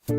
What's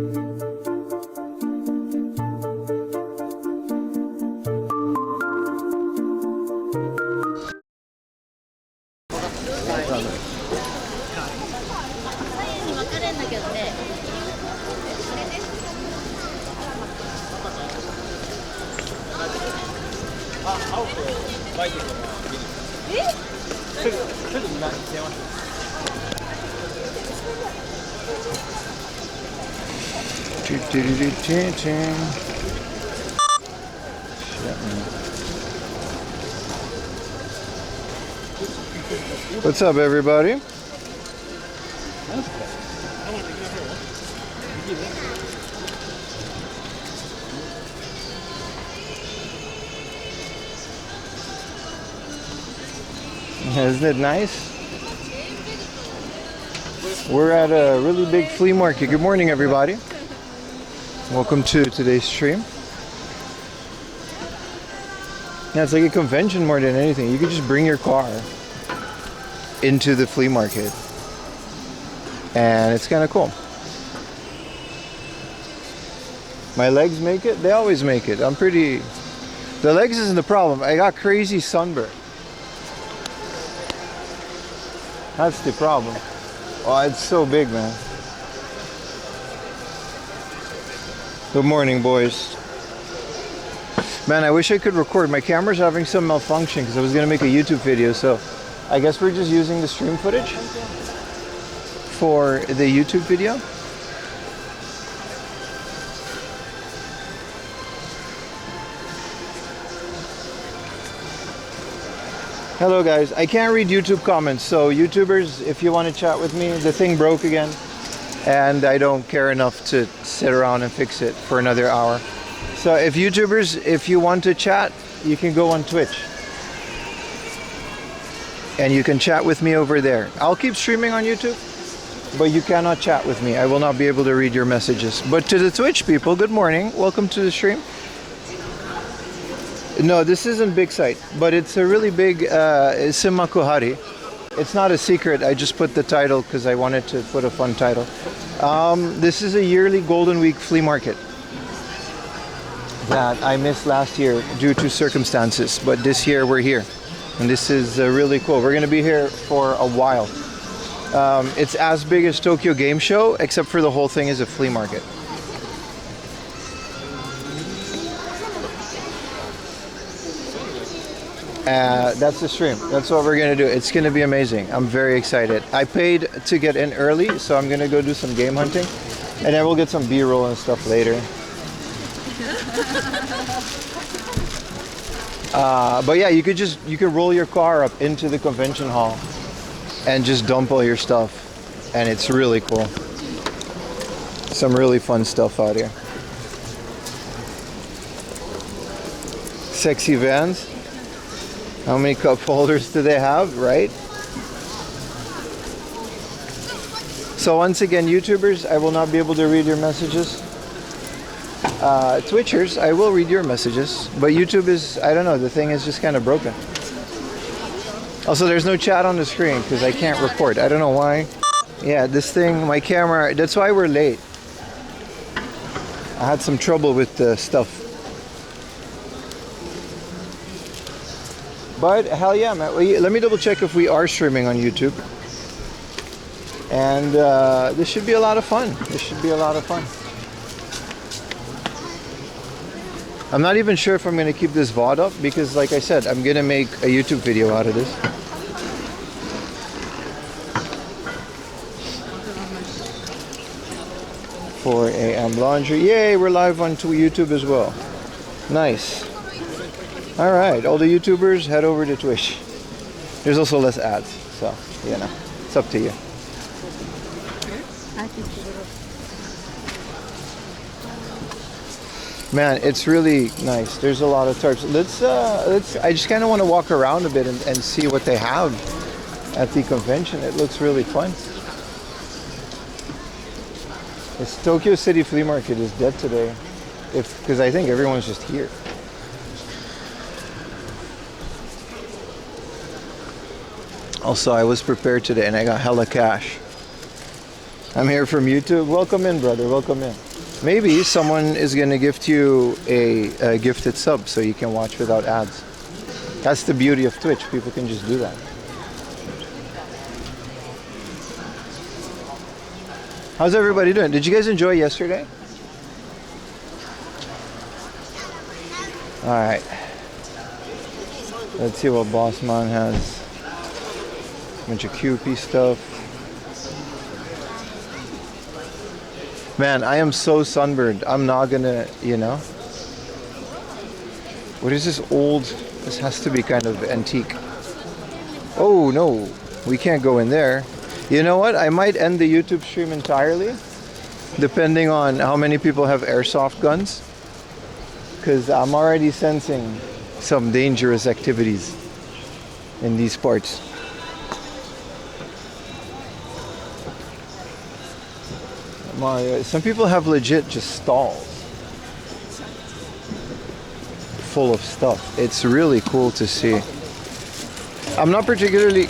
up, everybody? Isn't it nice? We're at a really big flea market. Good morning, everybody. Welcome to today's stream. Yeah, it's like a convention more than anything. You could just bring your car into the flea market, and it's kind of cool. My legs make it. They always make it. I'm pretty... The legs isn't the problem. I got crazy sunburn. That's the problem. Oh, it's so big, man. Good morning, boys. Man, I wish I could record. My camera's having some malfunction because I was going to make a YouTube video, so I guess we're just using the stream footage for the YouTube video. Hello guys, I can't read YouTube comments, so YouTubers, if you want to chat with me, the thing broke again and I don't care enough to sit around and fix it for another hour. So if YouTubers, if you want to chat, you can go on Twitch and you can chat with me over there. I'll keep streaming on YouTube, but you cannot chat with me. I will not be able to read your messages. But to the Twitch people, good morning, welcome to the stream. No, this isn't Big Sight, but it's a really big Simakuhari. It's not a secret, I just put the title because I wanted to put a fun title. This is a yearly Golden Week flea market that I missed last year due to circumstances, but this year we're here. And this is really cool. We're going to be here for a while. It's as big as Tokyo Game Show, except for the whole thing is a flea market. That's the stream. That's what we're gonna do. It's gonna be amazing. I'm very excited. I paid to get in early, so I'm gonna go do some game hunting, and then we'll get some B-roll and stuff later. But yeah, you can roll your car up into the convention hall and just dump all your stuff, and it's really cool. Some really fun stuff out here. Sexy vans. How many cup holders do they have, right? So once again, YouTubers, I will not be able to read your messages. Twitchers, I will read your messages. But YouTube is, I don't know, the thing is just kind of broken. Also, there's no chat on the screen because I can't record. I don't know why. Yeah, this thing, my camera, that's why we're late. I had some trouble with the stuff. But hell yeah, man. Let me double check if we are streaming on YouTube. And this should be a lot of fun. This should be a lot of fun. I'm not even sure if I'm going to keep this VOD up because, like I said, I'm going to make a YouTube video out of this. For AM Laundry. Yay, we're live on YouTube as well. Nice. Alright, all the YouTubers, head over to Twitch. There's also less ads, so, you know, it's up to you. Man, it's really nice. There's a lot of tarps. I just kind of want to walk around a bit and see what they have at the convention. It looks really fun. This Tokyo City Flea Market is dead today, because I think everyone's just here. Also, I was prepared today and I got hella cash. I'm here from YouTube. Welcome in, brother. Welcome in. Maybe someone is going to gift you a gifted sub so you can watch without ads. That's the beauty of Twitch. People can just do that. How's everybody doing? Did you guys enjoy yesterday? Alright. Let's see what Bossman has. A bunch of QP stuff. Man, I am so sunburned. I'm not gonna, you know. What is this old? This has to be kind of antique. Oh no, we can't go in there. You know what? I might end the YouTube stream entirely, depending on how many people have airsoft guns. Because I'm already sensing some dangerous activities in these parts. Some people have legit just stalls full of stuff. It's really cool to see. I'm not particularly...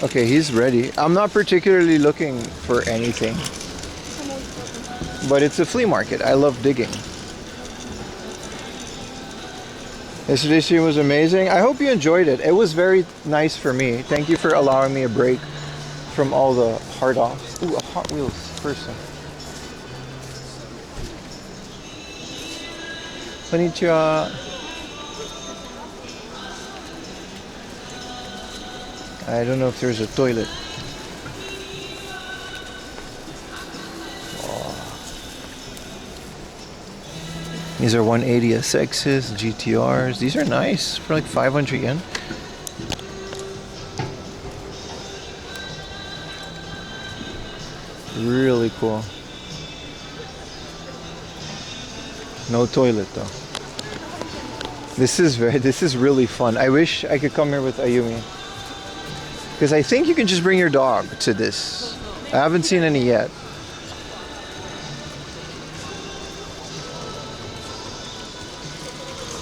Okay, he's ready. I'm not particularly looking for anything. But it's a flea market. I love digging. Yesterday's stream was amazing. I hope you enjoyed it. It was very nice for me. Thank you for allowing me a break from all the hard offs. Ooh, a Hot Wheels person. Konnichiwa. I don't know if there's a toilet. Oh. These are 180 SXs, GTRs. These are nice for like 500 yen. Really cool. No toilet though. This is really fun. I wish I could come here with Ayumi. Because I think you can just bring your dog to this. I haven't seen any yet.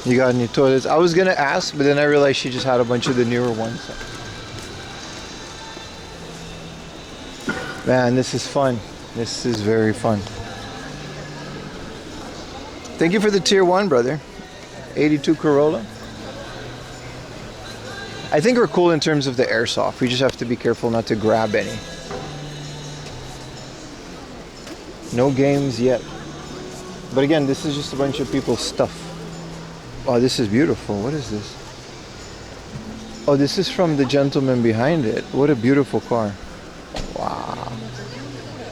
You got any toilets? I was gonna ask, but then I realized she just had a bunch of the newer ones. Man, this is fun. This is very fun. Thank you for the tier 1, brother. 82 Corolla. I think we're cool in terms of the airsoft. We just have to be careful not to grab any. No games yet. But again, this is just a bunch of people's stuff. Oh, this is beautiful. What is this? Oh, this is from the gentleman behind it. What a beautiful car. Wow.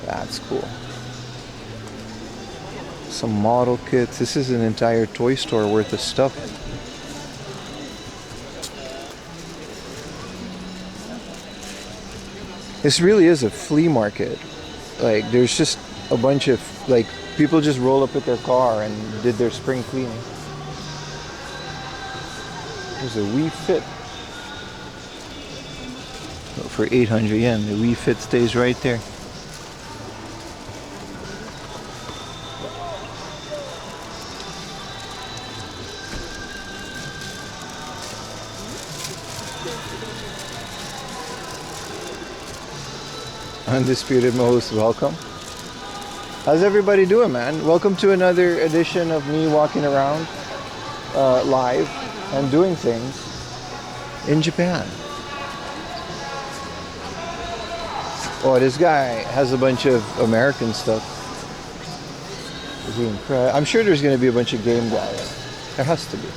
That's cool. Some model kits. This is an entire toy store worth of stuff. This really is a flea market. Like, there's just a bunch of, like, people just roll up with their car and did their spring cleaning. There's a Wii Fit. Oh, for 800 yen, the Wii Fit stays right there. Undisputed most welcome. How's everybody doing, man? Welcome to another edition of me walking around live and doing things in Japan. Oh, this guy has a bunch of American stuff. I'm sure there's going to be a bunch of game guys. There has to be.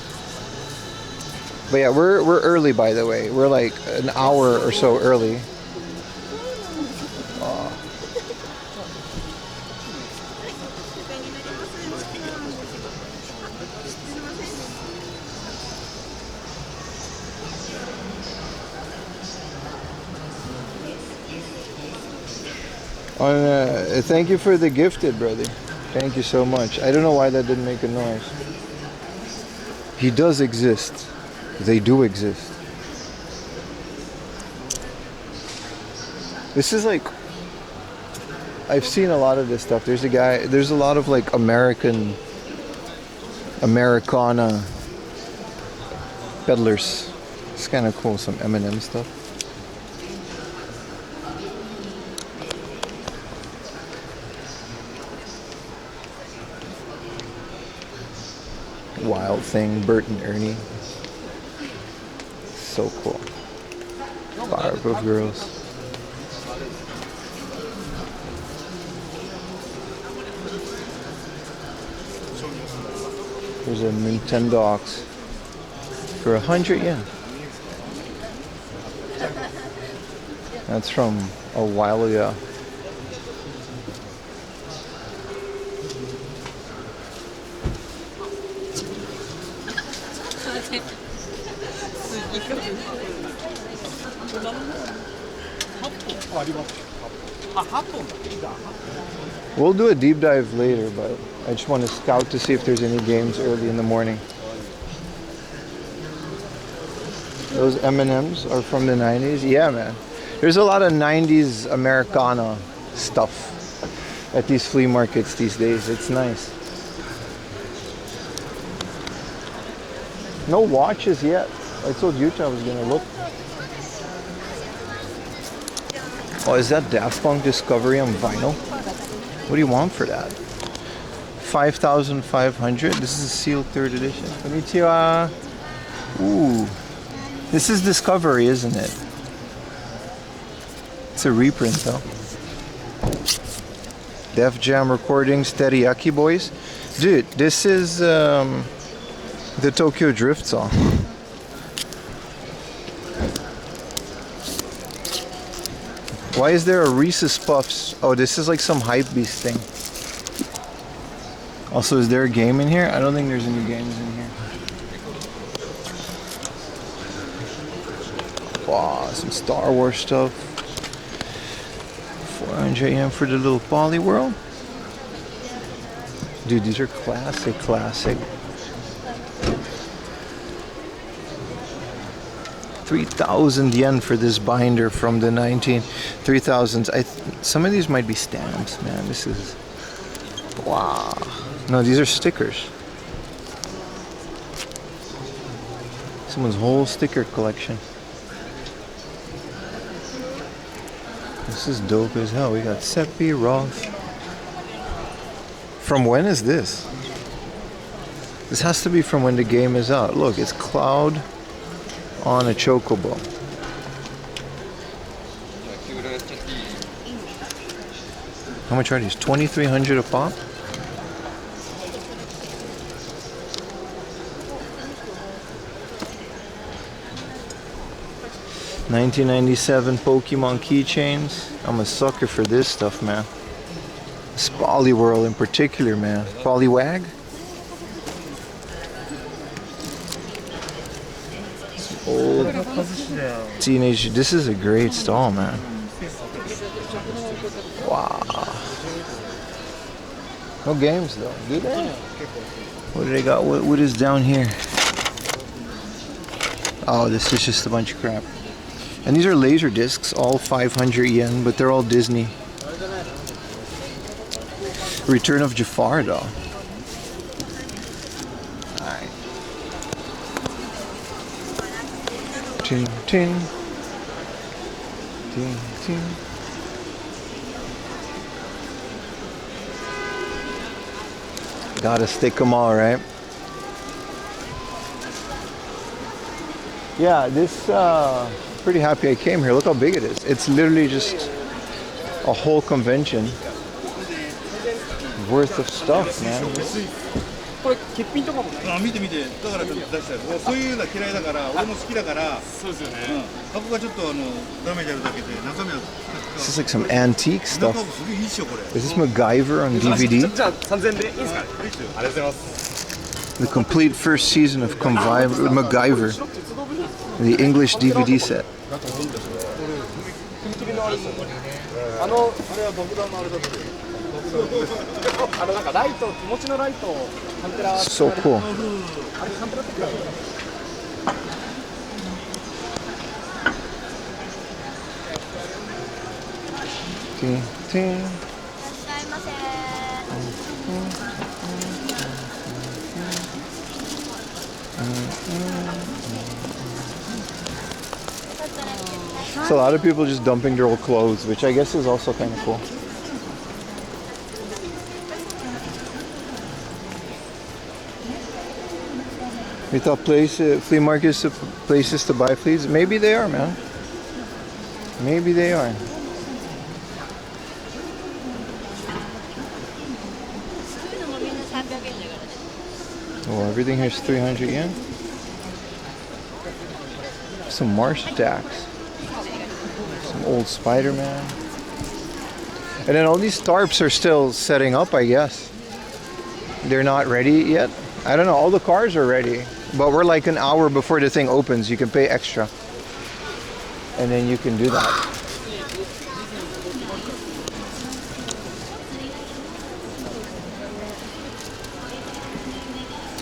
But yeah, we're early, by the way. We're like an hour or so early. Thank you for the gifted, brother. Thank you so much. I don't know why that didn't make a noise. He does exist. They do exist. This is like... I've seen a lot of this stuff. There's a lot of like Americana peddlers. It's kind of cool, some M&M stuff. Wild Thing, Bert and Ernie. So cool. Powerpuff Girls. There's a Nintendox for 100 yen. That's from a while ago. We'll do a deep dive later, but I just want to scout to see if there's any games early in the morning. Those M&Ms are from the 90s? Yeah, man. There's a lot of 90s Americana stuff at these flea markets these days. It's nice. No watches yet. I told Yuta I was gonna look. Oh, is that Daft Punk Discovery on vinyl? What do you want for that? 5,500. This is a sealed 3rd edition. Konnichiwa. Ooh. This is Discovery, isn't it? It's a reprint though. Def Jam Recordings, Teriyaki Boys. Dude, this is the Tokyo Drift song. Why is there a Reese's Puffs? Oh, this is like some Hypebeast thing. Also, is there a game in here? I don't think there's any games in here. Wow, some Star Wars stuff. 400 yen for the little Poly World. Dude, these are classic. 3,000 yen for this binder from the 3000s. Some of these might be stamps, man. This is, wow. No, these are stickers. Someone's whole sticker collection. This is dope as hell. We got Seppi, Roth. From when is this? This has to be from when the game is out. Look, it's Cloud on a chocobo. How much are these? 2,300 a pop? $19.97 Pokemon keychains. I'm a sucker for this stuff, man. This Poliwhirl in particular, man. Poliwag? Old teenage. This is a great stall, man. Wow. No games though, do they? What do they got? What is down here? Oh, this is just a bunch of crap. And these are laser discs, all 500 yen, but they're all Disney. Return of Jafar though. Alright. Ting ting. Ting ting. Gotta stick them all, right? Yeah, this, pretty happy I came here. Look how big it is. It's literally just a whole convention worth of stuff, man. これ欠品とかもない。見て見て、だからちょっと出したい。そういうの嫌いだから、俺も好きだから。そうですよね。箱がちょっとダメージあるだけで、中身は。This is like some antique stuff. Is this MacGyver on DVD? じゃあ3000でいいですか？ありがとうございます。The complete first season of MacGyver, the English DVD set. So cool. Ting, ting. It's a lot of people just dumping their old clothes, which I guess is also kind of cool. We thought flea markets are places to buy fleas. Maybe they are, man. Maybe they are. Oh, everything here is 300 yen. Some Marsh stacks. Some old Spider-Man. And then all these tarps are still setting up, I guess. They're not ready yet. I don't know, all the cars are ready. But we're like an hour before the thing opens. You can pay extra. And then you can do that.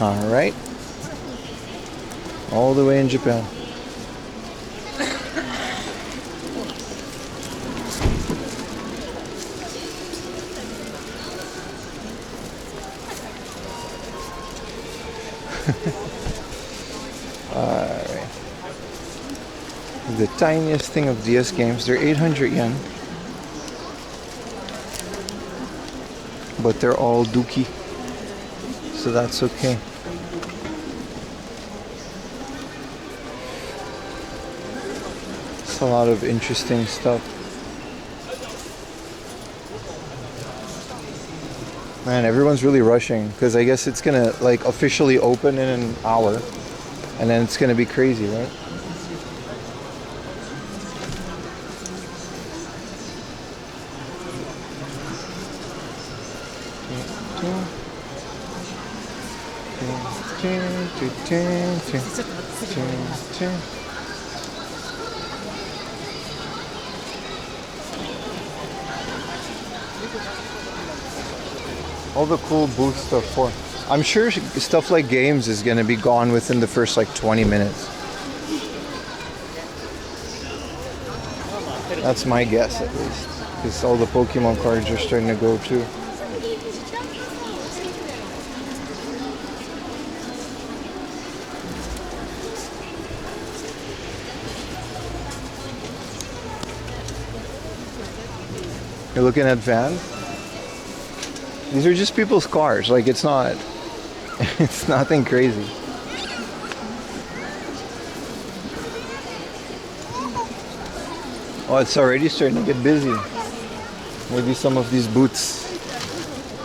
All right. All the way in Japan. Alright. The tiniest thing of DS games, they're 800 yen. But they're all dookie. So that's okay. It's a lot of interesting stuff. Man, everyone's really rushing because I guess it's gonna like officially open in an hour and then it's gonna be crazy, right? All the cool booth stuff for. I'm sure stuff like games is gonna be gone within the first like 20 minutes. That's my guess at least. Because all the Pokemon cards are starting to go too. You're looking at vans? These are just people's cars, like it's not, it's nothing crazy. Oh, it's already starting to get busy. Maybe some of these booths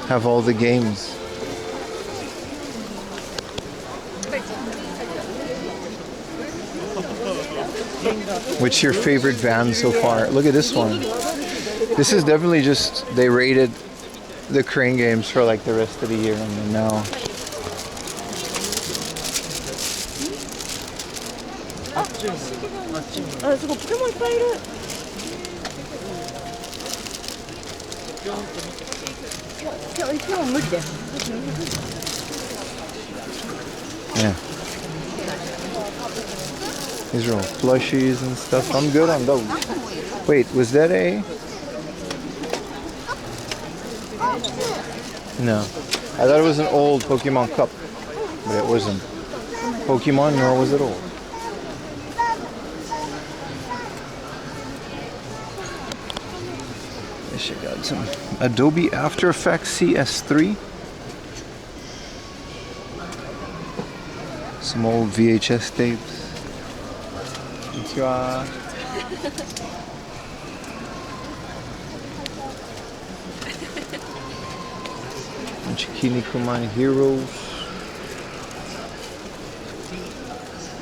have all the games. What's your favorite van so far? Look at this one. This is definitely just, they rated the crane games for like the rest of the year, and then now yeah, these are all plushies and stuff. I'm good on those. Wait, was that a? No. I thought it was an old Pokemon cup, but it wasn't Pokemon, nor was it old. I should got some Adobe After Effects CS3. Some old VHS tapes. Konnichiwa. Kinnikuman Heroes.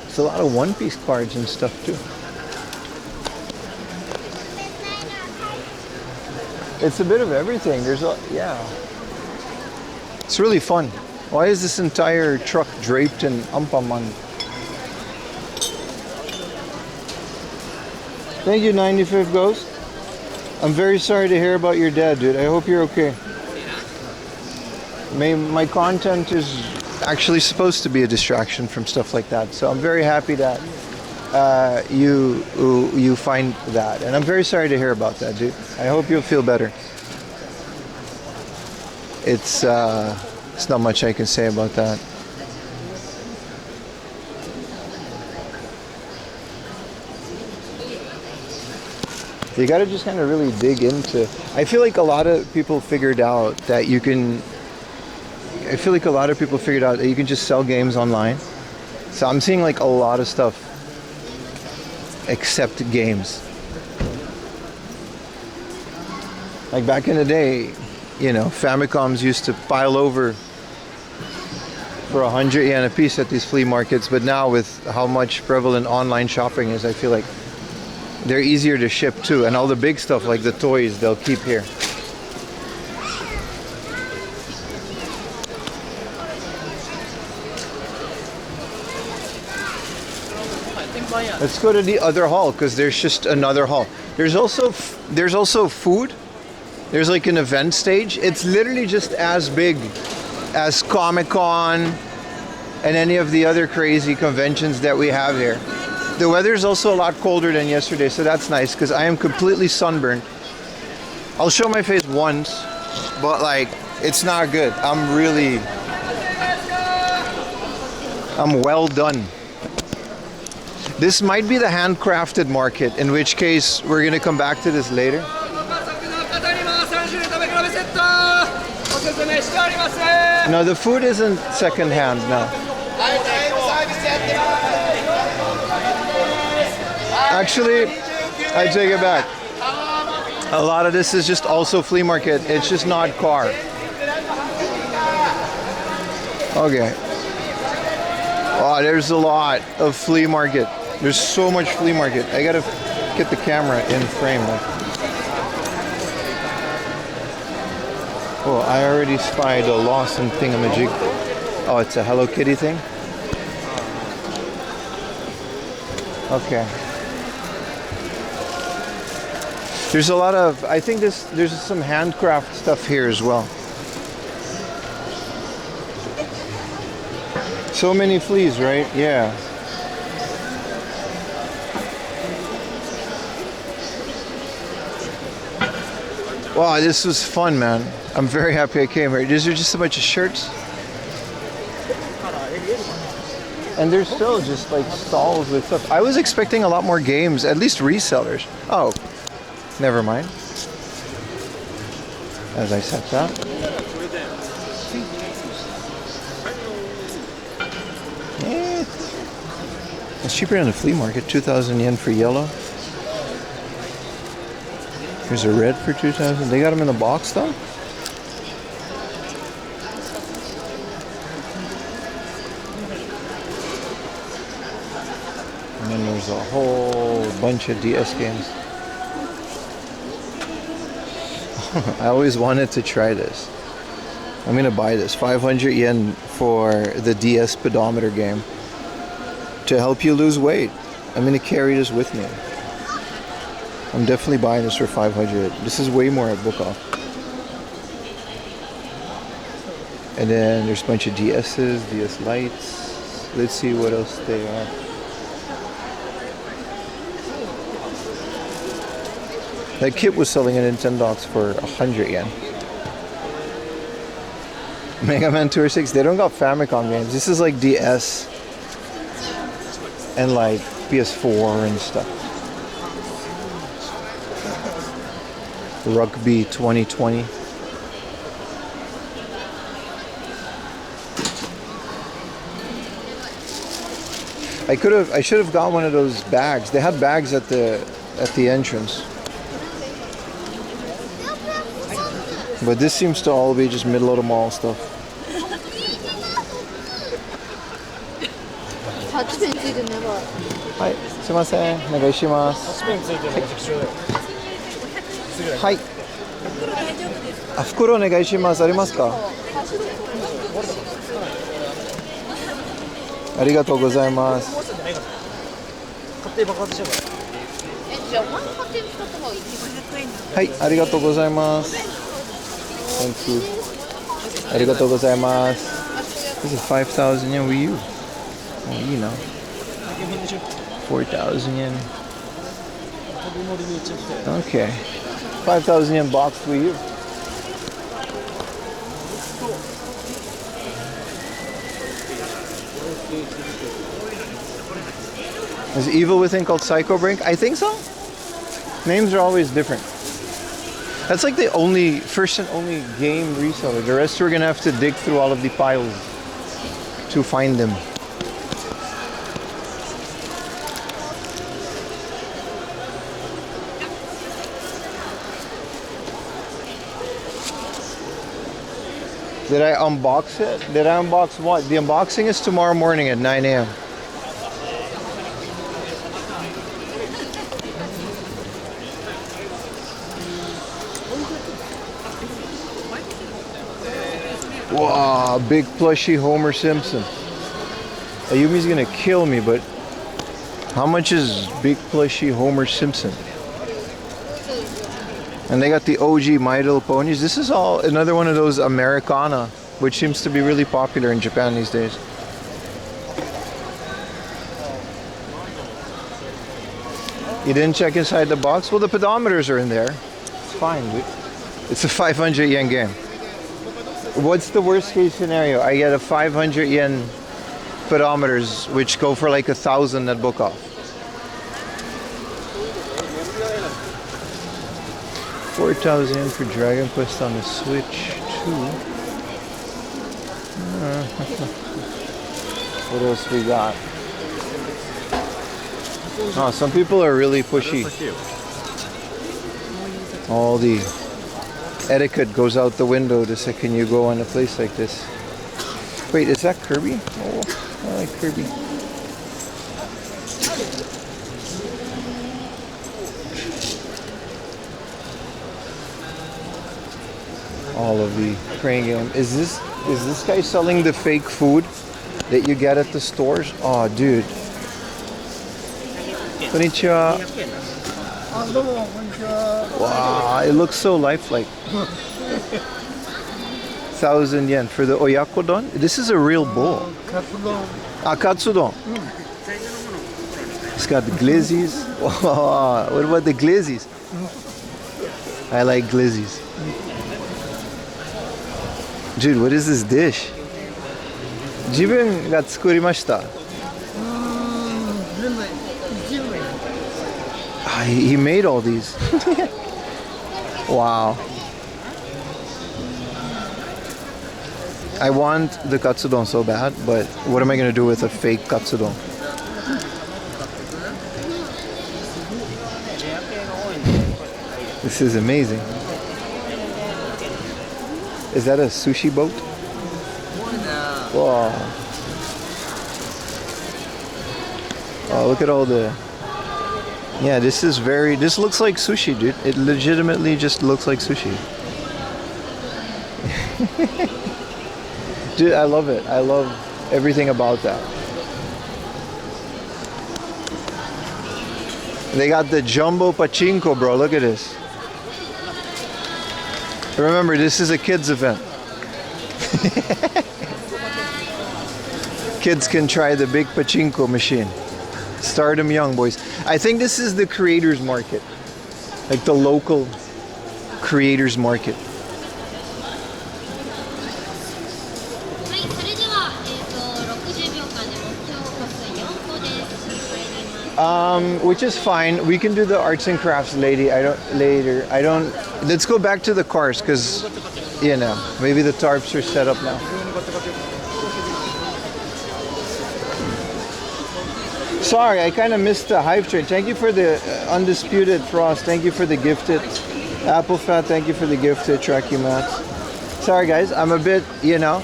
It's a lot of One Piece cards and stuff too. It's a bit of everything. There's a, yeah. It's really fun. Why is this entire truck draped in Ampaman? Thank you, 95th Ghost. I'm very sorry to hear about your dad, dude. I hope you're okay. My content is actually supposed to be a distraction from stuff like that, so I'm very happy that you find that, and I'm very sorry to hear about that, dude. I hope you'll feel better. It's not much I can say about that. You gotta just kind of really dig into. I feel like a lot of people figured out that you can. I feel like a lot of people figured out that you can just sell games online So I'm seeing like a lot of stuff except games. Like back in the day, you know, Famicoms used to pile over for 100 yen a piece at these flea markets, but now with how much prevalent online shopping is, I feel like they're easier to ship too, and all the big stuff like the toys they'll keep here. Let's go to the other hall because there's just another hall. There's also food. There's like an event stage. It's literally just as big as Comic-Con and any of the other crazy conventions that we have here. The weather's also a lot colder than yesterday, so that's nice because I am completely sunburned. I'll show my face once, but like it's not good. I'm well done. This might be the handcrafted market, in which case we're gonna come back to this later. No, the food isn't secondhand now. Actually, I take it back. A lot of this is just also flea market. It's just not car. Okay. Wow, there's a lot of flea market. There's so much flea market. I gotta get the camera in frame. Oh, I already spied a Lawson thingamajig. Oh, it's a Hello Kitty thing? Okay. There's a lot of, I think there's some handcraft stuff here as well. So many fleas, right? Yeah. Wow, this was fun, man. I'm very happy I came here. These are just a bunch of shirts. And there's still just like stalls with stuff. I was expecting a lot more games, at least resellers. Oh, never mind. As I said that. Yeah. It's cheaper than the flea market, 2,000 yen for yellow. There's a red for 2,000. They got them in the box though? And then there's a whole bunch of DS games. I always wanted to try this. I'm gonna buy this. 500 yen for the DS pedometer game. To help you lose weight. I'm gonna carry this with me. I'm definitely buying this for 500. This is way more at Book Off. And then there's a bunch of DS's, DS Lights. Let's see what else they are. That kit was selling at Nintendox for 100 yen. Mega Man Tour 6, they don't got Famicom games. This is like DS and like PS4 and stuff. Rugby 2020. I should have got one of those bags. They had bags at the entrance. But this seems to all be just middle of the mall stuff. Hi, すいません、お願いします。はい。あ、袋お願いします。ありますか？ありがとうございます。はい、ありがとうございます。Thank you. ありがとうございます。This is 5,000 yen Wii U. Oh, you know. 4,000 yen. Okay. 5,000 yen boxed Wii U. Is Evil Within called Psycho Brink? I think so. Names are always different. That's like the first and only game reseller. The rest we're gonna have to dig through all of the piles to find them. Did I unbox it? Did I unbox what? The unboxing is tomorrow morning at 9 a.m. Wow, big plushie Homer Simpson. Ayumi's gonna kill me, but how much is big plushie Homer Simpson? And they got the OG My Little Ponies. This is all another one of those Americana, which seems to be really popular in Japan these days. You didn't check inside the box? Well, the pedometers are in there. It's fine, dude. It's a 500 yen game. What's the worst case scenario? I get a 500 yen pedometers, which go for like 1,000 at book off. 4,000 yen for Dragon Quest on the Switch 2. What else we got? Oh, some people are really pushy. All the etiquette goes out the window the second you go in a place like this. Wait, is that Kirby? Oh, I like Kirby. All of the crane game. Is this guy selling the fake food that you get at the stores? Oh, dude. Konnichiwa. Wow, it looks so lifelike. 1,000 yen for the oyakodon. This is a real bowl. Ah, katsudon. It's got the glizzies. Oh, what about the glizzies? I like glizzies. Dude, what is this dish? 自分が作りました。He made all these. Wow. I want the katsudon so bad, but what am I gonna do with a fake katsudon? This is amazing. Is that a sushi boat? Wow. Oh, look at all the... Yeah, this looks like sushi, dude. It legitimately just looks like sushi. Dude, I love it. I love everything about that. They got the jumbo pachinko, bro. Look at this. Remember, this is a kids event. Kids can try the big pachinko machine. Start them young, boys. I think this is the creators market. Like the local creators market. Which is fine. We can do the arts and crafts later. Let's go back to the cars because, you know, maybe the tarps are set up now. Sorry, I kind of missed the hype train. Thank you for the Undisputed Frost. Thank you for the gifted Apple Fat. Thank you for the gifted Tracky Mats. Sorry guys, I'm a bit, you know,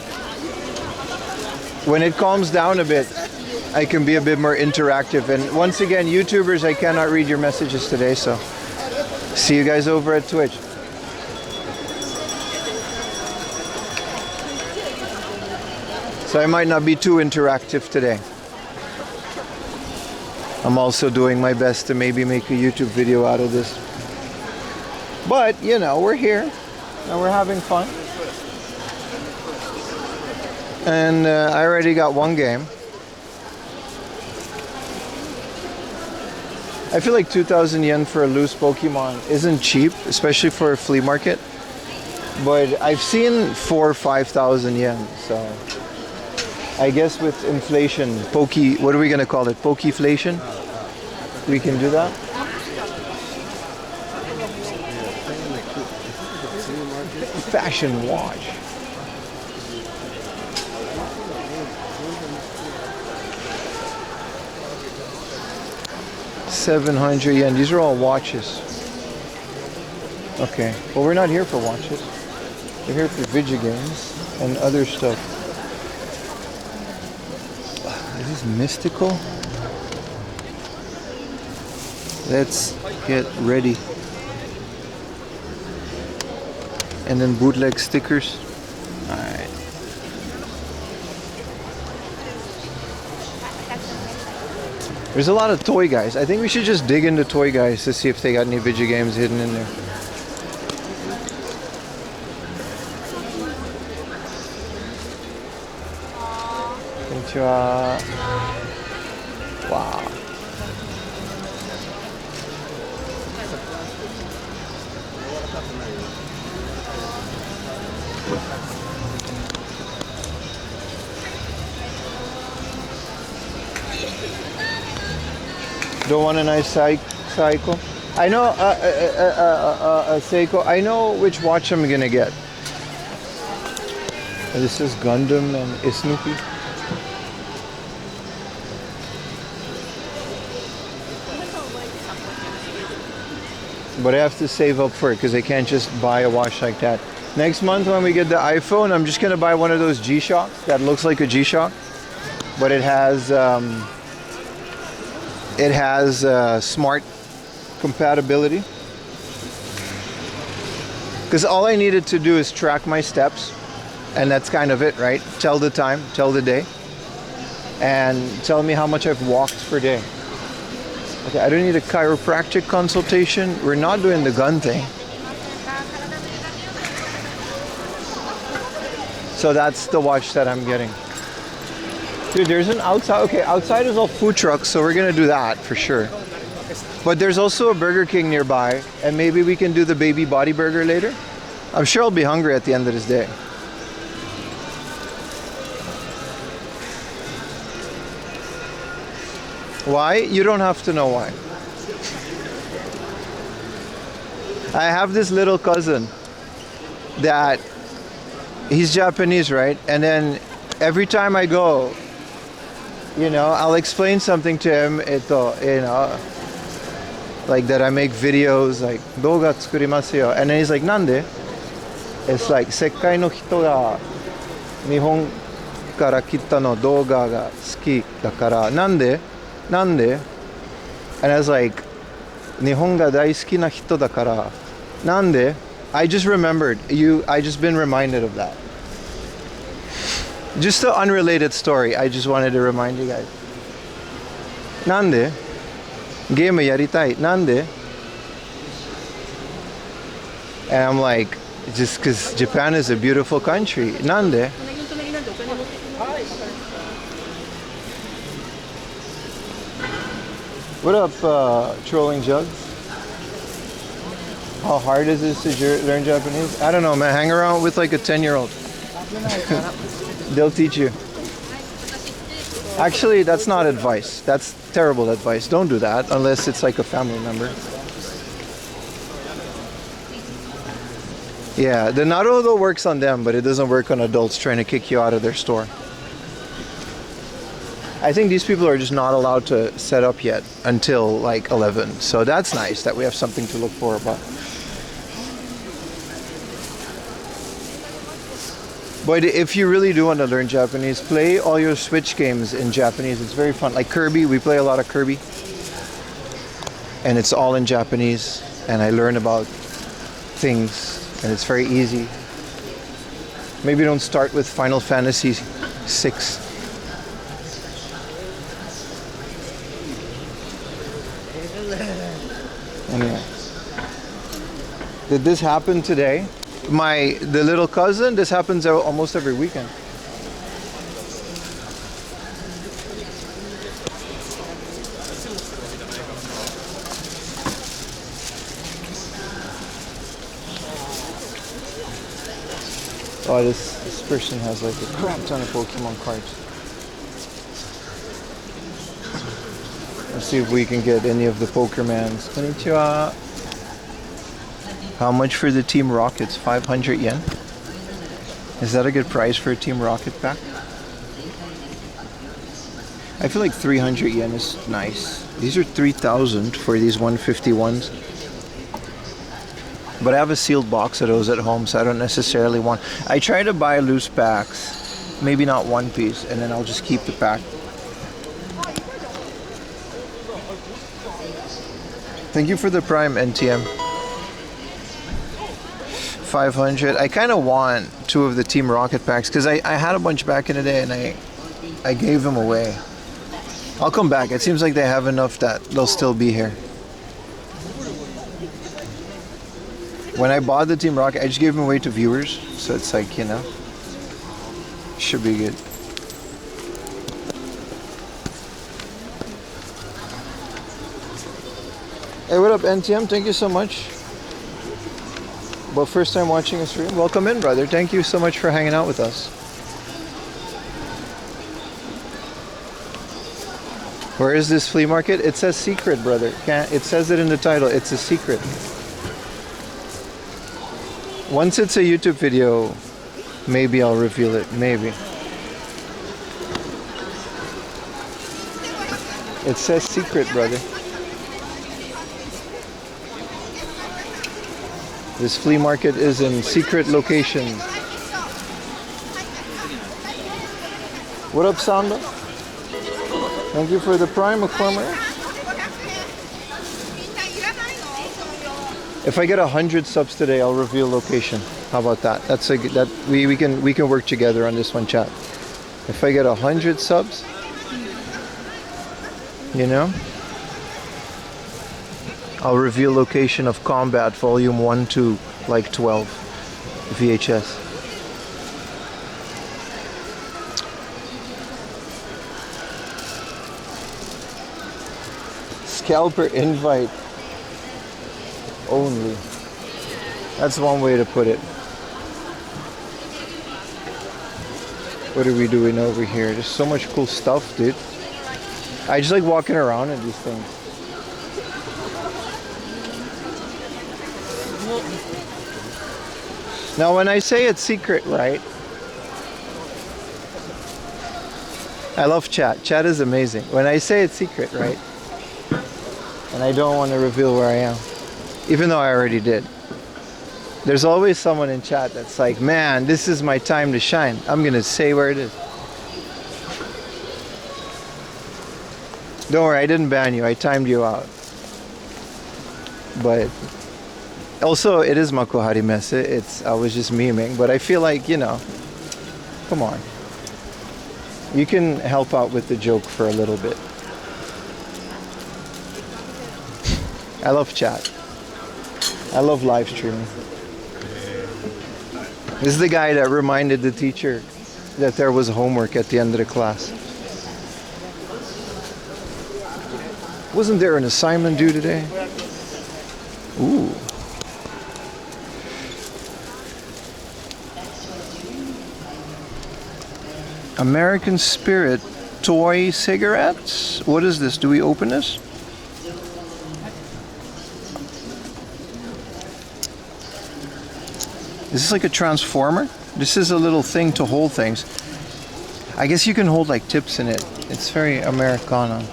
when it calms down a bit, I can be a bit more interactive. And once again, YouTubers, I cannot read your messages today, so see you guys over at Twitch. So I might not be too interactive today. I'm also doing my best to maybe make a YouTube video out of this. But, you know, we're here and we're having fun. And I already got one game. I feel like 2,000 yen for a loose Pokemon isn't cheap, especially for a flea market. But I've seen 4,000 or 5,000 yen, so I guess with inflation, what are we gonna call it? Pokeflation? We can do that? Fashion watch. $700 yen. These are all watches. Okay. Well, we're not here for watches. We're here for video games. and other stuff. Is this mystical? Let's get ready. And then bootleg stickers. Alright. There's a lot of toy guys. I think we should just dig into toy guys to see if they got any video games hidden in there. Konnichiwa. Wow. Don't want a nice cycle. I know Seiko. I know which watch I'm gonna get. This is Gundam and Snoopy. But I have to save up for it because I can't just buy a watch like that. Next month when we get the iPhone, I'm just gonna buy one of those G-Shocks that looks like a G-Shock, but it has smart compatibility. Because all I needed to do is track my steps, and that's kind of it, right? Tell the time, tell the day, and tell me how much I've walked per day. Okay, I don't need a chiropractic consultation. We're not doing the gun thing. So that's the watch that I'm getting. Dude, there's an outside. Okay, outside is all food trucks, so we're gonna do that for sure. But there's also a Burger King nearby, and maybe we can do the baby body burger later. I'm sure I'll be hungry at the end of this day. Why? You don't have to know why. I have this little cousin that he's Japanese, right? And then every time I go, you know, I'll explain something to him, you know, like that I make videos, like, 動画作りますよ. And then he's like, なんで? It's like, 世界の人が日本から来たの動画が好きだから、なんで? なんで? And I was like, 日本が大好きな人だから、なんで? I just remembered, I just been reminded of that. Just an unrelated story, I just wanted to remind you guys. なんで? ゲームやりたい。なんで? And I'm like, just because Japan is a beautiful country. なんで? What up, trolling jugs? How hard is this to learn Japanese? I don't know, man. Hang around with like a 10-year-old. They'll teach you. Actually, that's not advice. That's terrible advice. Don't do that unless it's like a family member. Yeah, the Naruto works on them, but it doesn't work on adults trying to kick you out of their store. I think these people are just not allowed to set up yet until like 11. So that's nice that we have something to look forward about. But if you really do want to learn Japanese, play all your Switch games in Japanese. It's very fun. Like Kirby, we play a lot of Kirby. And it's all in Japanese. And I learn about things. And it's very easy. Maybe don't start with Final Fantasy 6. Anyway. Did this happen today? The little cousin, this happens almost every weekend. Oh, this person has like a crap ton of Pokemon cards. Let's see if we can get any of the Pokermans. Konnichiwa. How much for the Team Rockets? 500 yen? Is that a good price for a Team Rocket pack? I feel like 300 yen is nice. These are 3,000 for these 151s. But I have a sealed box of those at home, so I don't necessarily want... I try to buy loose packs, maybe not one piece, and then I'll just keep the pack. Thank you for the Prime, NTM. 500. I kind of want 2 of the Team Rocket packs, because I had a bunch back in the day, and I gave them away. I'll come back. It seems like they have enough that they'll still be here. When I bought the Team Rocket, I just gave them away to viewers. So it's like, you know, should be good. Hey, what up, NTM? Thank you so much. Well, first time watching a stream. Welcome in, brother. Thank you so much for hanging out with us. Where is this flea market? It says secret, brother. It says it in the title. It's a secret. Once it's a YouTube video, maybe I'll reveal it. Maybe. It says secret, brother. This flea market is in secret location. What up, Samba? Thank you for the Prime, McCormick. If I get 100 subs today, I'll reveal location. How about that? That's a that we can work together on this one, chat. If I get 100 subs, you know, I'll reveal location of Combat Volume 1 to like 12 VHS. Scalper invite only. That's one way to put it. What are we doing over here? There's so much cool stuff, dude. I just like walking around in these things. Now when I say it's secret, right? I love chat. Chat is amazing. When I say it's secret, right? And I don't want to reveal where I am. Even though I already did. There's always someone in chat that's like, man, this is my time to shine. I'm going to say where it is. Don't worry, I didn't ban you. I timed you out. But also, it is Makuhari Messe. I was just memeing. But I feel like, you know, come on. You can help out with the joke for a little bit. I love chat. I love live streaming. This is the guy that reminded the teacher that there was homework at the end of the class. Wasn't there an assignment due today? Ooh. American Spirit toy cigarettes? What is this? Do we open this? Is this like a transformer? This is a little thing to hold things. I guess you can hold like tips in it. It's very Americana.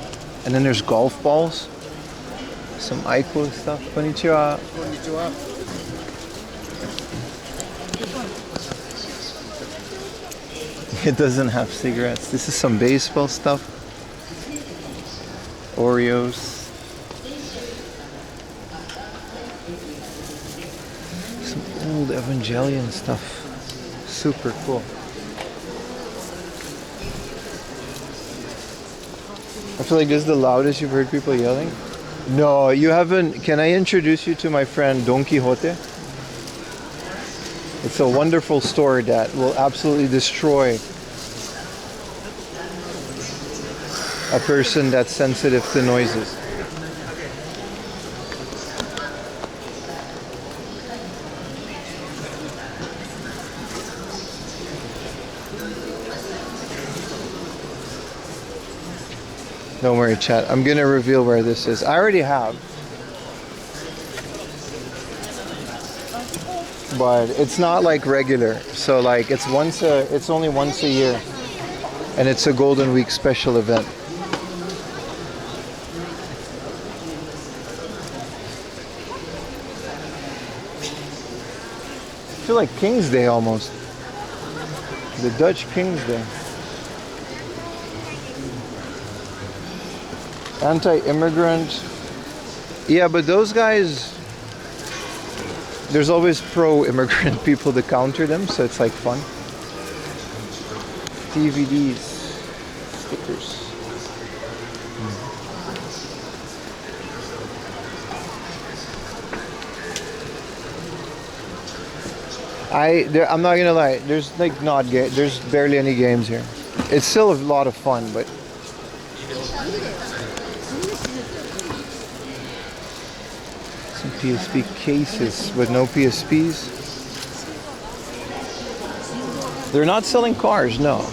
And then there's golf balls. Some Aiko stuff. Konnichiwa. Konnichiwa. It doesn't have cigarettes. This is some baseball stuff. Oreos. Old Evangelion stuff. Super cool. I feel like this is the loudest you've heard people yelling. No, you haven't. Can I introduce you to my friend Don Quixote? It's a wonderful store that will absolutely destroy a person that's sensitive to noises. Don't worry, chat. I'm gonna reveal where this is. I already have. But it's not like regular. So like it's only once a year. And it's a Golden Week special event. feel like King's Day almost. The Dutch King's Day. Anti-immigrant. Yeah, but those guys, there's always pro-immigrant people to counter them, so it's like fun. DVDs, stickers. I'm not gonna lie. There's like there's barely any games here. It's still a lot of fun, but some PSP cases with no PSPs. They're not selling cars, no.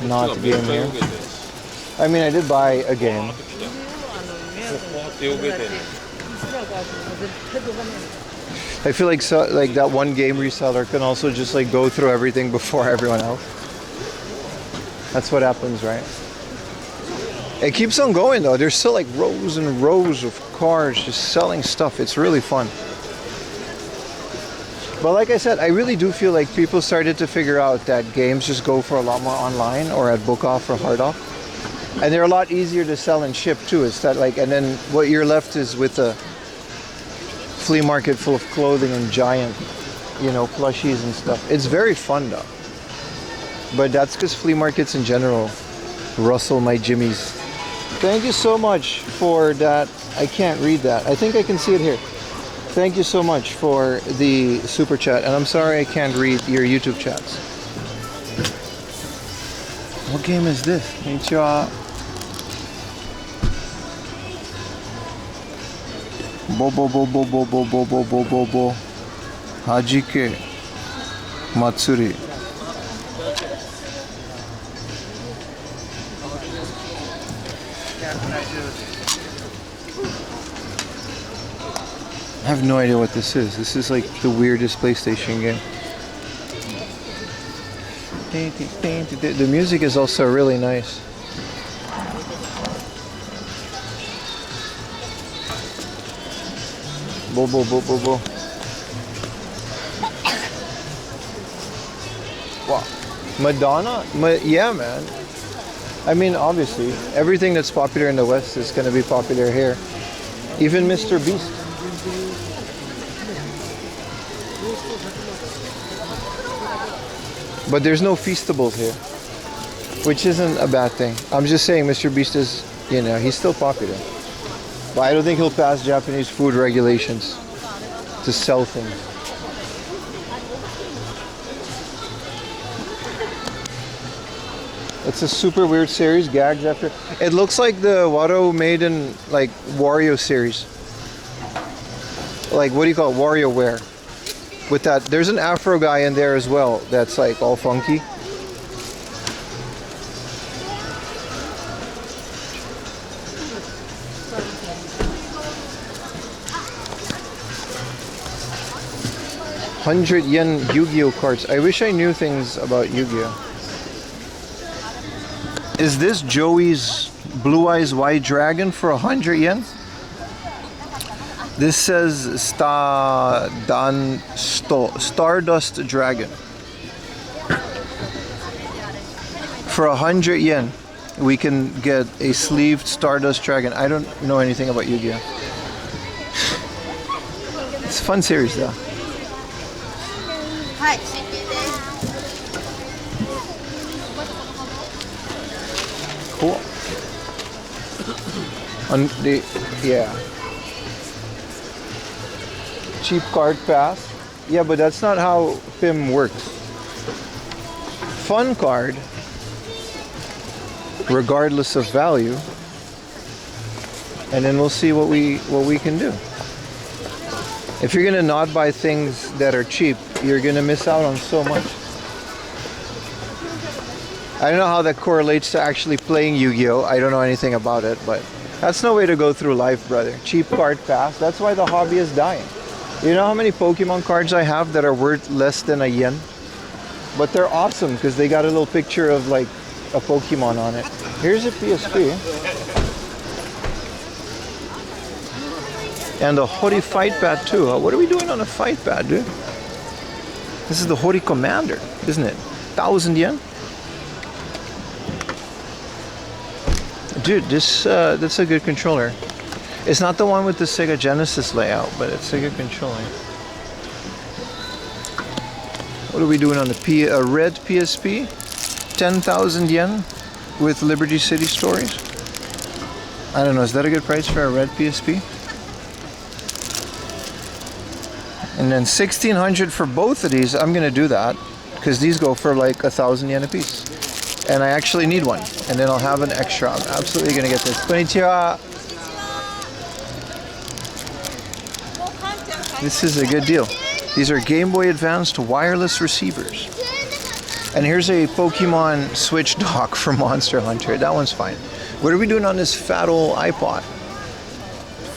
Not game here. I mean, I did buy a game. I feel like that one game reseller can also just like go through everything before everyone else. That's what happens, right? It keeps on going though. There's still like rows and rows of cars just selling stuff. It's really fun. But like I said, I really do feel like people started to figure out that games just go for a lot more online or at book off or hard off. And they're a lot easier to sell and ship too. It's that like, and then what you're left is with a flea market full of clothing and giant, you know, plushies and stuff. It's very fun though. But that's because flea markets in general rustle my jimmies. Thank you so much for that. I can't read that. I think I can see it here. Thank you so much for the super chat, and I'm sorry I can't read your YouTube chats. What game is this? Konnichiwa. Bo. Hajike. Matsuri. I have no idea what this is. This is like the weirdest PlayStation game. The music is also really nice. Bo. Wow. Madonna? Yeah, man. I mean, obviously, everything that's popular in the West is going to be popular here. Even Mr. Beast. But there's no Feastables here, which isn't a bad thing. I'm just saying Mr. Beast is, you know, he's still popular. But I don't think he'll pass Japanese food regulations to sell things. It's a super weird series, gags after. It looks like the Waro Maiden, like, Wario series. Like, what do you call it? WarioWare. With that, there's an Afro guy in there as well that's like all funky. yen Yu-Gi-Oh cards. I wish I knew things about Yu-Gi-Oh. Is this Joey's Blue Eyes White Dragon for 100 yen? This says Stardust Dragon. For 100 yen, we can get a sleeved Stardust Dragon. I don't know anything about Yu-Gi-Oh. It's a fun series though. Cool. Yeah. Cheap card pass. Yeah, but that's not how PIM works. Fun card, regardless of value, and then we'll see what we can do. If you're gonna not buy things that are cheap, you're gonna miss out on so much. I don't know how that correlates to actually playing Yu-Gi-Oh! I don't know anything about it, but That's no way to go through life, brother. Cheap card fast. That's why the hobby is dying. You know how many Pokemon cards I have that are worth less than a yen? But they're awesome because they got a little picture of like a Pokemon on it. Here's a PSP. And a Hori fight pad too. What are we doing on a fight pad, dude? This is the Hori Commander, isn't it? 1,000 yen? Dude, that's a good controller. It's not the one with the Sega Genesis layout, but it's a good controller. What are we doing on a red PSP? 10,000 yen with Liberty City Stories. I don't know, is that a good price for a red PSP? And then 1,600 for both of these. I'm gonna do that because these go for like 1,000 yen a piece. And I actually need one. And then I'll have an extra. I'm absolutely gonna get this. Konnichiwa. This is a good deal. These are Game Boy Advanced wireless receivers. And here's a Pokemon Switch dock for Monster Hunter. That one's fine. What are we doing on this fat old iPod?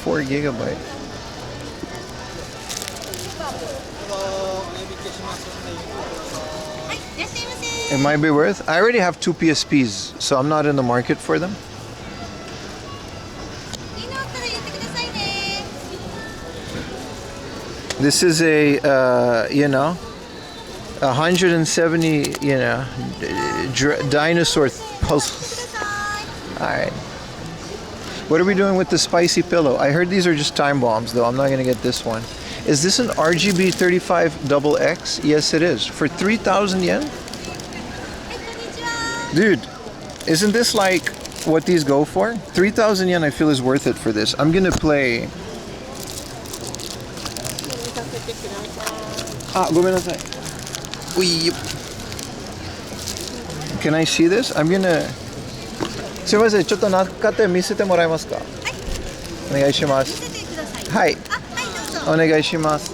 4 gigabyte. It might be worth. I already have 2 PSPs, so I'm not in the market for them. This is a, you know, 170, you know, dinosaur puzzles. Alright. What are we doing with the spicy pillow? I heard these are just time bombs, though. I'm not going to get this one. Is this an RGB 35XX? Yes, it is. For 3,000 yen? Dude, isn't this like what these go for? 3,000 yen I feel is worth it for this. I'm going to play... Can I see this? I'm gonna... すいません、ちょっと中で見せてもらえますか？お願いします。はい。お願いします。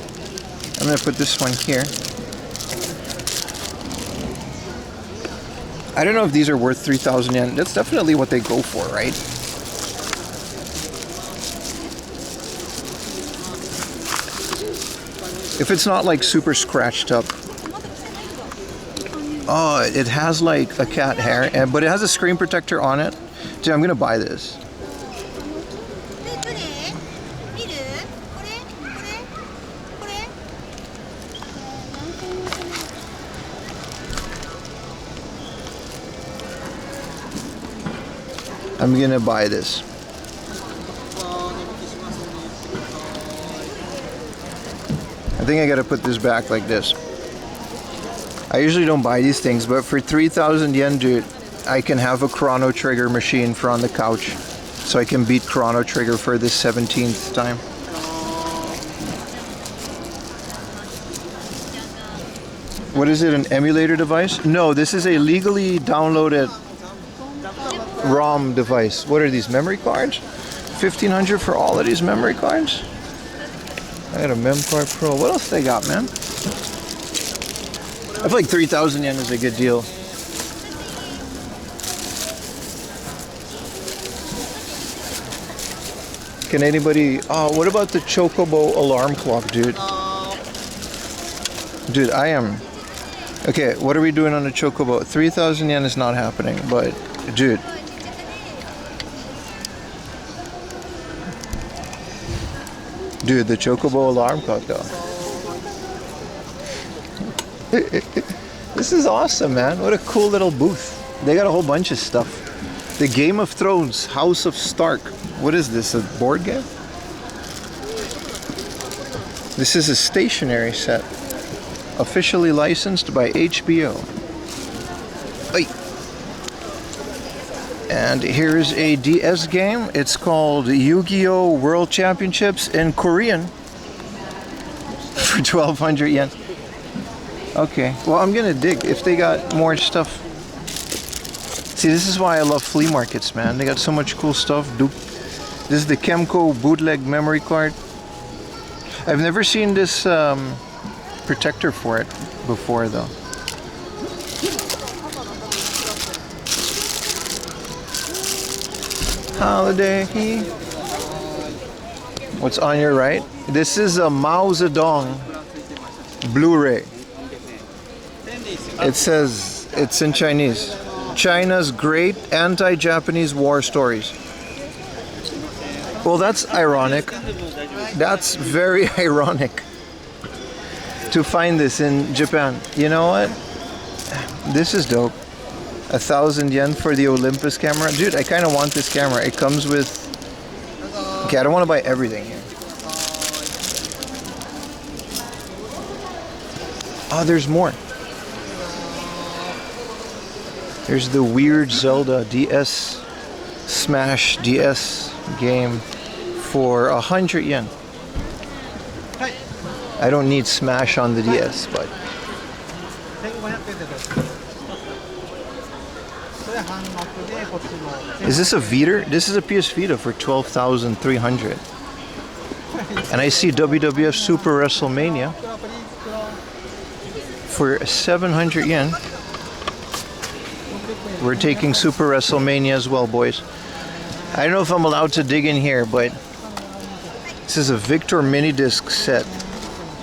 I'm gonna put this one here. I don't know if these are worth 3,000 yen. That's definitely what they go for, right? If it's not like super scratched up. Oh, it has like a cat hair, but it has a screen protector on it. Dude, I'm gonna buy this. I'm gonna buy this. I think I gotta put this back like this. I usually don't buy these things, but for 3,000 yen, dude, I can have a Chrono Trigger machine for on the couch. So I can beat Chrono Trigger for the 17th time. What is it, an emulator device? No, this is a legally downloaded ROM device. What are these, memory cards? 1,500 for all of these memory cards? I got a MemCard Pro. What else they got, man? I feel like 3,000 yen is a good deal. Can anybody... Oh, what about the Chocobo alarm clock, dude? Dude, I am... Okay, what are we doing on the Chocobo? 3,000 yen is not happening, but... Dude. Dude, the Chocobo alarm clock, though. This is awesome, man. What a cool little booth. They got a whole bunch of stuff. The Game of Thrones, House of Stark. What is this, a board game? This is a stationary set. Officially licensed by HBO. Oy. And here's a DS game. It's called Yu-Gi-Oh! World Championships in Korean. For 1,200 yen. Okay, well, I'm gonna dig if they got more stuff. See, this is why I love flea markets, man. They got so much cool stuff. This is the Kemco bootleg memory card. I've never seen this protector for it before, though. Holiday. What's on your right? This is a Mao Zedong Blu-ray. It says, it's in Chinese, China's Great Anti-Japanese War Stories. Well, that's ironic. That's very ironic to find this in Japan. You know what? This is dope. 1,000 yen for the Olympus camera. Dude, I kind of want this camera. It comes with... Okay, I don't want to buy everything here. Oh, there's more. There's the weird Zelda DS Smash DS game for 100 yen. I don't need Smash on the DS, but... Is this a Vita? This is a PS Vita for 12,300. And I see WWF Super WrestleMania for 700 yen. We're taking Super WrestleMania as well, boys. I don't know if I'm allowed to dig in here, but this is a Victor mini disc set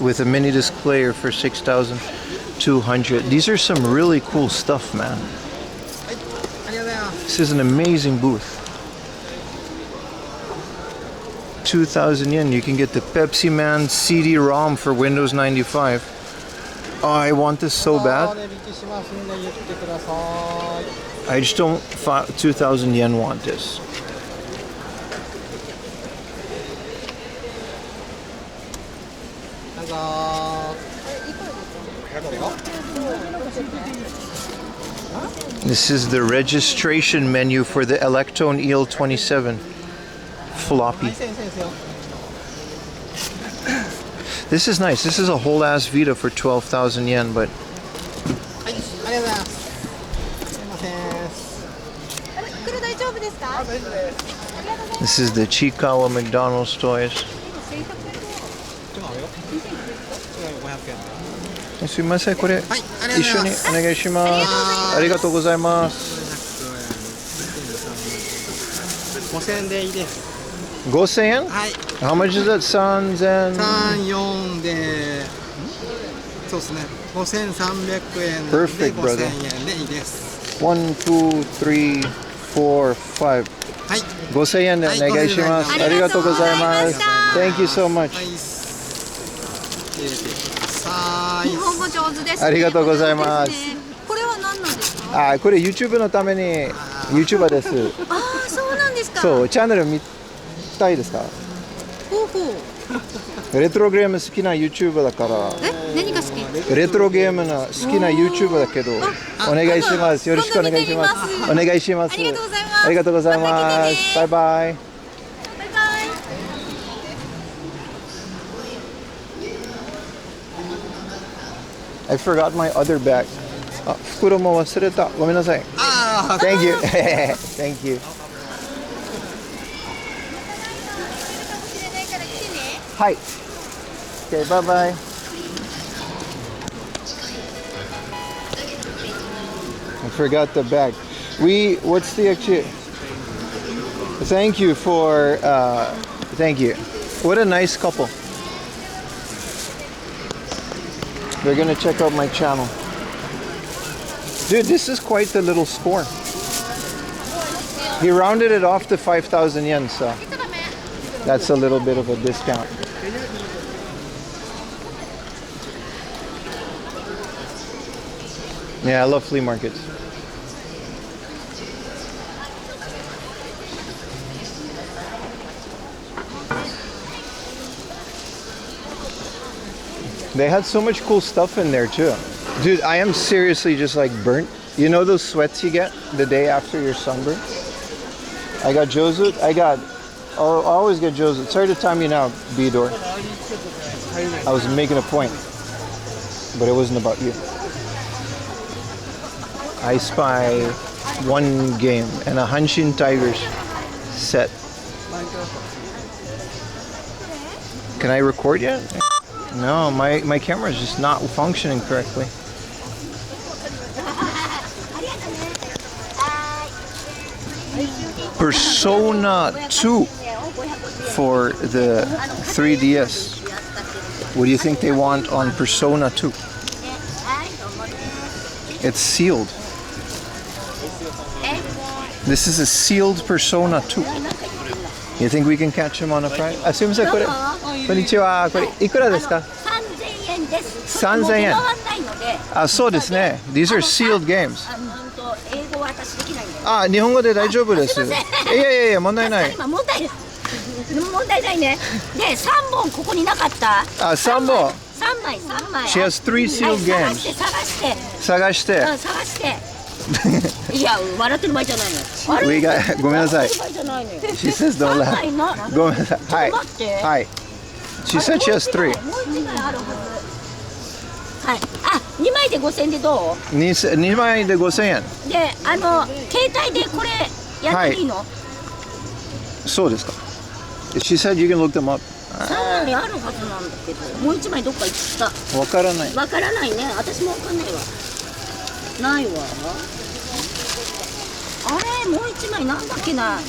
with a mini disc player for 6,200. These are some really cool stuff, man. This is an amazing booth. 2,000 yen. You can get the Pepsi Man CD-ROM for Windows 95. Oh, I want this so bad. I just don't, 2,000 yen want this. This is the registration menu for the Electone EL27 floppy. This is nice. This is a whole ass Vita for 12,000 yen, but this is the Chikawa McDonald's toys. すみません、これ一緒にお願いします。ありがとうございます。5000円でいいです。5000円？はい。How much is that? 3000。34で、そうですね。5300円で5000円でいいです。1、2、3、4、5。はい。5000円でお願いします。ありがとうございます。Thank you so much。日本語上手ですね。ありがとうございます。これは何なんですか？あ、これ YouTube のために YouTuber です。ああ、そうなんですか。そう、チャンネル見たいですか？ほうほう。レトロゲーム好きな YouTuber だから。え、何が好き？レトロゲームの好きな YouTuber だけど、お願いします。よろしくお願いします。お願いします。ありがとうございます。ありがとうございます。バイバイ。I forgot my other bag. あ、袋も忘れた。ごめんなさい。Thank you. Thank you. はい。Okay, bye bye. I forgot the bag. What's the actual? Thank you for, thank you. What a nice couple. They're gonna check out my channel. Dude, this is quite the little score. He rounded it off to 5,000 yen, so that's a little bit of a discount. Yeah, I love flea markets. They had so much cool stuff in there too. Dude, I am seriously just like burnt. You know those sweats you get the day after your sunburn? I got Jozu. I always get Jozu. Sorry to time you now, B-Door. I was making a point, but it wasn't about you. I spy one game and a Hanshin Tigers set. Can I record yet? No, my camera is just not functioning correctly. Persona 2 for the 3DS. What do you think they want on Persona 2? It's sealed. This is a sealed Persona 2. You think we can catch him on a price? あ、すみません、これ。こんにちは。これいくらですか？3000円です。3000円。あ、そうですね。These are sealed games. 英語は私できないんで。あ、日本語で大丈夫です。いやいや、問題ない。問題ないね。で、3本ここになかった。あ、3本。3枚。She has 3 sealed games. 探して。いや、笑ってる場合じゃないの。ごめんなさい。She says don't laugh. ごめんなさい。はい。She said she has 3. はい。あ、2枚で5000円でどう？2枚で5000円。で、携帯でこれやっていいの？そうですか。She said you can look them up. 3枚あるはずなんだけど、もう1枚どっか行った。わからない。わからないね。私もわかんないわ。ないわ。あれ、もう1枚なんだっけな。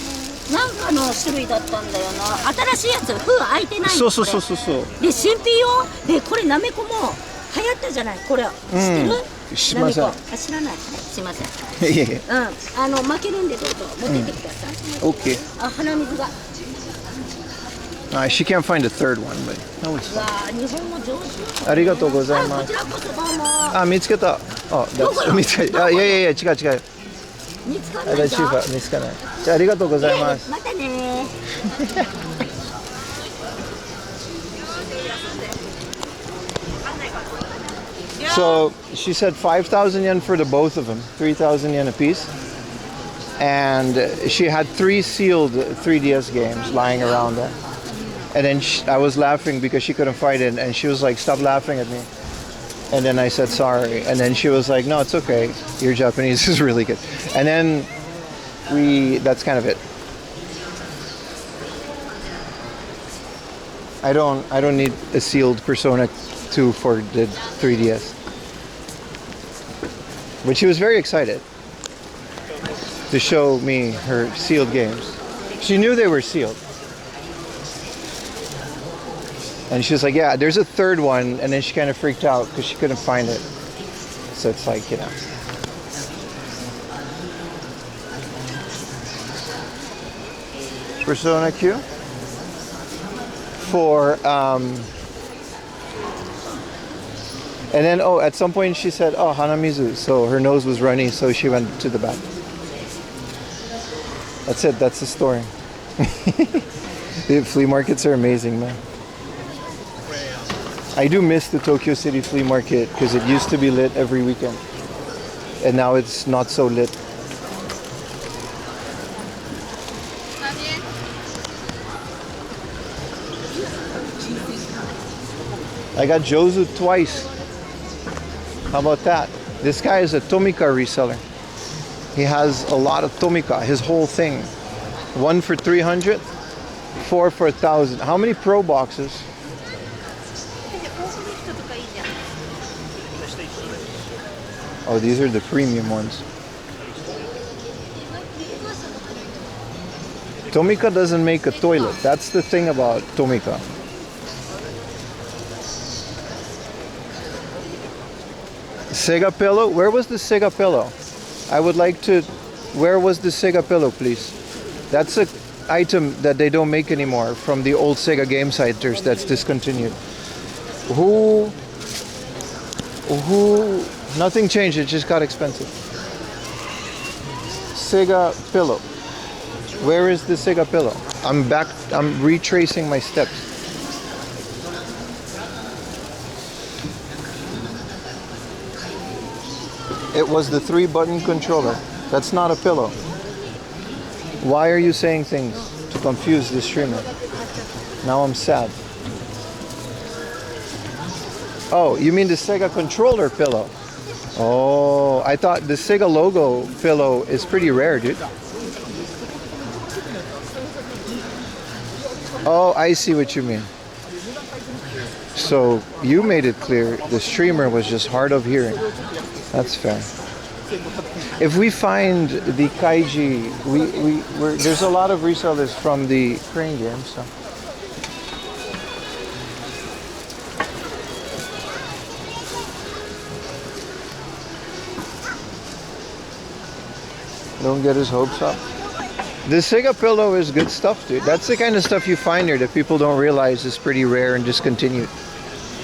なんかの種類だったんだよな。新しいやつ、封開いてないの。そう。で、新品よ。で、これなめこも流行ったじゃない。これ知ってる？知りません。あ、知らない。すいません。いえいえ。負けるんでどうぞ持ってってください。OK。あ、鼻水が。She can't find a third one, but no, it's fine. ありがとうございます。こちらこそどうも。あ、見つけた。あ、見つけた。いや、違う。見つかないじゃん。見つかない。じゃあ、ありがとうございます。またね。So she said 5,000 yen for the both of them, 3,000 yen a piece. And she had 3 sealed 3DS games lying around there. And then I was laughing because she couldn't find it, and she was like, "Stop laughing at me." And then I said sorry, and then she was like, "No, it's okay. Your Japanese is really good." And then that's kind of it. I don't need a sealed Persona 2 for the 3DS. But she was very excited to show me her sealed games. She knew they were sealed. And she was like, yeah, there's a third one. And then she kind of freaked out because she couldn't find it. So it's like, you know. Persona Q for, and then, at some point she said, oh, Hanamizu. So her nose was runny, so she went to the back. That's it. That's the story. The flea markets are amazing, man. I do miss the Tokyo City Flea Market because it used to be lit every weekend. And now it's not so lit. I got Jozu twice. How about that? This guy is a Tomika reseller. He has a lot of Tomika, his whole thing. 1 for 300, 4 for 1,000. How many Pro boxes? Oh, these are the premium ones. Tomika doesn't make a toilet. That's the thing about Tomika. Sega pillow? Where was the Sega pillow? I would like to... Where was the Sega pillow, please? That's an item that they don't make anymore from the old Sega game centers that's discontinued. Who... Nothing changed, it just got expensive. Sega pillow. Where is the Sega pillow? I'm retracing my steps. It was the 3-button controller. That's not a pillow. Why are you saying things to confuse the streamer? Now I'm sad. Oh, you mean the Sega controller pillow? Oh, I thought the Sega logo pillow is pretty rare, dude. Oh, I see what you mean. So you made it clear the streamer was just hard of hearing. That's fair. If we find the Kaiji, there's a lot of resellers from the crane game, so. Don't get his hopes up. The Sega pillow is good stuff, dude. That's the kind of stuff you find here that people don't realize is pretty rare and discontinued.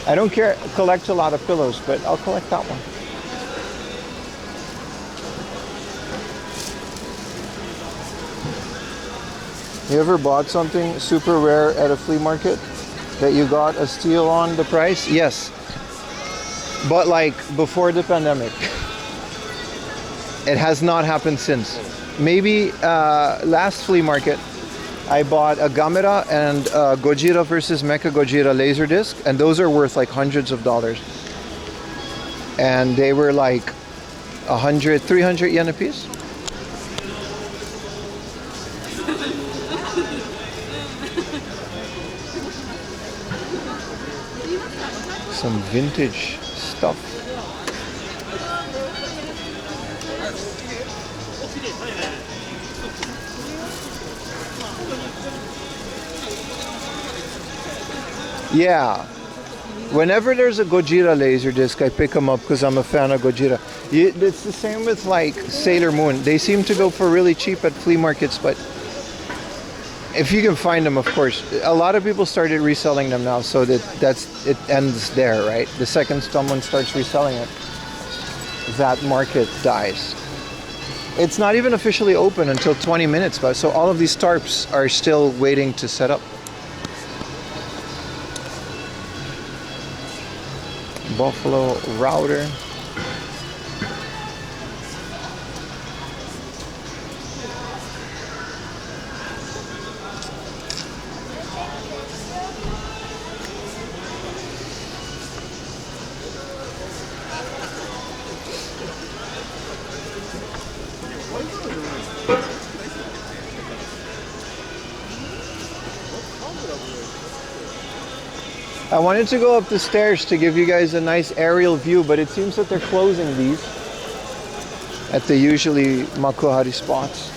I don't collect a lot of pillows, but I'll collect that one. You ever bought something super rare at a flea market that you got a steal on the price? Yes. But like before the pandemic. It has not happened since. Maybe last flea market, I bought a Gamera and a Gojira versus Mecha Gojira Laserdisc, and those are worth like hundreds of dollars. And they were like 100, 300 yen a piece. Some vintage stuff. Yeah. Whenever there's a Gojira Laserdisc, I pick them up because I'm a fan of Gojira. It's the same with like Sailor Moon. They seem to go for really cheap at flea markets, but if you can find them, of course. A lot of people started reselling them now, so it ends there, right? The second someone starts reselling it, that market dies. It's not even officially open until 20 minutes, but so all of these tarps are still waiting to set up. Buffalo router. I wanted to go up the stairs to give you guys a nice aerial view, but it seems that they're closing these at the usually Makuhari spots.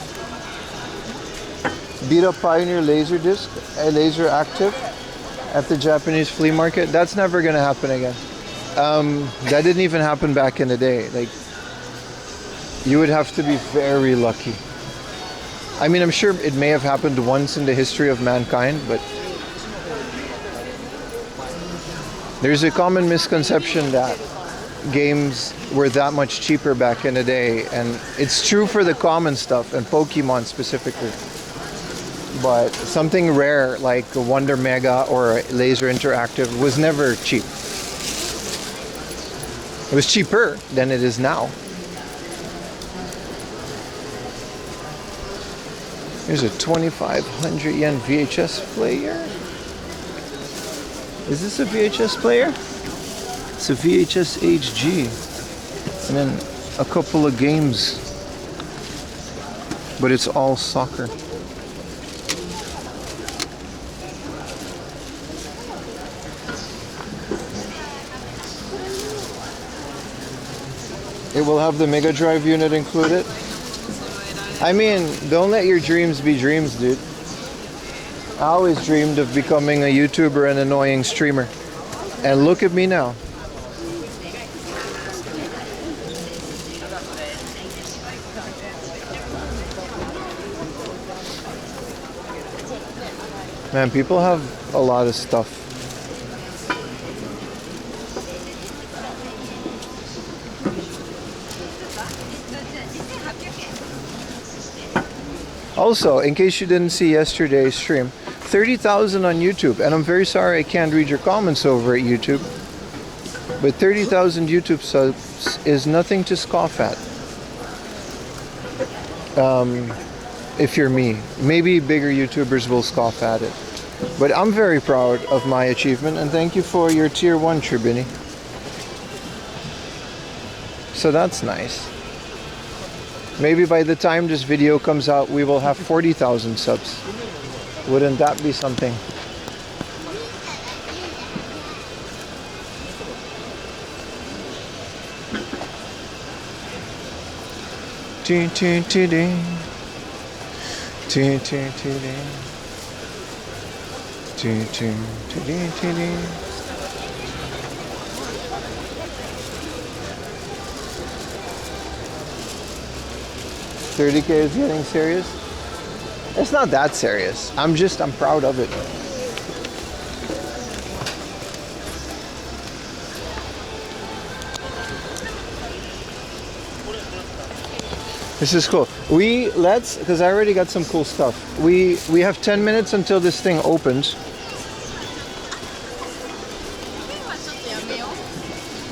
Beat up Pioneer Laserdisc, a laser active at the Japanese flea market. That's never gonna happen again. That didn't even happen back in the day. Like, you would have to be very lucky. I mean, I'm sure it may have happened once in the history of mankind, but there's a common misconception that games were that much cheaper back in the day, and it's true for the common stuff and Pokemon specifically. But something rare like a Wonder Mega or a Laser Interactive was never cheap. It was cheaper than it is now. Here's a 2,500 yen VHS player. Is this a VHS player? It's a VHS HG. And then a couple of games. But it's all soccer. It will have the Mega Drive unit included. I mean, don't let your dreams be dreams, dude. I always dreamed of becoming a YouTuber and annoying streamer. And look at me now. Man, people have a lot of stuff. Also, in case you didn't see yesterday's stream, 30,000 on YouTube, and I'm very sorry I can't read your comments over at YouTube, but 30,000 YouTube subs is nothing to scoff at. If you're me, maybe bigger YouTubers will scoff at it, but I'm very proud of my achievement, and thank you for your tier 1, Tribini. So that's nice. Maybe by the time this video comes out, we will have 40,000 subs. Wouldn't that be something? $30K is getting serious? It's not that serious. I'm proud of it. This is cool. Because I already got some cool stuff. We have 10 minutes until this thing opens.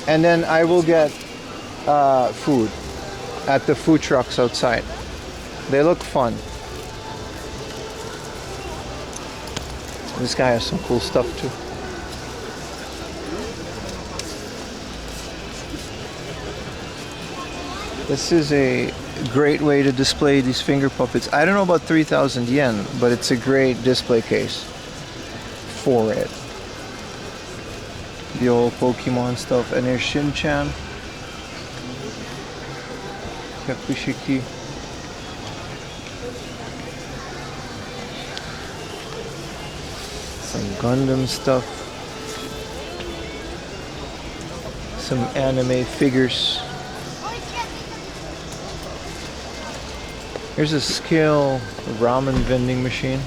And then I will get food at the food trucks outside. They look fun. This guy has some cool stuff too. This is a great way to display these finger puppets. I don't know about 3,000 yen, but it's a great display case for it. The old Pokemon stuff. And there's Shin-chan. Kakushiki. Some Gundam stuff. Some anime figures. Here's a scale ramen vending machine.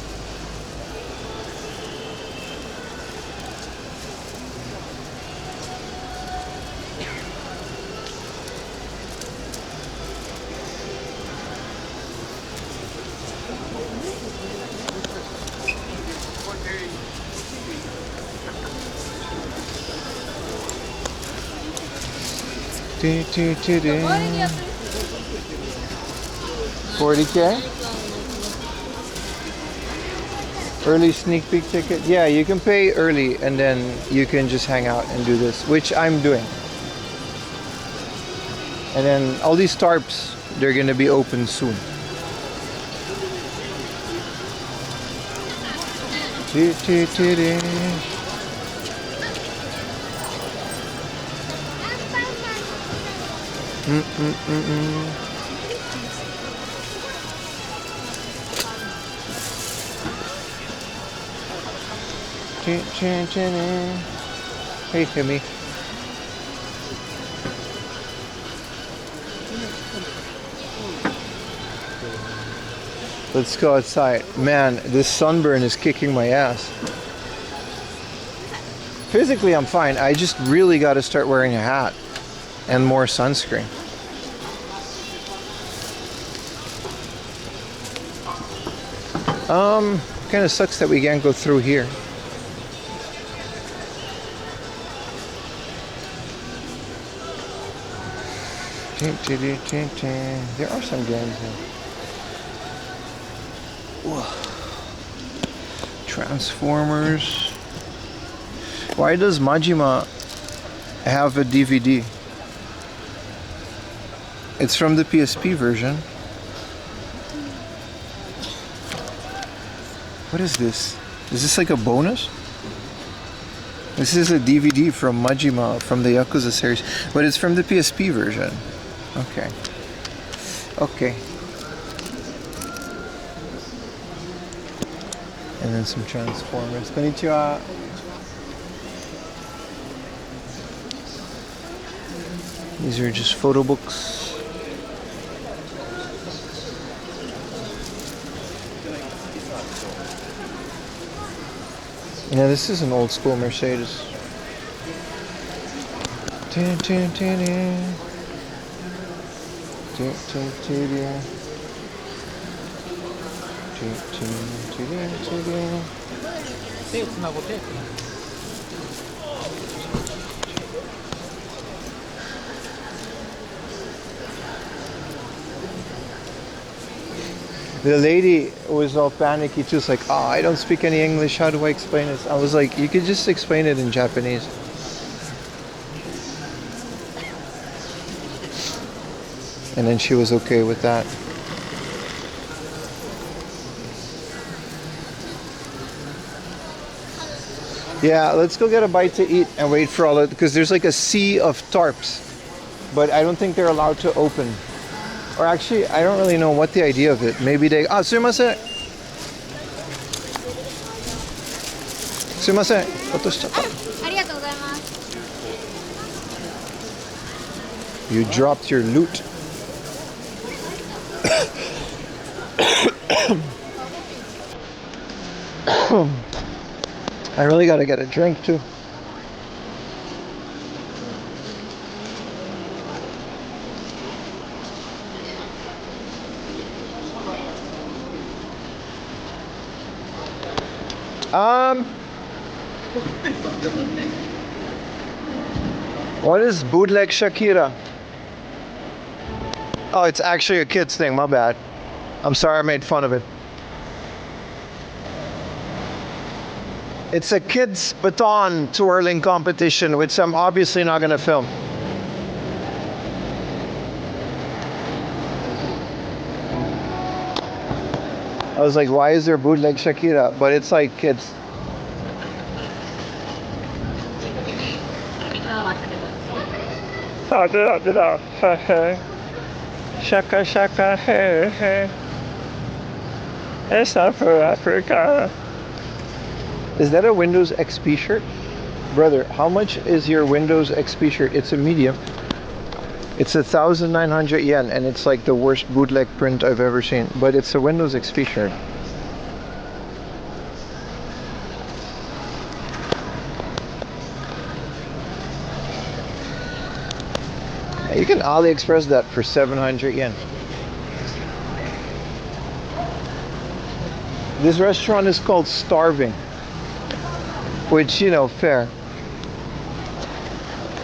$40K? Early sneak peek ticket? Yeah, you can pay early and then you can just hang out and do this, which I'm doing. And then all these tarps, they're gonna be open soon. Hey, Timmy. Let's go outside. Man, this sunburn is kicking my ass. Physically, I'm fine. I just really got to start wearing a hat and more sunscreen. Kind of sucks that we can't go through here. There are some games here. Whoa. Transformers. Why does Majima have a DVD? It's from the PSP version. What is this? Is this like a bonus? This is a DVD from Majima from the Yakuza series, but it's from the PSP version. Okay. Okay. And then some Transformers. Konnichiwa. These are just photo books. Yeah, this is an old school Mercedes. The lady was all panicky too. It's like, oh, I don't speak any English. How do I explain this? I was like, you could just explain it in Japanese. And then she was okay with that. Yeah, let's go get a bite to eat and wait for all of it, because there's like a sea of tarps, but I don't think they're allowed to open. Or actually, I don't really know what the idea of it. Maybe they... Ah, sumimasen! Sumimasen! You dropped your loot. I really gotta get a drink too. What is bootleg Shakira? Oh, it's actually a kid's thing, my bad. I'm sorry I made fun of it. It's a kids baton twirling competition, which I'm obviously not gonna film. I was like, why is there bootleg Shakira? But it's like kids. Shaka shaka hey hey. It's not for Africa. Is that a Windows XP shirt? Brother, how much is your Windows XP shirt? It's a medium. It's 1,900 yen and it's like the worst bootleg print I've ever seen. But it's a Windows XP shirt. You can AliExpress that for 700 yen. This restaurant is called Starving, which, you know, fair.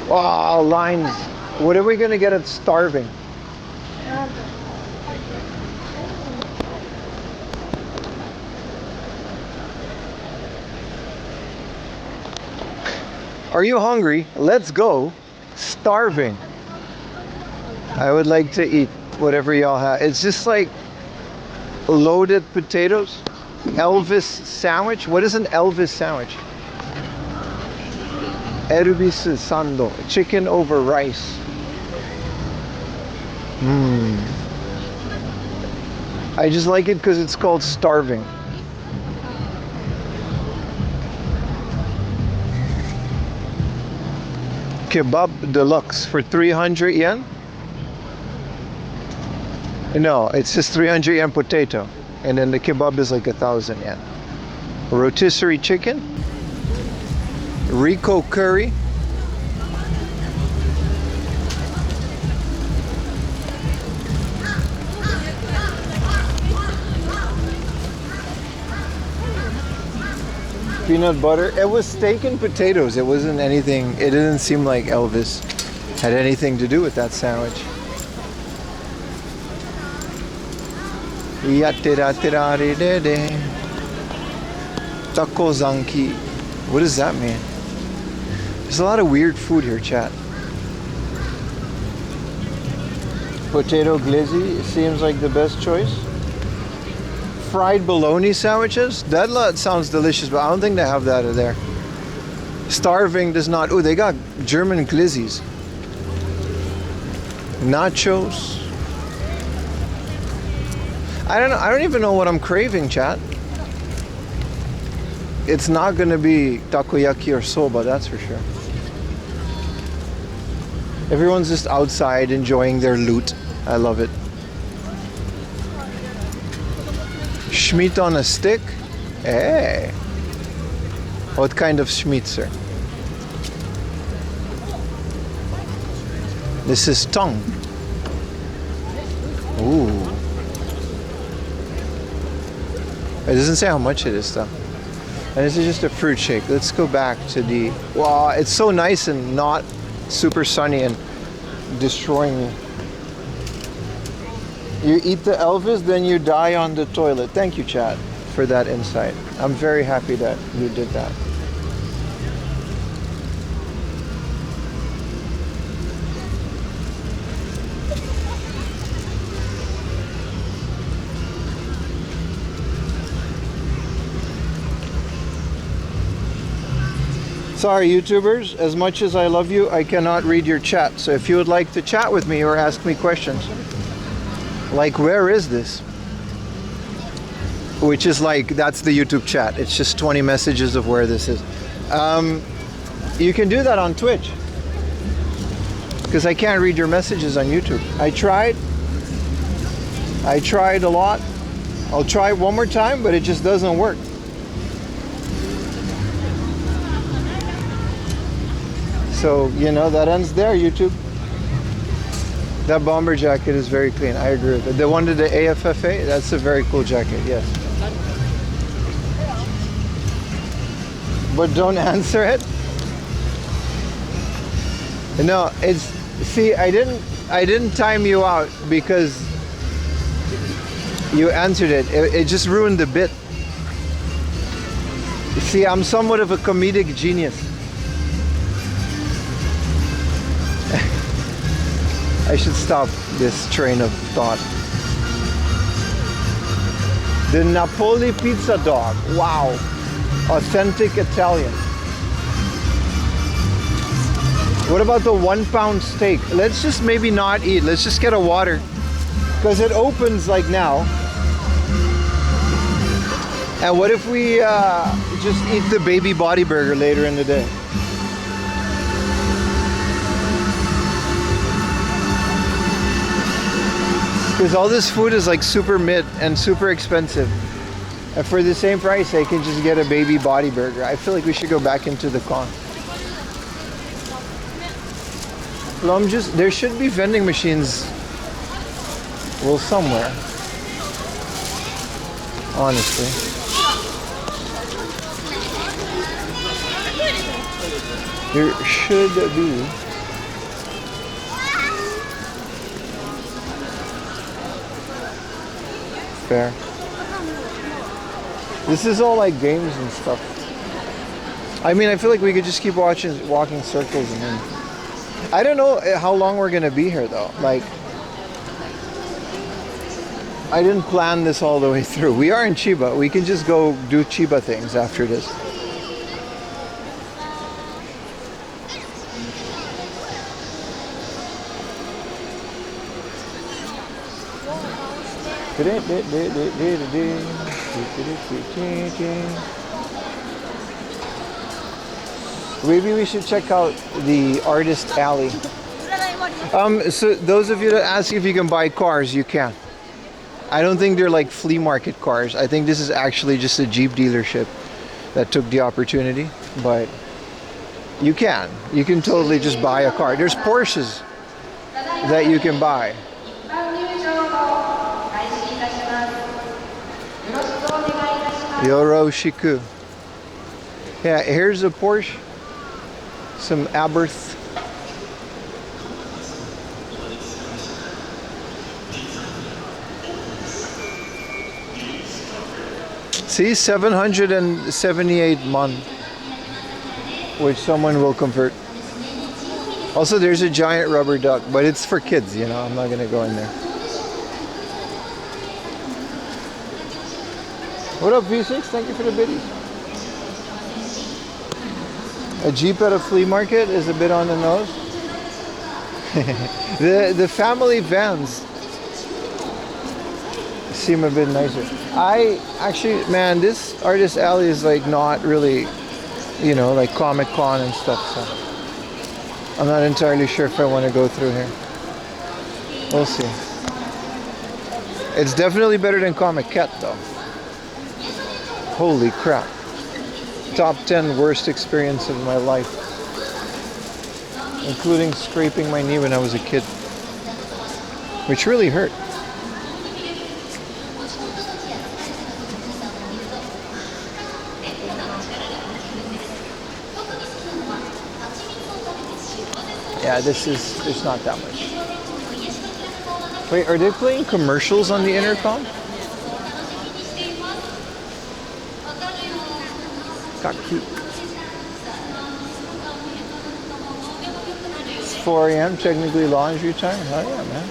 Oh, lines. What are we gonna get at Starving? Are you hungry? Let's go. Starving. I would like to eat whatever y'all have. It's just like loaded potatoes. Elvis sandwich. What is an Elvis sandwich? Elvis sando. Chicken over rice. I just like it because it's called Starving. Kebab deluxe for 300 yen. No, it's just 300 yen potato, and then the kebab is like 1,000 yen. Rotisserie chicken, Rico curry, peanut butter. It was steak and potatoes. It wasn't anything. It didn't seem like Elvis had anything to do with that sandwich. Taco zanki. What does that mean? There's a lot of weird food here, chat. Potato glizzy seems like the best choice. Fried bologna sandwiches. That sounds delicious, but I don't think they have that there. Starving does not. Oh, they got German glizzies. Nachos. I don't know. I don't even know what I'm craving, chat. It's not gonna be takoyaki or soba, that's for sure. Everyone's just outside enjoying their loot. I love it. Schmeat on a stick? Hey. What kind of schmeatzer? This is tongue. Ooh. It doesn't say how much it is though. And this is just a fruit shake. Let's go back to the... Wow, it's so nice and not super sunny and destroying me. You eat the Elvis, then you die on the toilet. Thank you, chat, for that insight. I'm very happy that you did that. Sorry, YouTubers, as much as I love you, I cannot read your chat. So if you would like to chat with me or ask me questions, Like, where is this? Which is like, that's the YouTube chat. It's just 20 messages of where this is. You can do that on Twitch. Because I can't read your messages on YouTube. I tried a lot. I'll try it one more time, but it just doesn't work. So, you know, that ends there, YouTube. That bomber jacket is very clean. I agree with it. The one to the AFFA, that's a very cool jacket, yes. But don't answer it. No, it's, see, I didn't time you out because you answered it. It just ruined the bit. See, I'm somewhat of a comedic genius. I should stop this train of thought. The Napoli pizza dog. Wow. Authentic Italian. What about the 1 pound steak? Let's just maybe not eat. Let's just get a water. Because it opens like now. And what if we just eat the baby body burger later in the day? Because all this food is like super mid and super expensive. And for the same price, I can just get a baby body burger. I feel like we should go back into the con. There should be vending machines, well, somewhere. Honestly. There should be. Fair. This is all like games and stuff. I mean, I feel like we could just keep walking circles and then. I don't know how long we're gonna be here though. Like, I didn't plan this all the way through. We are in Chiba. We can just go do Chiba things after this. Maybe we should check out the artist alley. So those of you that ask if you can buy cars, you can. I don't think they're like flea market cars. I think this is actually just a Jeep dealership that took the opportunity, but you can totally just buy a car. There's Porsches that you can buy. Yoroshiku. Yeah, here's a Porsche. Some Aberth. See, 778 mon, which someone will convert. Also, there's a giant rubber duck, but it's for kids, you know. I'm not gonna go in there. What up, V6? Thank you for the biddies. A Jeep at a flea market is a bit on the nose. The family vans seem a bit nicer. I actually, man, this artist alley is like not really, you know, like Comic Con and stuff. So I'm not entirely sure if I want to go through here. We'll see. It's definitely better than Comic Cat though. Holy crap. Top 10 worst experience of my life. Including scraping my knee when I was a kid. Which really hurt. Yeah, there's not that much. Wait, are they playing commercials on the intercom? Got cute. It's 4 a.m. technically laundry time. Hell yeah, man.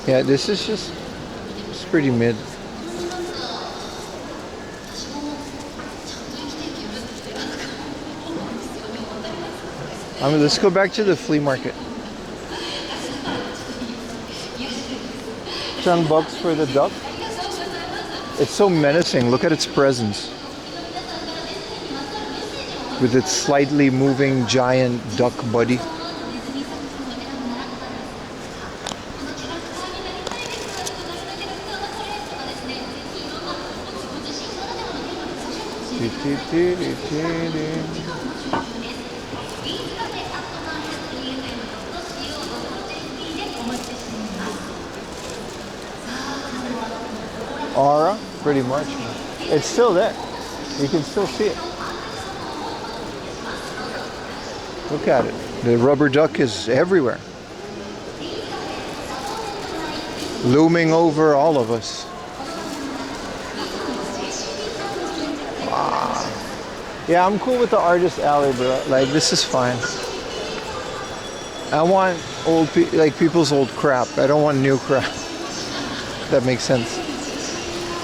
Yeah, this is just, it's pretty mid. Let's go back to the flea market. $10 for the duck. It's so menacing. Look at its presence. With its slightly moving giant duck body. Aura, pretty much. It's still there. You can still see it. Look at it. The rubber duck is everywhere. Looming over all of us. Wow. Yeah, I'm cool with the artist alley, bro. Like, this is fine. I want people's old crap. I don't want new crap. That makes sense.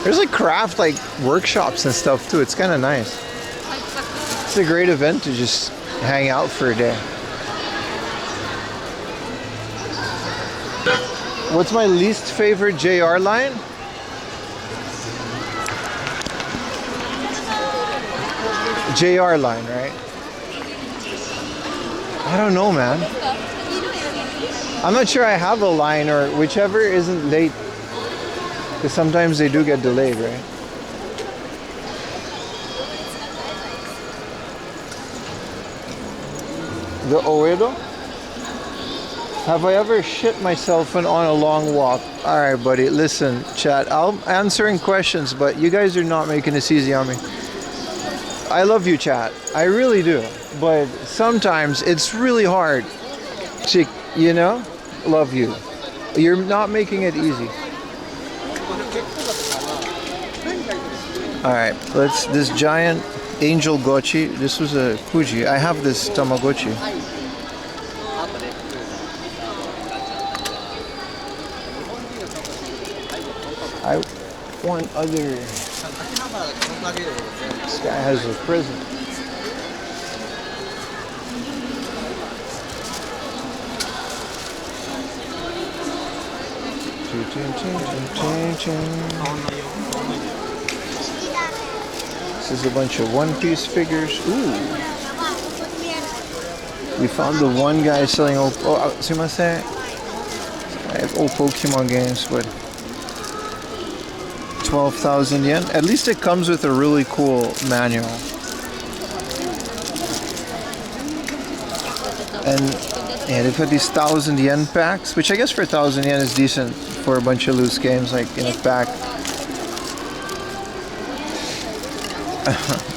There's like craft workshops and stuff too. It's kind of nice. It's a great event to just hang out for a day. What's my least favorite JR line? JR line, right? I don't know, man. I'm not sure I have a line, or whichever isn't late. Because sometimes they do get delayed, right? The Oedo? Have I ever shit myself on a long walk? Alright, buddy, listen, chat. I'm answering questions, but you guys are not making this easy on me. I love you, chat. I really do. But sometimes it's really hard to, love you. You're not making it easy. Alright, this giant angel gochi. This was a Fuji. I have this Tamagotchi. I want other. This guy has a prison. This is a bunch of One Piece figures. Ooh. We found the one guy selling old. Oh, sumimasen. I have old Pokemon games, but 12,000 yen. At least it comes with a really cool manual. And yeah, they've got these 1,000 yen packs, which I guess for 1,000 yen is decent for a bunch of loose games like in a pack.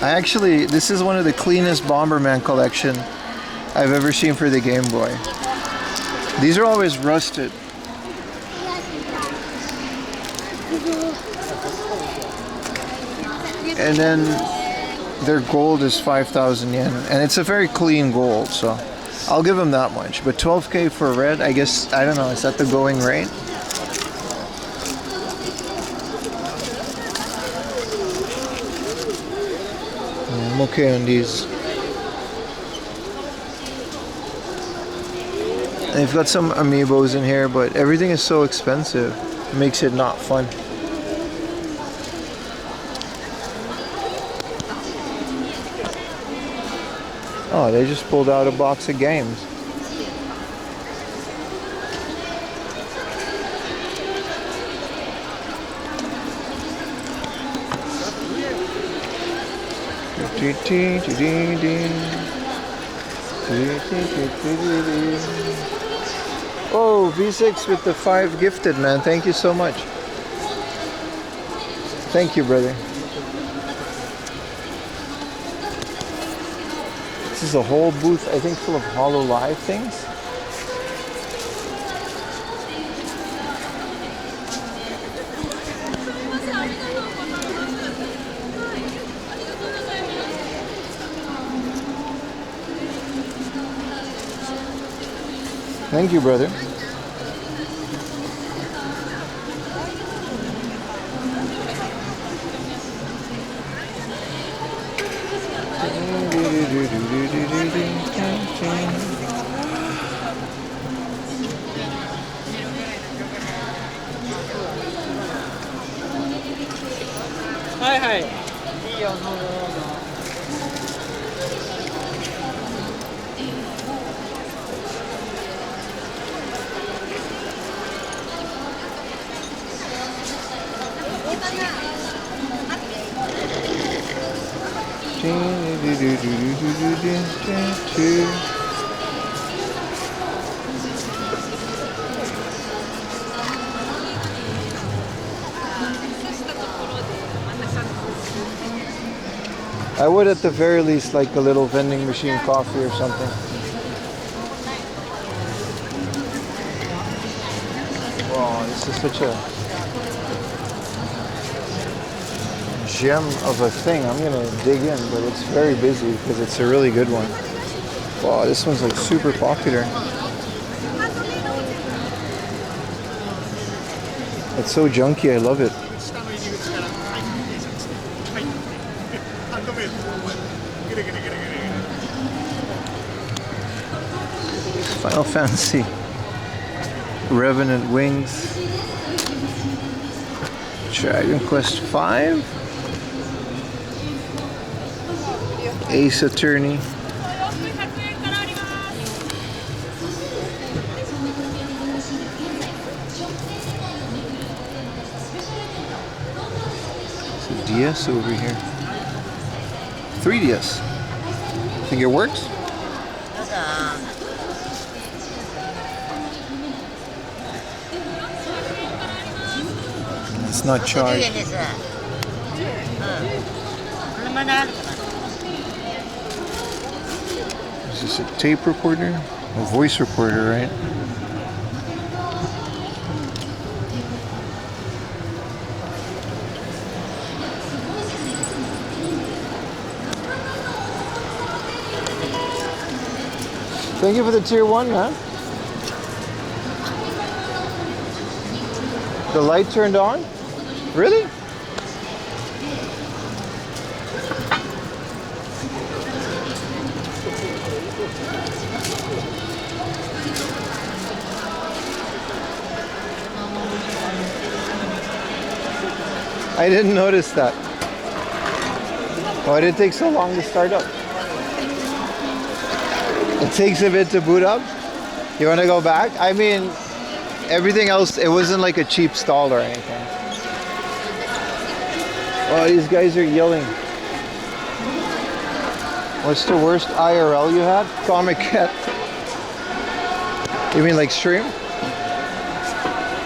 This is one of the cleanest Bomberman collection I've ever seen for the Game Boy. These are always rusted. And then their gold is 5,000 yen, and it's a very clean gold, so I'll give them that much. But 12K for red, I guess, I don't know, is that the going rate? I'm okay on these. They've got some amiibos in here, but everything is so expensive. It makes it not fun. Oh, they just pulled out a box of games. Oh, V6 with the 5 gifted, man. Thank you so much. Thank you, brother. This is a whole booth, I think, full of HoloLive things. Thank you, brother. はいはい。いいよ、どうぞどうぞ。I would at the very least like a little vending machine coffee or something. Wow, this is such a gem of a thing. I'm gonna dig in, but it's very busy because it's a really good one. Wow, this one's like super popular. It's so junky, I love it. Final Fantasy. Revenant Wings. Dragon Quest V. Ace Attorney. There's a DS over here. 3DS. Think it works? It's not charged. Is this a tape recorder? A voice recorder, right? Thank you for the tier 1, man. The light turned on? Really? I didn't notice that. Why did it take so long to start up? It takes a bit to boot up. You want to go back? I mean, everything else, it wasn't like a cheap stall or anything. Oh, these guys are yelling. What's the worst IRL you had? Comic Cat. You mean like stream?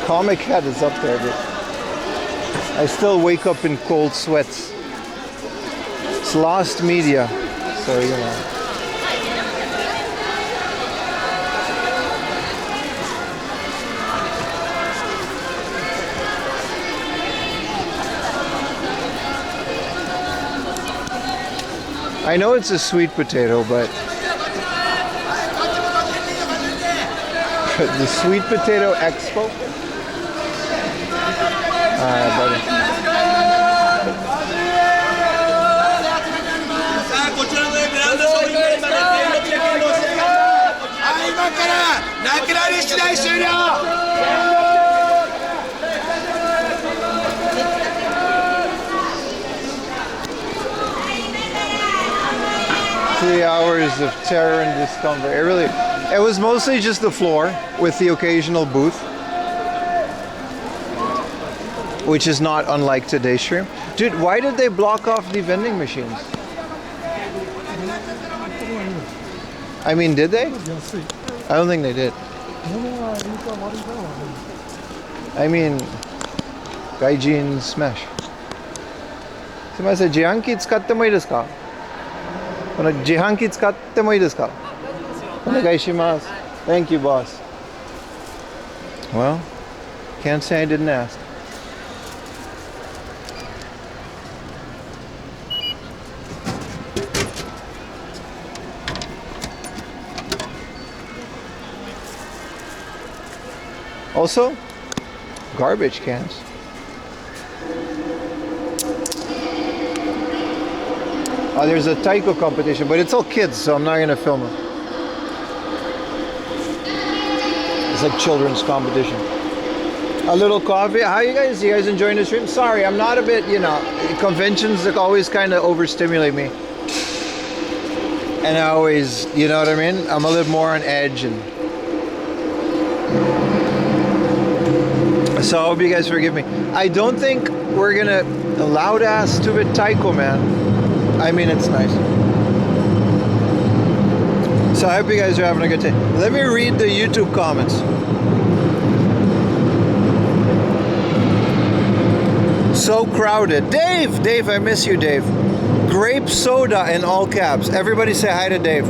Comic Cat is up there, but I still wake up in cold sweats. It's lost media, so you know. I know it's a sweet potato, but the Sweet Potato Expo? Buddy. Three hours of terror and discomfort. It was mostly just the floor with the occasional booth, which is not unlike today's stream. Dude, why did they block off the vending machines? I mean, did they? I don't think they did. I mean, Gaijin Smash. すみません、自販機使ってもいいですか？この自販機使ってもいいですか？お願いします。Thank you, boss. Well, can't say I didn't ask. Also, garbage cans. Oh, there's a taiko competition, but it's all kids, so I'm not going to film it. It's like children's competition. A little coffee. How you guys? You guys enjoying the stream? Sorry, I'm not a bit, you know, conventions like always kind of overstimulate me. And I always, you know what I mean? I'm a little more on edge, and so I hope you guys forgive me. I don't think we're gonna loud ass stupid taiko, man. I mean, it's nice. So I hope you guys are having a good day. Let me read the YouTube comments. So crowded. Dave, I miss you, Dave. Grape soda in all caps. Everybody say hi to Dave.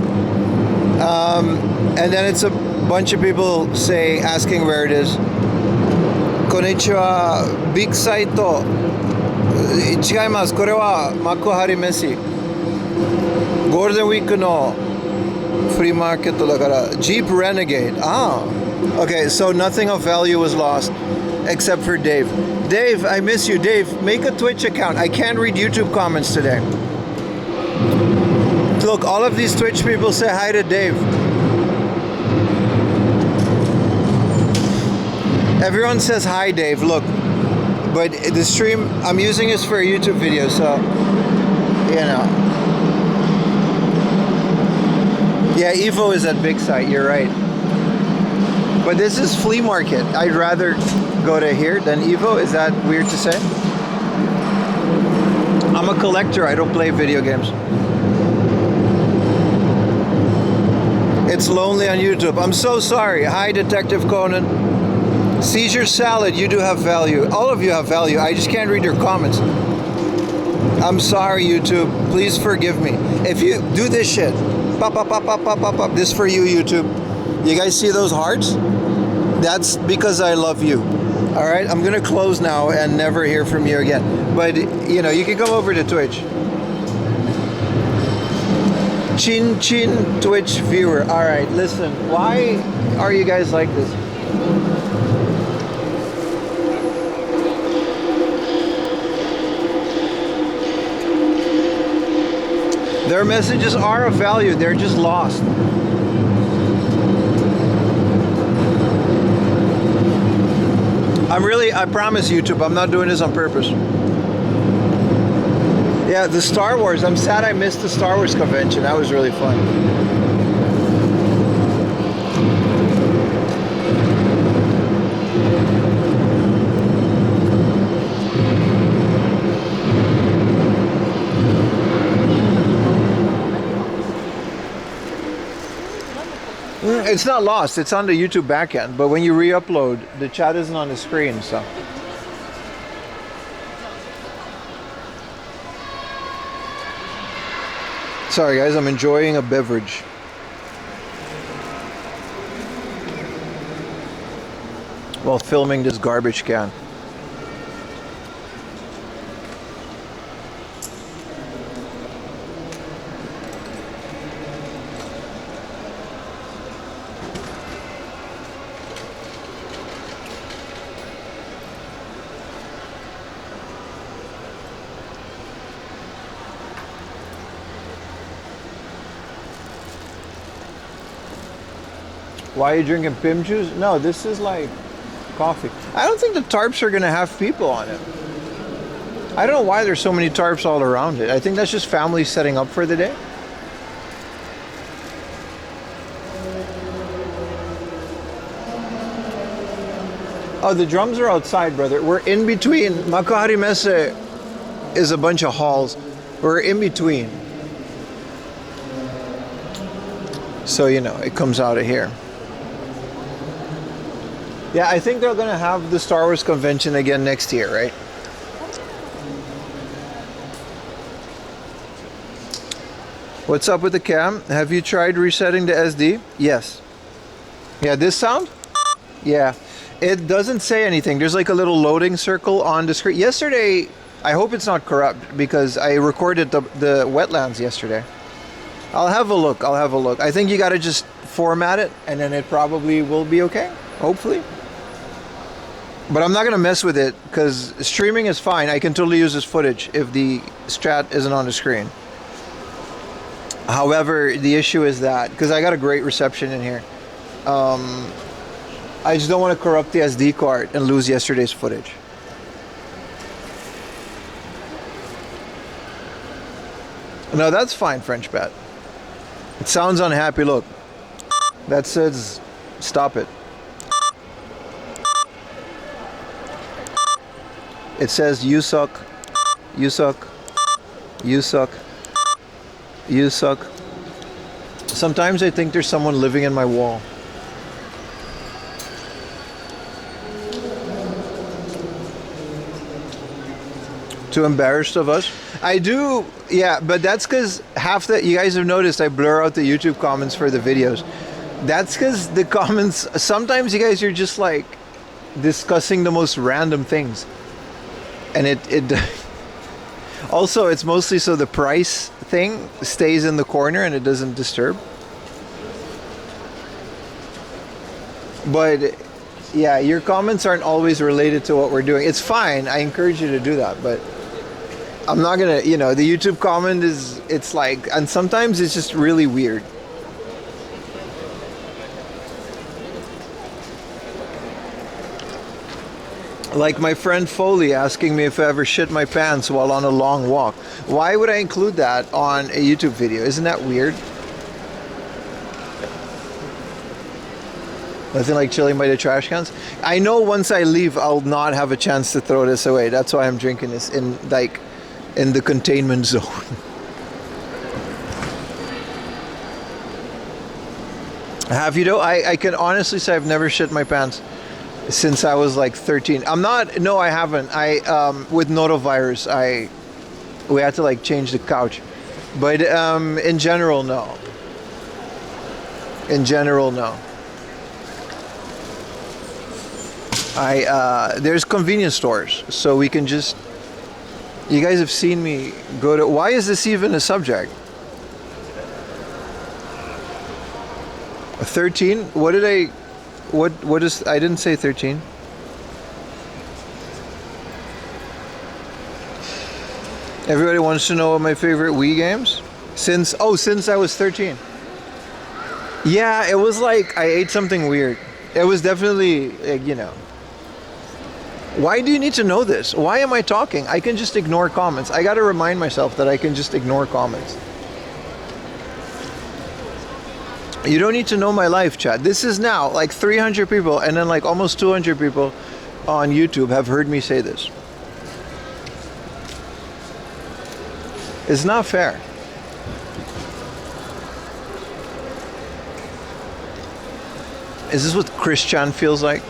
And then it's a bunch of people asking where it is. Konnichiwa, big saito. Ichigaimasu. Kore wa Makuhari Messi. Golden Week no free market dakara. Jeep Renegade. Ah. Okay, so nothing of value was lost except for Dave. Dave, I miss you. Dave, make a Twitch account. I can't read YouTube comments today. Look, all of these Twitch people say hi to Dave. Everyone says hi, Dave. Look, but the stream, I'm using this for a YouTube video, so, you know. Yeah, Evo is at Big Site, you're right. But this is flea market. I'd rather go to here than Evo. Is that weird to say? I'm a collector. I don't play video games. It's lonely on YouTube. I'm so sorry. Hi, Detective Conan. Seizure Salad, you do have value. All of you have value. I just can't read your comments. I'm sorry, YouTube. Please forgive me. If you do this shit, pop, pop, pop, pop, pop, pop, pop. This for you, YouTube. You guys see those hearts? That's because I love you. All right, I'm gonna close now and never hear from you again. But you know, you can come over to Twitch. Chin Chin Twitch viewer. All right, listen. Why are you guys like this? Their messages are of value. They're just lost. I promise YouTube, I'm not doing this on purpose. Yeah, the Star Wars. I'm sad I missed the Star Wars convention. That was really fun. It's not lost. It's on the YouTube backend, but when you re-upload, the chat isn't on the screen, so. Sorry guys, I'm enjoying a beverage. While filming this garbage can. Why are you drinking Pim juice? No, this is like coffee. I don't think the tarps are gonna have people on it. I don't know why there's so many tarps all around it. I think that's just families setting up for the day. Oh, the drums are outside, brother. We're in between. Makuhari Messe is a bunch of halls. We're in between. So, you know, it comes out of here. Yeah, I think they're going to have the Star Wars convention again next year, right? What's up with the cam? Have you tried resetting the SD? Yes. Yeah, this sound? Yeah. It doesn't say anything. There's like a little loading circle on the screen. Yesterday, I hope it's not corrupt because I recorded the wetlands yesterday. I'll have a look. I'll have a look. I think you got to just format it and then it probably will be okay. Hopefully. But I'm not going to mess with it because streaming is fine. I can totally use this footage if the strat isn't on the screen. However, the issue is that, because I got a great reception in here, I just don't want to corrupt the SD card and lose yesterday's footage. No, that's fine, French Bat. It sounds unhappy. Look, that says stop it. It says you suck, you suck, you suck, you suck. Sometimes I think there's someone living in my wall. Too embarrassed of us? I do, yeah, but that's because half the, you guys have noticed I blur out the YouTube comments for the videos. That's because the comments, sometimes you guys are just like discussing the most random things. And it also, it's mostly so the price thing stays in the corner and it doesn't disturb. But yeah, your comments aren't always related to what we're doing. It's fine. I encourage you to do that, but I'm not gonna, you know, the YouTube comment is, it's like, and sometimes it's just really weird. Like my friend Foley asking me if I ever shit my pants while on a long walk. Why would I include that on a YouTube video? Isn't that weird? Nothing like chilling by the trash cans. I know once I leave, I'll not have a chance to throw this away. That's why I'm drinking this in the containment zone. Have you though? I can honestly say I've never shit my pants since I was like 13. No, I haven't. With norovirus, we had to like change the couch. But in general, no. In general, no. There's convenience stores, so we can just, you guys have seen me go to, why is this even a subject? 13? What is, I didn't say 13. Everybody wants to know what my favorite Wii games? Since I was 13. Yeah, it was like I ate something weird. It was definitely, you know. Why do you need to know this? Why am I talking? I can just ignore comments. I gotta remind myself that I can just ignore comments. You don't need to know my life, chat. This is now like 300 people and then like almost 200 people on YouTube have heard me say this. It's not fair. Is this what Christian feels like?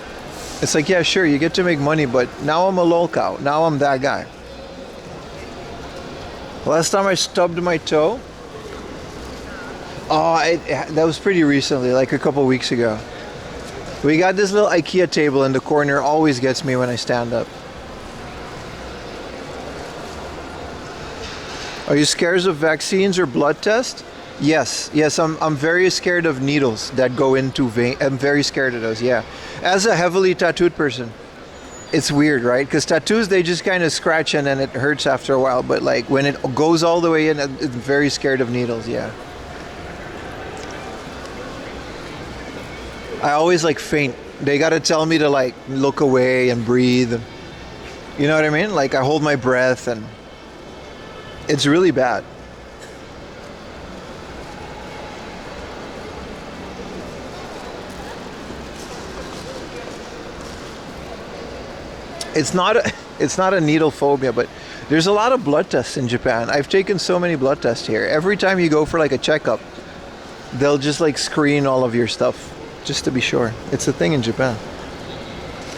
It's like, yeah, sure, you get to make money, but now I'm a lol cow. Now I'm that guy. Last time I stubbed my toe, that was pretty recently, like a couple weeks ago. We got this little IKEA table in the corner, always gets me when I stand up. Are you scared of vaccines or blood tests? Yes, I'm very scared of needles that go into vein. I'm very scared of those, yeah. As a heavily tattooed person, it's weird, right? Because tattoos, they just kind of scratch and then it hurts after a while. But like when it goes all the way in, I'm very scared of needles, yeah. I always like faint. They gotta tell me to like look away and breathe. You know what I mean? Like I hold my breath and it's really bad. It's not a needle phobia, but there's a lot of blood tests in Japan. I've taken so many blood tests here. Every time you go for like a checkup, they'll just like screen all of your stuff just to be sure. It's a thing in Japan.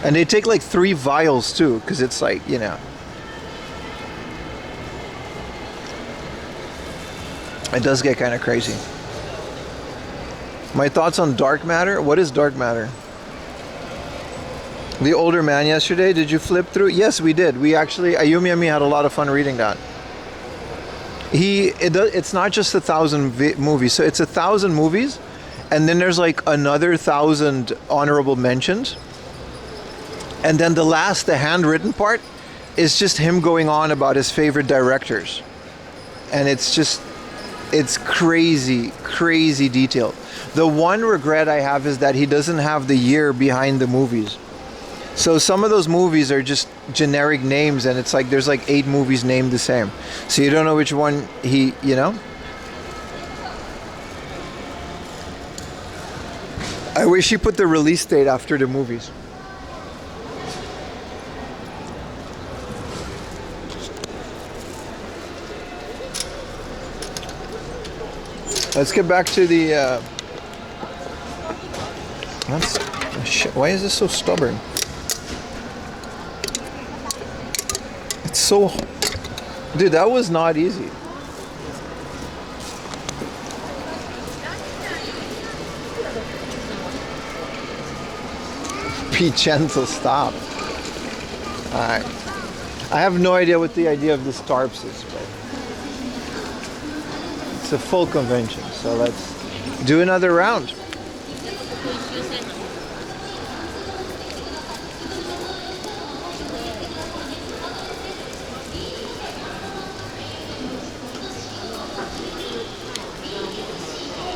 And they take like 3 vials too, because it's like, you know. It does get kind of crazy. My thoughts on dark matter? What is dark matter? The Older Man yesterday, did you flip through? Yes, we did. We actually, Ayumi and me had a lot of fun reading that. It's not just 1,000 movies, so it's 1,000 movies, and then there's like another 1,000 honorable mentions. And then the handwritten part is just him going on about his favorite directors. And it's crazy, crazy detailed. The one regret I have is that he doesn't have the year behind the movies. So some of those movies are just generic names, and it's like there's like 8 movies named the same. So you don't know which one he, you know? I wish he put the release date after the movies. Let's get back to the why is this so stubborn? It's so... Dude, that was not easy. Be gentle, stop. Alright. I have no idea what the idea of this tarps is, but it's a full convention, so let's do another round.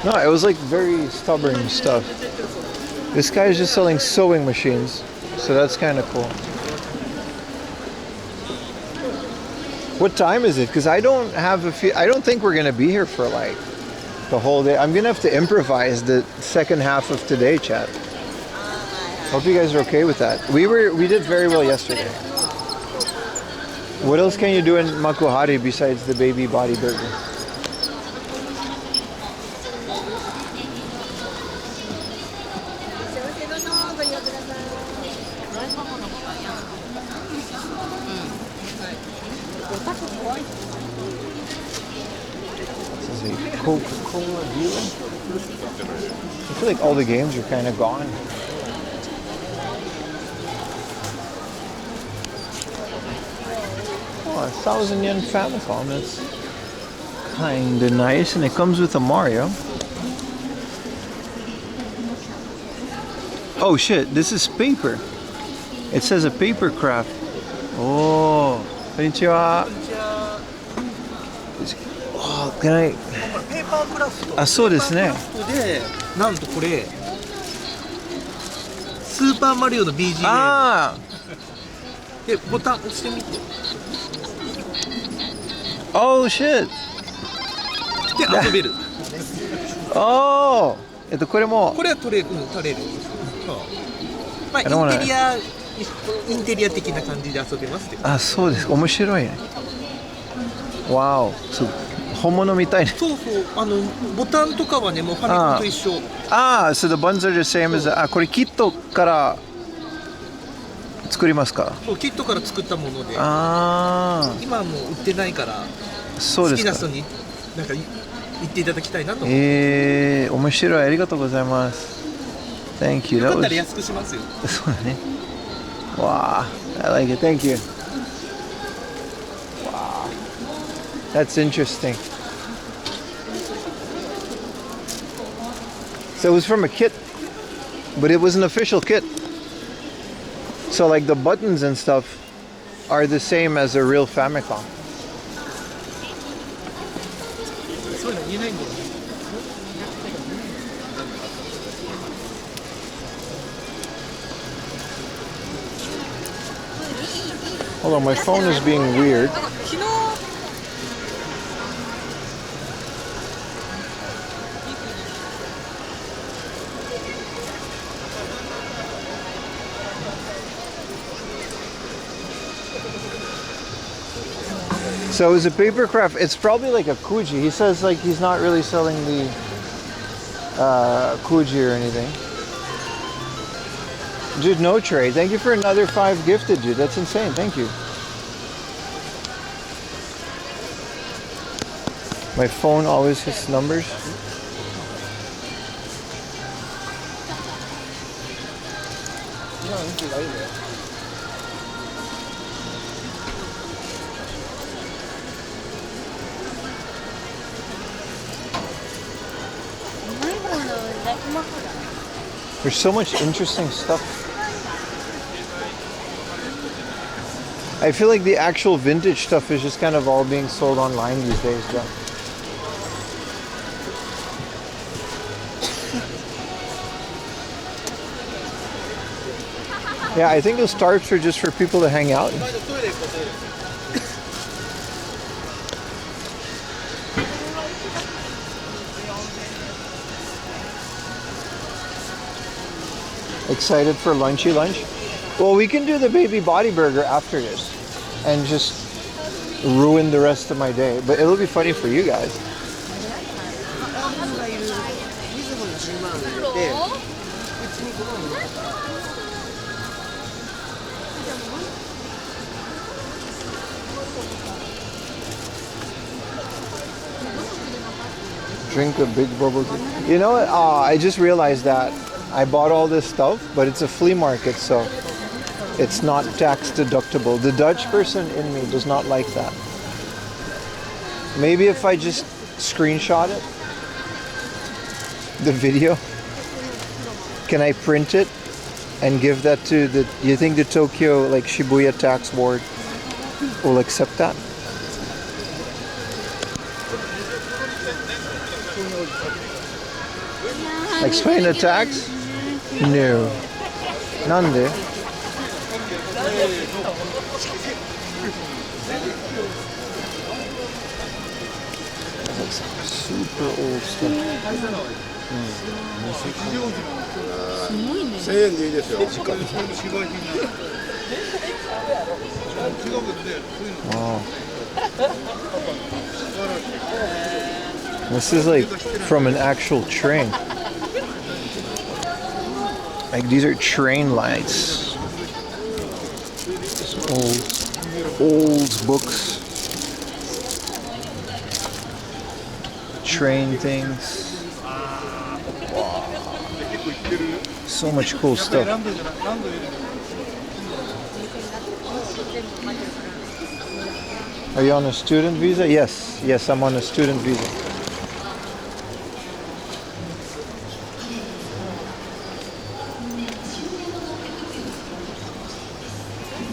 No, it was like very stubborn stuff. This guy is just selling sewing machines, so that's kind of cool. What time is it? Because I don't have I don't think we're gonna be here for like the whole day. I'm gonna have to improvise the second half of today, chat. Hope you guys are okay with that. We did very well yesterday. What else can you do in Makuhari besides the baby body burger? This is a Coca-Cola dealer. I feel like all the games are kind of gone. Oh, 1,000 yen Famicom. That's kind of nice, and it comes with a Mario. Oh shit! This is paper. It says a paper craft. Oh, konnichiwa. Oh, can I? ペーパークラフト。あ、そうですね。で、なんとこれスーパーマリオの BGM。あで、ボタン押してみて。あ。Oh shit. で、遊べる。Oh. これも。これは取れる。まあインテリア的な感じで遊べますって。あ、そうです。面白いね。わお。そう。本物みたいね。そうそう。ボタンとかはね、もうファミコンと一緒。ああ、so the buttons are the same as これキットから作りますか？そう、キットから作ったもので。ああ。今はもう売ってないから。そうですか。好きな人になんか言っていただきたいなと。面白い。ありがとうございます。Thank you. よかったら安くしますよ。そうだね。わあ、I like it. Thank you. Wow. That's interesting. So it was from a kit, but it was an official kit. So like the buttons and stuff are the same as a real Famicom. そういうの言えないんだよね。Hold on, my phone is being weird. So it's a paper craft. It's probably like a Kuji. He says like he's not really selling the Kuji or anything. Dude, no trade. Thank you for another 5 gifted, dude. That's insane. Thank you. My phone always hits numbers. There's so much interesting stuff. I feel like the actual vintage stuff is just kind of all being sold online these days, though. Yeah, I think those tarps are just for people to hang out. Excited for lunchy lunch? Well, we can do the baby body burger after this and just ruin the rest of my day. But it'll be funny for you guys. Drink a big bubble tea. You know what? I just realized that I bought all this stuff, but it's a flea market, so it's not tax deductible. The Dutch person in me does not like that. Maybe if I just screenshot it, the video, can I print it and give that to the, you think the Tokyo, like Shibuya tax board will accept that? Explain the tax? No. Nande? That's super old stuff. 1000円でいいですよ。Wow. This is like from an actual train. Like these are train lights. Old books. Train things. Wow. So much cool stuff. Are you on a student visa? Yes, I'm on a student visa.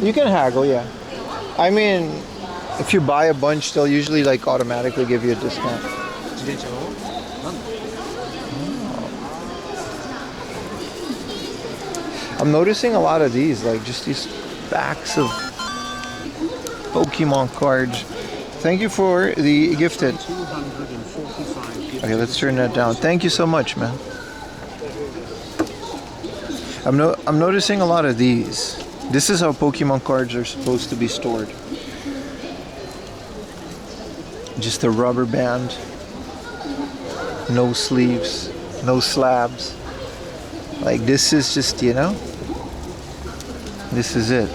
You can haggle, yeah. I mean, if you buy a bunch, they'll usually like automatically give you a discount. I'm noticing a lot of these, like just these backs of Pokemon cards. Thank you for the gifted. Okay, let's turn that down. Thank you so much, man. I'm noticing a lot of these. This is how Pokemon cards are supposed to be stored. Just a rubber band. No sleeves. No slabs. Like this is just, you know, this is it.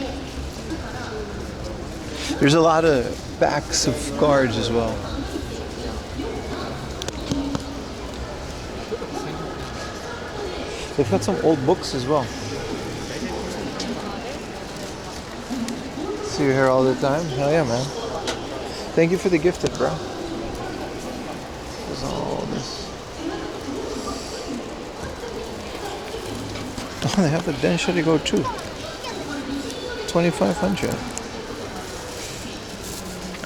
There's a lot of backs of cards as well. They've got some old books as well. See you here all the time? Hell yeah, man. Thank you for the gifted, bro. There's all this. Oh, they have the Densha to go too. 2,500.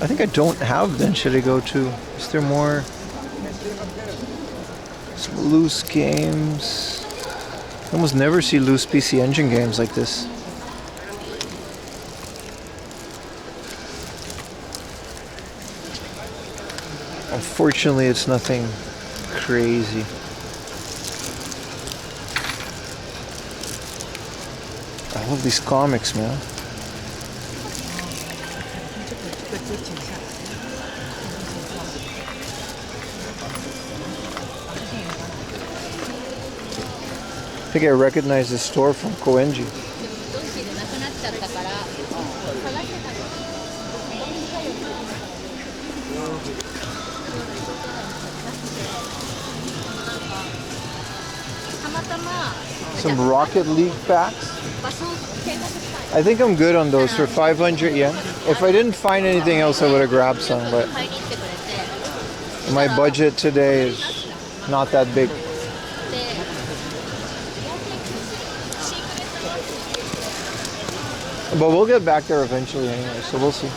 I think I don't have Densha to go to. Is there more? Some loose games. I almost never see loose PC Engine games like this. Unfortunately, it's nothing crazy. I love these comics, man. I think I recognize this store from Koenji. Some Rocket League packs. I think I'm good on those for 500 yen. If I didn't find anything else, I would have grabbed some, but my budget today is not that big. But we'll get back there eventually anyway, so we'll see.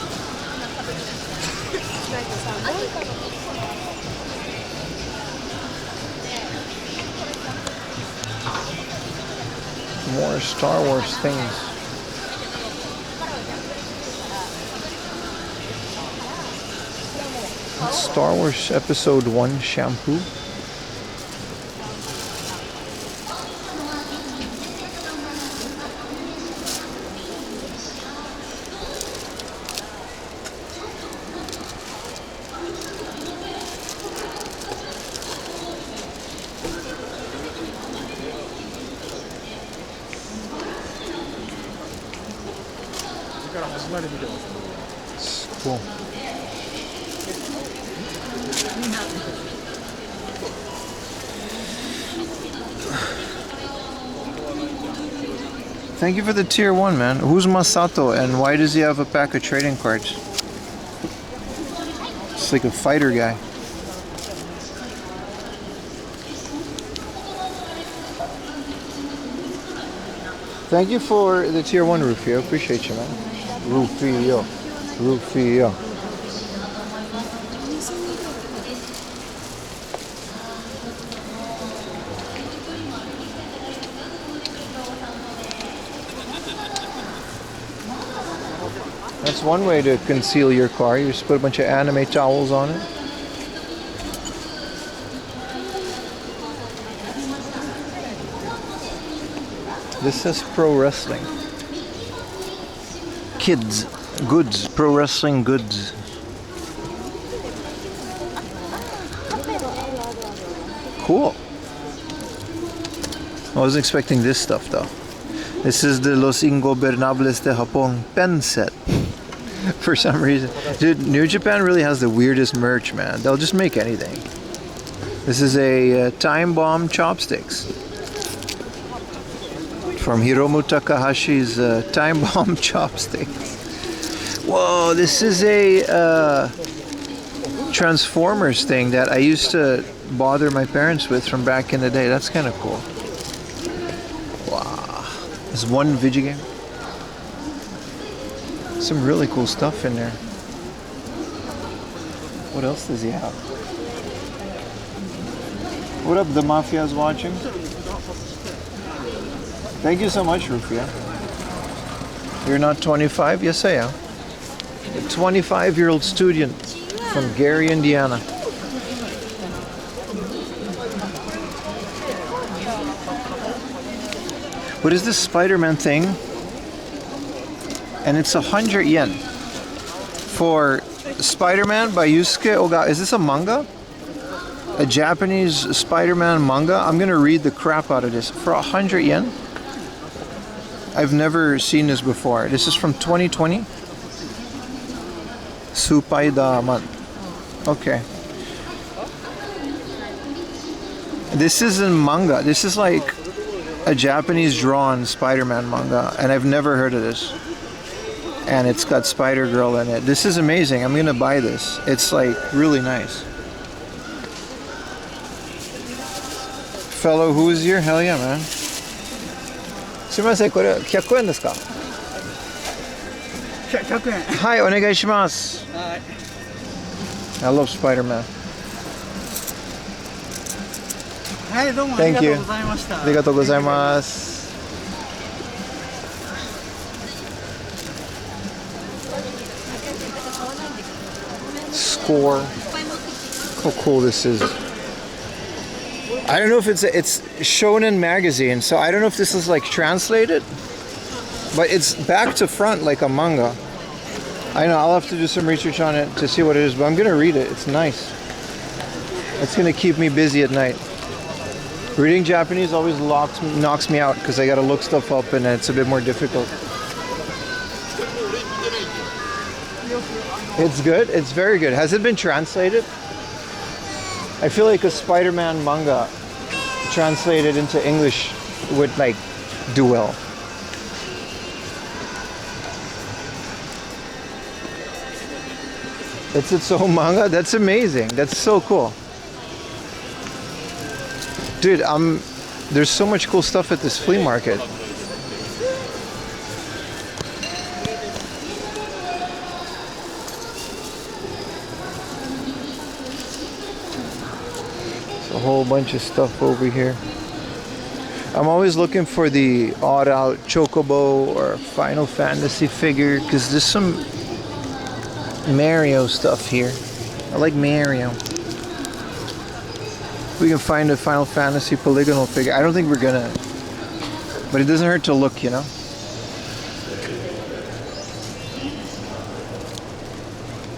More Star Wars things. Star Wars Episode 1 shampoo. It's cool. Thank you for the tier 1, man. Who's Masato and why does he have a pack of trading cards? It's like a fighter guy. Thank you for the tier 1, Rufio. Appreciate you, man. Rufio. Rufio. That's one way to conceal your car. You just put a bunch of anime towels on it. This says pro wrestling. Kids, goods, pro wrestling goods. Cool. I wasn't expecting this stuff though. This is the Los Ingobernables de Japón pen set. For some reason. Dude, New Japan really has the weirdest merch, man. They'll just make anything. This is a time bomb chopsticks. From Hiromu Takahashi's time bomb chopsticks. Whoa, this is a Transformers thing that I used to bother my parents with from back in the day. That's kind of cool. Wow. There's one video game. Some really cool stuff in there. What else does he have? What up, the Mafia's watching? Thank you so much, Rufia. You're not 25? Yes, I am. A 25-year-old student from Gary, Indiana. What is this Spider-Man thing? And it's 100 yen for Spider-Man by Yusuke Oga. Is this a manga? A Japanese Spider-Man manga? I'm gonna read the crap out of this. For 100 yen? I've never seen this before. This is from 2020. Supaida-man. Okay. This is in manga. This is like a Japanese drawn Spider-Man manga, and I've never heard of this. And it's got Spider-Girl in it. This is amazing. I'm gonna buy this. It's like really nice. Fellow, who is here? Hell yeah, man. すみません、これ100円ですか100円。はい、お願いします。はい。I love Spider-Man. はい、どうもありがとうございました。ありがとうございます。Score. How cool this is. I don't know if it's Shonen magazine, so I don't know if this is like translated, but it's back to front like a manga. I know, I'll have to do some research on it to see what it is, but I'm gonna read it. It's nice. It's gonna keep me busy at night. Reading Japanese always knocks me out because I gotta look stuff up and it's a bit more difficult. It's good. It's very good. Has it been translated? I feel like a Spider-Man manga translated into English would like do well. It's its own manga? That's amazing. That's so cool. Dude, there's so much cool stuff at this flea market. A whole bunch of stuff over here. I'm always looking for the odd out Chocobo or Final Fantasy figure because there's some Mario stuff here. I like Mario. We can find a Final Fantasy polygonal figure. I don't think we're gonna, but it doesn't hurt to look, you know?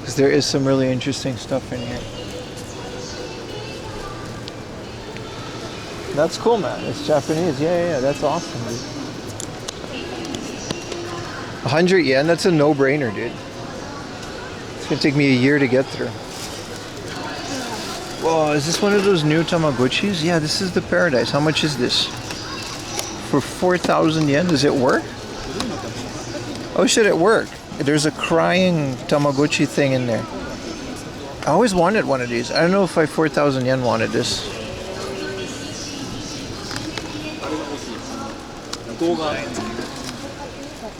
Because there is some really interesting stuff in here. That's cool, man. It's Japanese. Yeah, that's awesome, dude. 100 yen, that's a no-brainer, dude. It's gonna take me a year to get through. Whoa, is this one of those new Tamagotchis? Yeah, this is the Paradise. How much is this? For 4,000 yen, does it work? Oh shit, it worked. There's a crying Tamagotchi thing in there. I always wanted one of these. I don't know if I 4,000 yen wanted this.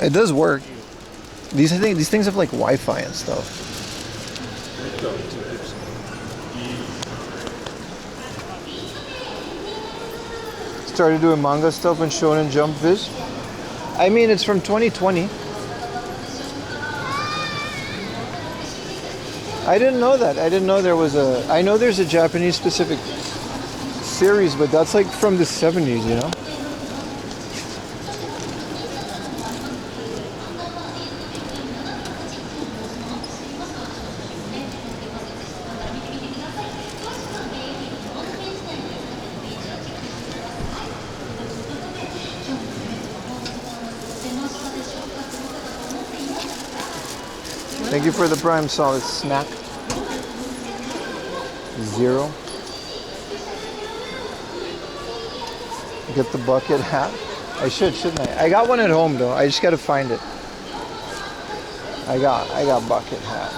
It does work. These things have like Wi-Fi and stuff. Started doing manga stuff and Shonen Jump Viz. I mean, it's from 2020. I didn't know that. I didn't know there was a... I know there's a Japanese specific series, but that's like from the 70s, you know? Thank you for the Prime Solid snack. 0. Get the bucket hat. I shouldn't I? I got one at home though. I just gotta find it. I got bucket hat.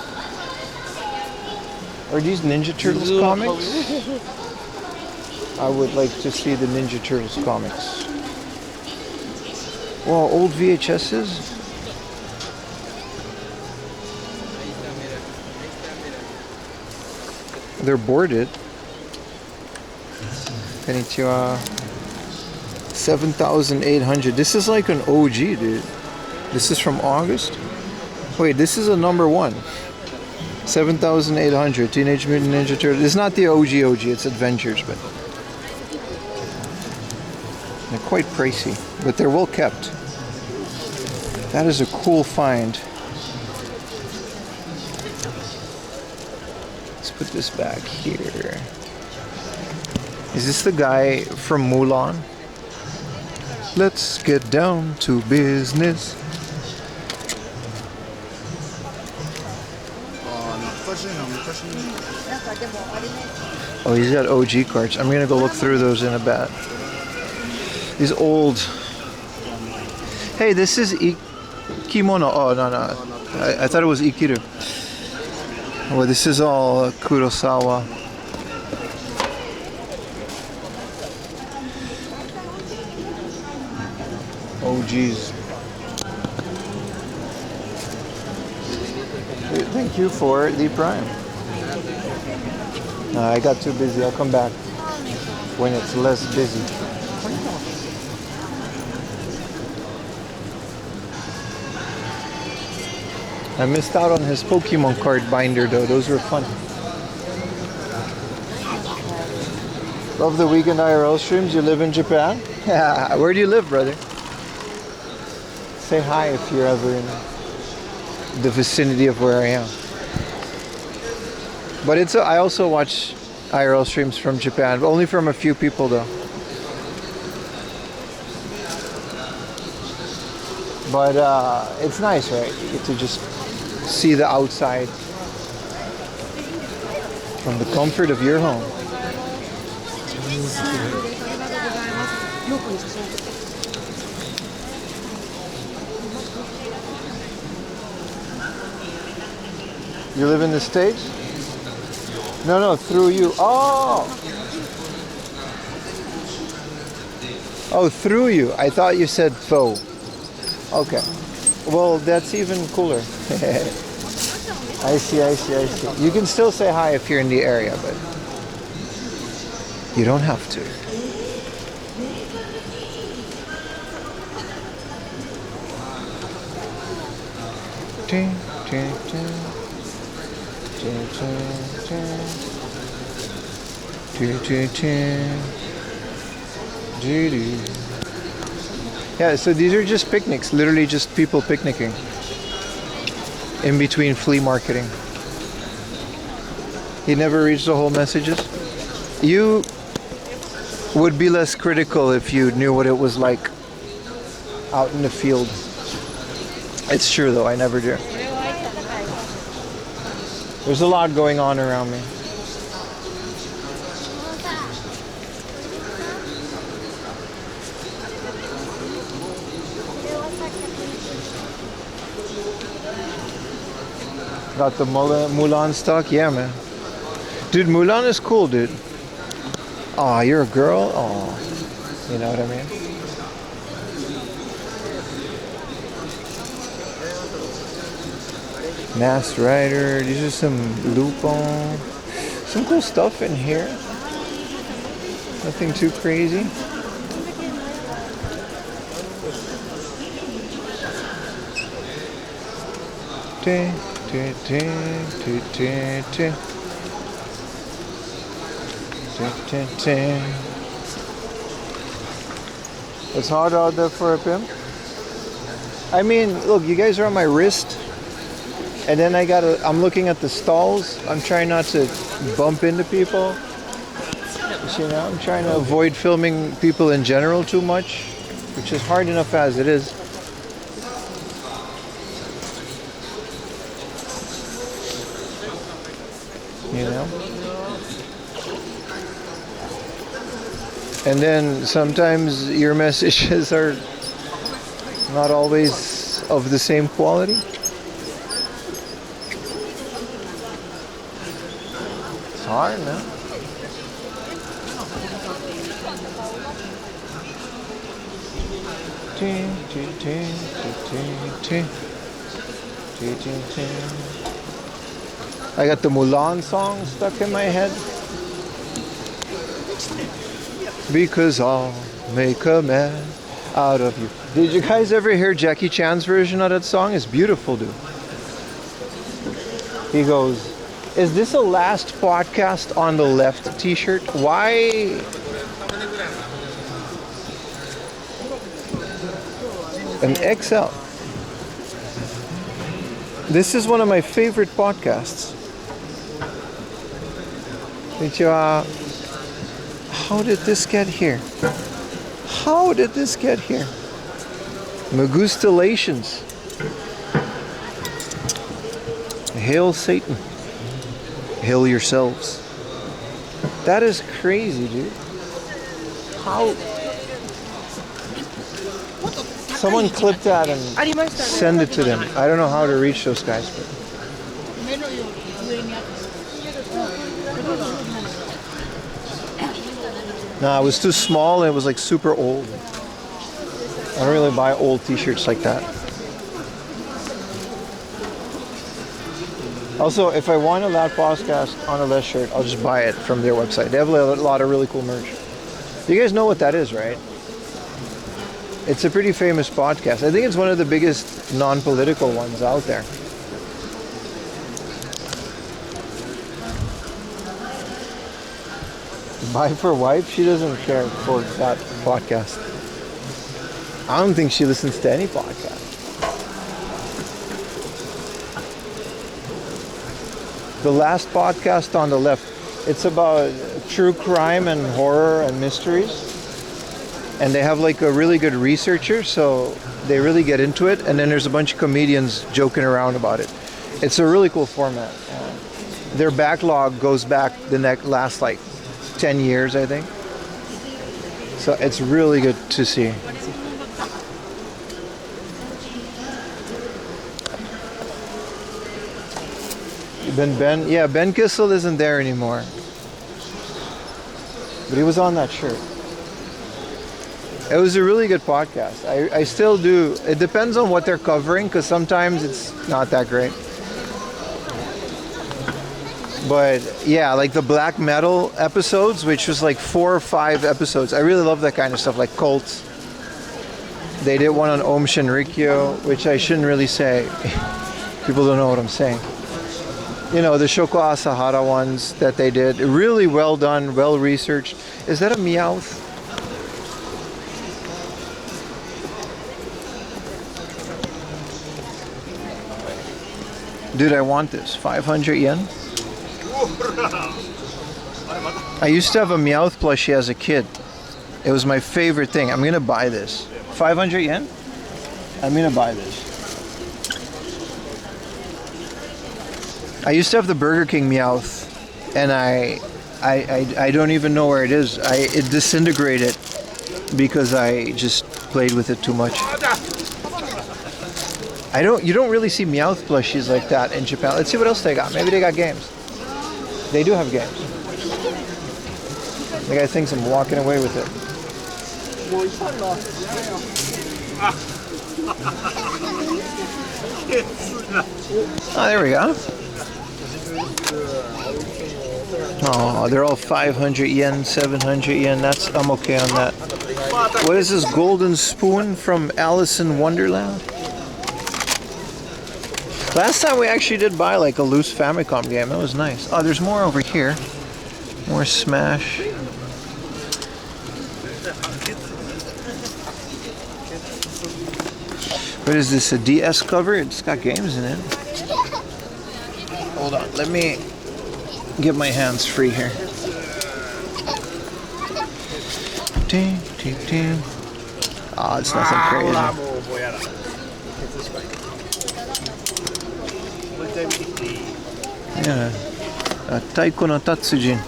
Are these Ninja Turtles comics? I would like to see the Ninja Turtles comics. Wow, old VHSs? They're boarded. Konnichiwa. 7,800. This is like an OG, dude. This is from August. Wait, this is a number 1. 7,800. Teenage Mutant Ninja Turtles. It's not the OG. It's Adventures, but they're quite pricey. But they're well kept. That is a cool find. Put this back here. Is this the guy from Mulan? Let's get down to business. Oh, he's got OG cards. I'm gonna go look through those in a bit. These old. Hey, this is Kimono. Oh, no. I thought it was Ikiru. Well, this is all Kurosawa. Oh, geez. Thank you for the Prime. I got too busy. I'll come back when it's less busy. I missed out on his Pokemon card binder though, those were fun. Love the weekend IRL streams, you live in Japan? Yeah, where do you live, brother? Say hi if you're ever in the vicinity of where I am. But I also watch IRL streams from Japan, but only from a few people though. But it's nice, right? You get to just see the outside from the comfort of your home. You live in the States? No, through you. Oh, through you. I thought you said faux. Okay. Well, that's even cooler. I see. You can still say hi if you're in the area, but you don't have to. Yeah, so these are just picnics, literally just people picnicking in between flea marketing. You never reads the whole messages? You would be less critical if you knew what it was like out in the field. It's true though, I never do. There's a lot going on around me. Got the Mulan stock? Yeah, man. Dude, Mulan is cool, dude. Aw, you're a girl? Aw. You know what I mean? Masked Rider. These are some Lupin. Some cool stuff in here. Nothing too crazy. It's hard out there for a pimp. I mean, look, you guys are on my wrist, and then I'm looking at the stalls. I'm trying not to bump into people. You know, I'm trying to avoid filming people in general too much, which is hard enough as it is. You know? And then sometimes your messages are not always of the same quality. It's hard, man. I got the Mulan song stuck in my head. Because I'll make a man out of you. Did you guys ever hear Jackie Chan's version of that song? It's beautiful, dude. He goes, is this a last podcast on the left t-shirt? Why? An XL. This is one of my favorite podcasts. How did this get here? How did this get here? Magustalations. Hail Satan. Hail yourselves. That is crazy, dude. How? Someone clip that and send it to them. I don't know how to reach those guys, but. No, it was too small and it was like super old. I don't really buy old t-shirts like that. Also, if I want a Loud Podcast on a left shirt, I'll just buy it from their website. They have a lot of really cool merch. You guys know what that is, right? It's a pretty famous podcast. I think it's one of the biggest non-political ones out there. Buy for wife? She doesn't care for that podcast. I don't think she listens to any podcast. The last podcast on the left, it's about true crime and horror and mysteries. And they have like a really good researcher, so they really get into it. And then there's a bunch of comedians joking around about it. It's a really cool format. Their backlog goes back last like 10 years, I think. So it's really good to see. Ben Kissel isn't there anymore. But he was on that shirt. It was a really good podcast. I still do. It depends on what they're covering, because sometimes it's not that great. But yeah, like the black metal episodes, which was like 4 or 5 episodes. I really love that kind of stuff, like cults. They did one on Om Shinrikyo, which I shouldn't really say. People don't know what I'm saying. You know, the Shoko Asahara ones that they did. Really well done, well researched. Is that a Meowth? Dude, I want this. 500 yen? I used to have a Meowth plushie as a kid. It was my favorite thing. I'm gonna buy this. 500 yen? I'm gonna buy this. I used to have the Burger King Meowth, and I don't even know where it is. It disintegrated because I just played with it too much. You don't really see Meowth plushies like that in Japan. Let's see what else they got. Maybe they got games. They do have games. The guy thinks I'm walking away with it. Oh, there we go. Oh, they're all 500 yen, 700 yen. I'm okay on that. What is this golden spoon from Alice in Wonderland? Last time we actually did buy like a loose Famicom game. That was nice. Oh, there's more over here. More Smash. What is this, a DS cover? It's got games in it. Hold on, let me get my hands free here. Oh, it's nothing crazy. Yeah, Taiko no Tatsujin.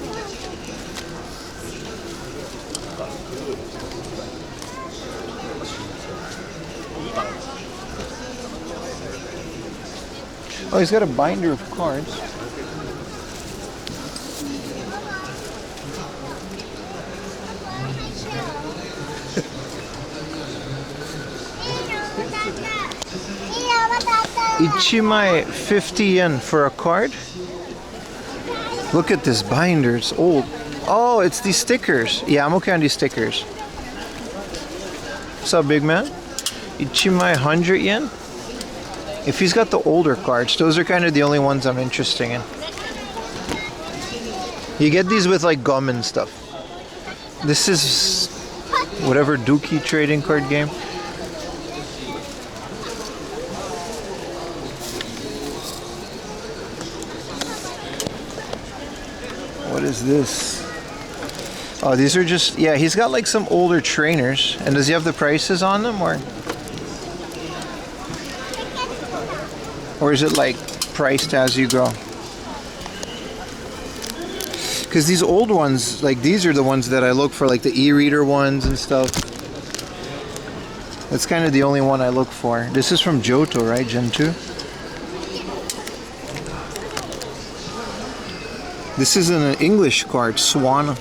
Oh, he's got a binder of cards. Ichimai 50 yen for a card. Look at this binder, it's old. Oh, it's these stickers. Yeah, I'm okay on these stickers. What's up, big man? Ichimai 100 yen? If he's got the older cards, those are kind of the only ones I'm interested in. You get these with like gum and stuff. This is whatever Dookie trading card game. What is this? Oh, these are just, yeah, he's got like some older trainers. And does he have the prices on them, or is it like priced as you go? Because these old ones, like these are the ones that I look for, like the e-reader ones and stuff. That's kind of the only one I look for. This is from Johto, right? Gen 2? This is an English card, Swana.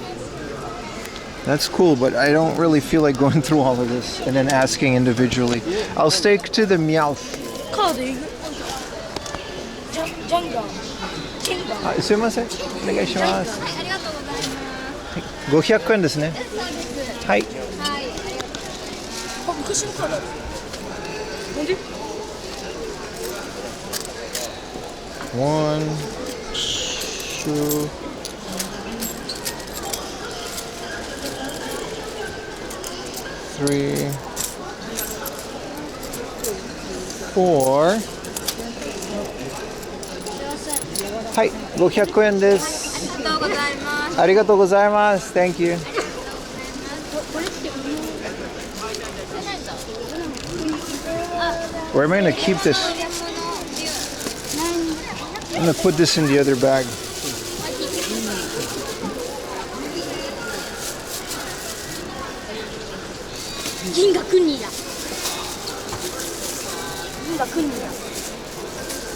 That's cool, but I don't really feel like going through all of this and then asking individually. I'll stick to the Meowth. すいません、お願いします。500円ですね。はい。昔のカード。なんで？1, 2, 3, 4. はい、500円です。ありがとうございます。Thank you. Where am I going to keep this? I'm going to put this in the other bag.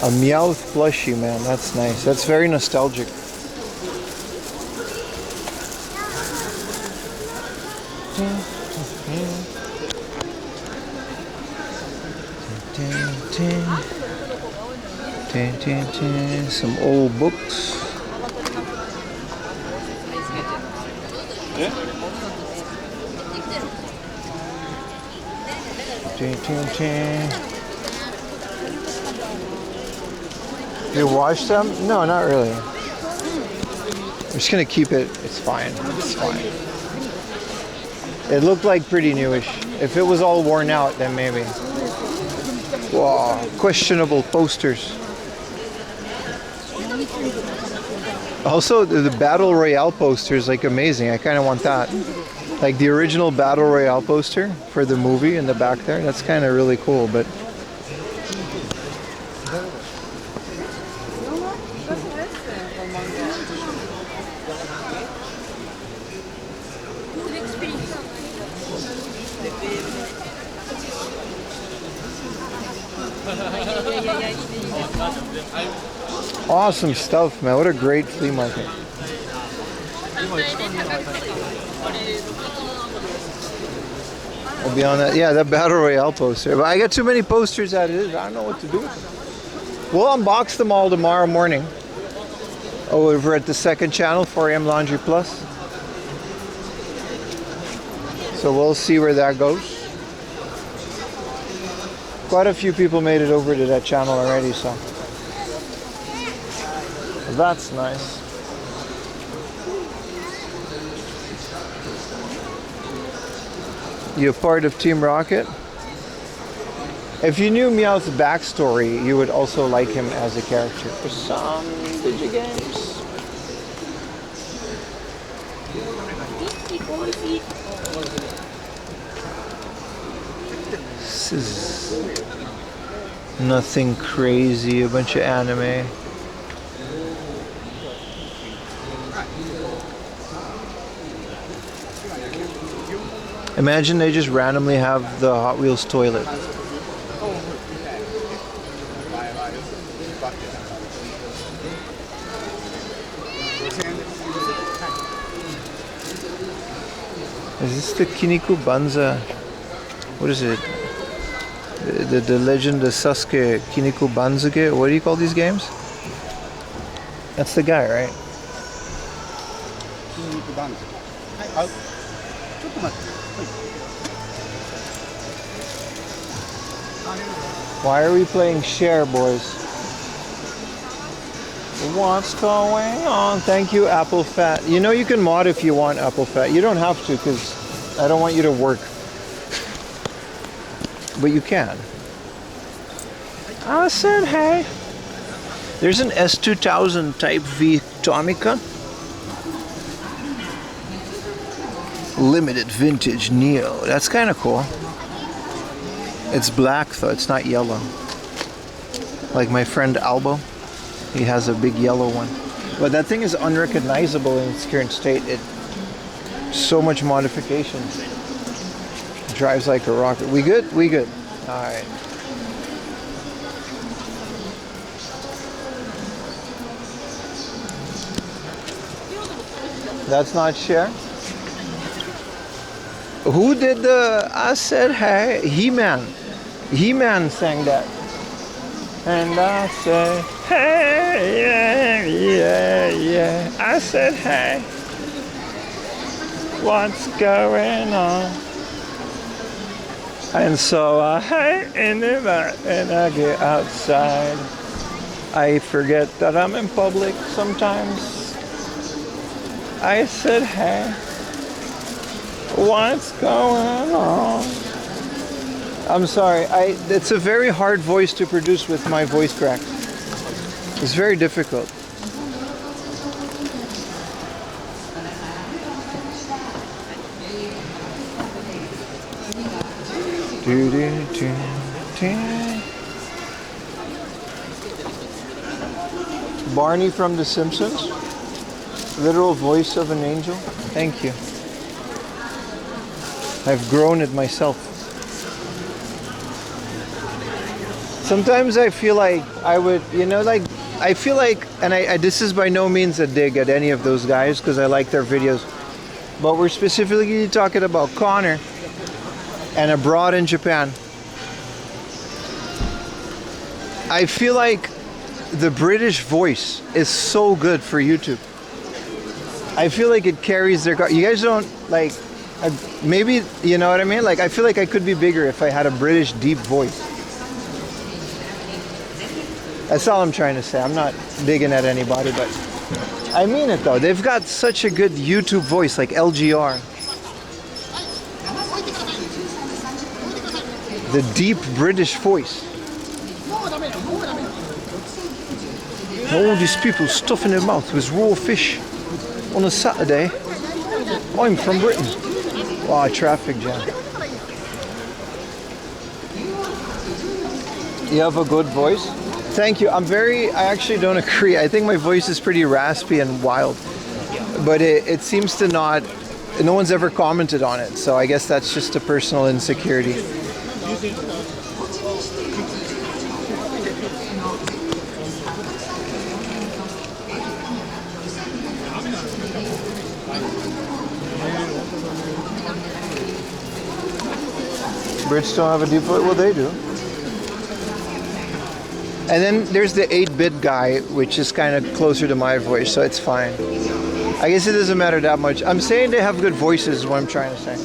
A Meowth plushie, man, that's nice. That's very nostalgic. Some old books. You wash them? No, not really. I'm just gonna keep it. It's fine. It's fine. It looked like pretty newish. If it was all worn out, then maybe. Wow, questionable posters. Also, the Battle Royale poster is like amazing. I kind of want that. Like the original Battle Royale poster for the movie in the back there. That's kind of really cool, but. Awesome stuff, man. What a great flea market. I'll be on that. Yeah, that Battle Royale poster. But I got too many posters as it is. I don't know what to do with them. We'll unbox them all tomorrow morning over at the second channel, 4am Laundry Plus. So we'll see where that goes. Quite a few people made it over to that channel already, so that's nice. You're part of Team Rocket? If you knew Meowth's backstory, you would also like him as a character for some digigames. This is nothing crazy, a bunch of anime. Imagine they just randomly have the Hot Wheels toilet. Is this the Kiniku Banza? What is it? The Legend of Sasuke Kiniku Banzuke? What do you call these games? That's the guy, right? Why are we playing Share, boys? What's going on? Thank you, Apple Fat. You know you can mod if you want, Apple Fat. You don't have to, because I don't want you to work. But you can. I said hey. There's an S2000 Type V Tomica. Limited vintage Neo. That's kind of cool. It's black though, it's not yellow. Like my friend Albo. He has a big yellow one. But that thing is unrecognizable in its current state. So much modification. Drives like a rocket. We good? We good. Alright. That's not Cher. Who did the I said hey? He-Man. He-Man sang that. And I said hey, yeah, yeah. I said hey. What's going on? And so I hide in the back and I get outside. I forget that I'm in public sometimes. I said hey. What's going on? I'm sorry. It's a very hard voice to produce with my voice crack. It's very difficult. Barney from The Simpsons. Literal voice of an angel. Thank you. I've grown it myself. Sometimes I feel like I would, I feel like, and this is by no means a dig at any of those guys because I like their videos, but we're specifically talking about Connor and abroad in Japan. I feel like the British voice is so good for YouTube. I feel like it carries their... You guys don't, like... maybe, you know what I mean? Like, I feel like I could be bigger if I had a British deep voice. That's all I'm trying to say. I'm not digging at anybody, but I mean it though. They've got such a good YouTube voice, like LGR. The deep British voice. All these people stuffing their mouth with raw fish on a Saturday. I'm from Britain. Wow, traffic jam. You have a good voice. Thank you. I actually don't agree. I think my voice is pretty raspy and wild. But it seems to not, no one's ever commented on it. So I guess that's just a personal insecurity. Brits don't have a deep voice? Well, they do. And then there's the 8-bit guy, which is kind of closer to my voice, so it's fine. I guess it doesn't matter that much. I'm saying they have good voices is what I'm trying to say.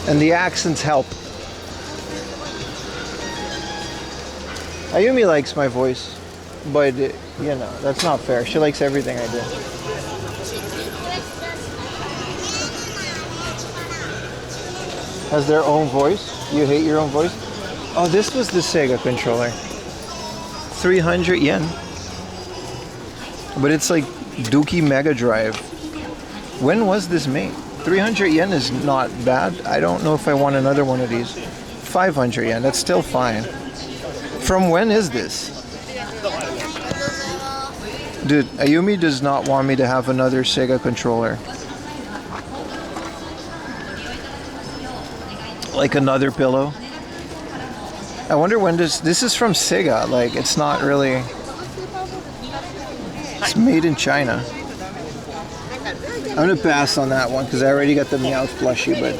And the accents help. Ayumi likes my voice, but you know, that's not fair. She likes everything I do. Has their own voice? You hate your own voice? Oh, this was the Sega controller. 300 yen. But it's like Dookie Mega Drive. When was this made? 300 yen is not bad. I don't know if I want another one of these. 500 yen, that's still fine. From when is this? Dude, Ayumi does not want me to have another Sega controller. Like another pillow. I wonder when this is from Sega, like it's not really, it's made in China. I'm gonna pass on that one because I already got the Meowth plushie, but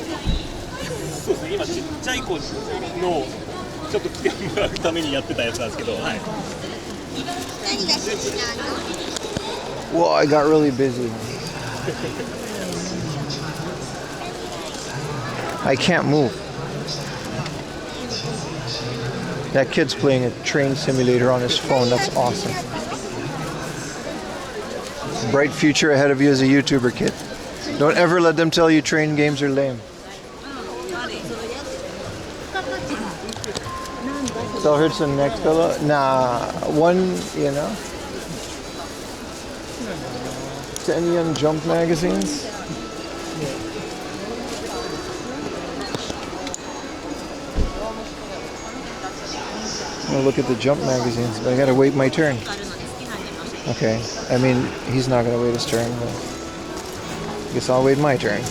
whoa, I got really busy. I can't move. That kid's playing a train simulator on his phone. That's awesome. Bright future ahead of you as a YouTuber, kid. Don't ever let them tell you train games are lame. So here's the next fellow. Nah, one, you know. 10 yen Jump magazines. I'm gonna look at the Jump magazines, but I gotta wait my turn. Okay, I mean, he's not gonna wait his turn, but I guess I'll wait my turn.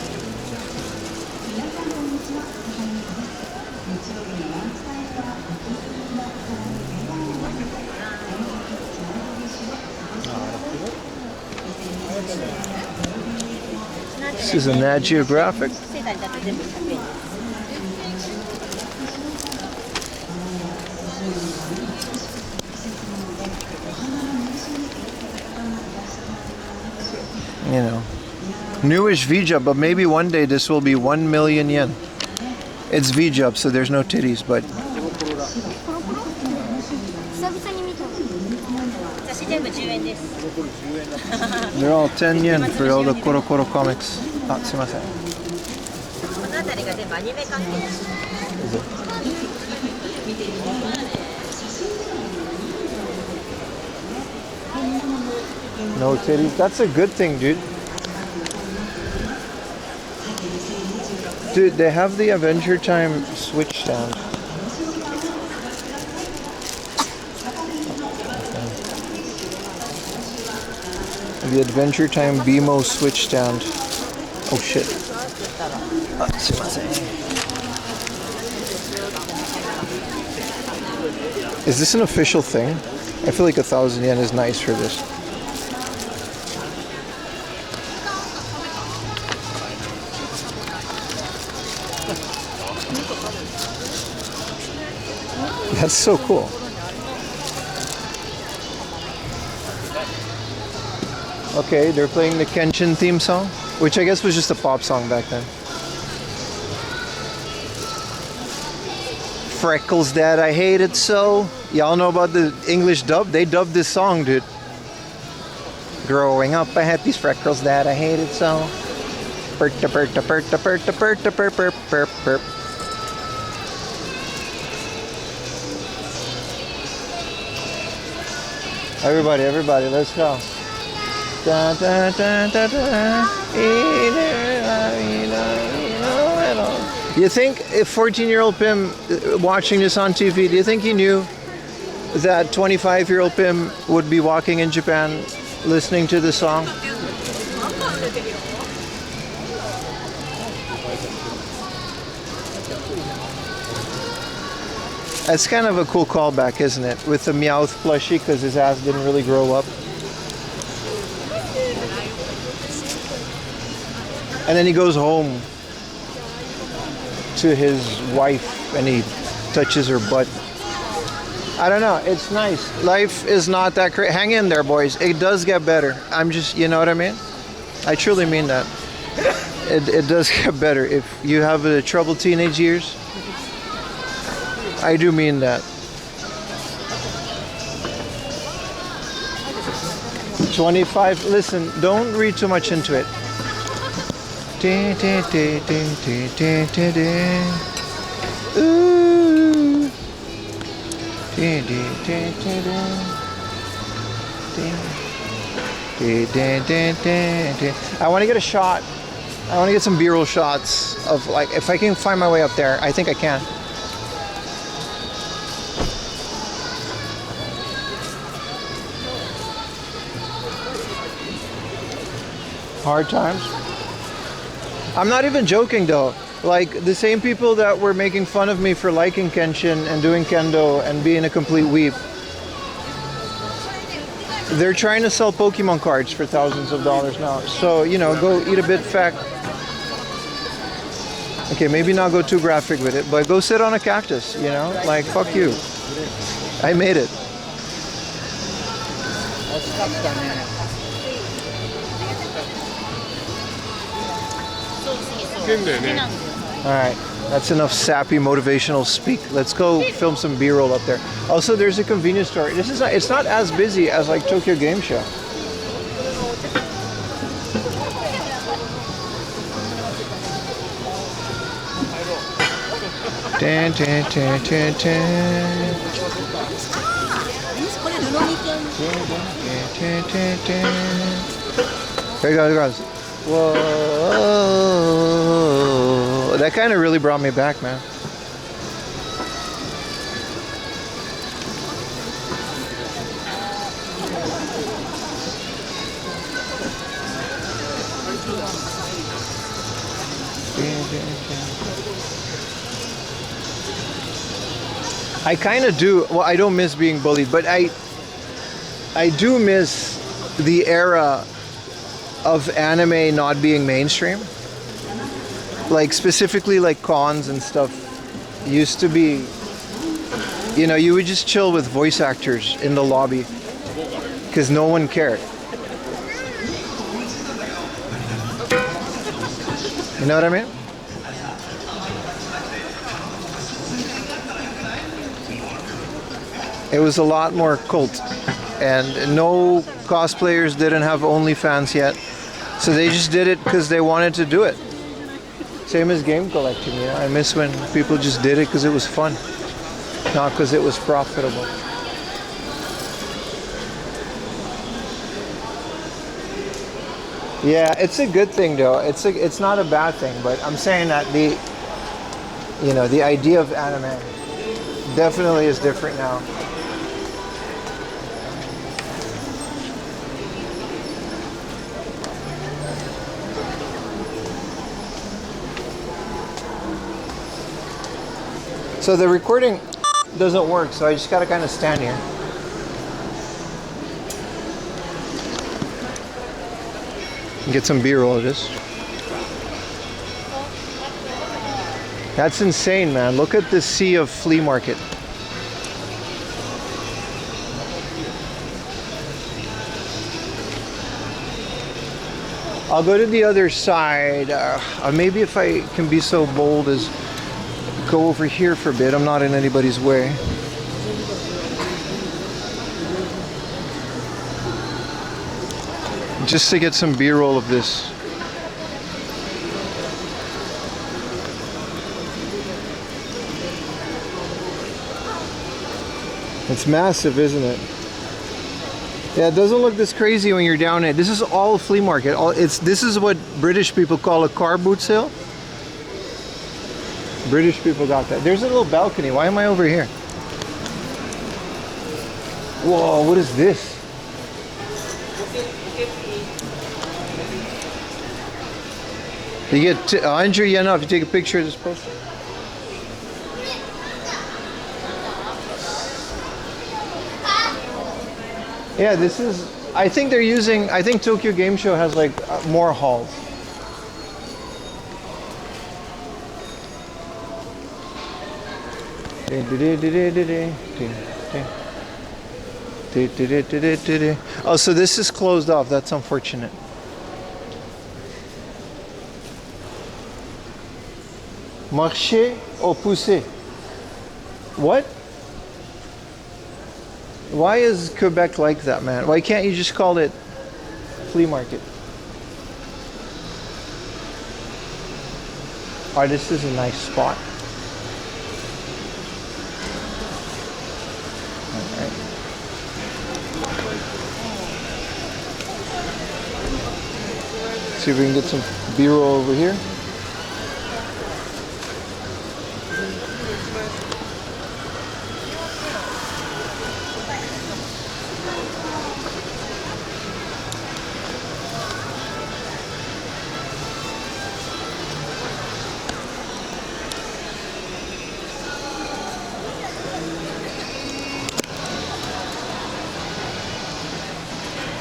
This is a Nat Geographic. You know, newish VJub, but maybe one day this will be 1 million yen. It's VJub, so there's no titties, but they're all 10 yen for all the Koro Koro comics. Ah, sumimasen. Is it? No titties. That's a good thing, dude. Dude, they have the Adventure Time Switch stand. The Adventure Time BMO Switch stand. Oh shit. Is this an official thing? I feel like 1,000 yen is nice for this. That's so cool. Okay, they're playing the Kenshin theme song, which I guess was just a pop song back then. Freckles Dad, I hate it so. Y'all know about the English dub? They dubbed this song, dude. Growing up, I had these freckles that I hated so. Perta perta perta perta perta perp perp perp perp. Everybody, let's go. Da, da, da, da, da. You think if 14-year-old Pim watching this on TV, do you think he knew that 25-year-old Pim would be walking in Japan listening to the song? That's kind of a cool callback, isn't it? With the Meowth plushie, because his ass didn't really grow up. And then he goes home to his wife and he touches her butt. I don't know, it's nice. Life is not that great. Hang in there, boys. It does get better. I'm just, you know what I mean? I truly mean that. It does get better. If you have the troubled teenage years, I do mean that. 25, listen, don't read too much into it. Ooh. I want to get a shot. I want to get some B-roll shots of, like, if I can find my way up there. I think I can. Hard times. I'm not even joking though. Like, the same people that were making fun of me for liking Kenshin and doing kendo and being a complete weeb, they're trying to sell Pokemon cards for thousands of dollars now. So, you know, go eat a bit fat. Okay, maybe not go too graphic with it, but go sit on a cactus, you know? Like, fuck you. I made it. Alright, that's enough sappy motivational speak. Let's go film some B-roll up there. Also, there's a convenience store. This is not, it's not as busy as like Tokyo Game Show. Dun, dun, dun, dun, dun. Here it goes. Whoa. That kind of really brought me back, man. I kind of do. Well, I don't miss being bullied, but I do miss the era of anime not being mainstream. Like, specifically like cons and stuff used to be, you know, you would just chill with voice actors in the lobby because no one cared. You know what I mean? It was a lot more cult, and no cosplayers didn't have OnlyFans yet, so they just did it because they wanted to do it. Same as game collecting, you know. I miss when people just did it because it was fun, not because it was profitable. Yeah, it's a good thing though. It's not a bad thing, but I'm saying that the idea of anime definitely is different now. So the recording doesn't work, so I just gotta kind of stand here. And get some B-roll of this. That's insane, man. Look at this sea of flea market. I'll go to the other side. Maybe if I can be so bold as go over here for a bit. I'm not in anybody's way. Just to get some B-roll of this. It's massive, isn't it? Yeah, it doesn't look this crazy when you're down it. This is all flea market. This is what British people call a car boot sale. British people got that. There's a little balcony. Why am I over here? Whoa, what is this? You get 100 yen off if you take a picture of this poster. Yeah, this is, I think they're using, I think Tokyo Game Show has like more halls. Oh, so this is closed off. That's unfortunate. Marché au poussé. What? Why is Quebec like that, man? Why can't you just call it flea market? Oh, this is a nice spot. Alright. See if we can get some B-roll over here.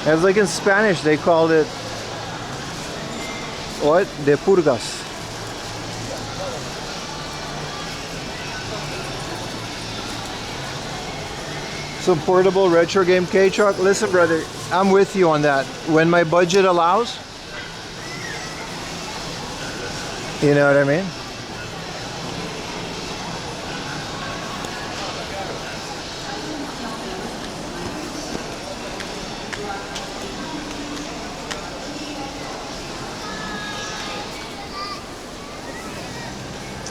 It's like in Spanish, they called it, what? De purgas. Some portable retro game K-Truck. Listen, brother, I'm with you on that. When my budget allows, you know what I mean?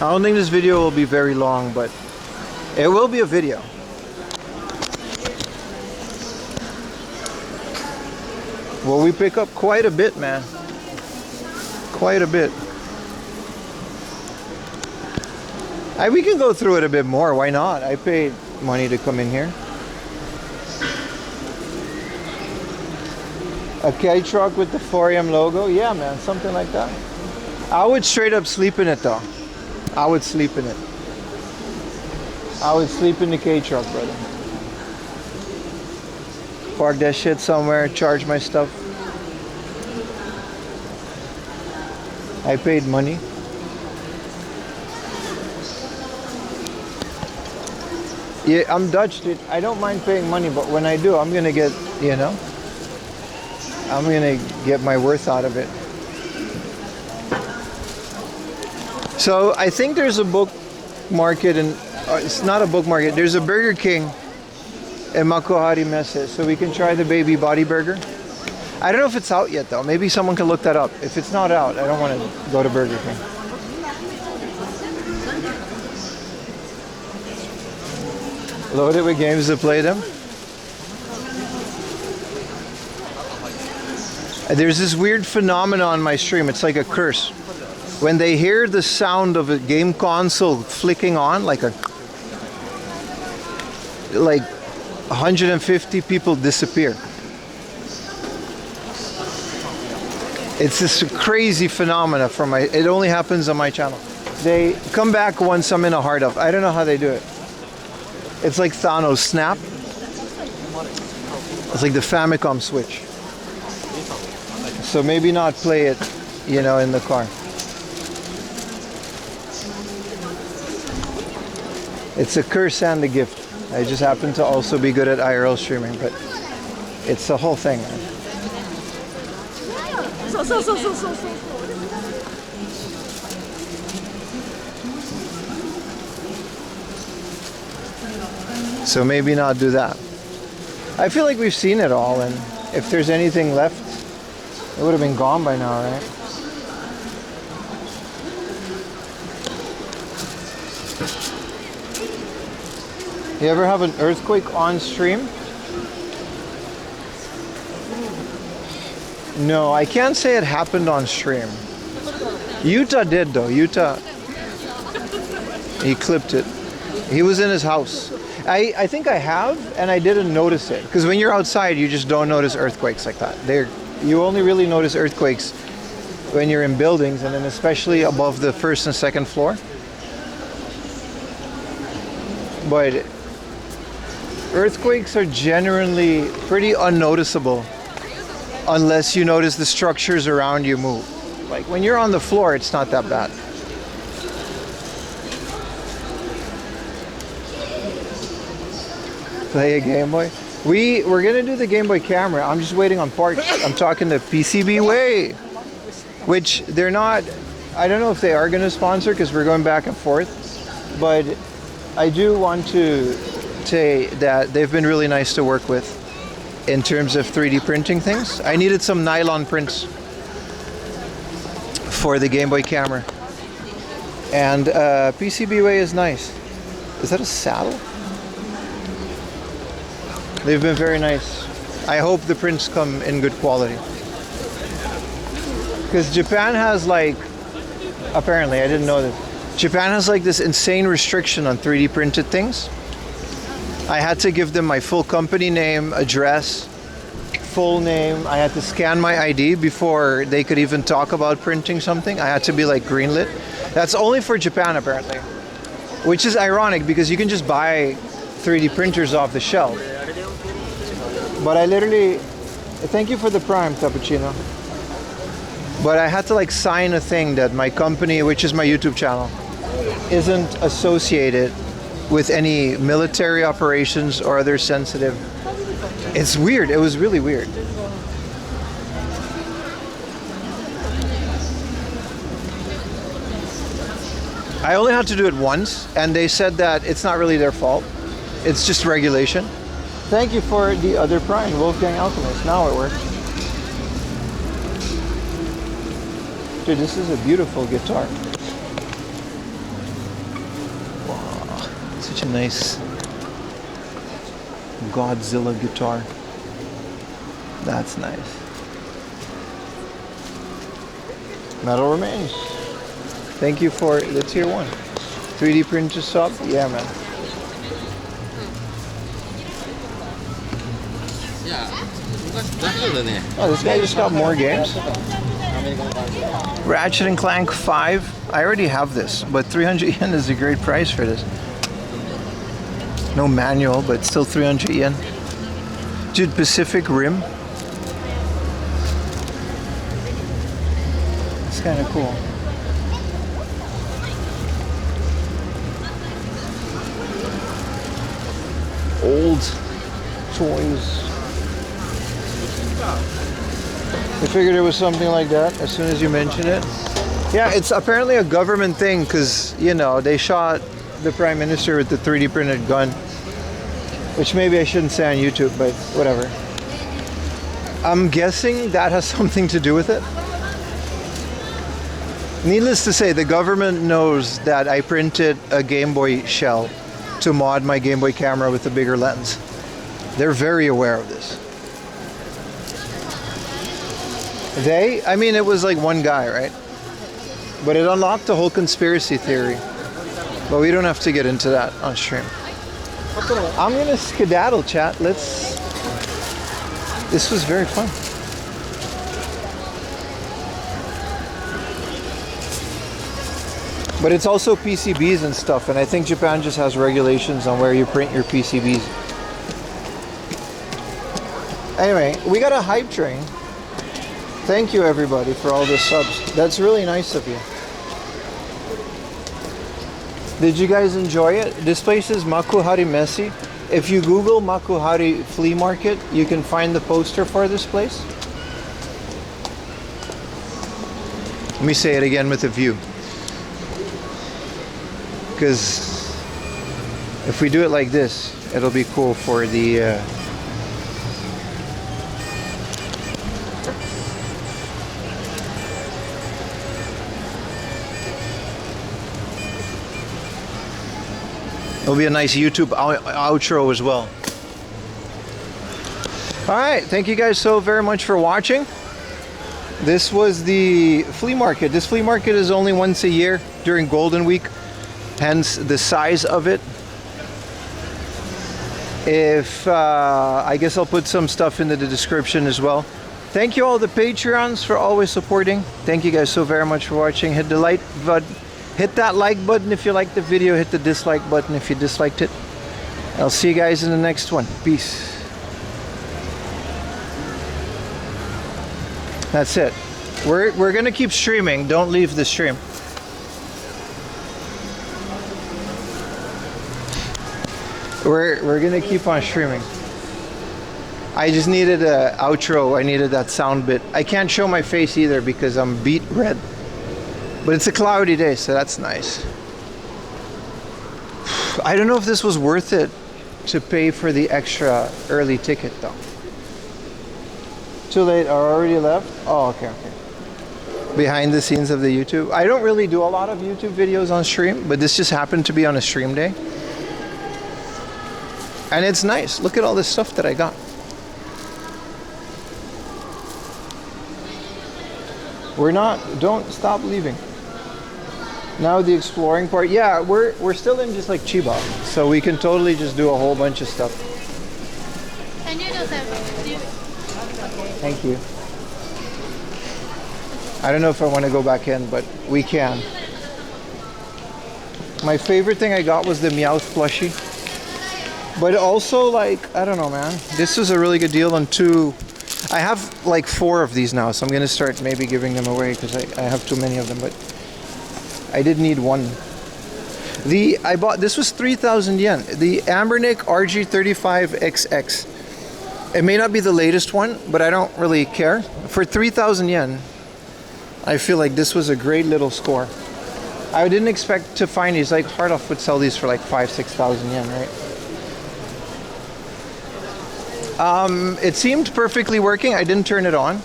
I don't think this video will be very long, but it will be a video. Well, we pick up quite a bit, man. Quite a bit. We can go through it a bit more. Why not? I paid money to come in here. A K-Truck with the 4M logo? Yeah, man, something like that. I would straight up sleep in it, though. I would sleep in it. I would sleep in the K-Truck, brother. Park that shit somewhere, charge my stuff. I paid money. Yeah, I'm Dutch, dude. I don't mind paying money, but when I do, I'm gonna get, you know, I'm gonna get my worth out of it. So I think there's a book market, and it's not a book market. There's a Burger King in Makuhari Messe, so we can try the baby body burger. I don't know if it's out yet though. Maybe someone can look that up. If it's not out, I don't want to go to Burger King. Loaded with games to play them. There's this weird phenomenon on my stream. It's like a curse. When they hear the sound of a game console flicking on, like 150 people disappear. It's this crazy phenomena from it only happens on my channel. They come back once I'm in a hard up. I don't know how they do it. It's like Thanos snap. It's like the Famicom Switch. So maybe not play it, you know, in the car. It's a curse and a gift. I just happen to also be good at IRL streaming, but it's the whole thing, man. So maybe not do that. I feel like we've seen it all, and if there's anything left, it would have been gone by now, right? You ever have an earthquake on stream? No, I can't say it happened on stream. Utah did though. Utah, he clipped it. He was in his house. I think I have, and I didn't notice it. Because when you're outside, you just don't notice earthquakes like that. You only really notice earthquakes when you're in buildings, and then especially above the first and second floor. But earthquakes are generally pretty unnoticeable unless you notice the structures around you move. Like when you're on the floor, it's not that bad. Play a Game Boy. We're gonna do the Game Boy camera. I'm just waiting on parts. I'm talking to PCB Way, which they're not. I don't know if they are gonna sponsor because we're going back and forth. But I do want to say that they've been really nice to work with in terms of 3D printing things. I needed some nylon prints for the Game Boy camera, and PCB Way is nice. Is that a saddle? They've been very nice. I hope the prints come in good quality. Because Japan has like, apparently, I didn't know this. Japan has like this insane restriction on 3D printed things. I had to give them my full company name, address, full name. I had to scan my ID before they could even talk about printing something. I had to be like greenlit. That's only for Japan apparently. Which is ironic because you can just buy 3D printers off the shelf. But I literally, thank you for the Prime, Cappuccino. But I had to like sign a thing that my company, which is my YouTube channel, isn't associated with any military operations or other sensitive. It's weird. It was really weird. I only had to do it once, and they said that it's not really their fault. It's just regulation. Thank you for the other Prime, Wolfgang Alchemist. Now it works. Dude, this is a beautiful guitar. Wow, such a nice Godzilla guitar. That's nice. Metal remains. Thank you for the tier 1. 3D printer sub? Yeah, man. Oh, this guy just got more games. Ratchet and Clank 5. I already have this, but 300 yen is a great price for this. No manual, but still 300 yen. Dude, Pacific Rim. It's kind of cool. Old toys. I figured it was something like that as soon as you mentioned it. Yeah, it's apparently a government thing because, you know, they shot the Prime Minister with the 3D printed gun. Which maybe I shouldn't say on YouTube, but whatever. I'm guessing that has something to do with it. Needless to say, the government knows that I printed a Game Boy shell to mod my Game Boy camera with a bigger lens. They're very aware of this. I mean, it was like one guy, right? But it unlocked a whole conspiracy theory. But we don't have to get into that on stream. I'm gonna skedaddle, chat. This was very fun. But it's also PCBs and stuff, and I think Japan just has regulations on where you print your PCBs. Anyway, we got a hype train. Thank you everybody for all the subs. That's really nice of you. Did you guys enjoy it? This place is Makuhari Messi. If you Google Makuhari Flea Market, you can find the poster for this place. Let me say it again with a view. Because if we do it like this, It'll be cool for the it'll be a nice YouTube outro as well. Alright, thank you guys so very much for watching. This was the flea market. This flea market is only once a year during Golden Week, hence the size of it. I guess I'll put some stuff into the description as well. Thank you all the Patreons for always supporting. Thank you guys so very much for watching. Hit that like button if you liked the video. Hit the dislike button if you disliked it. I'll see you guys in the next one. Peace. That's it. We're gonna keep streaming. Don't leave the stream. We're gonna keep on streaming. I just needed an outro. I needed that sound bit. I can't show my face either because I'm beet red. But it's a cloudy day, so that's nice. I don't know if this was worth it to pay for the extra early ticket though. Too late, I already left? Oh, okay. Behind the scenes of the YouTube. I don't really do a lot of YouTube videos on stream, but this just happened to be on a stream day. And it's nice. Look at all this stuff that I got. Don't stop leaving. Now the exploring part. Yeah, we're still in just like Chiba. So we can totally just do a whole bunch of stuff. Can you just Thank you. I don't know if I want to go back in, but we can. My favorite thing I got was the Meowth plushie. But also, like, I don't know, man. This was a really good deal on 2. I have like 4 of these now, so I'm going to start maybe giving them away because I have too many of them, but I did need one. I bought, this was 3,000 yen. The Anbernic RG35XX. It may not be the latest one, but I don't really care. For 3,000 yen, I feel like this was a great little score. I didn't expect to find these. Like Hardoff would sell these for like 5,000-6,000 yen, right? It seemed perfectly working. I didn't turn it on.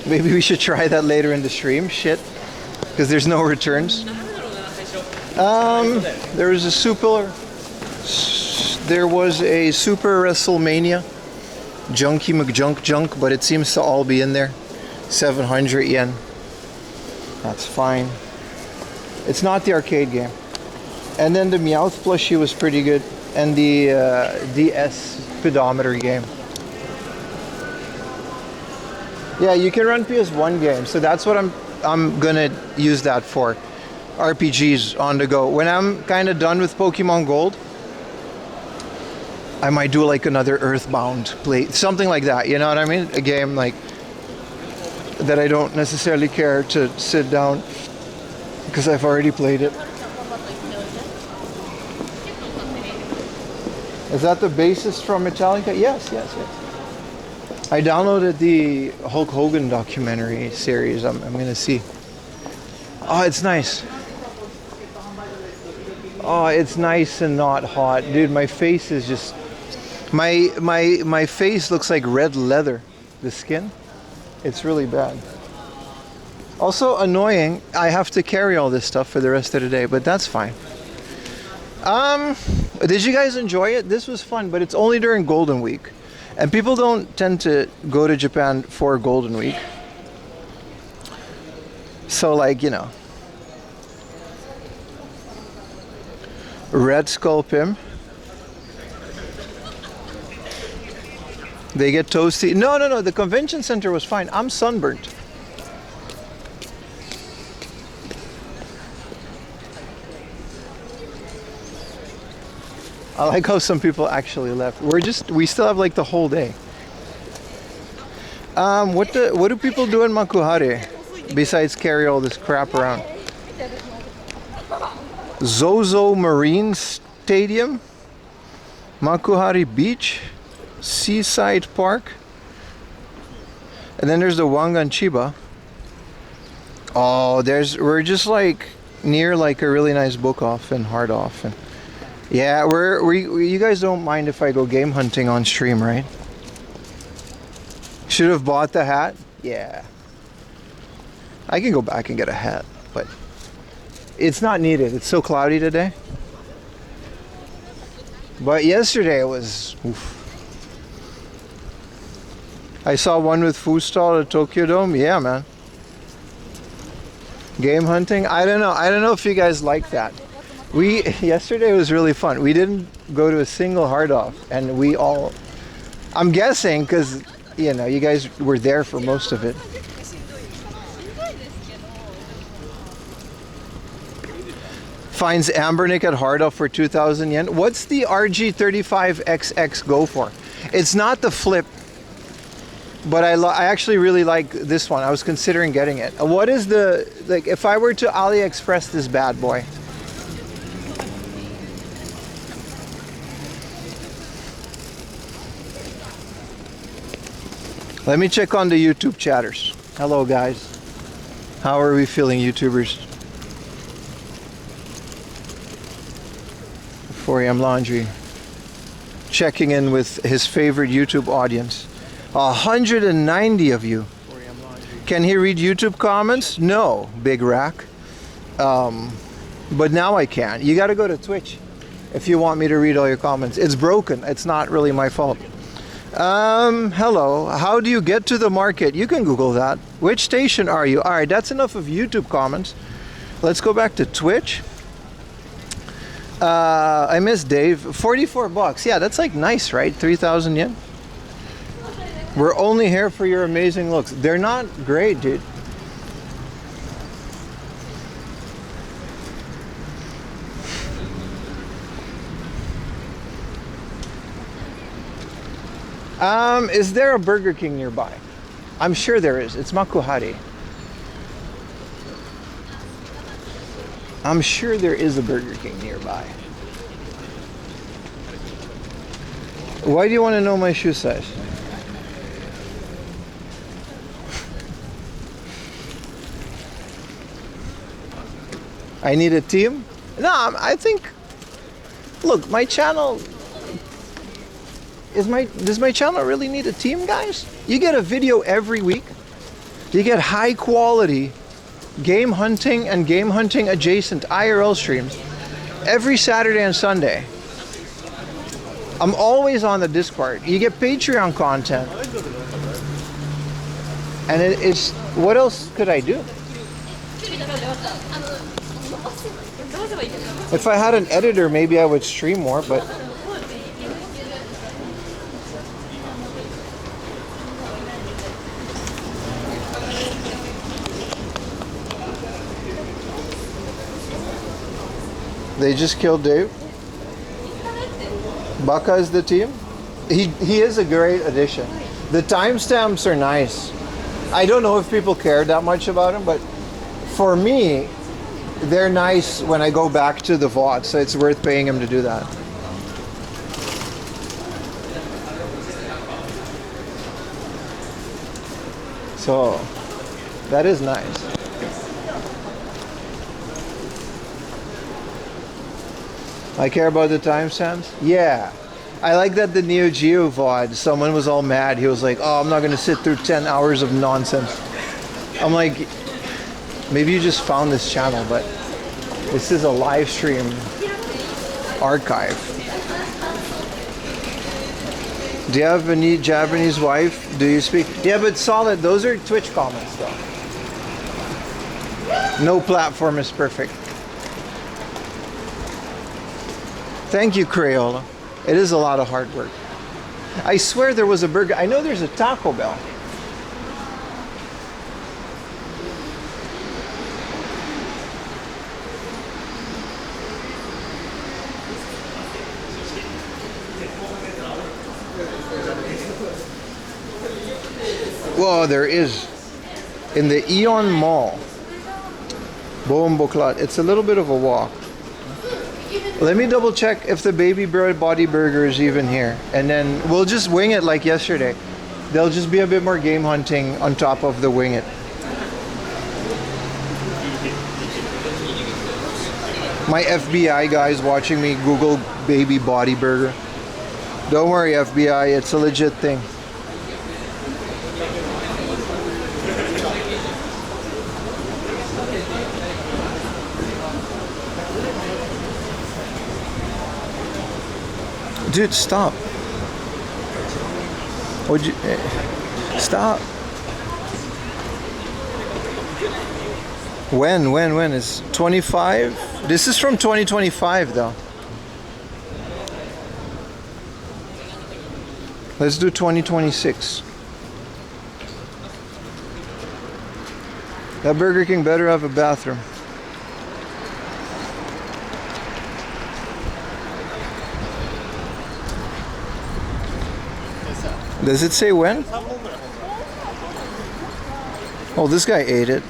Maybe we should try that later in the stream. Shit, because there's no returns. There was a Super WrestleMania Junkie McJunk, but it seems to all be in there. 700 yen. That's fine. It's not the arcade game. And then the Meowth plushie was pretty good, and the DS speedometer game. Yeah, you can run PS1 games, so that's what I'm gonna use that for. RPGs on the go. When I'm kind of done with Pokemon Gold, I might do like another Earthbound play, something like that. You know what I mean? A game like that I don't necessarily care to sit down because I've already played it. Is that the bassist from Metallica? Yes. I downloaded the Hulk Hogan documentary series. I'm gonna see. Oh, it's nice. Oh, it's nice and not hot, dude. My face is just my face looks like red leather. The skin, it's really bad. Also annoying. I have to carry all this stuff for the rest of the day, but that's fine. Did you guys enjoy it? This was fun, but it's only during Golden Week. And people don't tend to go to Japan for Golden Week. So like, you know. Red Skull Pim. They get toasty. No, the convention center was fine. I'm sunburnt. I like how some people actually left. We still have like the whole day. What do people do in Makuhari besides carry all this crap around? Zozo Marine Stadium, Makuhari Beach, Seaside Park, and then there's the Wangan Chiba. Oh, we're just like near like a really nice book off and hard off, and Yeah, you guys don't mind if I go game hunting on stream, right? Should have bought the hat. Yeah. I can go back and get a hat, but it's not needed. It's so cloudy today. But yesterday it was. Oof. I saw one with food stall at Tokyo Dome. Yeah, man. Game hunting. I don't know. I don't know if you guys like that. Yesterday was really fun. We didn't go to a single hard off, and we all. I'm guessing because you know you guys were there for most of it. Finds Anbernic at hard off for 2,000 yen. What's the RG35XX go for? It's not the flip, but I actually really like this one. I was considering getting it. What is the, like, if I were to AliExpress this bad boy? Let me check on the YouTube chatters. Hello guys. How are we feeling, YouTubers? 4 AM Laundry. Checking in with his favorite YouTube audience. 190 of you. Can he read YouTube comments? No, Big Rack. But now I can. You gotta go to Twitch if you want me to read all your comments. It's broken. It's not really my fault. Hello. How do you get to the market? You can Google that. Which station are you? Alright, that's enough of YouTube comments. Let's go back to Twitch. I miss Dave. 44 bucks. Yeah, that's like nice, right? 3,000 yen. We're only here for your amazing looks. They're not great, dude. Is there a Burger King nearby? I'm sure there is. It's Makuhari. I'm sure there is a Burger King nearby. Why do you want to know my shoe size? I need a team? No, I think, look, my channel, does my channel really need a team, guys? You get a video every week. You get high quality game hunting and game hunting adjacent IRL streams every Saturday and Sunday. I'm always on the Discord. You get Patreon content. And it's, what else could I do? If I had an editor, maybe I would stream more, but they just killed Dave. Baka is the team. He is a great addition. The timestamps are nice. I don't know if people care that much about him, but for me, they're nice when I go back to the VOD, so it's worth paying him to do that. So, that is nice. I care about the timestamps? Yeah. I like that the Neo Geo VOD, someone was all mad. He was like, oh, I'm not going to sit through 10 hours of nonsense. I'm like, maybe you just found this channel, but this is a live stream archive. Do you have a neat Japanese wife? Do you speak? Yeah, but solid. Those are Twitch comments, though. No platform is perfect. Thank you, Crayola. It is a lot of hard work. I swear there was a burger. I know there's a Taco Bell. Well, there is. In the Aeon Mall. Bomboklat. It's a little bit of a walk. Let me double check if the Baby Bird Body Burger is even here. And then we'll just wing it like yesterday. There'll just be a bit more game hunting on top of the wing it. My FBI guys watching me Google baby body burger. Don't worry, FBI, it's a legit thing. Dude, stop. Would you stop? When? It's 25? This is from 2025 though. Let's do 2026. That Burger King better have a bathroom. Does it say when? Oh, this guy ate it.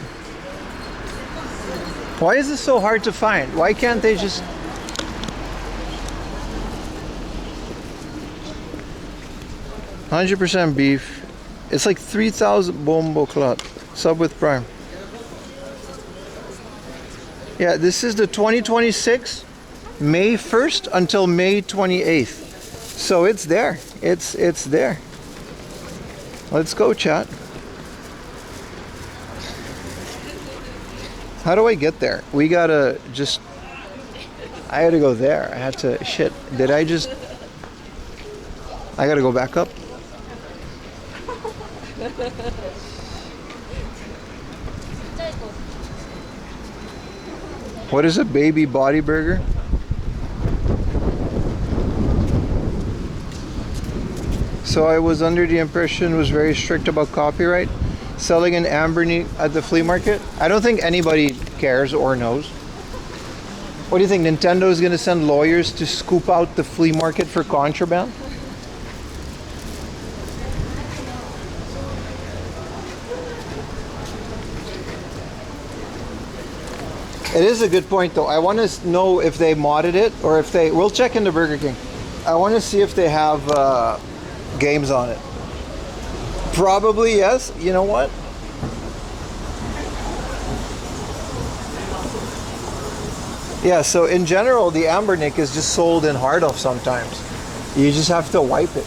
Why is this so hard to find? Why can't they just... %100% beef. It's like 3,000 bombo clot. Sub with prime. Yeah, this is the 2026, May 1st until May 28th. So it's there. It's there. Let's go, chat. How do I get there? We gotta just... I gotta go there. I had to... Shit. Did I just... I gotta go back up. What is a baby body burger? So I was under the impression it was very strict about copyright. Selling an Anbernic at the flea market? I don't think anybody cares or knows. What do you think? Nintendo is going to send lawyers to scoop out the flea market for contraband? It is a good point though. I want to know if they modded it or if they... We'll check into Burger King. I want to see if they have games on it. Probably yes. You know what? Yeah, so in general, the Anbernic is just sold in hard off sometimes. You just have to wipe it.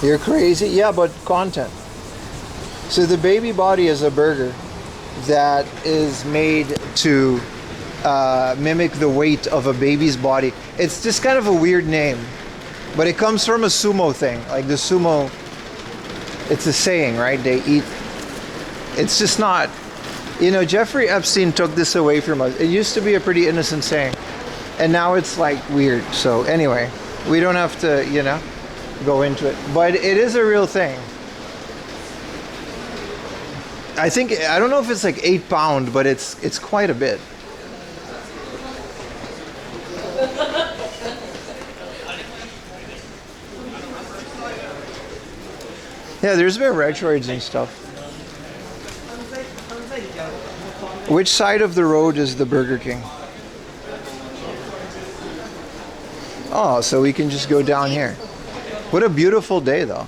You're crazy? Yeah, but content. So the baby body is a burger that is made to mimic the weight of a baby's body. It's just kind of a weird name, but it comes from a sumo thing. Like the sumo, it's a saying, right? They eat. It's just not, you know, Jeffrey Epstein took this away from us. It used to be a pretty innocent saying, and now it's like weird. So anyway, we don't have to, you know, go into it, but it is a real thing. I think, I don't know if it's like 8 pounds, but it's quite a bit. Yeah, there's been Retroids and stuff. Which side of the road is the Burger King? Oh, so we can just go down here. What a beautiful day though.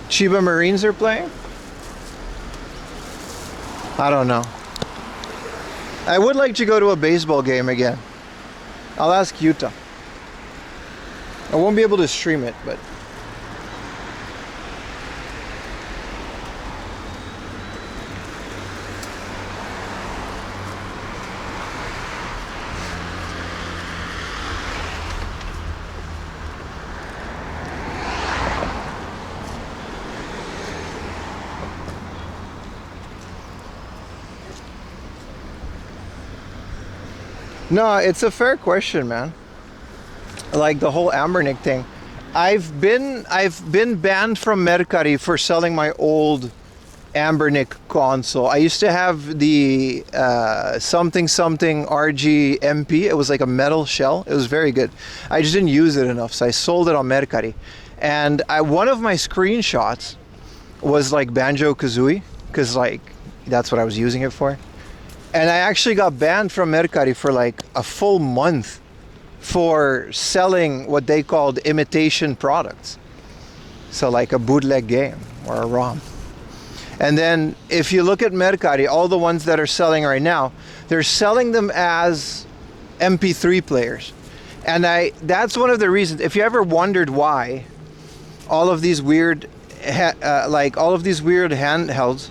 Chiba Marines are playing? I don't know. I would like to go to a baseball game again. I'll ask Yuta. I won't be able to stream it, but... No, it's a fair question, man. Like the whole Anbernic thing. I've been banned from Mercari for selling my old Anbernic console. I used to have the something RG MP. It was like a metal shell. It was very good. I just didn't use it enough, so I sold it on Mercari. And one of my screenshots was like Banjo-Kazooie, because like that's what I was using it for. And I actually got banned from Mercari for like a full month for selling what they called imitation products. So like a bootleg game or a ROM. And then if you look at Mercari, all the ones that are selling right now, they're selling them as MP3 players. And that's one of the reasons, if you ever wondered why all of these weird handhelds,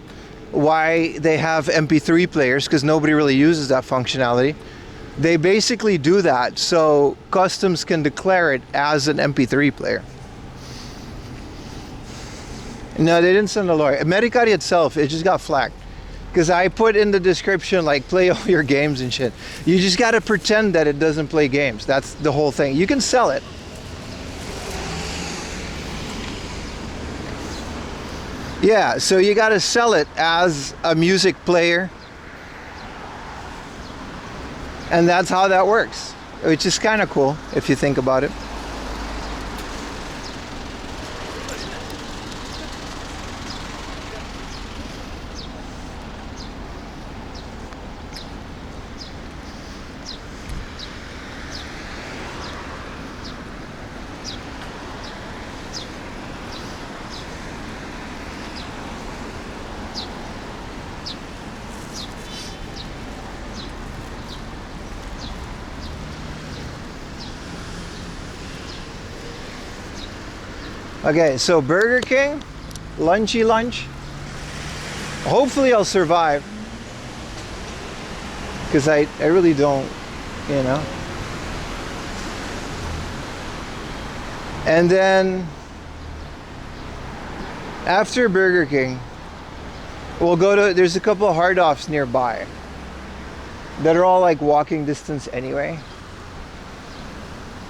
why they have MP3 players, because nobody really uses that functionality. They basically do that so customs can declare it as an MP3 player. No, they didn't send a lawyer. Mercari itself, it just got flagged. Because I put in the description, like, play all your games and shit. You just gotta pretend that it doesn't play games. That's the whole thing. You can sell it. Yeah, so you gotta sell it as a music player. And that's how that works. Which is kind of cool, if you think about it. Okay, so Burger King, lunchy lunch. Hopefully I'll survive. Because I really don't, you know. And then after Burger King, we'll go to, there's a couple of hard offs nearby that are all like walking distance anyway.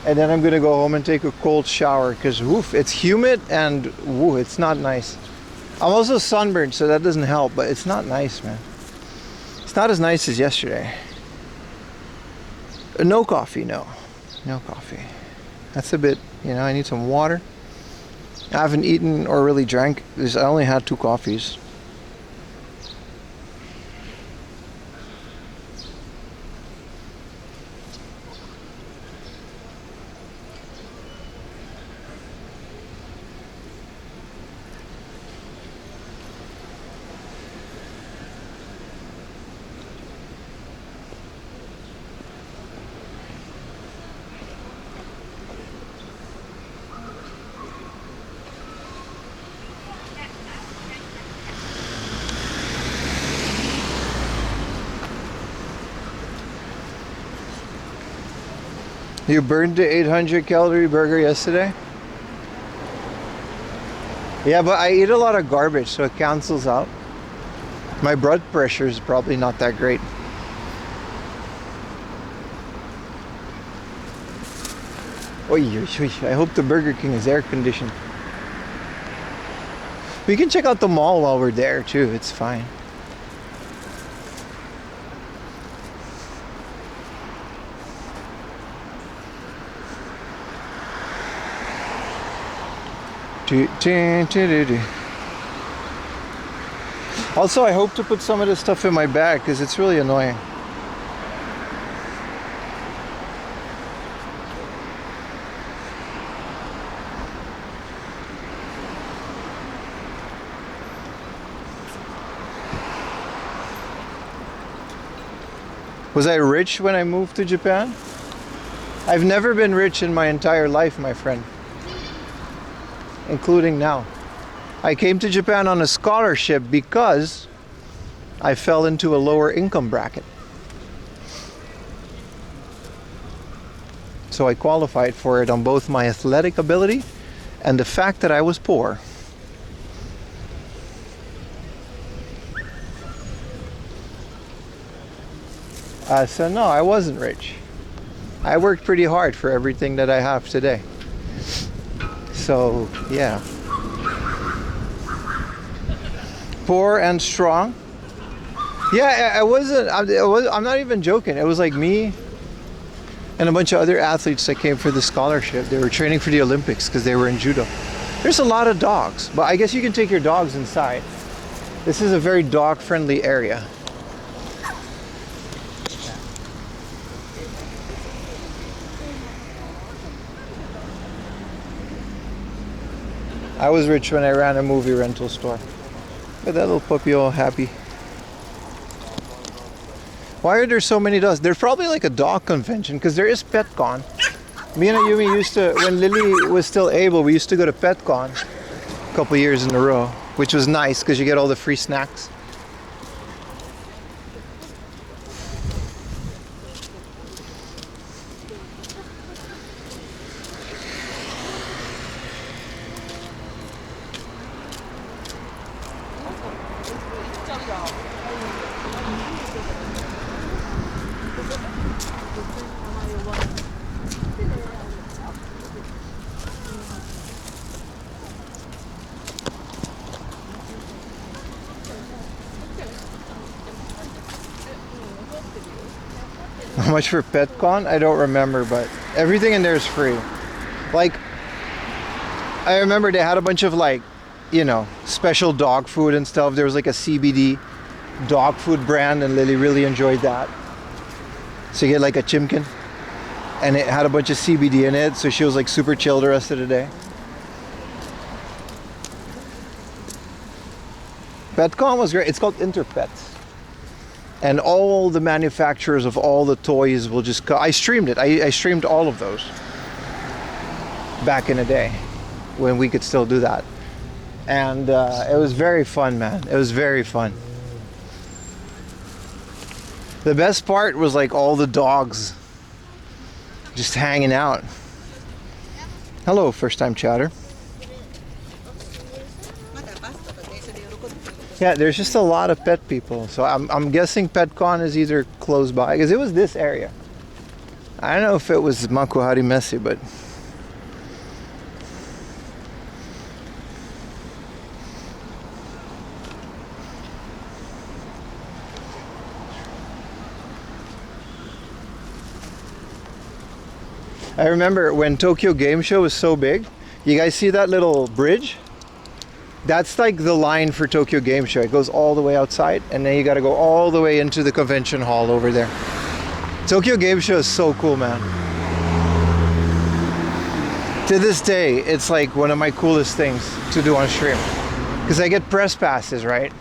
And then I'm gonna go home and take a cold shower because woof, it's humid and woo, it's not nice. I'm also sunburned, so that doesn't help, but it's not nice, man. It's not as nice as yesterday. No coffee, no coffee. That's a bit, you know, I need some water. I haven't eaten or really drank. I only had 2 coffees. You burned the 800 calorie burger yesterday? Yeah, but I eat a lot of garbage, so it cancels out. My blood pressure is probably not that great. I hope the Burger King is air conditioned. We can check out the mall while we're there too, it's fine. Also, I hope to put some of this stuff in my bag because it's really annoying. Was I rich when I moved to Japan? I've never been rich in my entire life, my friend. Including now. I came to Japan on a scholarship because I fell into a lower income bracket. So I qualified for it on both my athletic ability and the fact that I was poor. So no, I wasn't rich. I worked pretty hard for everything that I have today. So, yeah. Poor and strong. Yeah, I'm not even joking. It was like me and a bunch of other athletes that came for the scholarship. They were training for the Olympics because they were in judo. There's a lot of dogs, but I guess you can take your dogs inside. This is a very dog-friendly area. I was rich when I ran a movie rental store. Look at that little puppy all happy. Why are there so many dogs? There's probably like a dog convention because there is PetCon. Me and Ayumi used to, when Lily was still able, we used to go to PetCon a couple years in a row, which was nice because you get all the free snacks. How much for PetCon? I don't remember, but everything in there is free. Like, I remember they had a bunch of like, you know, special dog food and stuff. There was like a CBD dog food brand and Lily really enjoyed that. So you get like a chimkin and it had a bunch of CBD in it. So she was like super chill the rest of the day. PetCon was great. It's called Interpets. And all the manufacturers of all the toys will just I streamed it. I streamed all of those back in the day when we could still do that. And it was very fun, man. It was very fun. The best part was like all the dogs just hanging out. Hello, first time chatter. Yeah, there's just a lot of pet people. So I'm guessing PetCon is either close by, because it was this area. I don't know if it was Makuhari Messi, but I remember when Tokyo Game Show was so big. You guys see that little bridge? That's like the line for Tokyo Game Show. It goes all the way outside and then you got to go all the way into the convention hall over there. Tokyo Game Show is so cool, man. To this day, it's like one of my coolest things to do on stream. Because I get press passes, right?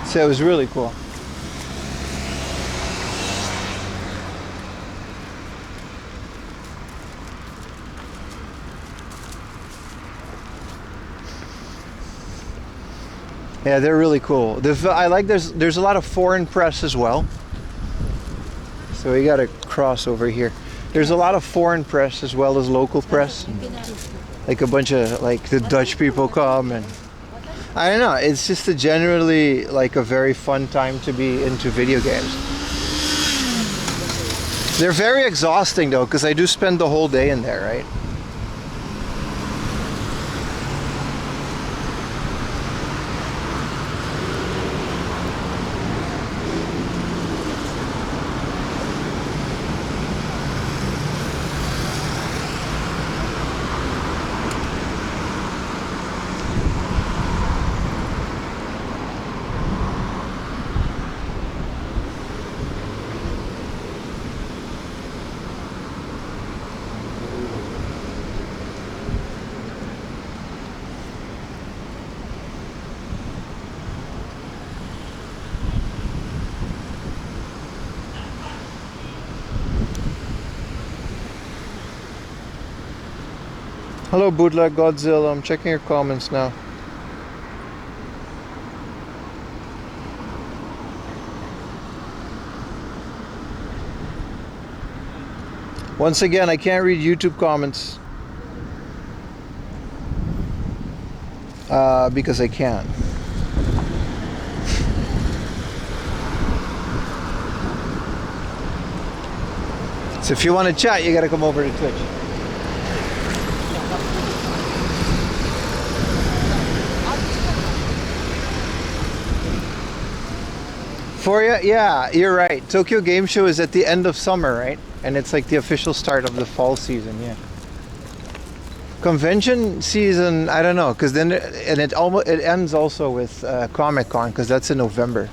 So it was really cool. Yeah, they're really cool. I like there's a lot of foreign press as well. So we got to cross over here. There's a lot of foreign press as well as local press. Like a bunch of like the Dutch people come and I don't know. It's just a generally like a very fun time to be into video games. They're very exhausting though, because I do spend the whole day in there, right? Hello Bootleg Godzilla, I'm checking your comments now. Once again, I can't read YouTube comments because I can't. So if you want to chat, you gotta come over to Twitch. For you? Yeah, you're right. Tokyo Game Show is at the end of summer, right? And it's like the official start of the fall season, yeah. Convention season, I don't know, because then it ends also with Comic-Con, because that's in November.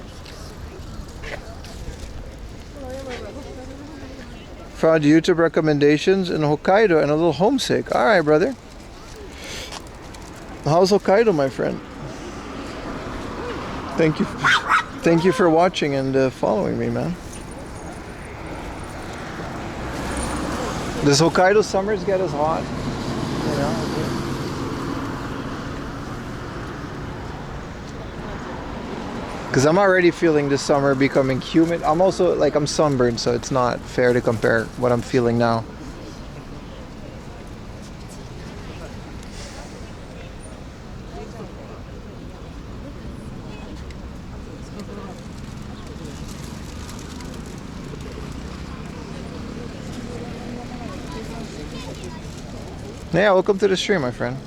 Found YouTube recommendations in Hokkaido and a little homesick. All right, brother. How's Hokkaido, my friend? Thank you. Thank you for watching and following me, man. Does Hokkaido summers get as hot? You know? Because I'm already feeling this summer becoming humid. I'm also, like, I'm sunburned, so it's not fair to compare what I'm feeling now. Yeah, welcome to the stream, my friend.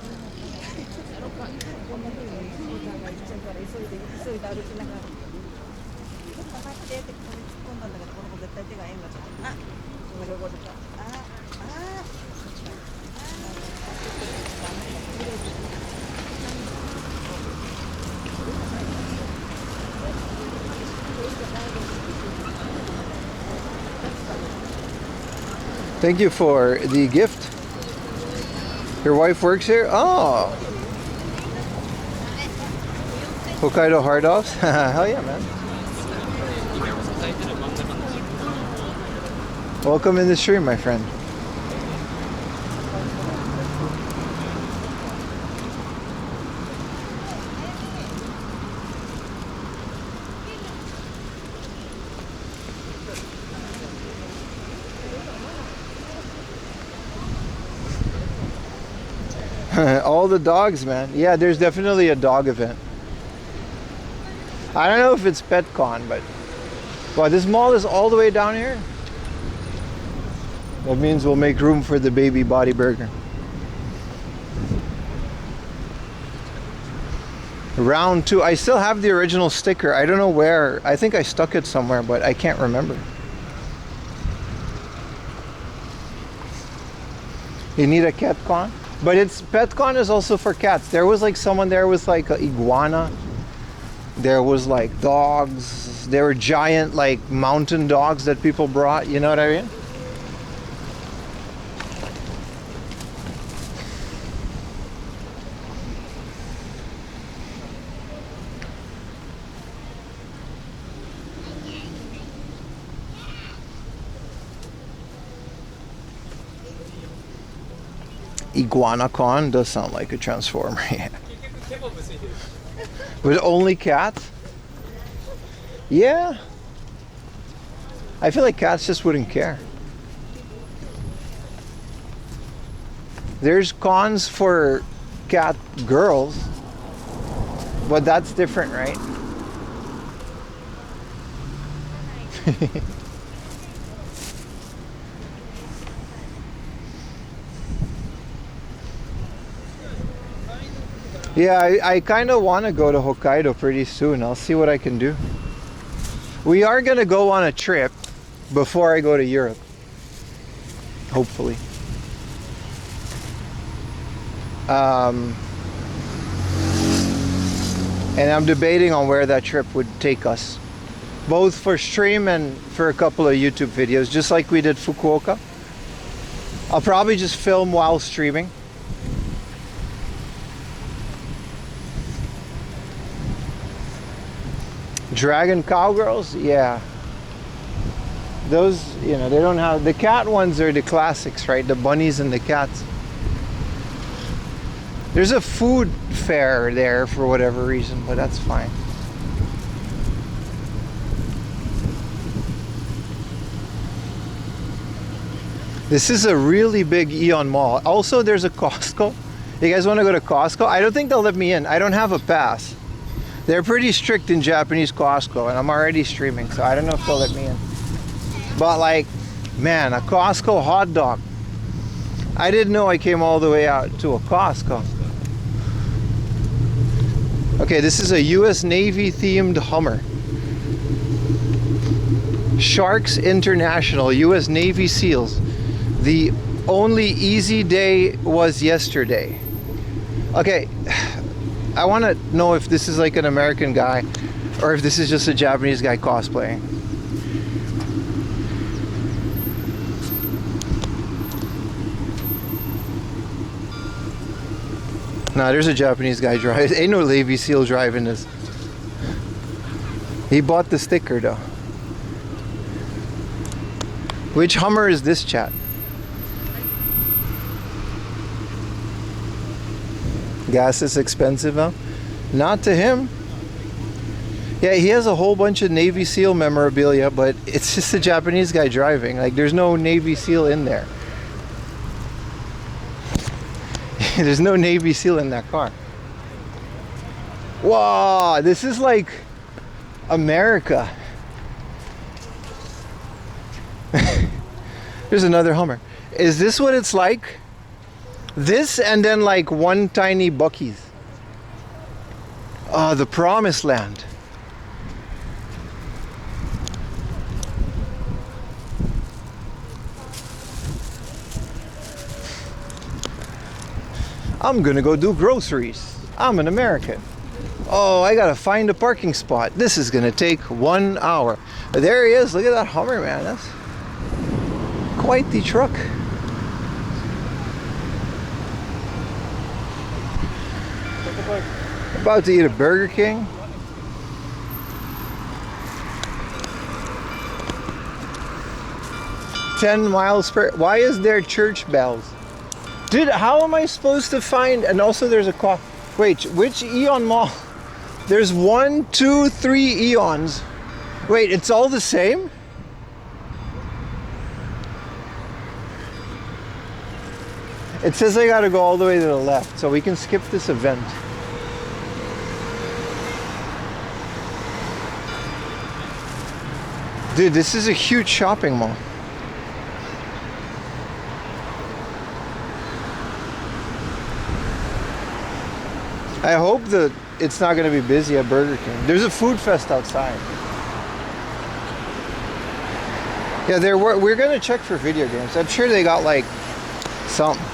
Thank you for the gift. Your wife works here? Oh! Hokkaido hard offs? Hell yeah, man. Welcome in the stream, my friend. All the dogs, man. Yeah, there's definitely a dog event. I don't know if it's PetCon, but wow, this mall is all the way down here. That means we'll make room for the baby body burger. Round 2. I still have the original sticker. I don't know where. I think I stuck it somewhere, but I can't remember. You need a CatCon? But it's PetCon is also for cats. There was like someone there was like an iguana. There was like dogs. There were giant like mountain dogs that people brought. You know what I mean? IguanaCon does sound like a transformer. Yeah. With only cats? Yeah. I feel like cats just wouldn't care. There's cons for cat girls, but that's different, right? Yeah, I kind of want to go to Hokkaido pretty soon. I'll see what I can do. We are going to go on a trip before I go to Europe. Hopefully. And I'm debating on where that trip would take us. Both for stream and for a couple of YouTube videos, just like we did Fukuoka. I'll probably just film while streaming. Dragon cowgirls, yeah. Those, you know, they don't have the cat ones are the classics, right? The bunnies and the cats. There's a food fair there for whatever reason, but that's fine. This is a really big Aeon Mall. Also, there's a Costco. You guys want to go to Costco? I don't think they'll let me in. I don't have a pass. They're pretty strict in Japanese Costco, and I'm already streaming, so I don't know if they'll let me in. But like, man, a Costco hot dog. I didn't know I came all the way out to a Costco. Okay, this is a US Navy themed Hummer. Sharks International, US Navy SEALs. The only easy day was yesterday. Okay. I want to know if this is like an American guy or if this is just a Japanese guy cosplaying. Nah, there's a Japanese guy driving. Ain't no Navy SEAL driving this. He bought the sticker though. Which Hummer is this, chat? Gas is expensive now? Not to him. Yeah, he has a whole bunch of Navy SEAL memorabilia, but it's just a Japanese guy driving. Like, there's no Navy SEAL in there. There's no Navy SEAL in that car. Wow, this is like America. There's another Hummer. Is this what it's like? This and then like one tiny Buc-ee's. Oh, the promised land. I'm gonna go do groceries. I'm an American. Oh, I gotta find a parking spot. This is gonna take 1 hour. There he is. Look at that Hummer, man. That's quite the truck. About to eat a Burger King. $10 mph. Why is there church bells? Dude, how am I supposed to find? And also there's a car. Wait, which Aeon Mall? There's 1, 2, 3 Aeons. Wait, it's all the same? It says I gotta go all the way to the left, so we can skip this event. Dude, this is a huge shopping mall. I hope that it's not going to be busy at Burger King. There's a food fest outside. Yeah, we're going to check for video games. I'm sure they got like something.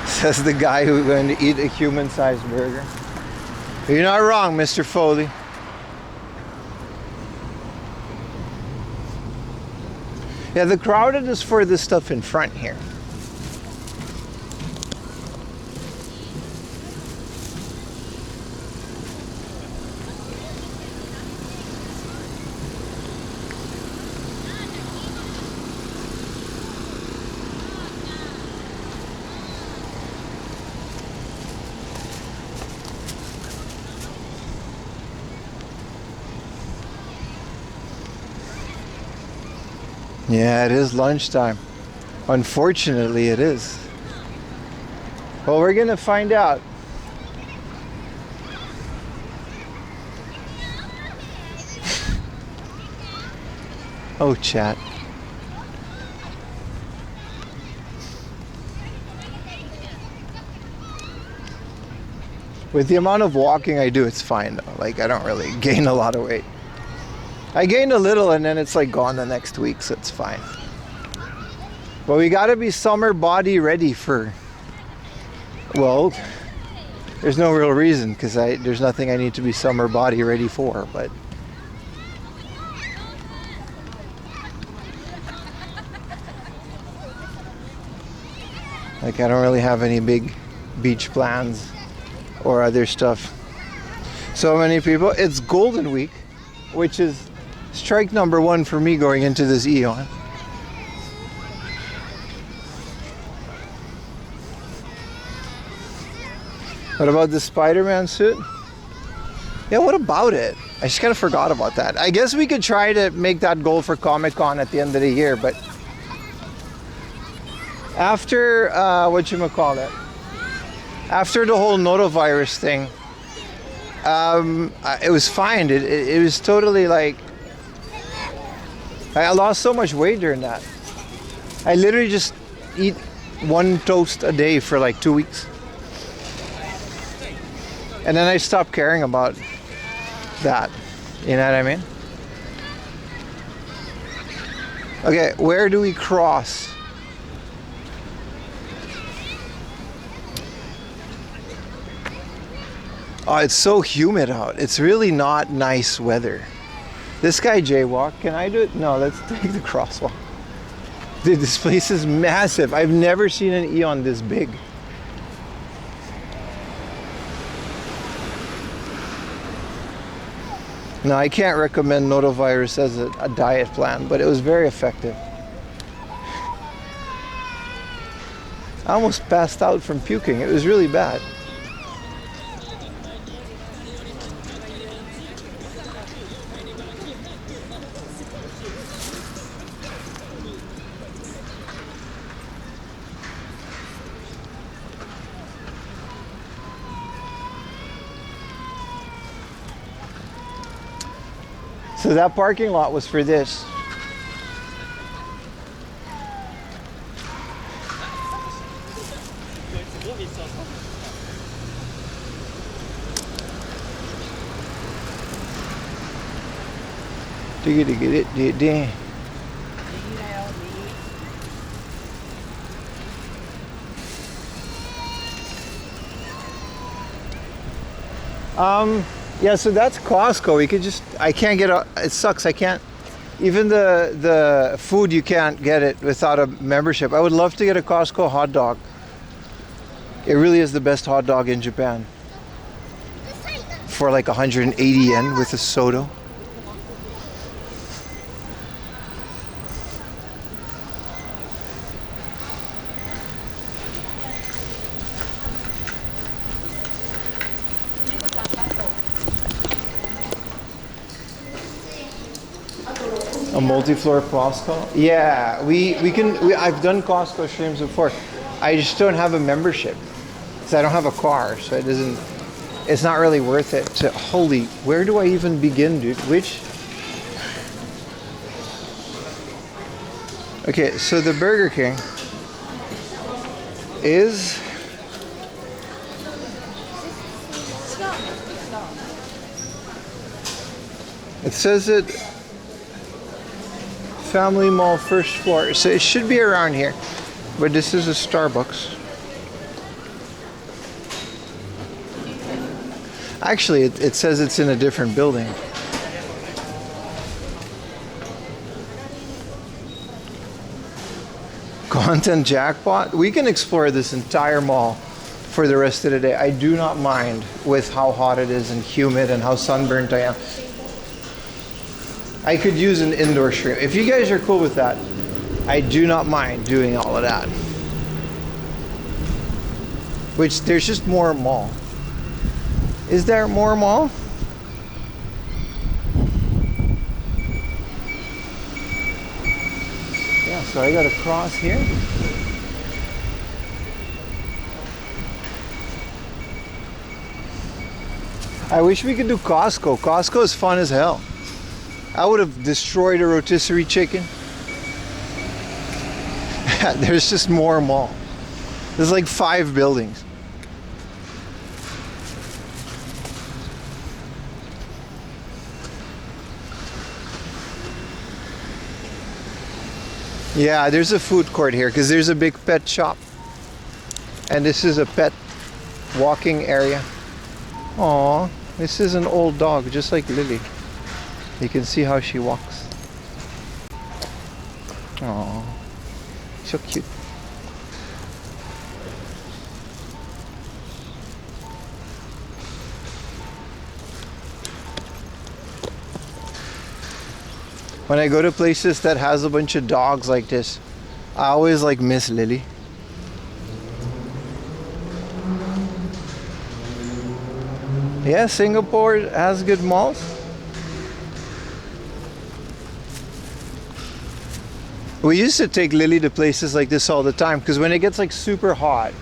Says the guy who's going to eat a human-sized burger. You're not wrong, Mr. Foley. Yeah, the crowded is for this stuff in front here. Yeah, it is lunchtime. Unfortunately, it is. Well, we're gonna find out. Oh, chat. With the amount of walking I do, it's fine though. Like, I don't really gain a lot of weight. I gained a little and then it's like gone the next week, so it's fine. But we gotta be summer body ready for, well, there's no real reason because there's nothing I need to be summer body ready for, but like I don't really have any big beach plans or other stuff. So many people, it's Golden Week, which is strike number 1 for me going into this Aeon. What about the Spider-Man suit? Yeah, what about it? I just kind of forgot about that. I guess we could try to make that goal for Comic-Con at the end of the year, but after, whatchamacallit, after the whole notavirus thing, it was fine. It was totally like, I lost so much weight during that. I literally just eat 1 toast a day for like 2 weeks. And then I stopped caring about that. You know what I mean? Okay, where do we cross? Oh, it's so humid out. It's really not nice weather. This guy jaywalk. Can I do it? No, let's take the crosswalk. Dude, this place is massive. I've never seen an Aeon this big. Now, I can't recommend Notovirus as a diet plan, but it was very effective. I almost passed out from puking. It was really bad. So that parking lot was for this. Yeah, so that's Costco. We could just, I can't get a, it sucks, I can't, even the food, you can't get it without a membership. I would love to get a Costco hot dog. It really is the best hot dog in Japan. For like 180 yen with a soda. A multi-floor Costco? Yeah, I've done Costco streams before. I just don't have a membership because I don't have a car, so it's not really worth it to, holy, where do I even begin, dude? Okay, so the Burger King is, it says it Family Mall first floor, so it should be around here, but this is a Starbucks. Actually, it says it's in a different building. Content jackpot? We can explore this entire mall for the rest of the day. I do not mind with how hot it is and humid and how sunburnt I am. I could use an indoor stream. If you guys are cool with that, I do not mind doing all of that. Which, there's just more mall. Is there more mall? Yeah, so I gotta cross here. I wish we could do Costco. Costco is fun as hell. I would have destroyed a rotisserie chicken. There's just more mall. There's like 5 buildings. Yeah, there's a food court here because there's a big pet shop. And this is a pet walking area. Aww, this is an old dog just like Lily. You can see how she walks. Aww, so cute. When I go to places that has a bunch of dogs like this, I always like miss Lily. Yeah, Singapore has good malls. We used to take Lily to places like this all the time because when it gets like super hot,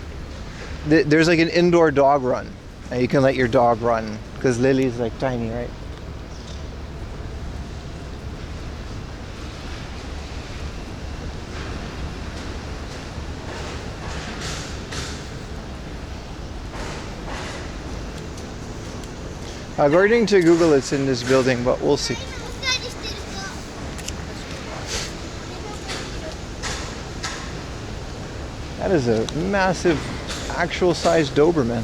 there's like an indoor dog run and you can let your dog run because Lily's like tiny, right? According to Google, it's in this building, but we'll see. That is a massive, actual-sized Doberman.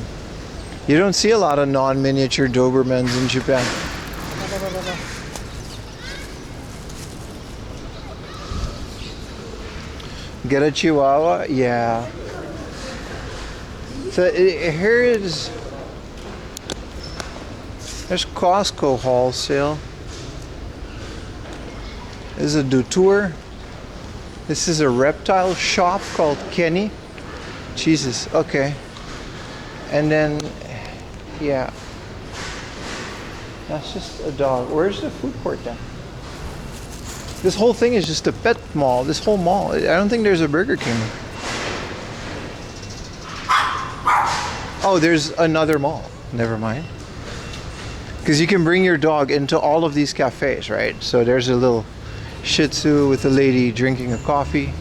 You don't see a lot of non-miniature Dobermans in Japan. Get a Chihuahua? Yeah. So here is... There's Costco wholesale. This is a Dutour. This is a reptile shop called Kenny. Jesus, okay. And then, yeah. That's just a dog. Where's the food court then? This whole thing is just a pet mall. This whole mall. I don't think there's a Burger King. Oh, there's another mall. Never mind. Because you can bring your dog into all of these cafes, right? So there's a little Shih Tzu with a lady drinking a coffee.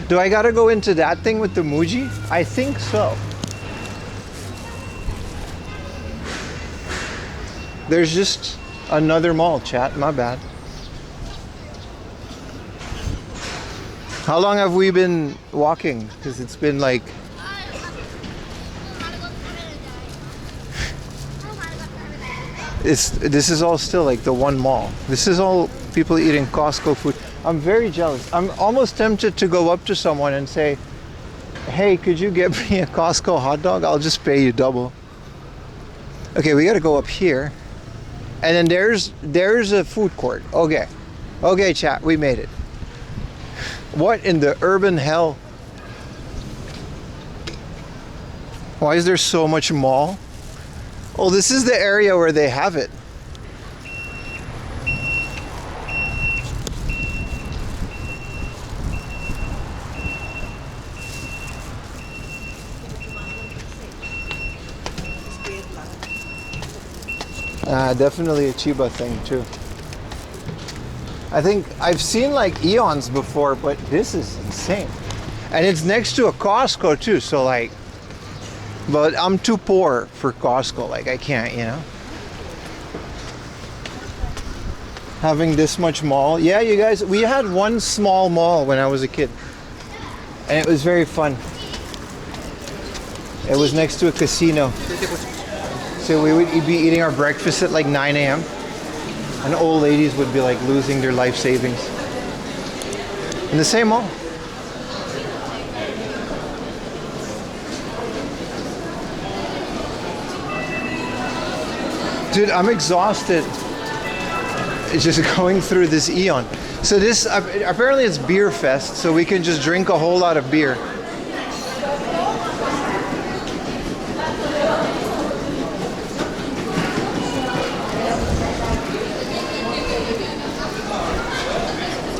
Do I gotta go into that thing with the Muji? I think so. There's just another mall, chat. My bad. How long have we been walking? Because it's been like... This is all still like the one mall. This is all people eating Costco food. I'm very jealous. I'm almost tempted to go up to someone and say, hey, could you get me a Costco hot dog? I'll just pay you double. Okay, we gotta go up here. And then there's a food court. Okay. Okay, chat, we made it. What in the urban hell? Why is there so much mall? Oh, this is the area where they have it. Definitely a Chiba thing too. I think I've seen like Aeons before, but this is insane. And it's next to a Costco too, so like, but I'm too poor for Costco, like I can't, you know. Having this much mall. Yeah, you guys, we had one small mall when I was a kid. And it was very fun. It was next to a casino. So we would be eating our breakfast at like 9 a.m. and old ladies would be like losing their life savings. In the same mall. Dude, I'm exhausted. It's just going through this Aeon. So this, apparently it's beer fest, so we can just drink a whole lot of beer.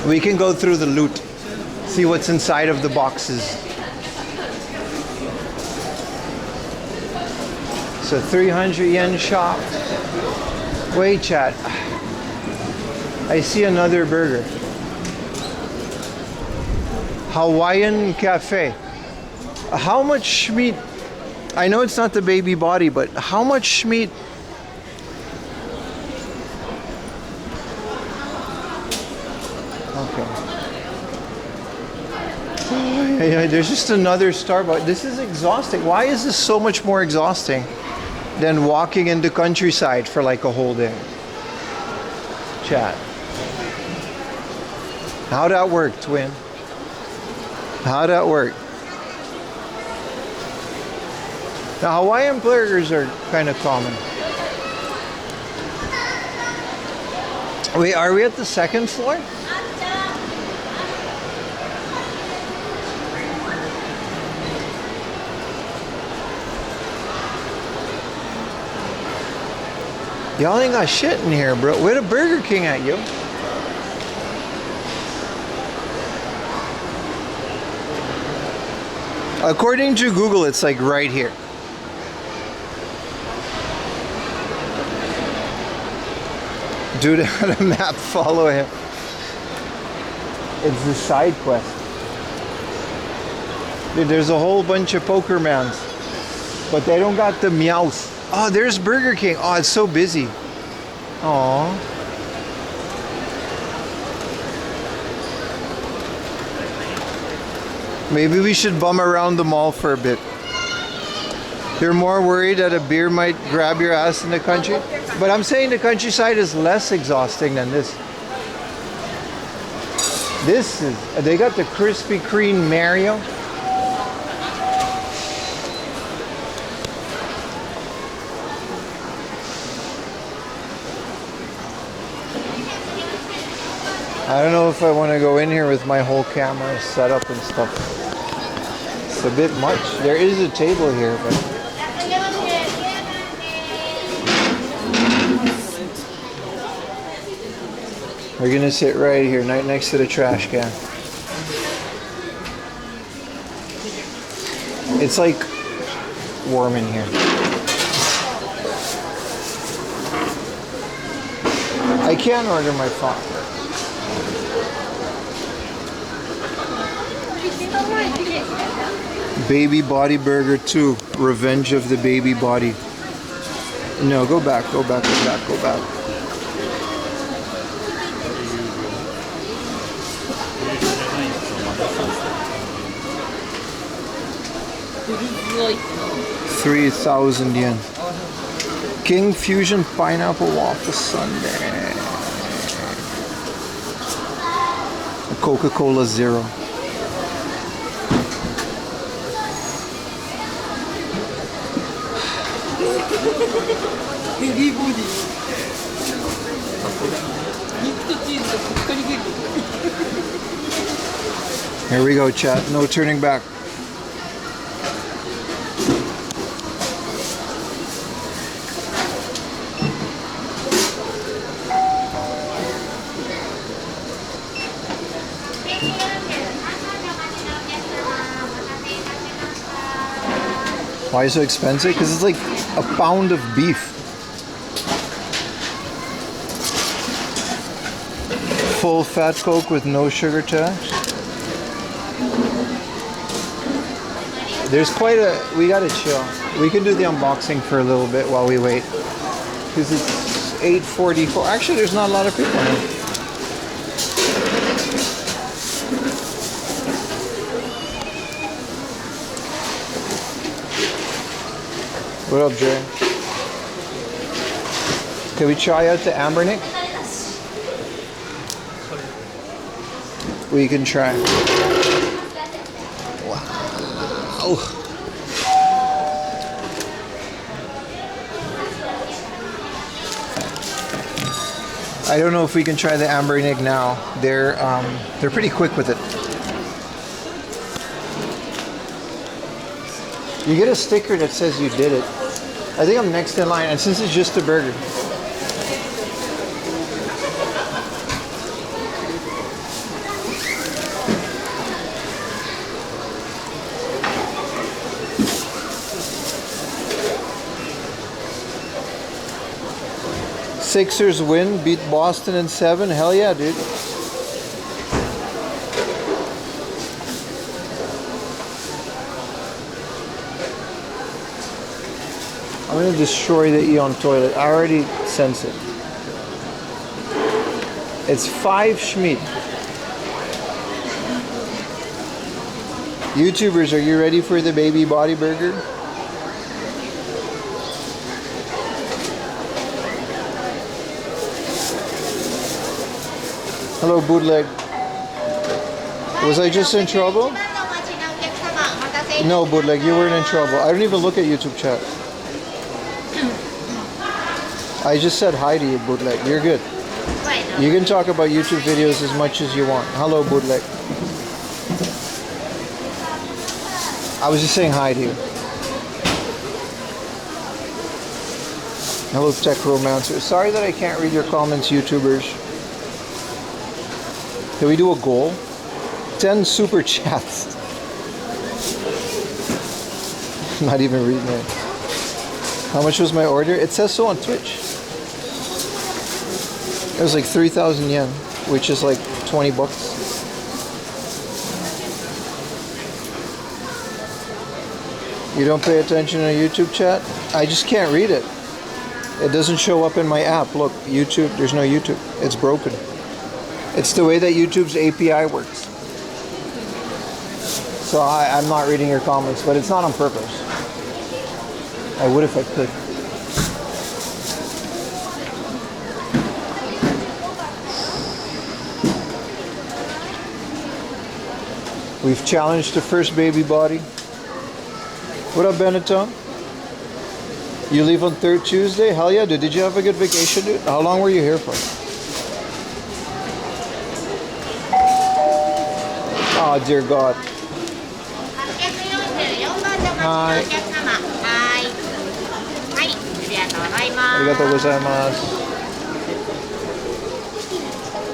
We can go through the loot, see what's inside of the boxes. So 300 yen shop. Wait, chat. I see another burger. Hawaiian Cafe. How much meat? I know it's not the baby body, but how much meat? Okay. Oh, yeah, there's just another Starbucks. This is exhausting. Why is this so much more exhausting than walking in the countryside for like a whole day? Chat. How'd that work, twin? How'd that work? Now, Hawaiian burgers are kind of common. Wait, are we at the second floor? Y'all ain't got shit in here, bro. Where the Burger King at, you? According to Google, it's like right here. Dude, on a map, follow him. It's the side quest. Dude, there's a whole bunch of Pokémons, but they don't got the Meowth. Oh, there's Burger King. Oh, it's so busy. Aww. Maybe we should bum around the mall for a bit. You're more worried that a beer might grab your ass in the country? But I'm saying the countryside is less exhausting than this. This is, they got the Krispy Kreme Mario. I don't know if I want to go in here with my whole camera set up and stuff. It's a bit much. There is a table here, but we're gonna sit right here, right next to the trash can. It's like warm in here. I can't order my phone. Baby Body Burger 2, Revenge of the Baby Body. No, go back, go back, go back, go back. $3,000 yen. King Fusion Pineapple Waffle Sundae. Coca-Cola Zero. Here we go, chat. No turning back. Why is it so expensive? Because it's like a pound of beef. Full fat Coke with no sugar tax. There's quite a, we gotta chill. We can do the unboxing for a little bit while we wait. Because it's 8:44. Actually, there's not a lot of people here. What up, Jay? Can we try out the Anbernic? We can try. Wow. I don't know if we can try the Anbernic now. They're pretty quick with it. You get a sticker that says you did it. I think I'm next in line, and since it's just a burger. Sixers win, beat Boston in 7. Hell yeah, dude. I'm gonna destroy the Aeon toilet. I already sense it. It's 5 Schmidt. YouTubers, are you ready for the baby body burger? Hello, bootleg. Was I just in trouble? No, bootleg, you weren't in trouble. I don't even look at YouTube chat. I just said hi to you, bootleg. You're good. You can talk about YouTube videos as much as you want. Hello, bootleg. I was just saying hi to you. Hello, Tech Romancer. Sorry that I can't read your comments, YouTubers. Can we do a goal? 10 super chats. Not even reading it. How much was my order? It says so on Twitch. It was like 3,000 yen, which is like 20 bucks. You don't pay attention to YouTube chat? I just can't read it. It doesn't show up in my app. Look, YouTube, there's no YouTube. It's broken. It's the way that YouTube's API works. So I'm not reading your comments, but it's not on purpose. I would if I could. We've challenged the first baby body. What up, Benetton? You leave on 3rd Tuesday? Hell yeah, dude. Did you have a good vacation, dude? How long were you here for? Oh, dear God. Hi. Arigatou gozaimasu.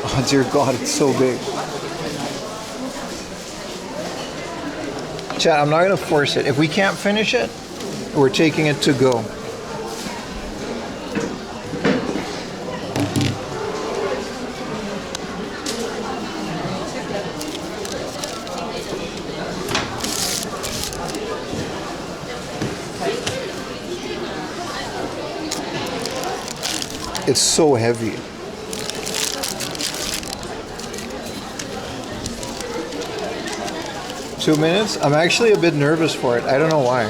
Oh, dear God, it's so big. Chat, I'm not going to force it. If we can't finish it, we're taking it to go. It's so heavy. Two minutes? I'm actually a bit nervous for it. I don't know why.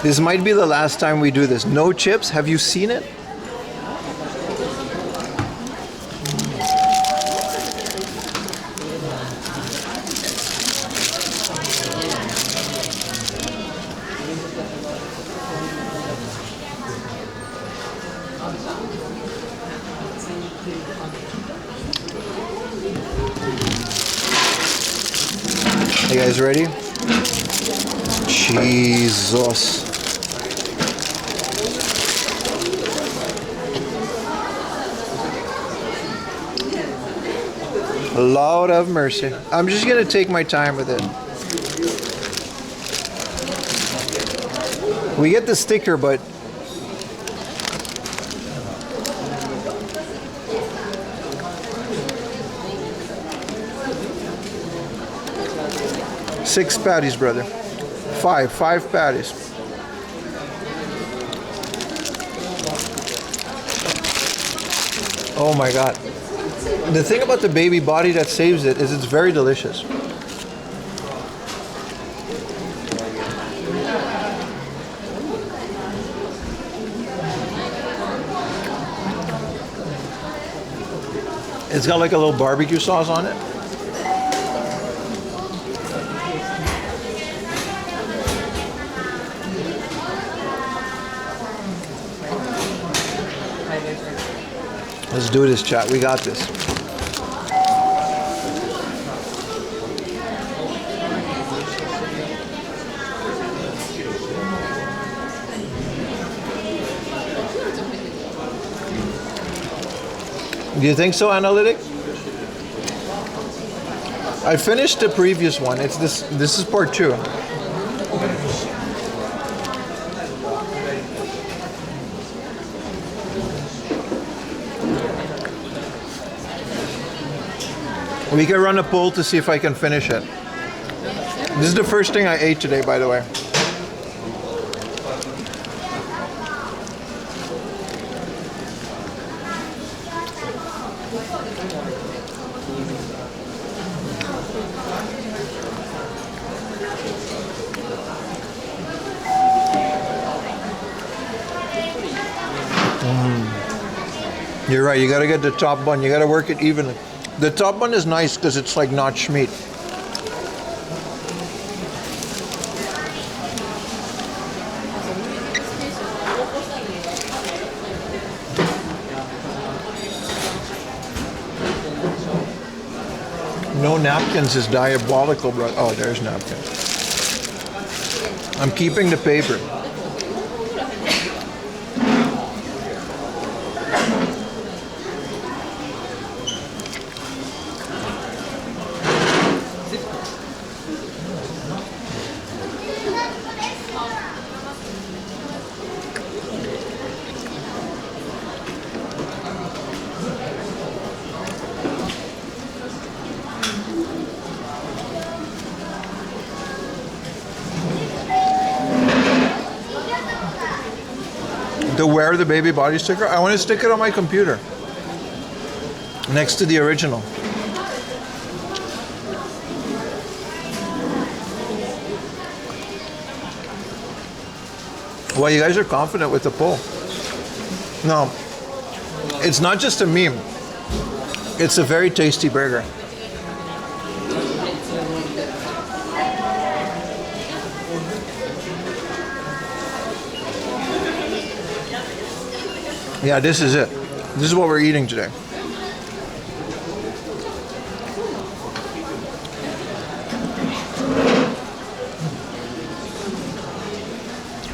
This might be the last time we do this. No chips? Have you seen it? You guys ready? Jesus. Lord have mercy. I'm just gonna take my time with it. We get the sticker, but six patties, brother. Five patties. Oh my God. The thing about the baby body that saves it is it's very delicious. It's got like a little barbecue sauce on it. Let's do this, chat. We got this. Do you think so, Analytic? I finished the previous one. It's this. This is part 2. We can run a poll to see if I can finish it. This is the first thing I ate today, by the way. You're right, you gotta get the top bun. You gotta work it evenly. The top one is nice because it's like notch meat. No napkins is diabolical, bro. Oh, there's napkins. I'm keeping the paper. To wear the baby body sticker, I want to stick it on my computer next to the original. Well, you guys are confident with the poll. No, it's not just a meme. It's a very tasty burger. Yeah, this is it. This is what we're eating today.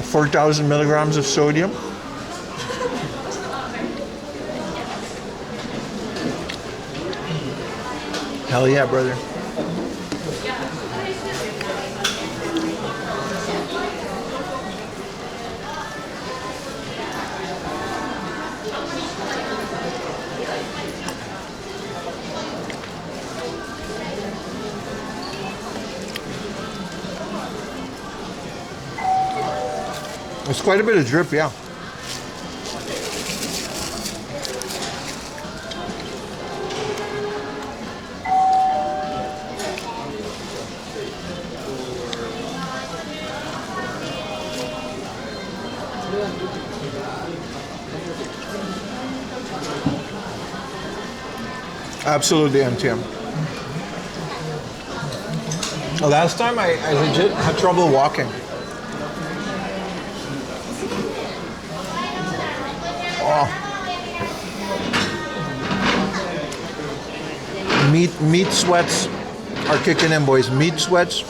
$4,000 milligrams of sodium. Hell yeah, brother. It's quite a bit of drip, yeah. Absolutely MTM. Last time I legit had trouble walking. Oh. Meat sweats are kicking in, boys. Meat sweats.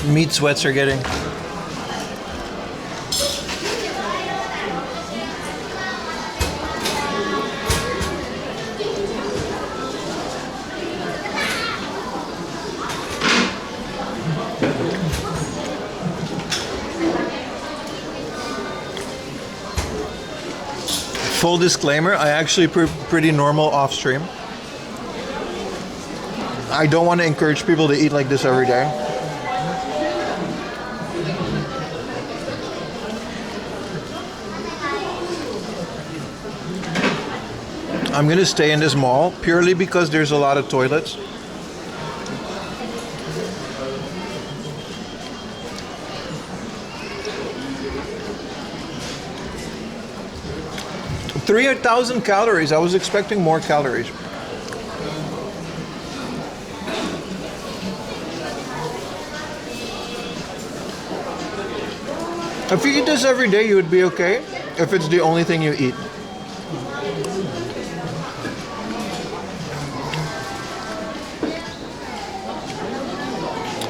Meat sweats are getting. Full disclaimer, I actually pretty normal off stream. I don't want to encourage people to eat like this every day. I'm gonna stay in this mall purely because there's a lot of toilets. $3,000 calories. I was expecting more calories. If you eat this every day, you would be okay. If it's the only thing you eat.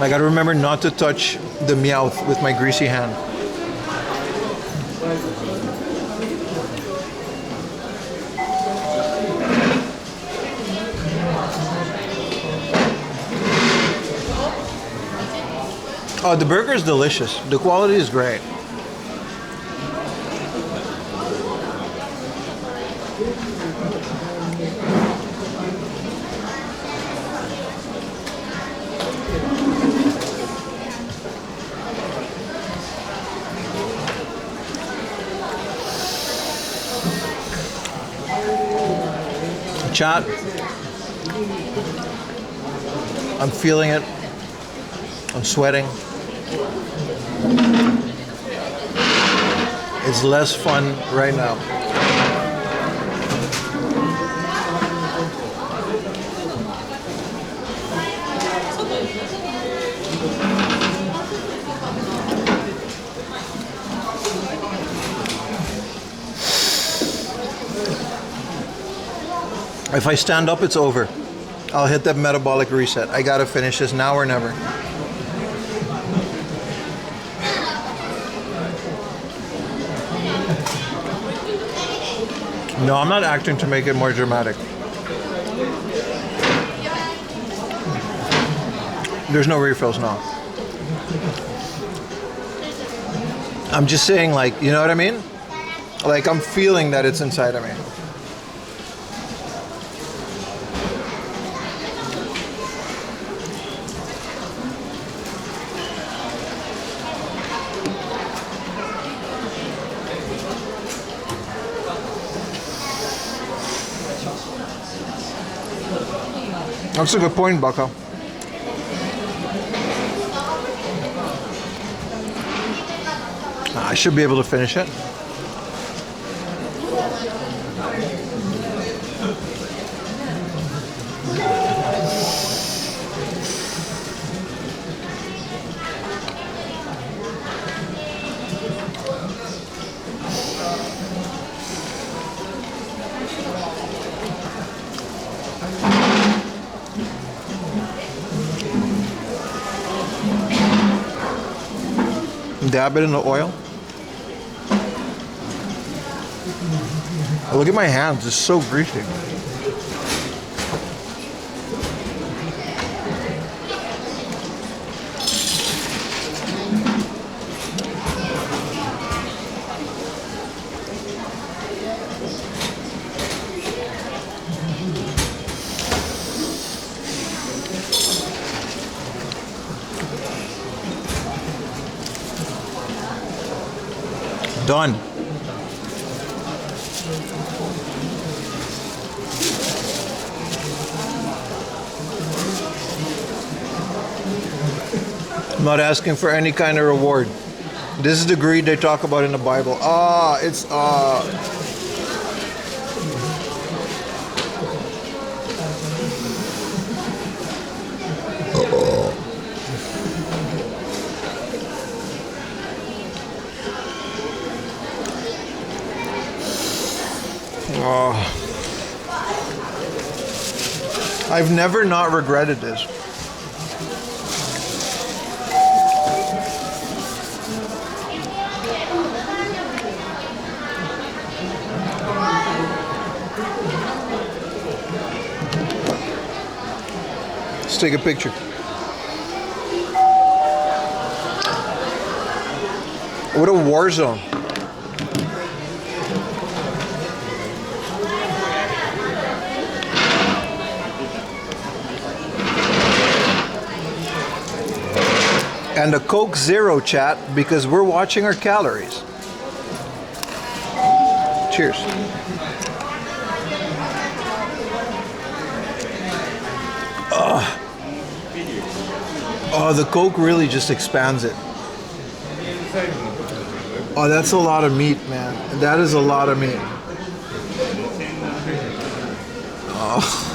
I gotta remember not to touch the Meowth with my greasy hand. Oh, the burger is delicious. The quality is great. Chat. I'm feeling it. I'm sweating. It's less fun right now. If I stand up, it's over. I'll hit that metabolic reset. I gotta finish this now or never. No, I'm not acting to make it more dramatic. There's no refills now. I'm just saying, like, you know what I mean? Like, I'm feeling that it's inside of me. That's a good point, Bucko. I should be able to finish it. Dab it in the oil. Look at my hands, it's so greasy. Done. I'm not asking for any kind of reward. This is the greed they talk about in the Bible. It's I've never not regretted this. Let's take a picture. What a war zone. And a Coke Zero, chat, because we're watching our calories. Cheers. Oh, the Coke really just expands it. Oh, that's a lot of meat, man. That is a lot of meat. Oh.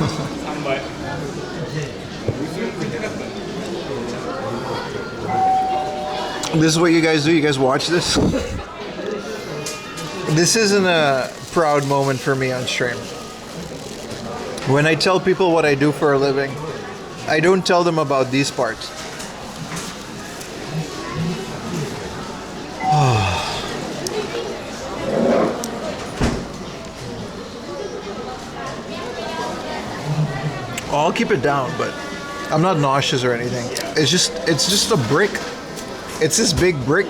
This is what you guys do? You guys watch this? This isn't a proud moment for me on stream. When I tell people what I do for a living, I don't tell them about these parts. I'll keep it down, but I'm not nauseous or anything. It's just a brick. It's this big brick.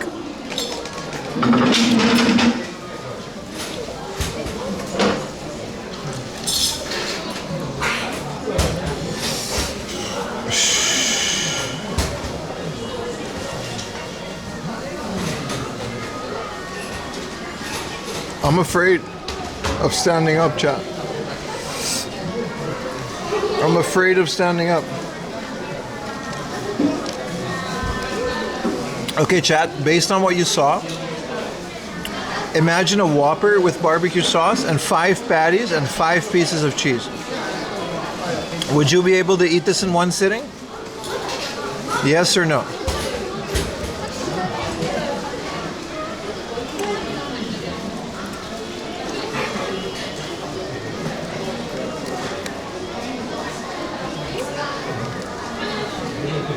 I'm afraid of standing up, chat. I'm afraid of standing up. Okay, chat, based on what you saw, imagine a Whopper with barbecue sauce and 5 patties and 5 pieces of cheese. Would you be able to eat this in one sitting? Yes or no?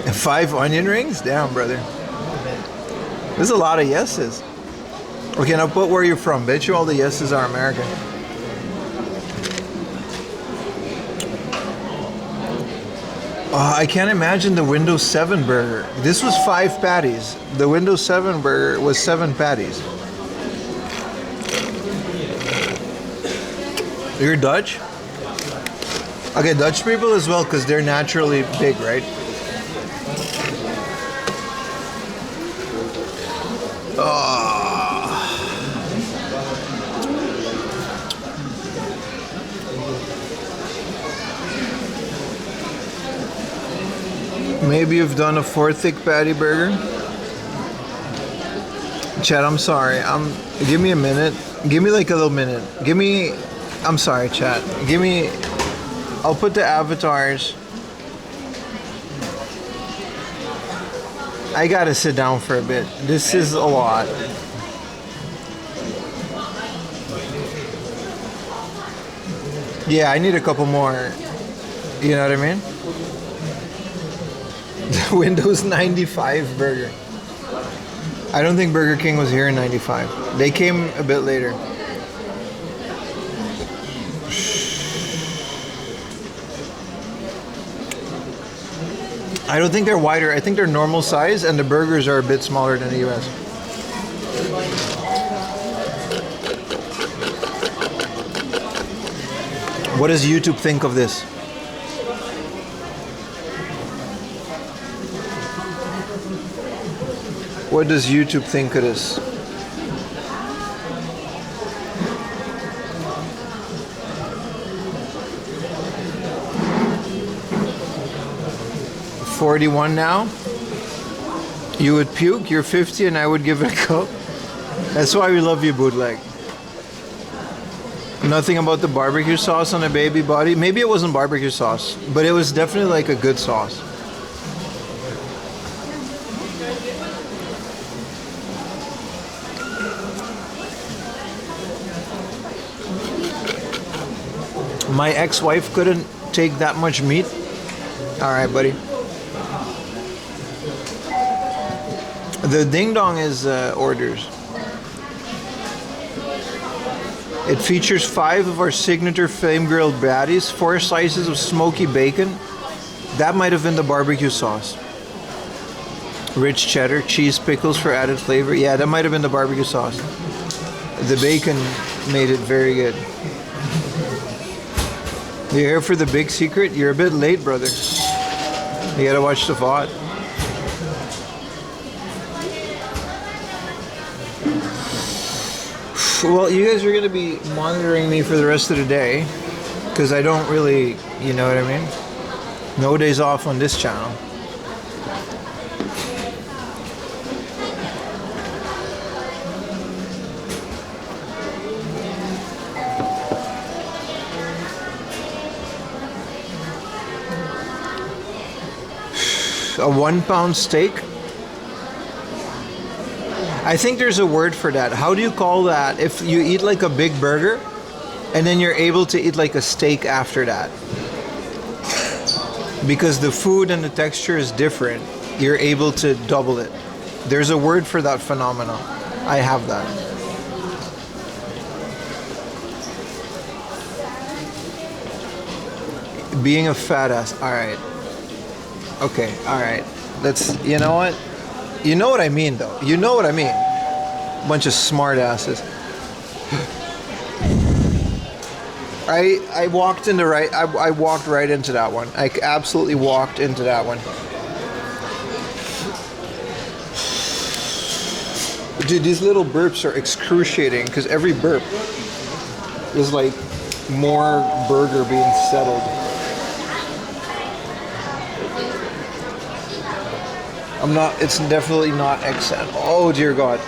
And 5 onion rings? Damn, brother. There's a lot of yeses. Okay, now put where you're from. Bet you all the yeses are American. I can't imagine the Windows 7 burger. This was 5 patties. The Windows 7 burger was 7 patties. You're Dutch? Okay, Dutch people as well, because they're naturally big, right? Maybe you've done a 4 thick patty burger. Chad, I'm sorry. Give me a minute. Give me like a little minute. I'm sorry, Chad. I'll put the avatars. I gotta sit down for a bit. This is a lot. Yeah, I need a couple more. You know what I mean? The Windows 95 burger. I don't think Burger King was here in 95. They came a bit later. I don't think they're wider. I think they're normal size, and the burgers are a bit smaller than the US. What does YouTube think of this? What does YouTube think of this? $41 now. You would puke. You're 50, and I would give it a go. That's why we love you, bootleg. Nothing about the barbecue sauce on a baby body. Maybe it wasn't barbecue sauce, but it was definitely like a good sauce. My ex-wife couldn't take that much meat. All right, buddy. The ding dong is orders. It features 5 of our signature flame grilled patties, 4 slices of smoky bacon. That might have been the barbecue sauce. Rich cheddar, cheese, pickles for added flavor. Yeah, that might have been the barbecue sauce. The bacon made it very good. You're here for the big secret? You're a bit late, brother. You gotta watch the VOD. Well, you guys are gonna be monitoring me for the rest of the day, because I don't really, you know what I mean? No days off on this channel. A 1 pound steak? I think there's a word for that. How do you call that if you eat like a big burger and then you're able to eat like a steak after that? Because the food and the texture is different, you're able to double it. There's a word for that phenomenon. I have that. Being a fat ass. All right. Okay, all right. That's, you know what? You know what I mean, though. You know what I mean. Bunch of smart asses. I walked into right. I walked right into that one. I absolutely walked into that one. Dude, these little burps are excruciating because every burp is like more burger being settled. It's definitely not XN. Oh dear God.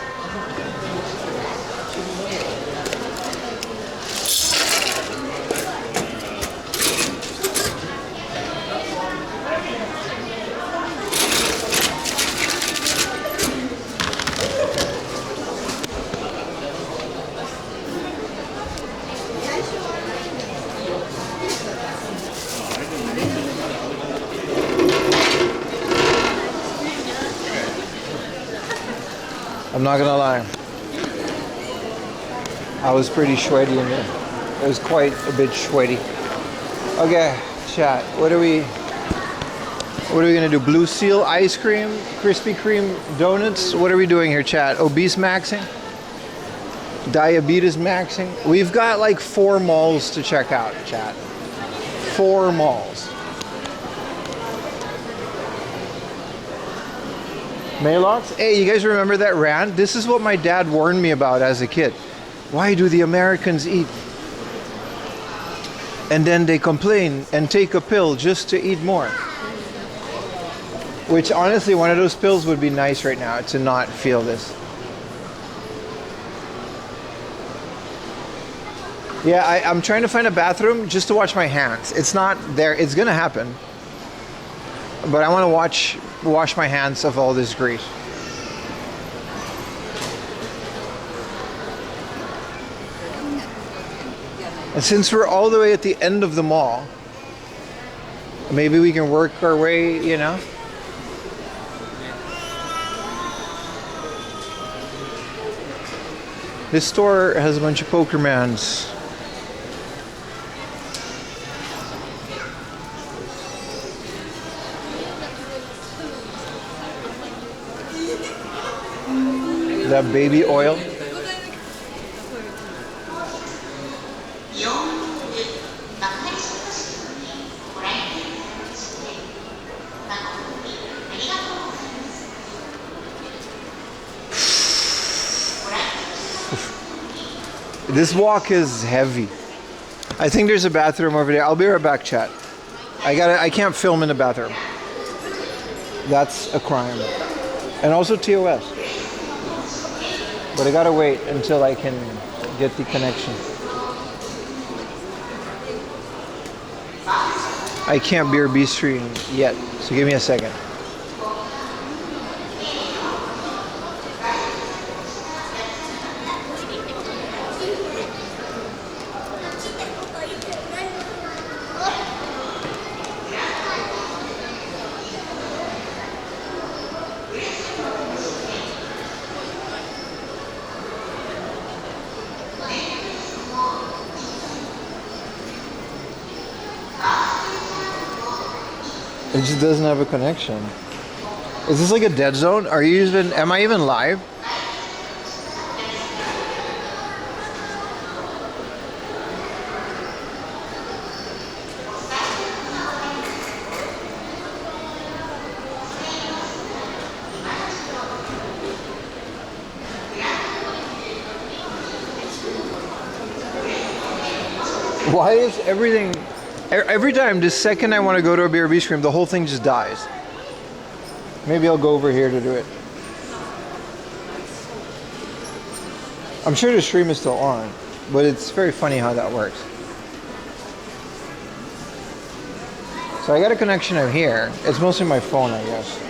I'm not gonna lie. I was pretty sweaty in there. It was quite a bit sweaty. Okay, chat. What are we gonna do? Blue Seal ice cream, Krispy Kreme donuts. What are we doing here, chat? Obese maxing? Diabetes maxing? We've got like 4 malls to check out, chat. 4 malls. Meowth? Hey, you guys remember that rant? This is what my dad warned me about as a kid. Why do the Americans eat? And then they complain and take a pill just to eat more. Which honestly, one of those pills would be nice right now to not feel this. Yeah, I'm trying to find a bathroom just to wash my hands. It's not there. It's gonna happen. But I want to wash my hands of all this grease. And since we're all the way at the end of the mall, maybe we can work our way, you know? This store has a bunch of Pokemons. That baby oil. This walk is heavy. I think there's a bathroom over there. I'll be right back, chat. I can't film in the bathroom. That's a crime. And also TOS. But I gotta wait until I can get the connection. I can't BRB stream yet, so give me a second. It just doesn't have a connection. Is this like a dead zone? Am I even live? Why is everything... Every time, the second I want to go to a BRB stream, the whole thing just dies. Maybe I'll go over here to do it. I'm sure the stream is still on, but it's very funny how that works. So I got a connection out here. It's mostly my phone, I guess.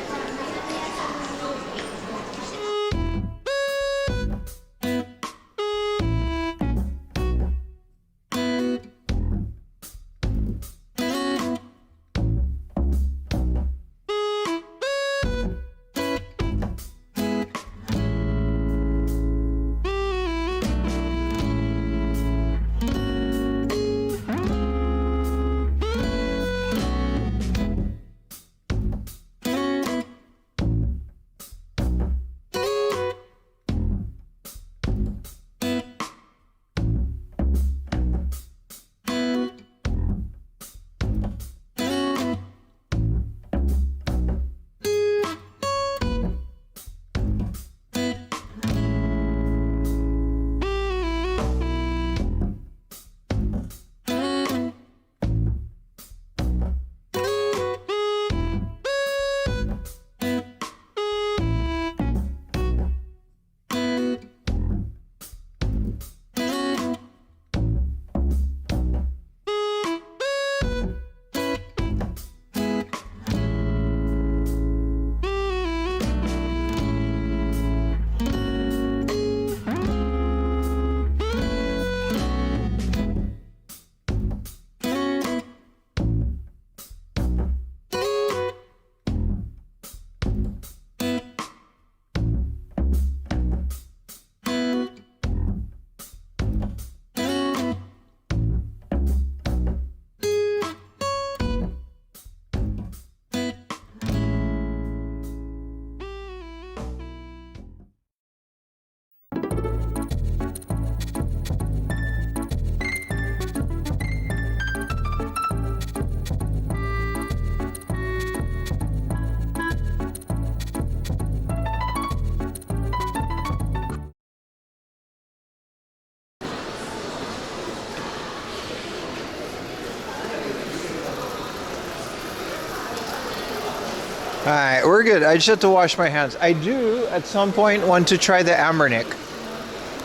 Alright, we're good. I just have to wash my hands. I do, at some point, want to try the Anbernic.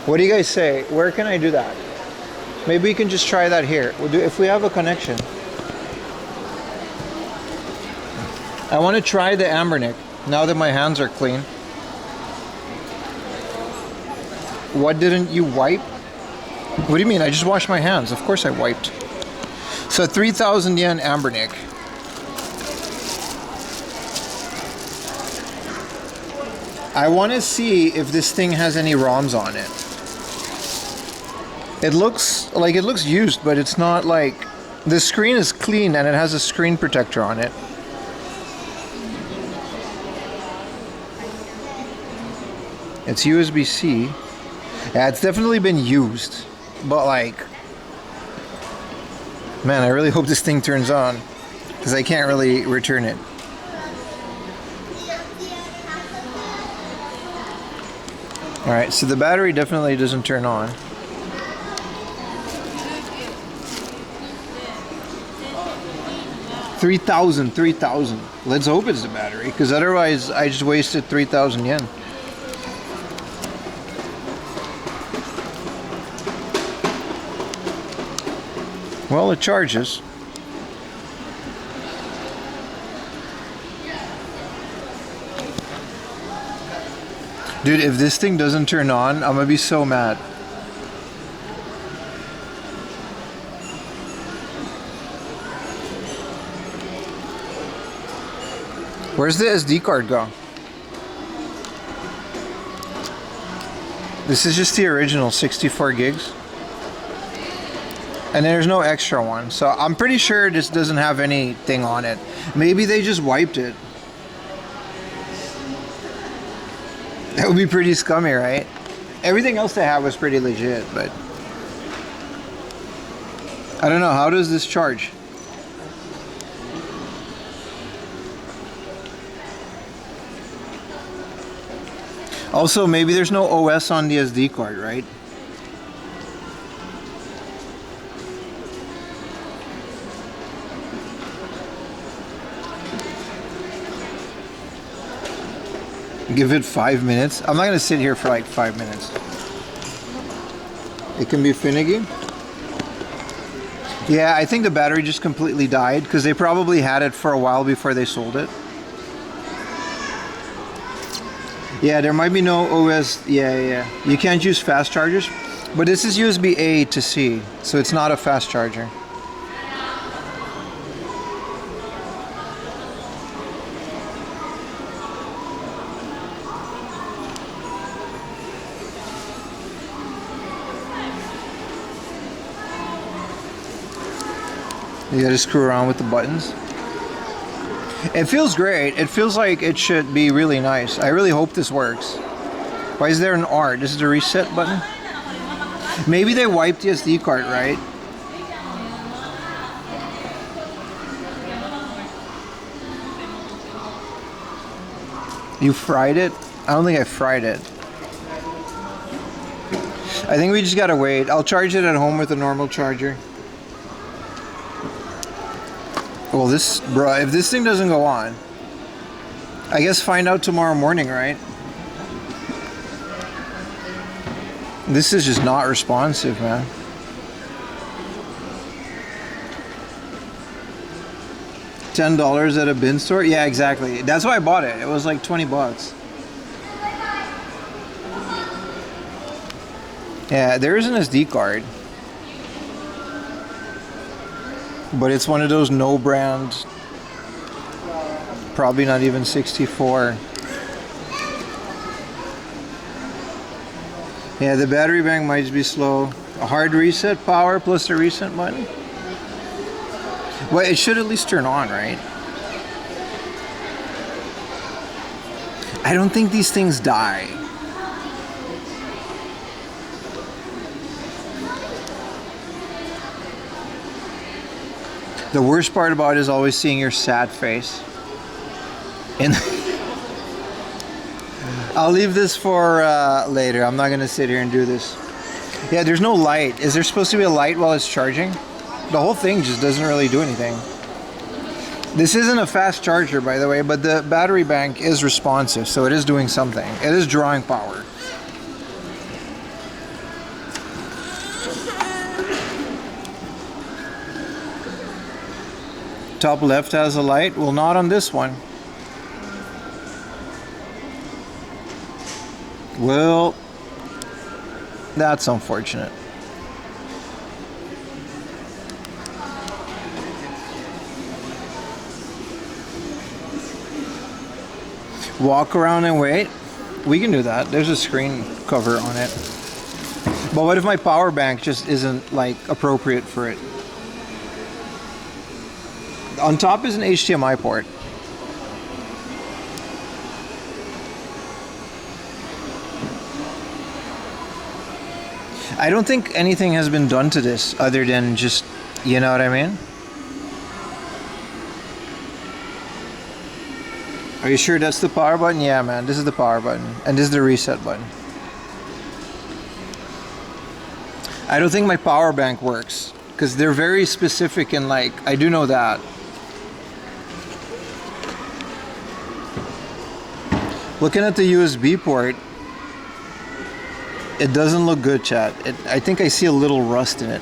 What do you guys say? Where can I do that? Maybe we can just try that here. We'll do if we have a connection. I want to try the Anbernic now that my hands are clean. What didn't you wipe? What do you mean? I just washed my hands. Of course I wiped. So 3,000 yen Anbernic. I want to see if this thing has any ROMs on it. It looks used, but it's not like... The screen is clean and it has a screen protector on it. It's USB-C. Yeah, it's definitely been used. But like... Man, I really hope this thing turns on. Because I can't really return it. Alright, so the battery definitely doesn't turn on. $3,000. Let's hope it's the battery, because otherwise I just wasted 3,000 yen. Well, it charges. Dude, if this thing doesn't turn on, I'm gonna be so mad. Where's the SD card go? This is just the original 64 gigs. And there's no extra one. So I'm pretty sure this doesn't have anything on it. Maybe they just wiped it. That would be pretty scummy, right? Everything else they have was pretty legit, but... I don't know, how does this charge? Also, maybe there's no OS on the SD card, right? Give it 5 minutes. I'm not gonna sit here for like 5 minutes. It can be finicky. Yeah, I think the battery just completely died because they probably had it for a while before they sold it. Yeah, there might be no OS. Yeah. You can't use fast chargers, but this is USB A to C, so it's not a fast charger. You gotta screw around with the buttons. It feels great. It feels like it should be really nice. I really hope this works. Why is there an R? This is the reset button? Maybe they wiped the SD card, right? You fried it? I don't think I fried it. I think we just gotta wait. I'll charge it at home with a normal charger. Well, bro, if this thing doesn't go on, I guess find out tomorrow morning, right? This is just not responsive, man. $10 at a bin store? Yeah, exactly. That's why I bought it. It was like 20 bucks. Yeah, there is an SD card. But it's one of those no brand, probably not even 64. Yeah, the battery bank might be slow. A hard reset power plus the reset button. Well, it should at least turn on, right? I don't think these things die. The worst part about it is always seeing your sad face. And I'll leave this for later. I'm not gonna sit here and do this. Yeah, there's no light. Is there supposed to be a light while it's charging? The whole thing just doesn't really do anything. This isn't a fast charger, by the way, but the battery bank is responsive, so it is doing something. It is drawing power. Top left has a light. Well, not on this one. Well, that's unfortunate. Walk around and wait. We can do that. There's a screen cover on it. But what if my power bank just isn't like appropriate for it? On top is an HDMI port. I don't think anything has been done to this other than just, you know what I mean? Are you sure that's the power button? Yeah, man, this is the power button. And this is the reset button. I don't think my power bank works because they're very specific and like, I do know that. Looking at the USB port, it doesn't look good, chat. I think I see a little rust in it.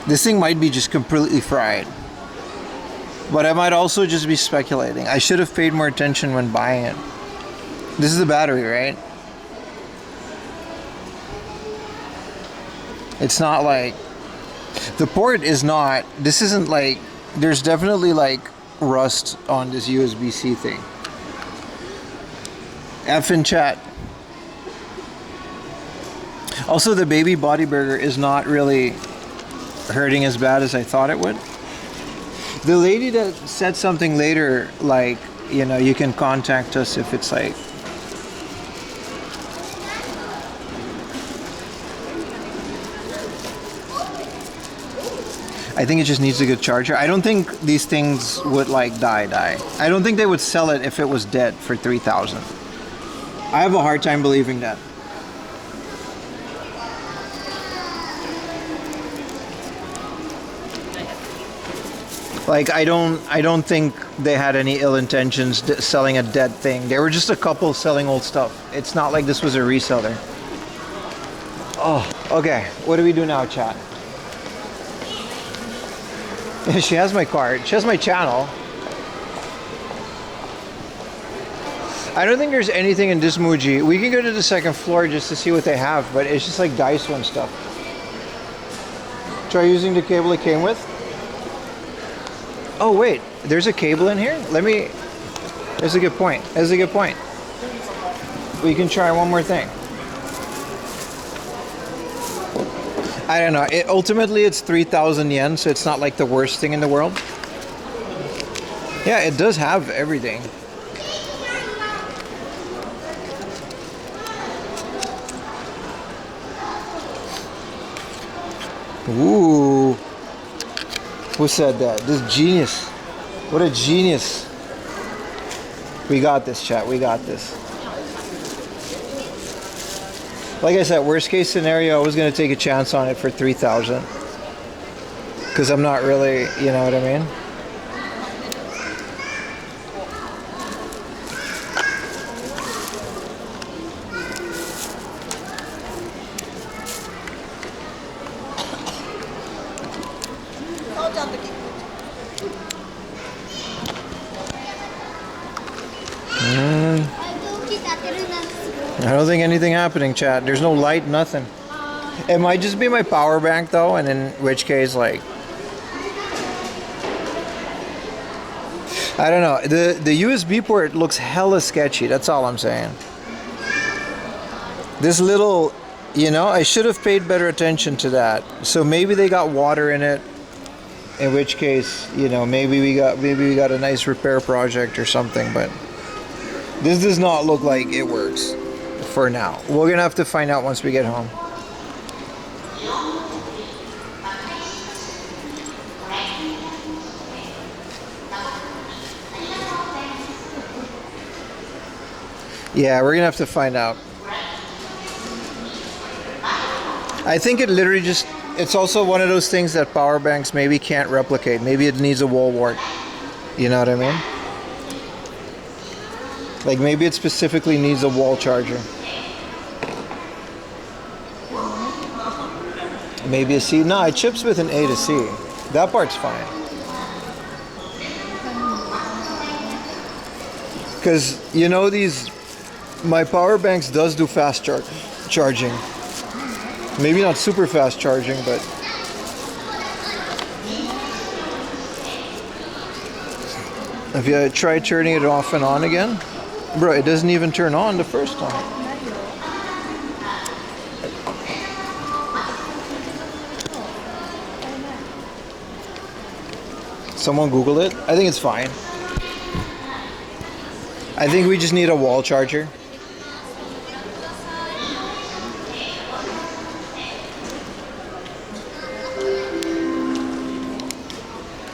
This thing might be just completely fried. But I might also just be speculating. I should have paid more attention when buying it. This is the battery, right? It's not like... The port is not... This isn't like... There's definitely like rust on this USB-C thing. F in chat. Also, the baby body burger is not really hurting as bad as I thought it would. The lady that said something later, like, you know, you can contact us if it's like... I think it just needs a good charger. I don't think these things would like die. I don't think they would sell it if it was dead for $3,000. I have a hard time believing that. Like, I don't think they had any ill intentions selling a dead thing. They were just a couple selling old stuff. It's not like this was a reseller. Oh, okay. What do we do now, chat? She has my card. She has my channel. I don't think there's anything in this Muji. We can go to the second floor just to see what they have, but it's just like Daiso and stuff. Try using the cable it came with. Oh wait, there's a cable in here? There's a good point. That's a good point. We can try one more thing. I don't know. Ultimately, it's 3,000 yen, so it's not like the worst thing in the world. Yeah, it does have everything. Ooh. Who said that? This genius. What a genius. We got this, chat. We got this. Like I said, worst case scenario, I was going to take a chance on it for 3,000. Because I'm not really, you know what I mean? I don't think anything happening, chat. There's no light, nothing. It might just be my power bank though, and in which case, like, I don't know. The USB port looks hella sketchy. That's all I'm saying. This little, you know, I should have paid better attention to that. So maybe they got water in it. In which case, you know, maybe we got a nice repair project or something. But this does not look like it works. For now. We're gonna have to find out once we get home. Yeah, we're gonna have to find out. I think it literally just, it's also one of those things that power banks maybe can't replicate. Maybe it needs a wall wart. You know what I mean? Like maybe it specifically needs a wall charger. Maybe a C. No, it chips with an A to C. That part's fine. Because you know my power banks does do fast charging. Maybe not super fast charging, but have you tried turning it off and on again? Bro, it doesn't even turn on the first time. Someone Google it. I think it's fine. I think we just need a wall charger.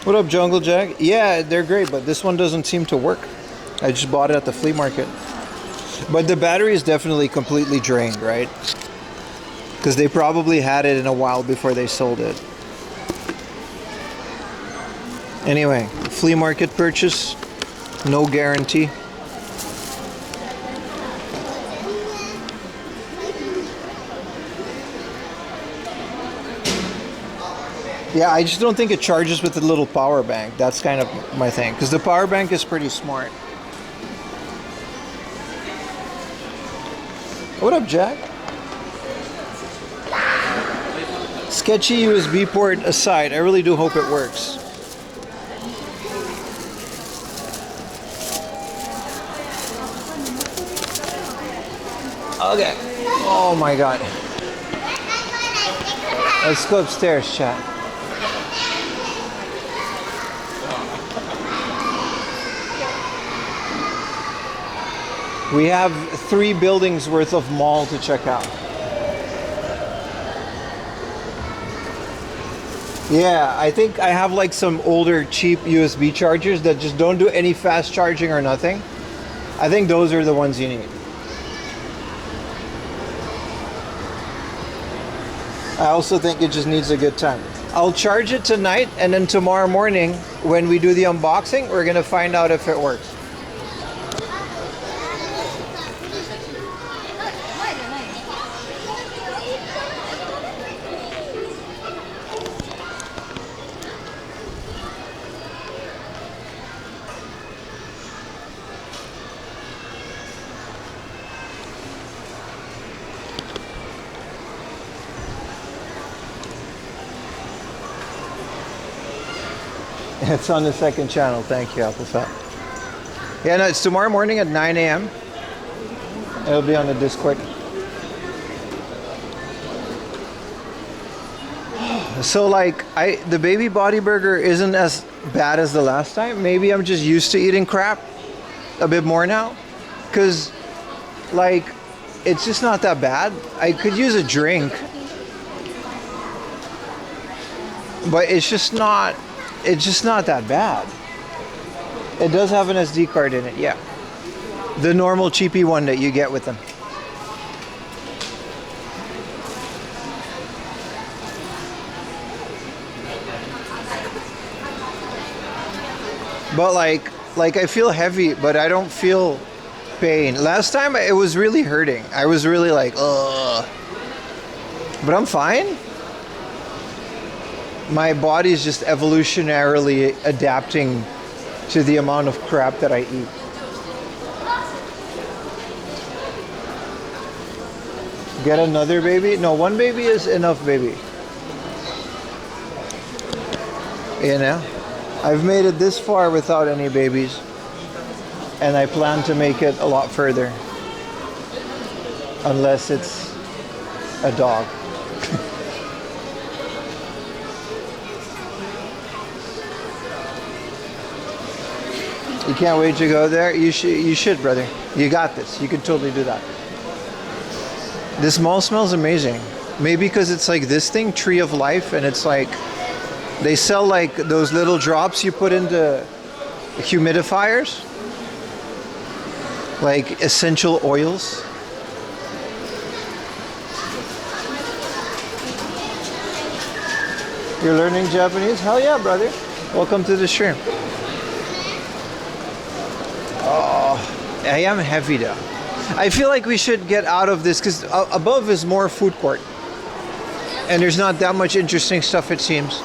What up, Jungle Jack? Yeah, they're great, but this one doesn't seem to work. I just bought it at the flea market. But the battery is definitely completely drained, right? Because they probably had it in a while before they sold it. Anyway, flea market purchase, no guarantee. Yeah, I just don't think it charges with the little power bank. That's kind of my thing. Because the power bank is pretty smart. What up, Jack? Sketchy USB port aside, I really do hope it works. Okay. Oh my god. Let's go upstairs, chat. We have 3 buildings worth of mall to check out. Yeah, I think I have like some older cheap USB chargers that just don't do any fast charging or nothing. I think those are the ones you need. I also think it just needs a good time. I'll charge it tonight, and then tomorrow morning when we do the unboxing, we're gonna find out if it works. It's on the second channel. Thank you, Applesat. Yeah, no, it's tomorrow morning at 9 a.m. It'll be on the Discord. So like, the baby body burger isn't as bad as the last time. Maybe I'm just used to eating crap a bit more now. Because like, it's just not that bad. I could use a drink. But it's just not that bad. It does have an SD card in it, yeah. The normal cheapy one that you get with them. But like I feel heavy, but I don't feel pain. Last time it was really hurting. I was really like, ugh. But I'm fine. My body's just evolutionarily adapting to the amount of crap that I eat. Get another baby? No, one baby is enough, baby. You know? I've made it this far without any babies. And I plan to make it a lot further. Unless it's a dog. You can't wait to go there? You should, brother. You got this. You can totally do that. This mall smells amazing. Maybe because it's like this thing, Tree of Life, and it's like, they sell like those little drops you put into humidifiers. Like essential oils. You're learning Japanese? Hell yeah, brother. Welcome to the stream. Oh, I am heavy though. I feel like we should get out of this because above is more food court. And there's not that much interesting stuff, it seems.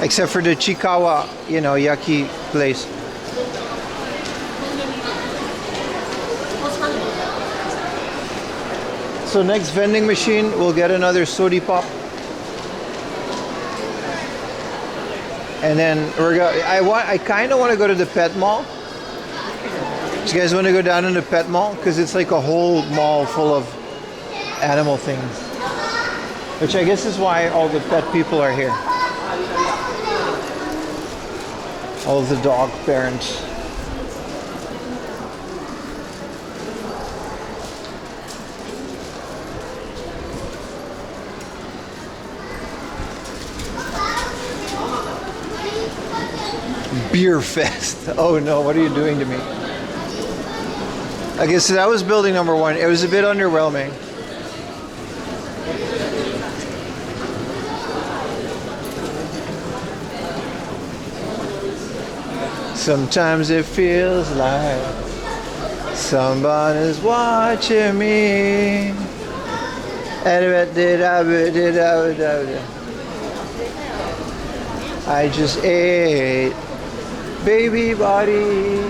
Except for the Chikawa, you know, yaki place. So next vending machine, we'll get another sody pop. And then I kind of want to go to the pet mall. Do you guys want to go down in the pet mall? Because it's like a whole mall full of animal things. Which I guess is why all the pet people are here. All of the dog parents. Beer fest. Oh no, what are you doing to me? Okay, so that was building number one. It was a bit underwhelming. Sometimes it feels like somebody's watching me. I just ate baby body.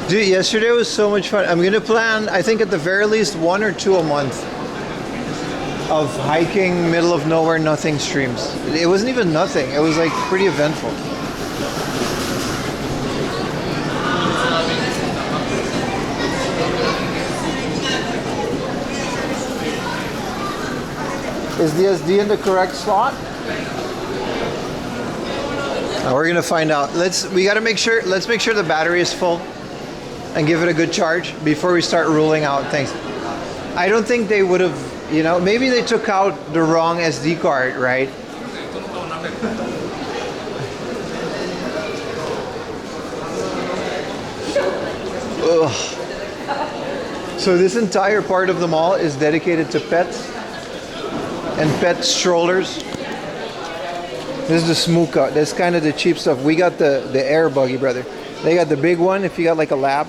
Dude, yesterday was so much fun. I'm gonna plan, I think at the very least 1 or 2 a month of hiking middle of nowhere nothing streams. It wasn't even nothing. It was like pretty eventful. Is the SD in the correct slot? We're gonna find out. Let's make sure the battery is full and give it a good charge before we start ruling out things. I don't think they would have, you know, maybe they took out the wrong SD card, right? Ugh. So this entire part of the mall is dedicated to pets and pet strollers. This is the Smuka. That's kind of the cheap stuff. We got the air buggy, brother. They got the big one if you got like a lab.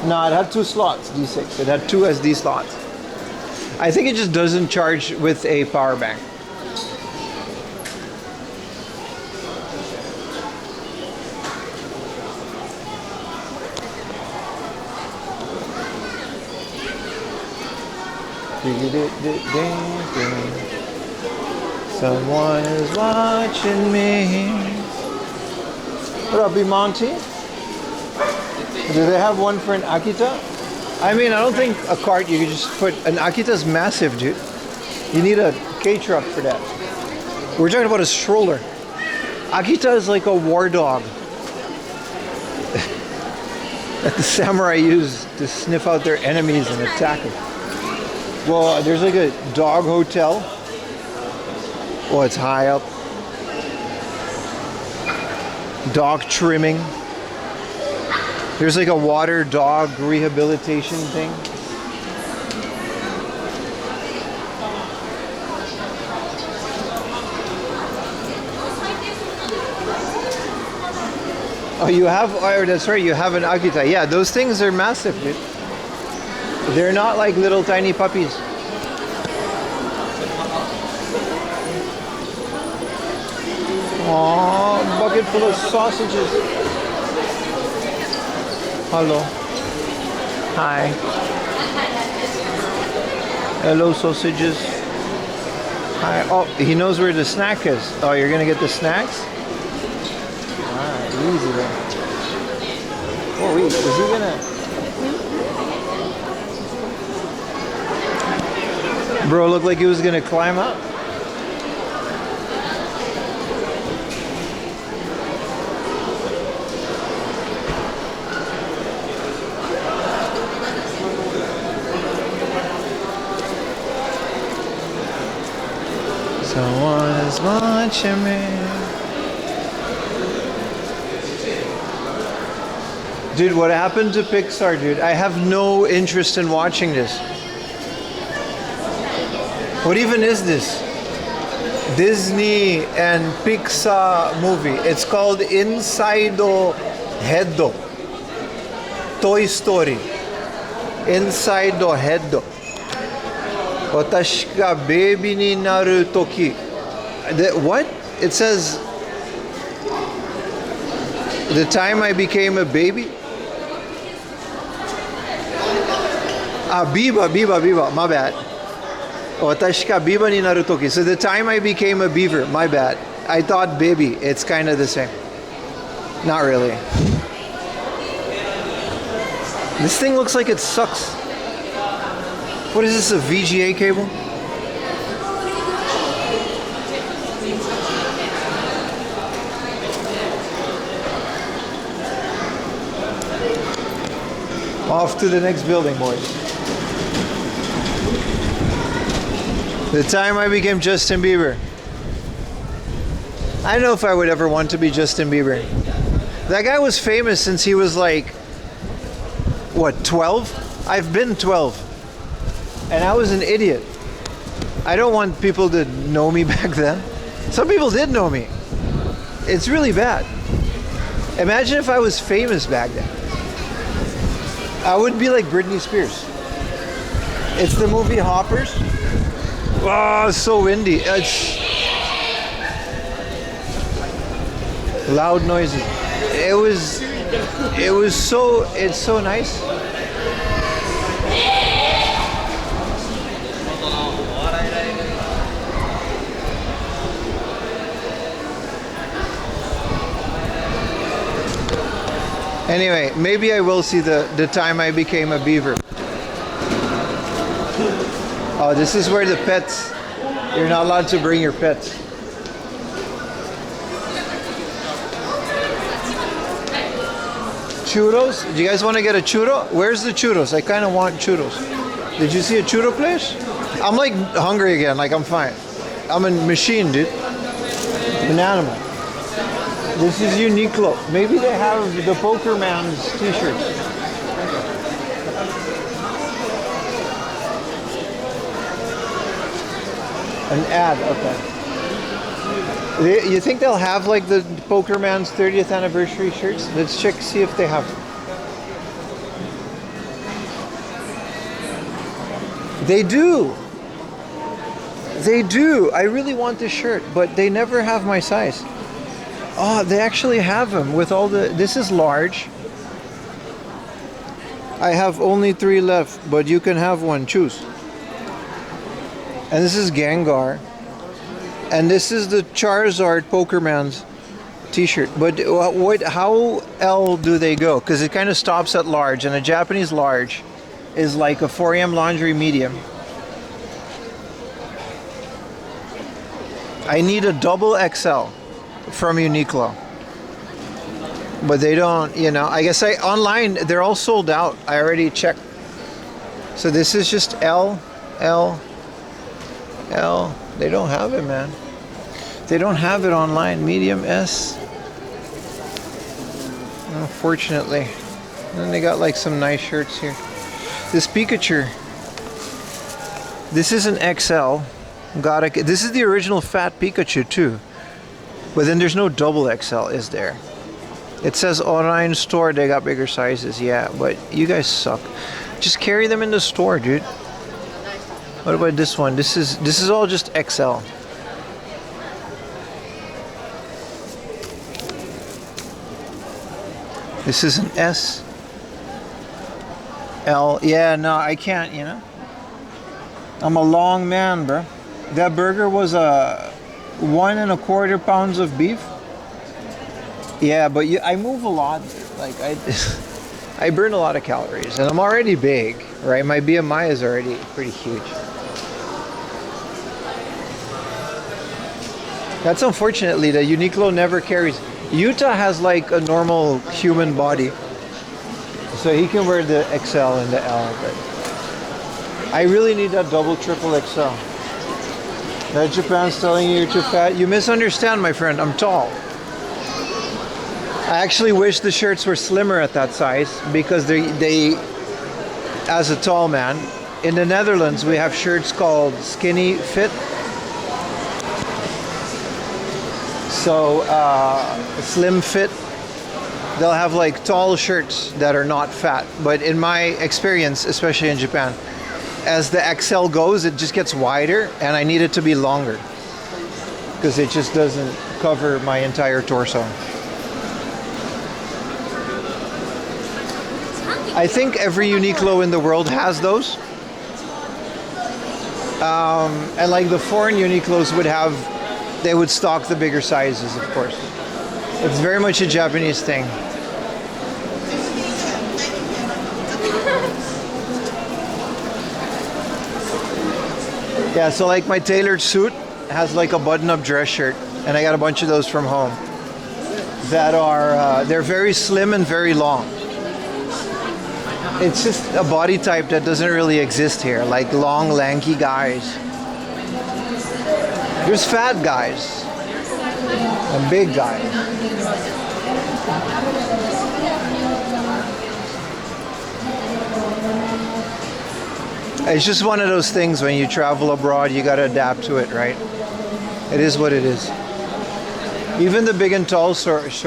No, it had 2 slots, D6. It had 2 SD slots. I think it just doesn't charge with a power bank. Someone is watching me. What up, Monty? Do they have one for an Akita? I mean, I don't think a cart you could just put. An Akita's massive, dude. You need a K-truck for that. We're talking about a stroller. Akita is like a war dog that the samurai use to sniff out their enemies and attack them. Well, there's like a dog hotel. Oh, it's high up. Dog trimming. There's like a water dog rehabilitation thing. Oh, you have, oh, that's right, you have an Akita. Yeah, those things are massive, dude. They're not like little tiny puppies. Aww, bucket full of sausages. Hello. Hi. Hello, sausages. Hi. Oh, he knows where the snack is. Oh, you're gonna get the snacks? Alright, easy then. Oh wait, is he gonna... Bro looked like he was gonna climb up. Someone is watching me. Dude, what happened to Pixar, dude? I have no interest in watching this. What even is this? Disney and Pixar movie. It's called Inside Head. Toy Story. Inside the head. Watashi ga baby ni naru toki. What? It says the time I became a baby? Biba, my bad. Watashi ga biba ni naru toki. So the time I became a beaver, my bad. I thought baby, it's kind of the same. Not really. This thing looks like it sucks. What is this, a VGA cable? Off to the next building, boys. The time I became Justin Bieber. I don't know if I would ever want to be Justin Bieber. That guy was famous since he was like, what, 12? I've been 12. And I was an idiot. I don't want people to know me back then. Some people did know me. It's really bad. Imagine if I was famous back then. I would be like Britney Spears. It's the movie Hoppers. Oh, it's so windy. It's loud noises. It's so nice. Anyway, maybe I will see the time I became a beaver. Oh, this is where the pets, you're not allowed to bring your pets. Churros? Do you guys want to get a churro? Where's the churros? I kind of want churros. Did you see a churro place? I'm like hungry again, like I'm fine. I'm a machine, dude. I'm an animal. This is Uniqlo. Maybe they have the Pokémon's t-shirts. An ad, okay. You think they'll have like the Pokémon's 30th anniversary shirts? Let's check, see if they have. They do. They do. I really want this shirt, but they never have my size. Oh, they actually have them with all the... This is large. I have only 3 left, but you can have one. Choose. And this is Gengar. And this is the Charizard Pokémon's t-shirt. But how L do they go? Because it kind of stops at large. And a Japanese large is like a 4M laundry medium. I need a double XL. From Uniqlo, but they don't, you know, I guess online they're all sold out. I already checked. So this is just L. They don't have it, man. They don't have it online. Medium S, unfortunately. And then they got like some nice shirts here. This Pikachu, this is an XL. This is the original fat Pikachu too. But then there's no double XL, is there? It says online store, they got bigger sizes. Yeah, but you guys suck. Just carry them in the store, dude. What about this one? This is all just XL. This is an S. L. Yeah, no, I can't, you know. I'm a long man, bro. That burger was a 1 1/4 pounds of beef. Yeah, but I move a lot. Like I burn a lot of calories, and I'm already big, right? My BMI is already pretty huge. That's unfortunately that Uniqlo never carries. Utah has like a normal human body, so he can wear the XL and the L. But I really need that double, triple XL. That Japan's telling you you're too fat. You misunderstand, my friend. I'm tall. I actually wish the shirts were slimmer at that size because they as a tall man, in the Netherlands we have shirts called skinny fit. So slim fit. they'll have like tall shirts that are not fat. But in my experience, especially in Japan, as the XL goes, it just gets wider, and I need it to be longer because it just doesn't cover my entire torso. I think every Uniqlo in the world has those. And like the foreign Uniqlos would have, they would stock the bigger sizes, of course. It's very much a Japanese thing. Yeah, so like my tailored suit has like a button-up dress shirt, and I got a bunch of those from home that are, they're very slim and very long. It's just a body type that doesn't really exist here, like long, lanky guys. There's fat guys and big guys. It's just one of those things when you travel abroad, you gotta adapt to it, right? It is what it is. Even the big and tall stores.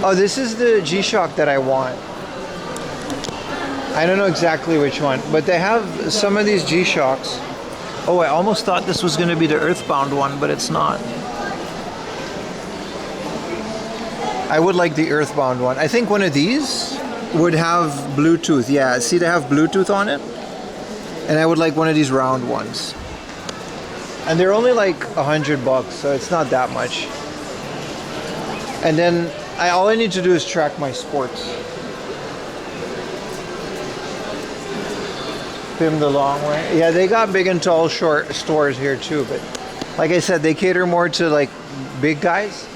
Oh, this is the G-Shock that I want. I don't know exactly which one, but they have some of these G-Shocks. Oh, I almost thought this was going to be the Earthbound one, but it's not. I would like the Earthbound one. I think one of these would have Bluetooth. Yeah, see, they have Bluetooth on it. And I would like one of these round ones. And they're only like $100, so it's not that much. And then all I need to do is track my sports. The long way. Yeah, they got big and tall short stores here too, but like I said, they cater more to like big guys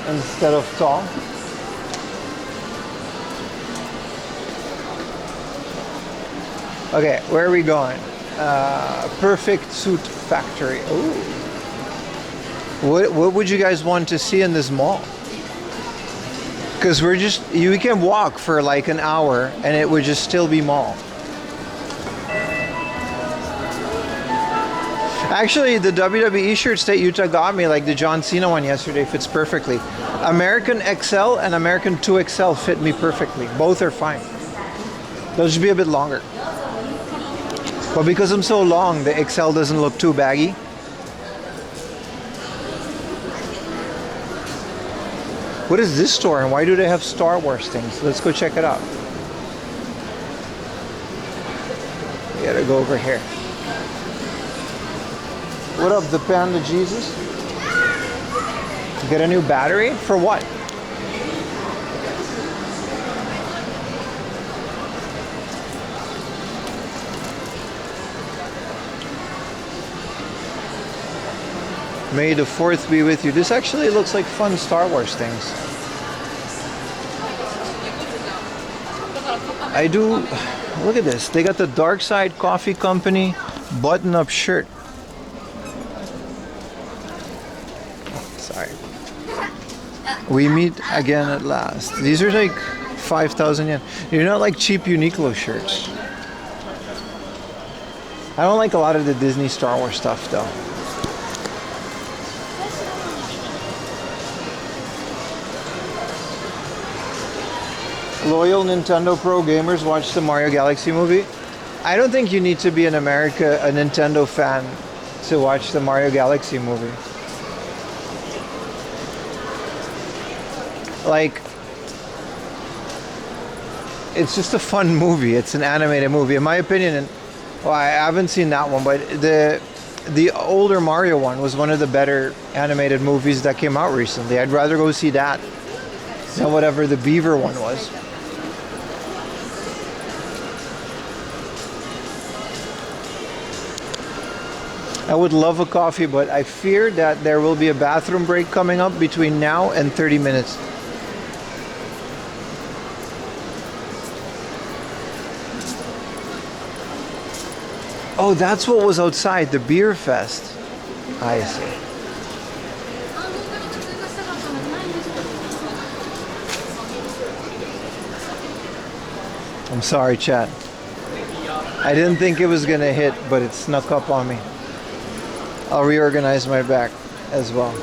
instead of tall. Okay, where are we going? Perfect Suit Factory. Ooh. What would you guys want to see in this mall? Because we can walk for like an hour and it would just still be mall. Actually, the WWE shirts that Yuta got me, like the John Cena one yesterday, fits perfectly. American XL and American 2XL fit me perfectly. Both are fine. They'll just be a bit longer. But because I'm so long, the XL doesn't look too baggy. What is this store and why do they have Star Wars things? Let's go check it out. We gotta go over here. What up, the Panda Jesus? Get a new battery? For what? May the 4th be with you. This actually looks like fun Star Wars things. I do. Look at this. They got the Dark Side Coffee Company button-up shirt. Sorry. We meet again at last. These are like 5,000 yen. You're not like cheap Uniqlo shirts. I don't like a lot of the Disney Star Wars stuff though. Loyal Nintendo Pro gamers watch the Mario Galaxy movie. I don't think you need to be in America a Nintendo fan to watch the Mario Galaxy movie. Like, it's just a fun movie. It's an animated movie, in my opinion. And well, I haven't seen that one, but the older Mario one was one of the better animated movies that came out recently. I'd rather go see that than whatever the Beaver one was. I would love a coffee, but I fear that there will be a bathroom break coming up between now and 30 minutes. Oh, that's what was outside, the beer fest. I see. I'm sorry, chat. I didn't think it was gonna hit, but it snuck up on me. I'll reorganize my back as well.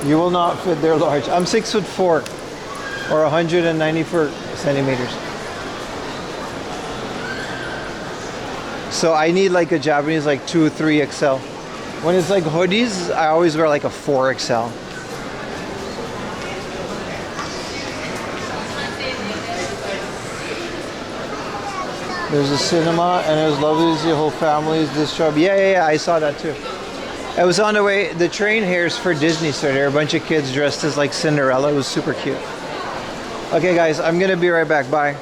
You will not fit their large. I'm 6'4" or 194 centimeters. So I need like a Japanese like 2 or 3 XL. When it's like hoodies, I always wear like a 4 XL. There's a cinema and it was lovely to see the whole families this job. Yeah, I saw that too. I was on the way, the train here is for Disney, so there are a bunch of kids dressed as like Cinderella. It was super cute. Okay guys, I'm gonna be right back, bye.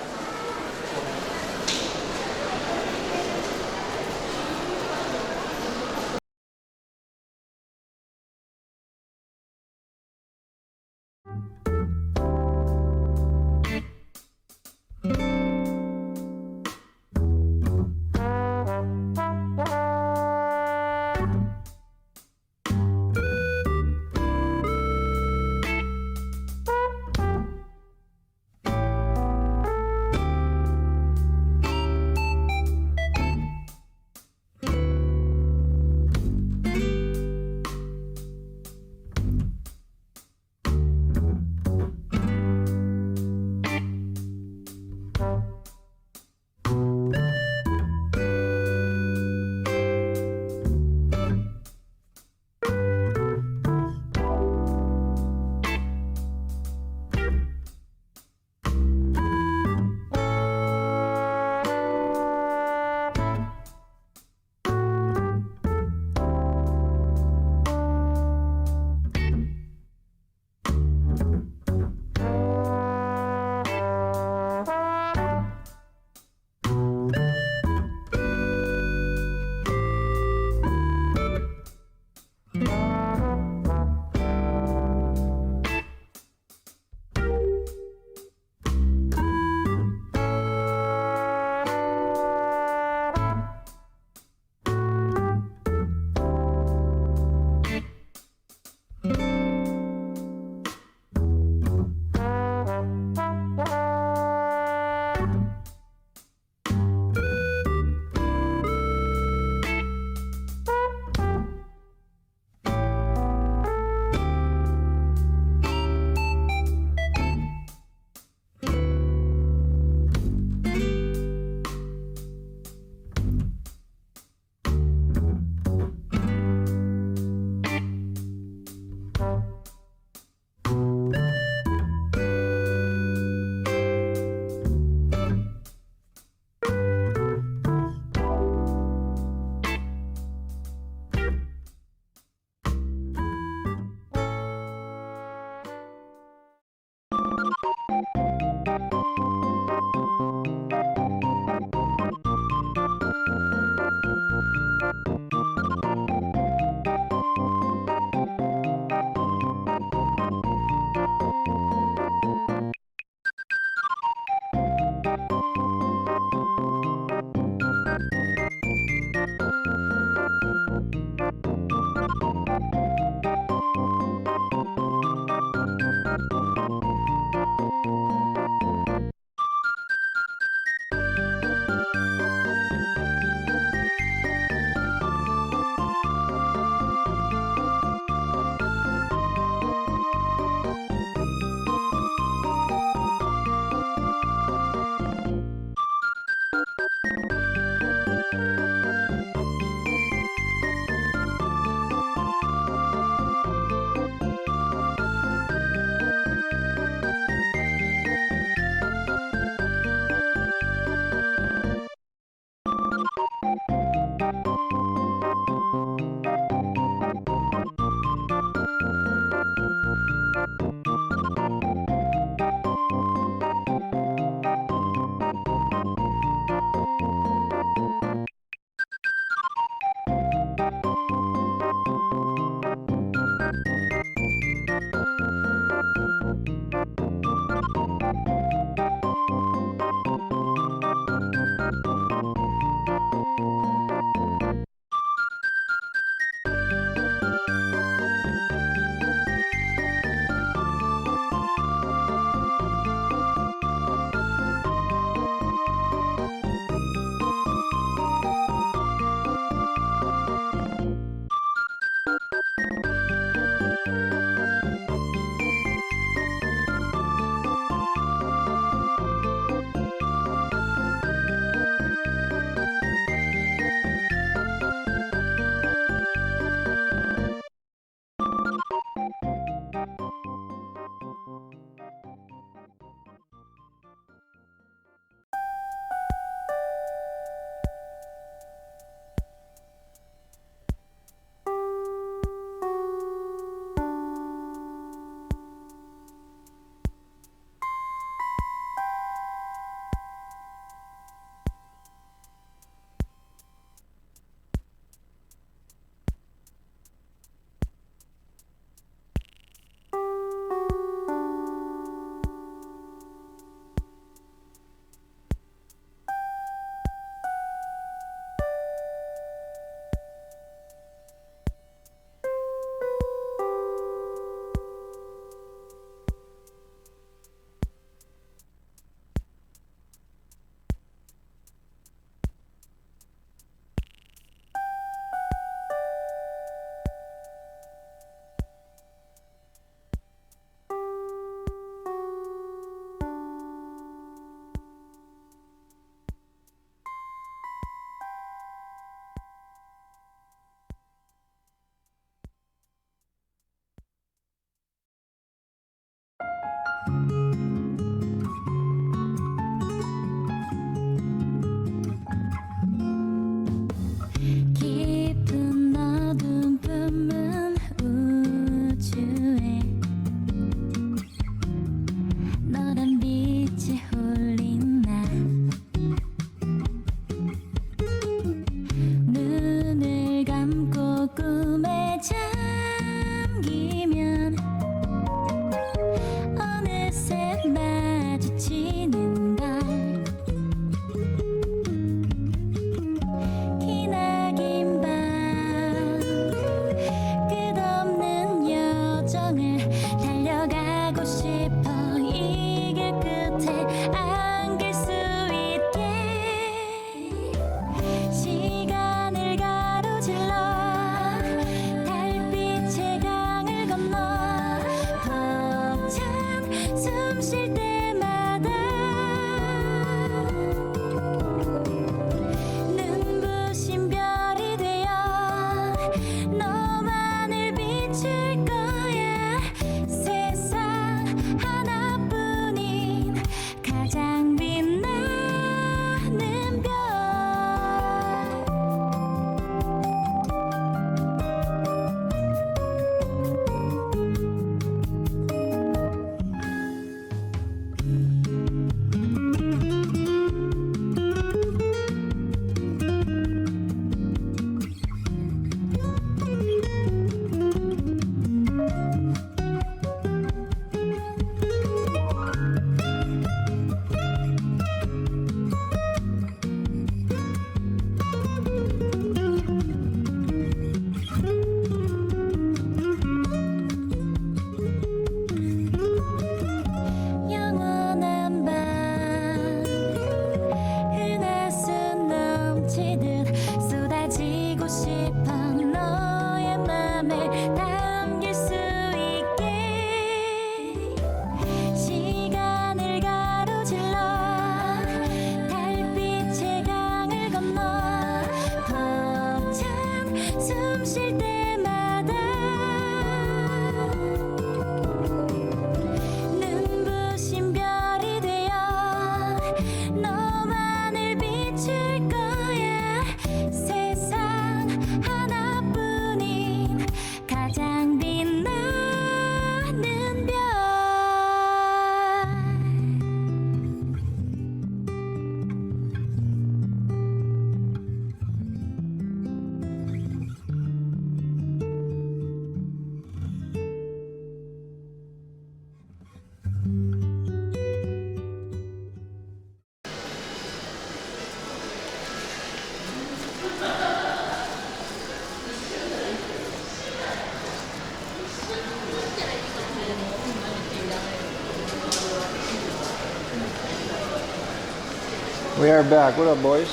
We are back. What up, boys?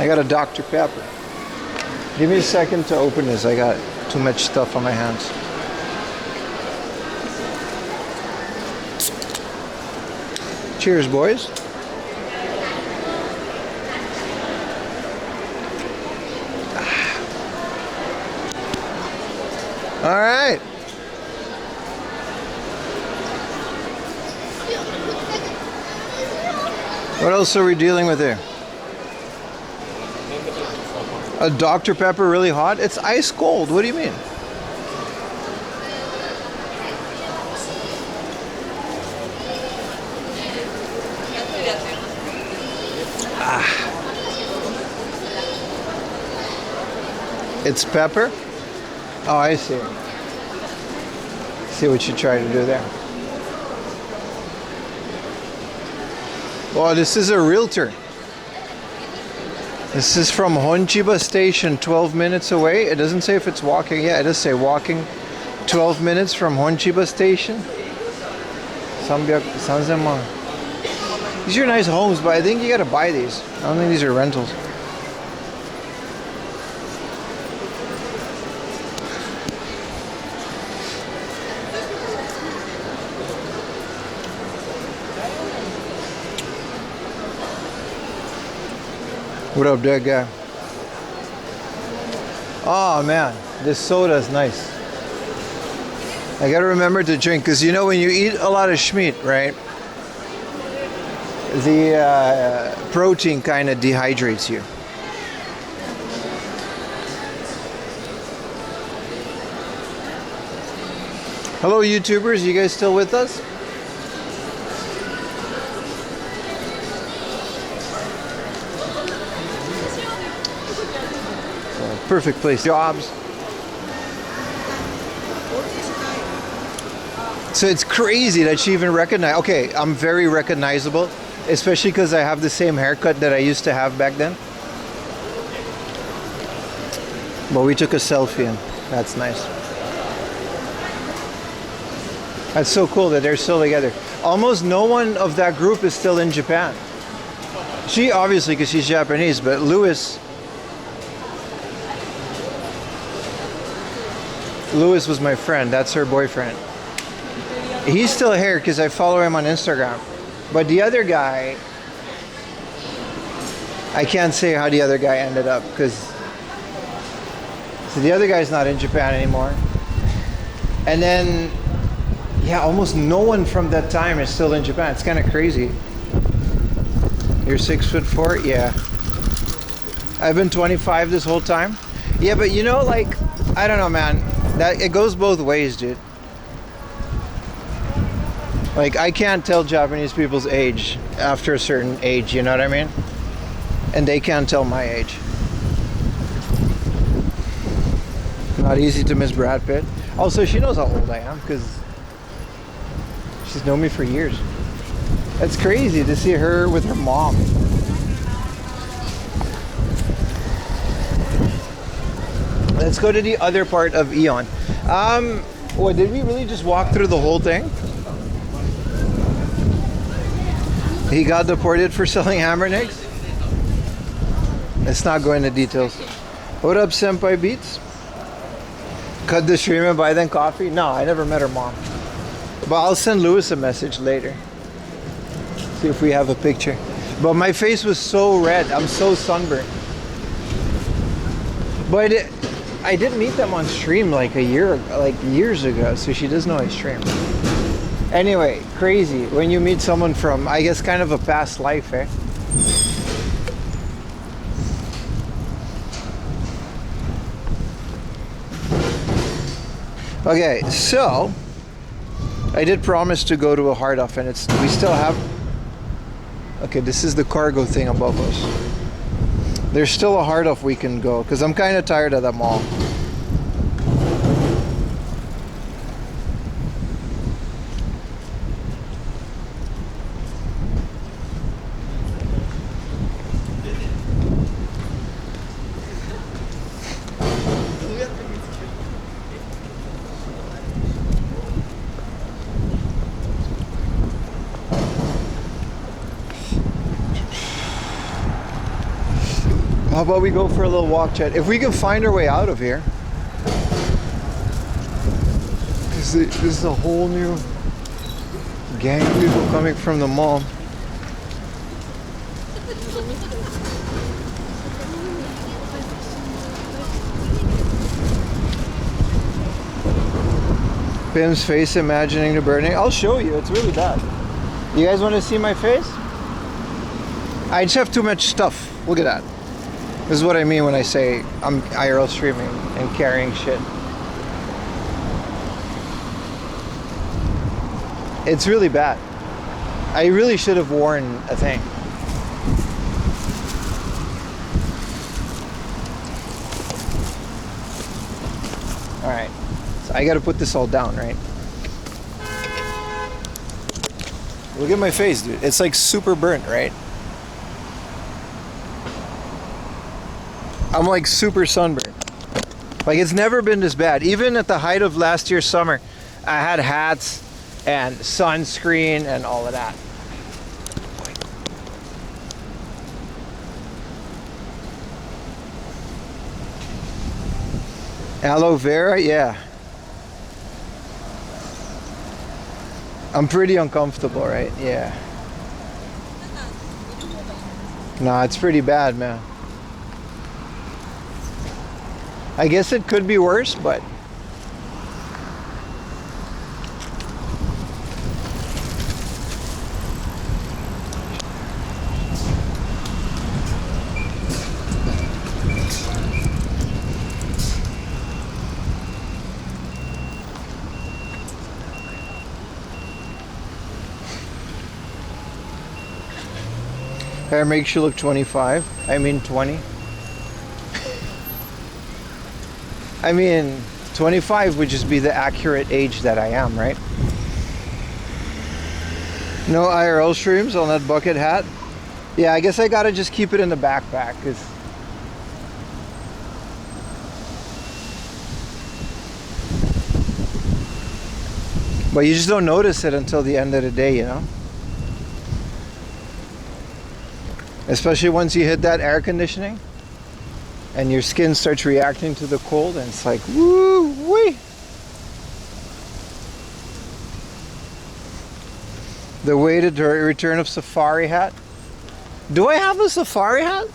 I got a Dr. Pepper. Give me a second to open this. I got too much stuff on my hands. Cheers, boys. All right. What else are we dealing with here? A Dr. Pepper really hot? It's ice cold. What do you mean? It's pepper? Oh, I see. See what you try to do there. Oh, this is a realtor. This is from Honchiba Station, 12 minutes away. It doesn't say if it's walking. Yeah, it does say walking 12 minutes from Honchiba Station. 3,000 man. These are nice homes, but I think you gotta buy these. I don't think these are rentals. What up, dead guy? Oh man, this soda is nice. I gotta remember to drink, because you know when you eat a lot of schmeat, right? The protein kind of dehydrates you. Hello YouTubers, you guys still with us? Perfect place. Jobs. So it's crazy that she even recognized. Okay, I'm very recognizable, especially because I have the same haircut that I used to have back then. But we took a selfie and that's nice. That's so cool that they're still together. Almost no one of that group is still in Japan. She obviously, because she's Japanese, but Lewis was my friend. That's her boyfriend. He's still here because I follow him on Instagram. But the other guy, I can't say how the other guy ended up, because so the other guy's not in Japan anymore. And then, yeah, almost no one from that time is still in Japan. It's kind of crazy. You're 6'4"? Yeah. I've been 25 this whole time. Yeah, but you know, like, I don't know, man. That it goes both ways, dude. Like, I can't tell Japanese people's age after a certain age, you know what I mean? And they can't tell my age. Not easy to miss Brad Pitt. Also, she knows how old I am because she's known me for years. It's crazy to see her with her mom. Let's go to the other part of Aeon. What, did we really just walk through the whole thing? He got deported for selling Anbernics? Let's not go into details. What up, Senpai Beats? Cut the stream and buy them coffee? No, I never met her mom. But I'll send Lewis a message later. See if we have a picture. But my face was so red. I'm so sunburned. But I did meet them on stream like years ago, so she does know I stream. Anyway, crazy when you meet someone from, I guess, kind of a past life, eh? Okay, so I did promise to go to a hard off, and we still have. Okay, this is the cargo thing above us. There's still a hard off we can go, because I'm kind of tired of that mall. How about we go for a little walk, Chet? If we can find our way out of here. This is a whole new gang of people coming from the mall. Bim's face imagining the burning. I'll show you, it's really bad. You guys want to see my face? I just have too much stuff. Look at that. This is what I mean when I say I'm IRL streaming and carrying shit. It's really bad. I really should have worn a thing. Alright. So I gotta put this all down, right? Look at my face, dude. It's like super burnt, right? I'm like super sunburned. Like it's never been this bad. Even at the height of last year's summer, I had hats and sunscreen and all of that. Aloe vera, yeah. I'm pretty uncomfortable, right? Yeah. Nah, it's pretty bad, man. I guess it could be worse, but hair makes you look 25. I mean 20. I mean 25 would just be the accurate age that I am, right? No IRL streams on that bucket hat. Yeah, I guess I gotta just keep it in the backpack, 'cause but you just don't notice it until the end of the day, you know? Especially once you hit that air conditioning and your skin starts reacting to the cold, and it's like, woo wee. The weighted return of safari hat. Do I have a safari hat?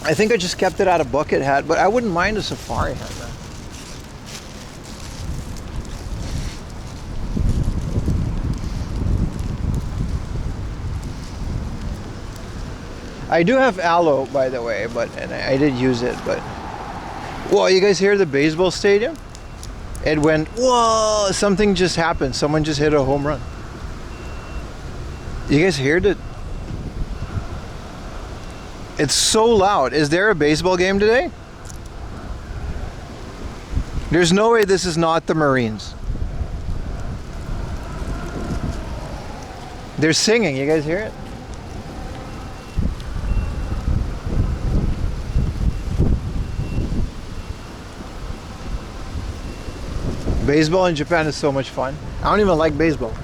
I think I just kept it at a bucket hat, but I wouldn't mind a safari hat, man. I do have aloe, by the way, and I did use it, but whoa, you guys hear the baseball stadium? It went, whoa, something just happened. Someone just hit a home run. You guys heard it? It's so loud. Is there a baseball game today? There's no way this is not the Marines. They're singing. You guys hear it? Baseball in Japan is so much fun. I don't even like baseball.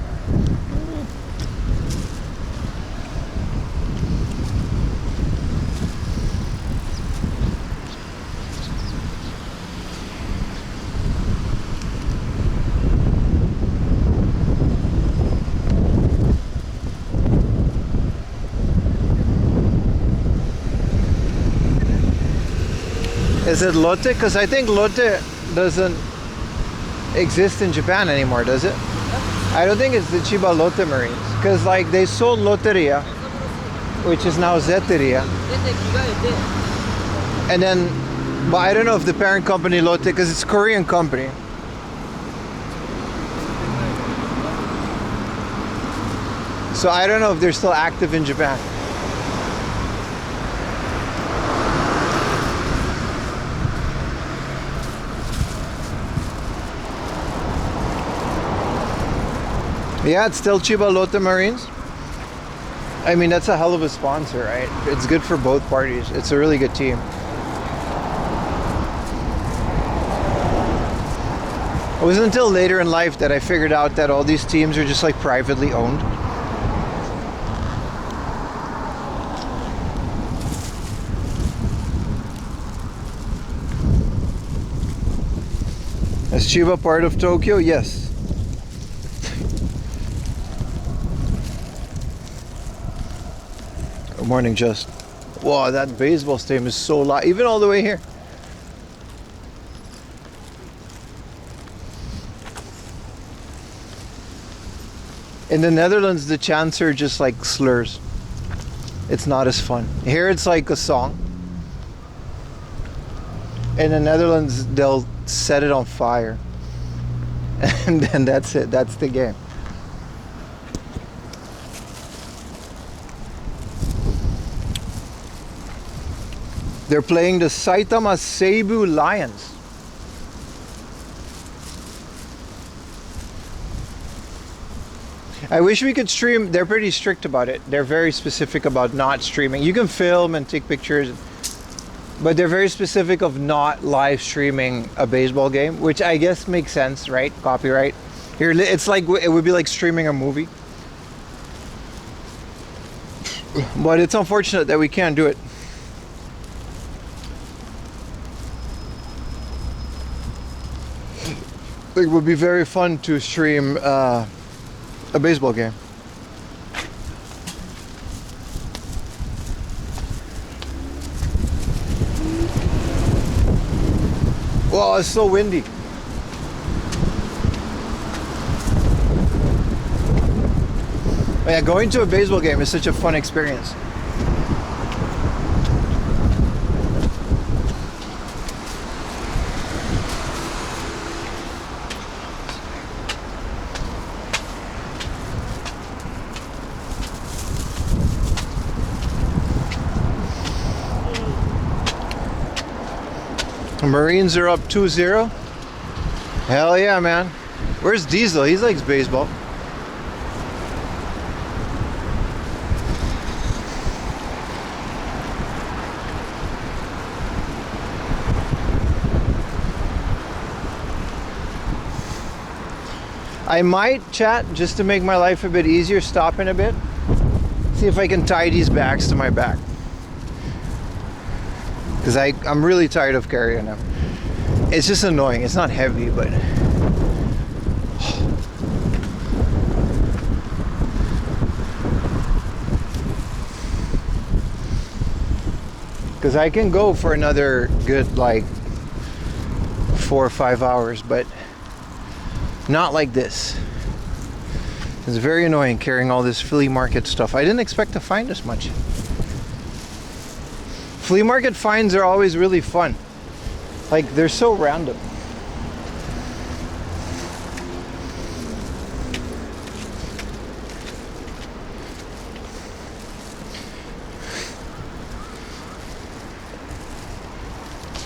Is it Lotte? Because I think Lotte doesn't exist in Japan anymore, does it? I don't think it's the Chiba Lotte Marines, because like they sold Lotteria, which is now Zetteria, and then, but I don't know if the parent company Lotte, because it's a Korean company. So I don't know if they're still active in Japan. Yeah, it's still Chiba Lotte Marines. I mean, that's a hell of a sponsor, right? It's good for both parties. It's a really good team. It wasn't until later in life that I figured out that all these teams are just like privately owned. Is Chiba part of Tokyo? Yes. Good morning, Just. Wow, that baseball stadium is so loud, even all the way here. In the Netherlands, the chants are just like slurs. It's not as fun. Here it's like a song. In the Netherlands, they'll set it on fire. And then that's it. That's the game. They're playing the Saitama Seibu Lions. I wish we could stream. They're pretty strict about it. They're very specific about not streaming. You can film and take pictures, but they're very specific of not live streaming a baseball game, which I guess makes sense, right? Copyright. Here, it's like, it would be like streaming a movie. But it's unfortunate that we can't do it. It would be very fun to stream a baseball game. Wow, it's so windy. But yeah, going to a baseball game is such a fun experience. Marines are up 2-0. Hell yeah, man. Where's Diesel? He likes baseball. I might chat just to make my life a bit easier, stop in a bit. See if I can tie these bags to my back. Because I'm really tired of carrying them. It's just annoying. It's not heavy, but because I can go for another good like 4 or 5 hours, but not like this. It's very annoying carrying all this flea market stuff. I didn't expect to find this much. Flea market finds are always really fun. Like, they're so random.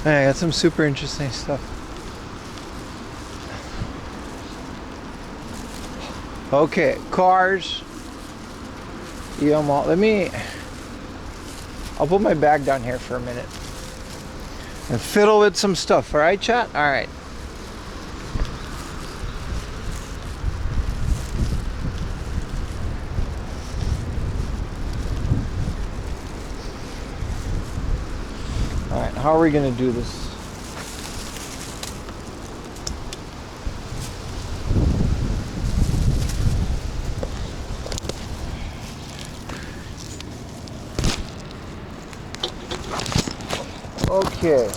Hey, I got some super interesting stuff. Okay, cars. Aeon Mall. I'll put my bag down here for a minute and fiddle with some stuff. All right, chat? All right. All right, how are we going to do this? Okay.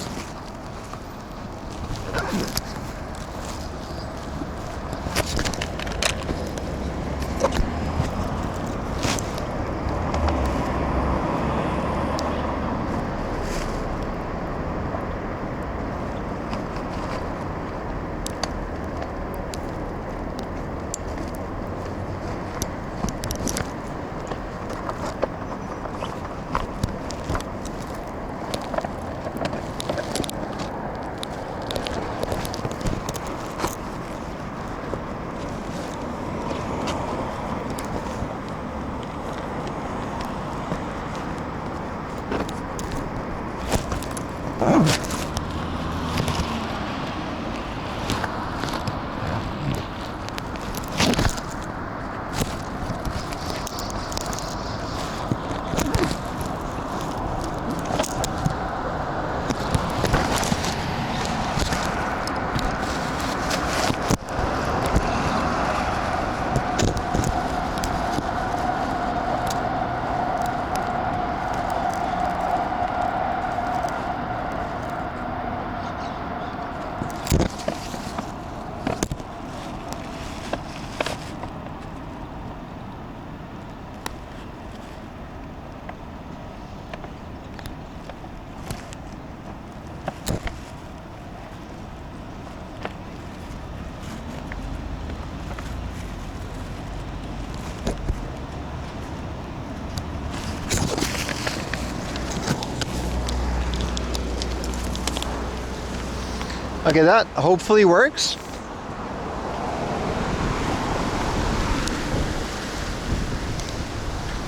Okay, that hopefully works.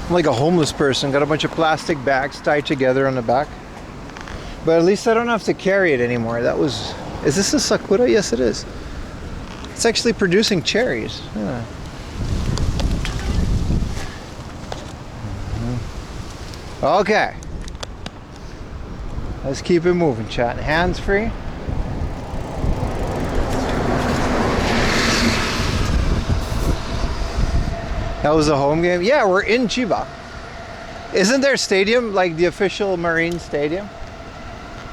I'm like a homeless person, got a bunch of plastic bags tied together on the back. But at least I don't have to carry it anymore. That was... Is this a sakura? Yes, it is. It's actually producing cherries. Yeah. Okay. Let's keep it moving, chat. Hands free. That was a home game? Yeah, we're in Chiba. Isn't their stadium like the official Marine stadium?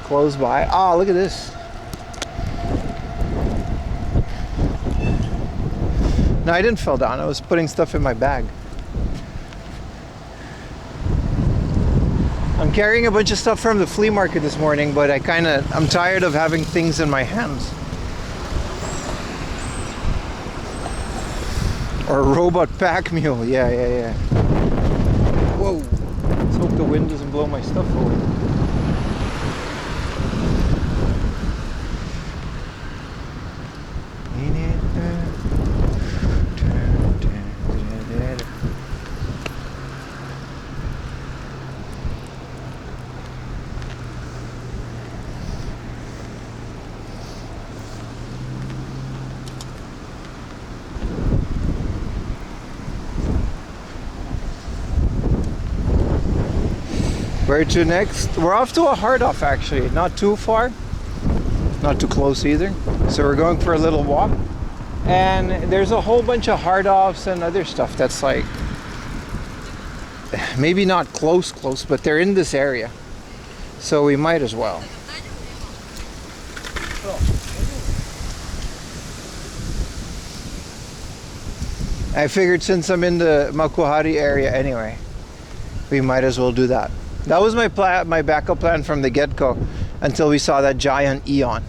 Close by. Oh, look at this. No, I didn't fall down. I was putting stuff in my bag. I'm carrying a bunch of stuff from the flea market this morning, but I'm tired of having things in my hands. Or robot pack mule. Yeah. Whoa. Let's hope the wind doesn't blow my stuff away. Where to next? We're off to a hard off actually, not too far, not too close either. So we're going for a little walk, and there's a whole bunch of hard offs and other stuff that's like maybe not close, but they're in this area, so we might as well. I figured since I'm in the Makuhari area anyway, we might as well do that. That was my backup plan from the get-go until we saw that giant Aeon.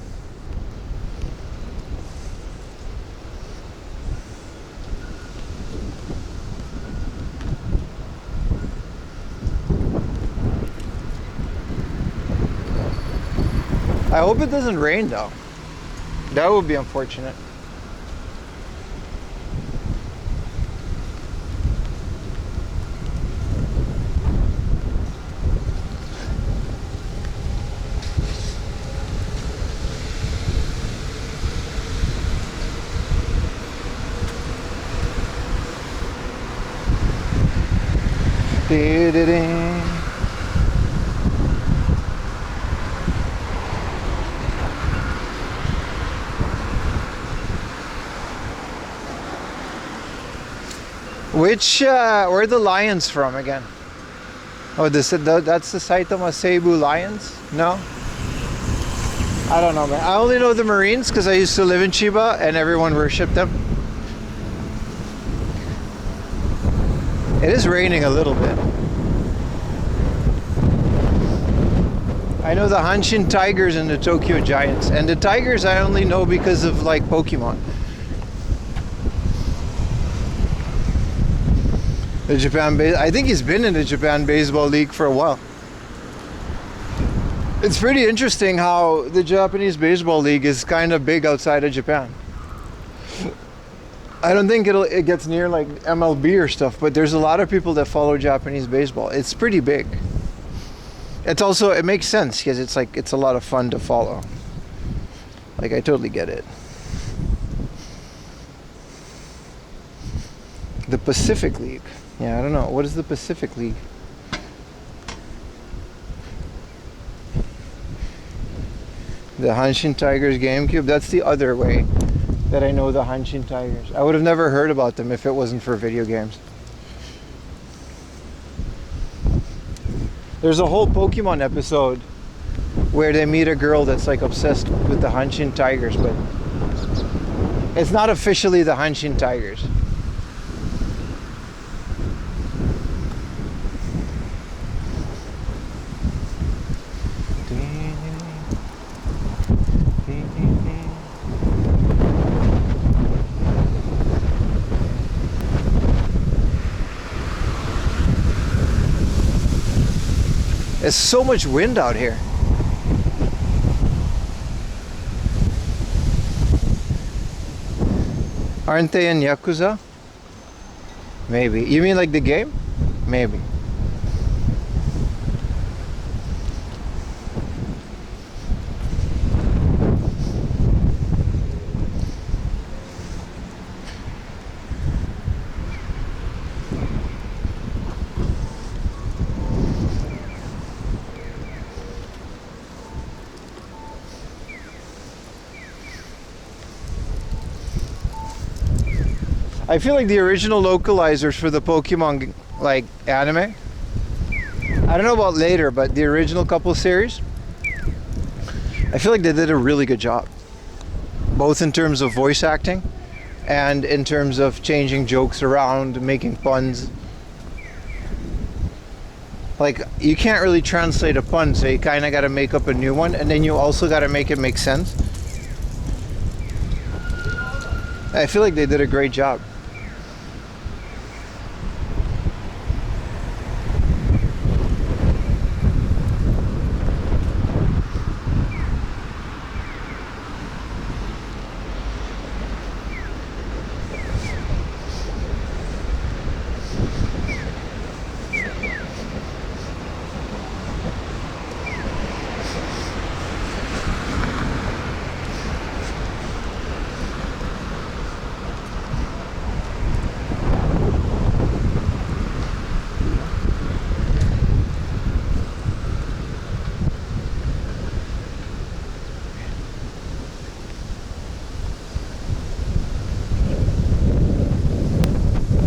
I hope it doesn't rain though. That would be unfortunate. Where are the lions from again? Oh, that's the Saitama Seibu lions? No? I don't know, man. I only know the Marines because I used to live in Chiba and everyone worshipped them. It is raining a little bit. I know the Hanshin Tigers and the Tokyo Giants. And the Tigers I only know because of like Pokémon. I think he's been in the Japan Baseball League for a while. It's pretty interesting how the Japanese Baseball League is kind of big outside of Japan. I don't think it gets near like MLB or stuff, but there's a lot of people that follow Japanese baseball. It's pretty big. It makes sense because it's a lot of fun to follow. Like, I totally get it. The Pacific League. Yeah, I don't know. What is the Pacific League? The Hanshin Tigers GameCube. That's the other way that I know the Hanshin Tigers. I would have never heard about them if it wasn't for video games. There's a whole Pokemon episode where they meet a girl that's like obsessed with the Hanshin Tigers, but it's not officially the Hanshin Tigers. There's so much wind out here. Aren't they in Yakuza? Maybe. You mean like the game? Maybe. I feel like the original localizers for the Pokemon like anime, I don't know about later, but the original couple series, I feel like they did a really good job, both in terms of voice acting and in terms of changing jokes around, making puns. Like, you can't really translate a pun, so you kind of got to make up a new one, and then you also got to make it make sense. I feel like they did a great job.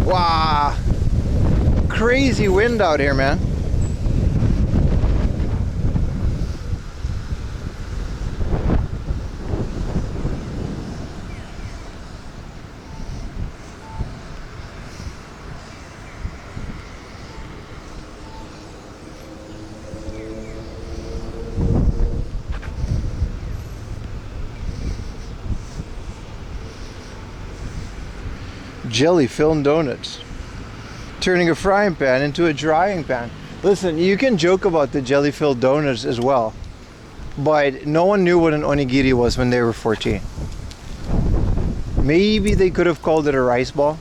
Wow, crazy wind out here, man. Jelly-filled donuts, turning a frying pan into a drying pan. Listen, you can joke about the jelly-filled donuts as well, but no one knew what an onigiri was when they were 14. Maybe they could have called it a rice ball,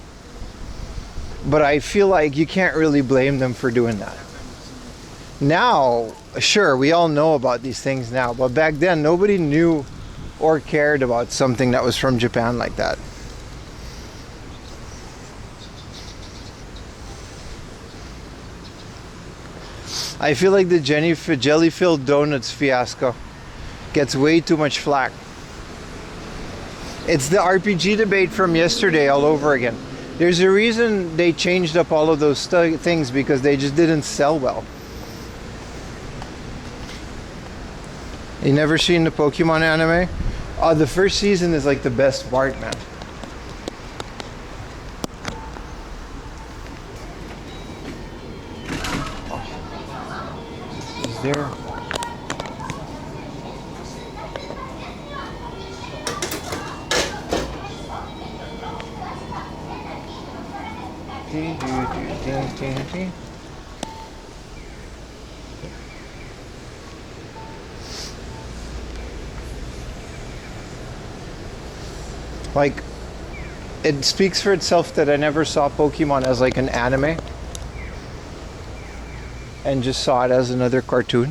but I feel like you can't really blame them for doing that. Now, sure, we all know about these things now, but back then nobody knew or cared about something that was from Japan like that. I feel like the jelly-filled donuts fiasco gets way too much flack. It's the RPG debate from yesterday all over again. There's a reason they changed up all of those things, because they just didn't sell well. You never seen the Pokemon anime? The first season is like the best part, man. There. Like, it speaks for itself that I never saw Pokemon as like an anime and just saw it as another cartoon.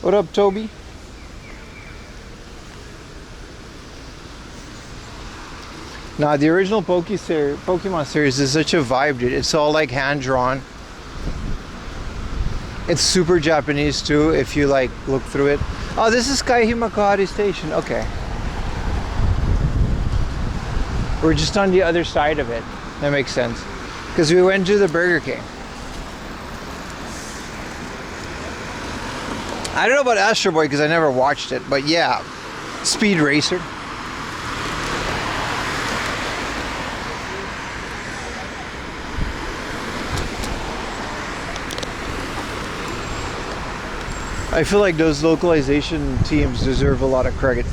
What up, Toby? Nah, the original Pokemon series is such a vibe, dude. It's all like hand-drawn. It's super Japanese too, if you like look through it. Oh, this is Kaihimakari Station. Okay. We're just on the other side of it. That makes sense. Because we went to the Burger King. I don't know about Astro Boy because I never watched it, but yeah, Speed Racer. I feel like those localization teams deserve a lot of credit.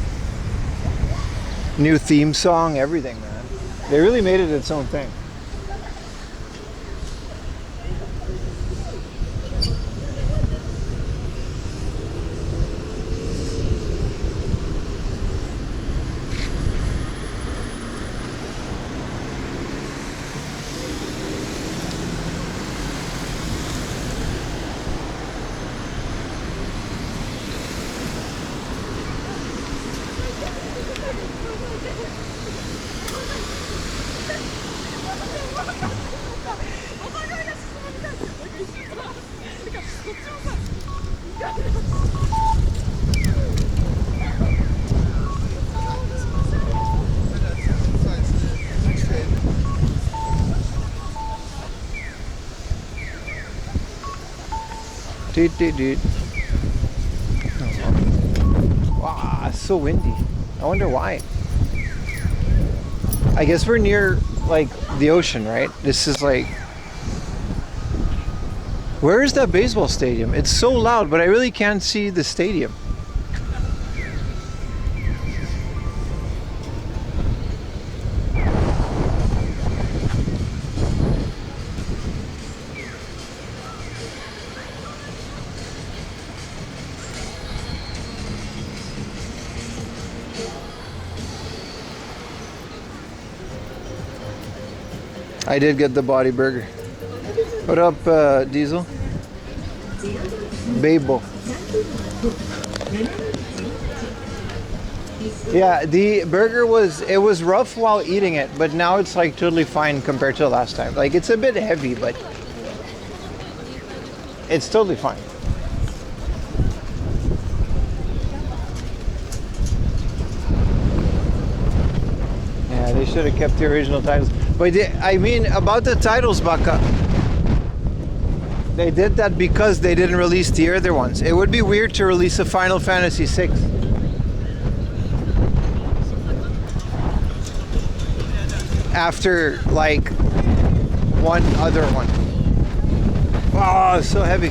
New theme song, everything, man. They really made it its own thing. Dude. Wow, it's so windy. I wonder why. I guess we're near like the ocean, right? This is like, where is that baseball stadium? It's so loud, but I really can't see the stadium. I did get the body burger. What up, Diesel? Babel. Yeah, the burger was rough while eating it, but now it's like totally fine compared to the last time. Like it's a bit heavy, but it's totally fine. Yeah, they should have kept the original titles. But I mean, about the titles, Baka, they did that because they didn't release the other ones. It would be weird to release a Final Fantasy VI after like one other one. Oh, it's so heavy.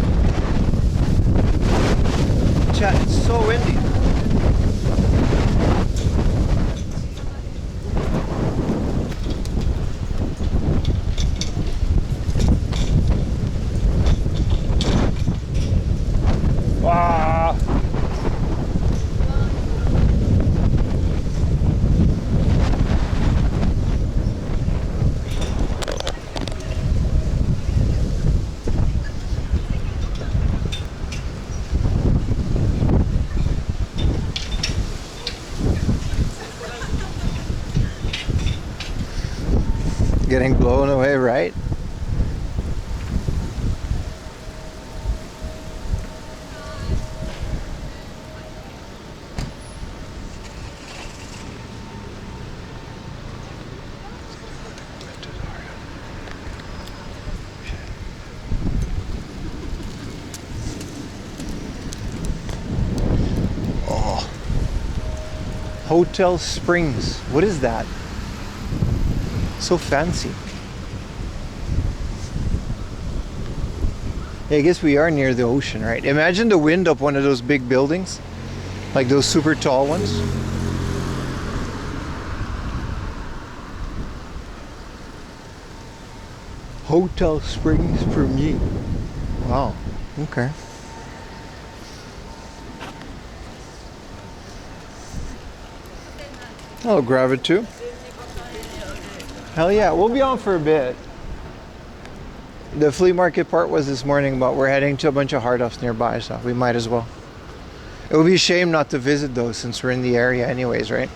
Chat, it's so windy. Wow. Getting blown away, right? Hotel Springs. What is that? So fancy. Yeah, I guess we are near the ocean, right? Imagine the wind up one of those big buildings, like those super tall ones. Hotel Springs for me. Wow. Okay. I'll grab it too. Hell yeah, we'll be on for a bit. The flea market part was this morning, but we're heading to a bunch of hard offs nearby, so we might as well. It would be a shame not to visit those since we're in the area anyways, right?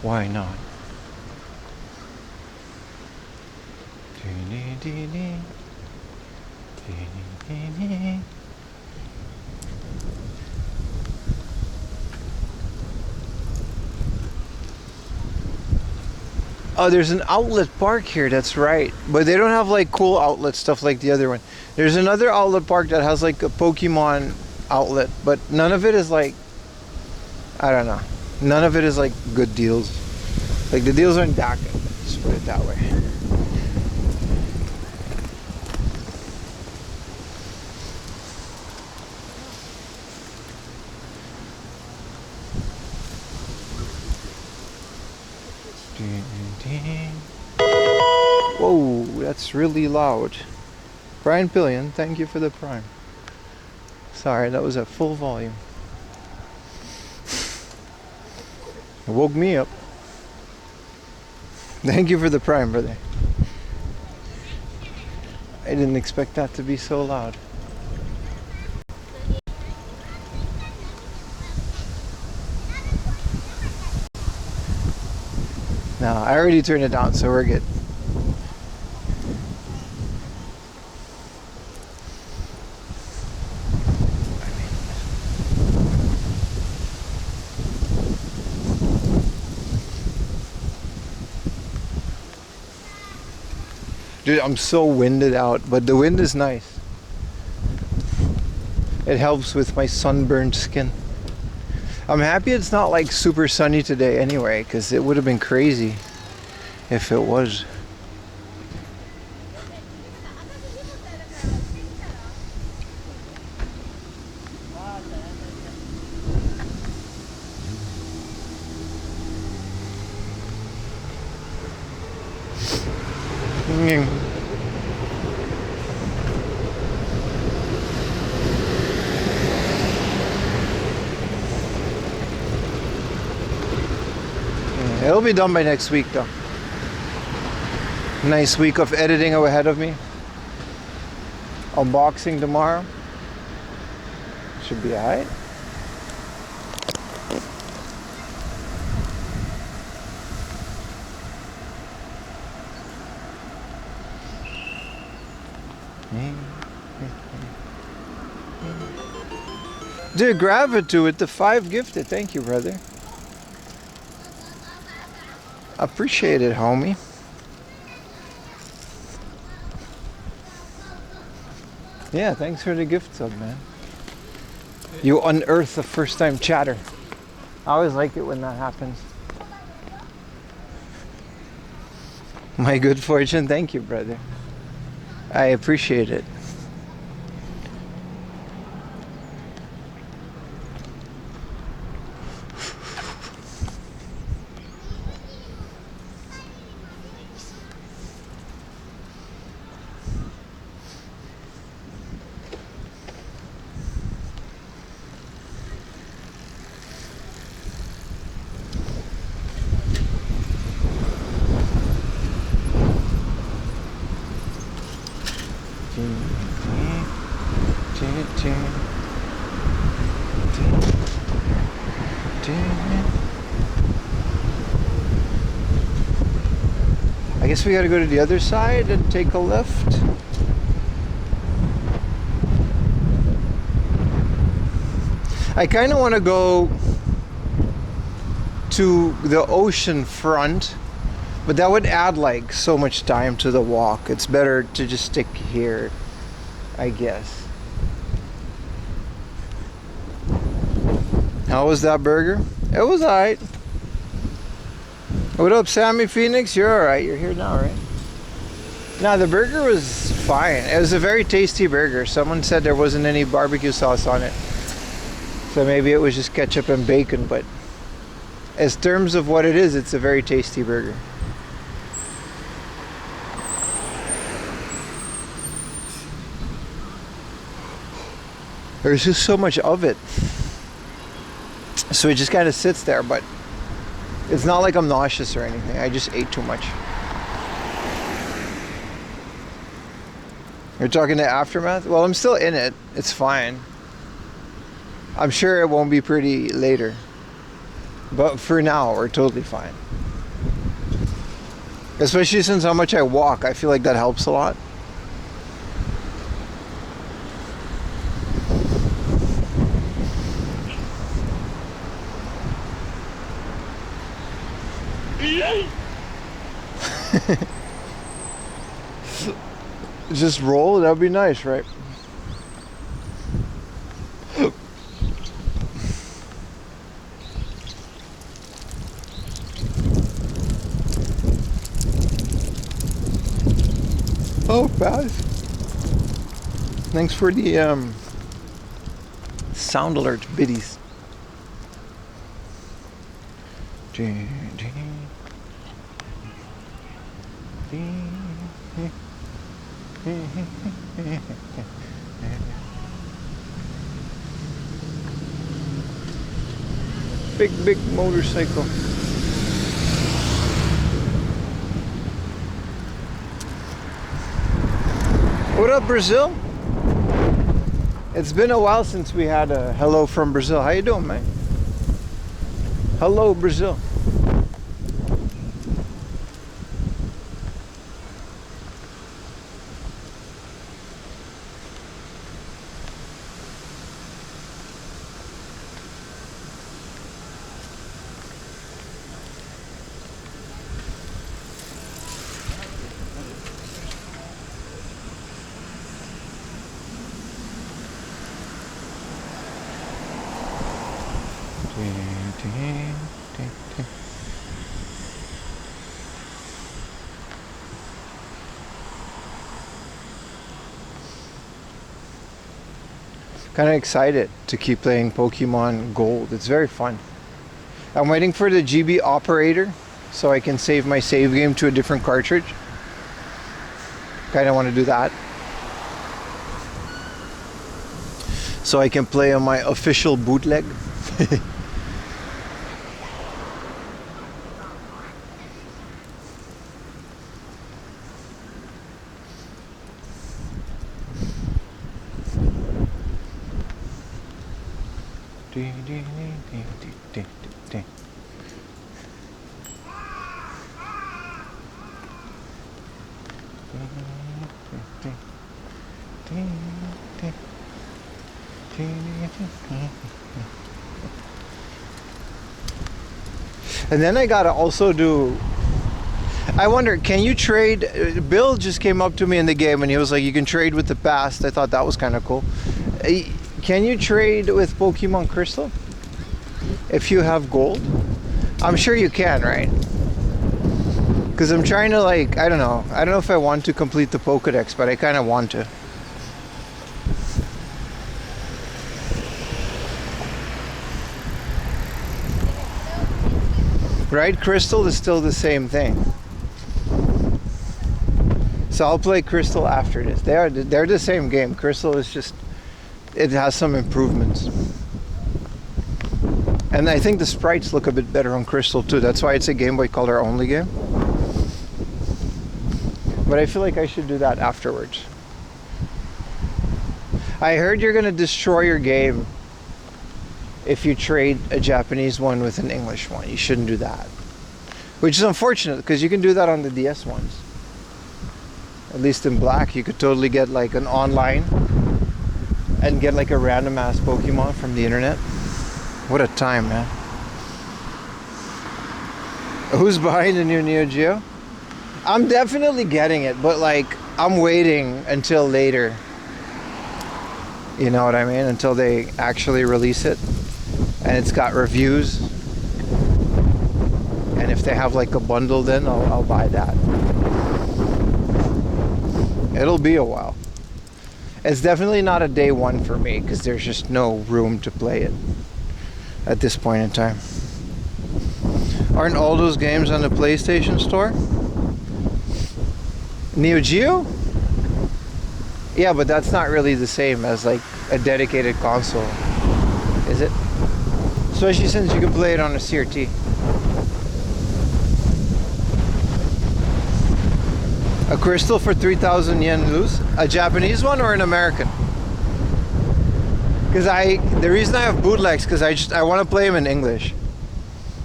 Why not? Oh, there's an outlet park here, that's right. But they don't have like cool outlet stuff like the other one. There's another outlet park that has like a Pokemon outlet, but none of it is like, I don't know. None of it is like good deals. Like the deals aren't that good. Just put it that way. Whoa, that's really loud. Brian Pillion, thank you for the prime. Sorry, that was at full volume. It woke me up. Thank you for the prime, brother. I didn't expect that to be so loud. No, I already turned it down, so we're good. Dude, I'm so winded out, but the wind is nice. It helps with my sunburned skin. I'm happy it's not like super sunny today anyway, because it would have been crazy if it was. It'll be done by next week though. Nice week of editing ahead of me. Unboxing tomorrow. Should be alright. Dude, grab it to it. The 5 gifted. Thank you, brother. Appreciate it, homie. Yeah, thanks for the gift sub, man. You unearth a first time chatter. I always like it when that happens. My good fortune, thank you, brother. I appreciate it. I guess we gotta go to the other side and take a left. I kind of want to go to the ocean front, but that would add like so much time to the walk. It's better to just stick here, I guess. How was that burger? It was alright. What up, Sammy Phoenix? You're alright. You're here now, right? Nah, the burger was fine. It was a very tasty burger. Someone said there wasn't any barbecue sauce on it. So maybe it was just ketchup and bacon, but as terms of what it is, it's a very tasty burger. There's just so much of it. So it just kind of sits there, but it's not like I'm nauseous or anything. I just ate too much. You're talking to Aftermath? Well, I'm still in it. It's fine. I'm sure it won't be pretty later. But for now, we're totally fine. Especially since how much I walk. I feel like that helps a lot. Just roll, that would be nice, right? Oh, Baz. Thanks for the sound alert biddies. Big motorcycle. What up, Brazil? It's been a while since we had a hello from Brazil. How you doing, man? Hello, Brazil. Kind of excited to keep playing Pokemon Gold. It's very fun. I'm waiting for the GB operator so I can save my save game to a different cartridge. Kind of want to do that so I can play on my official bootleg. And then I gotta also do, I wonder, can you trade? Bill just came up to me in the game and he was like, you can trade with the past. I thought that was kind of cool. Can you trade with Pokemon Crystal if you have gold? I'm sure you can, right? Because I'm trying to, like, I don't know if I want to complete the Pokedex, but I kind of want to. Right? Crystal is still the same thing. So I'll play Crystal after this. They're the same game. Crystal is just, it has some improvements. And I think the sprites look a bit better on Crystal too. That's why it's a Game Boy Color only game. But I feel like I should do that afterwards. I heard you're gonna destroy your game if you trade a Japanese one with an English one. You shouldn't do that. Which is unfortunate because you can do that on the DS ones. At least in black, you could totally get like an online and get like a random ass Pokemon from the internet. What a time, man. Who's behind the new Neo Geo? I'm definitely getting it, but like I'm waiting until later. You know what I mean? Until they actually release it and it's got reviews. And if they have like a bundle, then I'll buy that. It'll be a while. It's definitely not a day one for me because there's just no room to play it at this point in time. Aren't all those games on the PlayStation Store? Neo Geo? Yeah, but that's not really the same as like a dedicated console, is it? Especially since you can play it on a CRT. A Crystal for 3,000 yen loose? A Japanese one or an American? Because the reason I have bootlegs because I want to play them in English.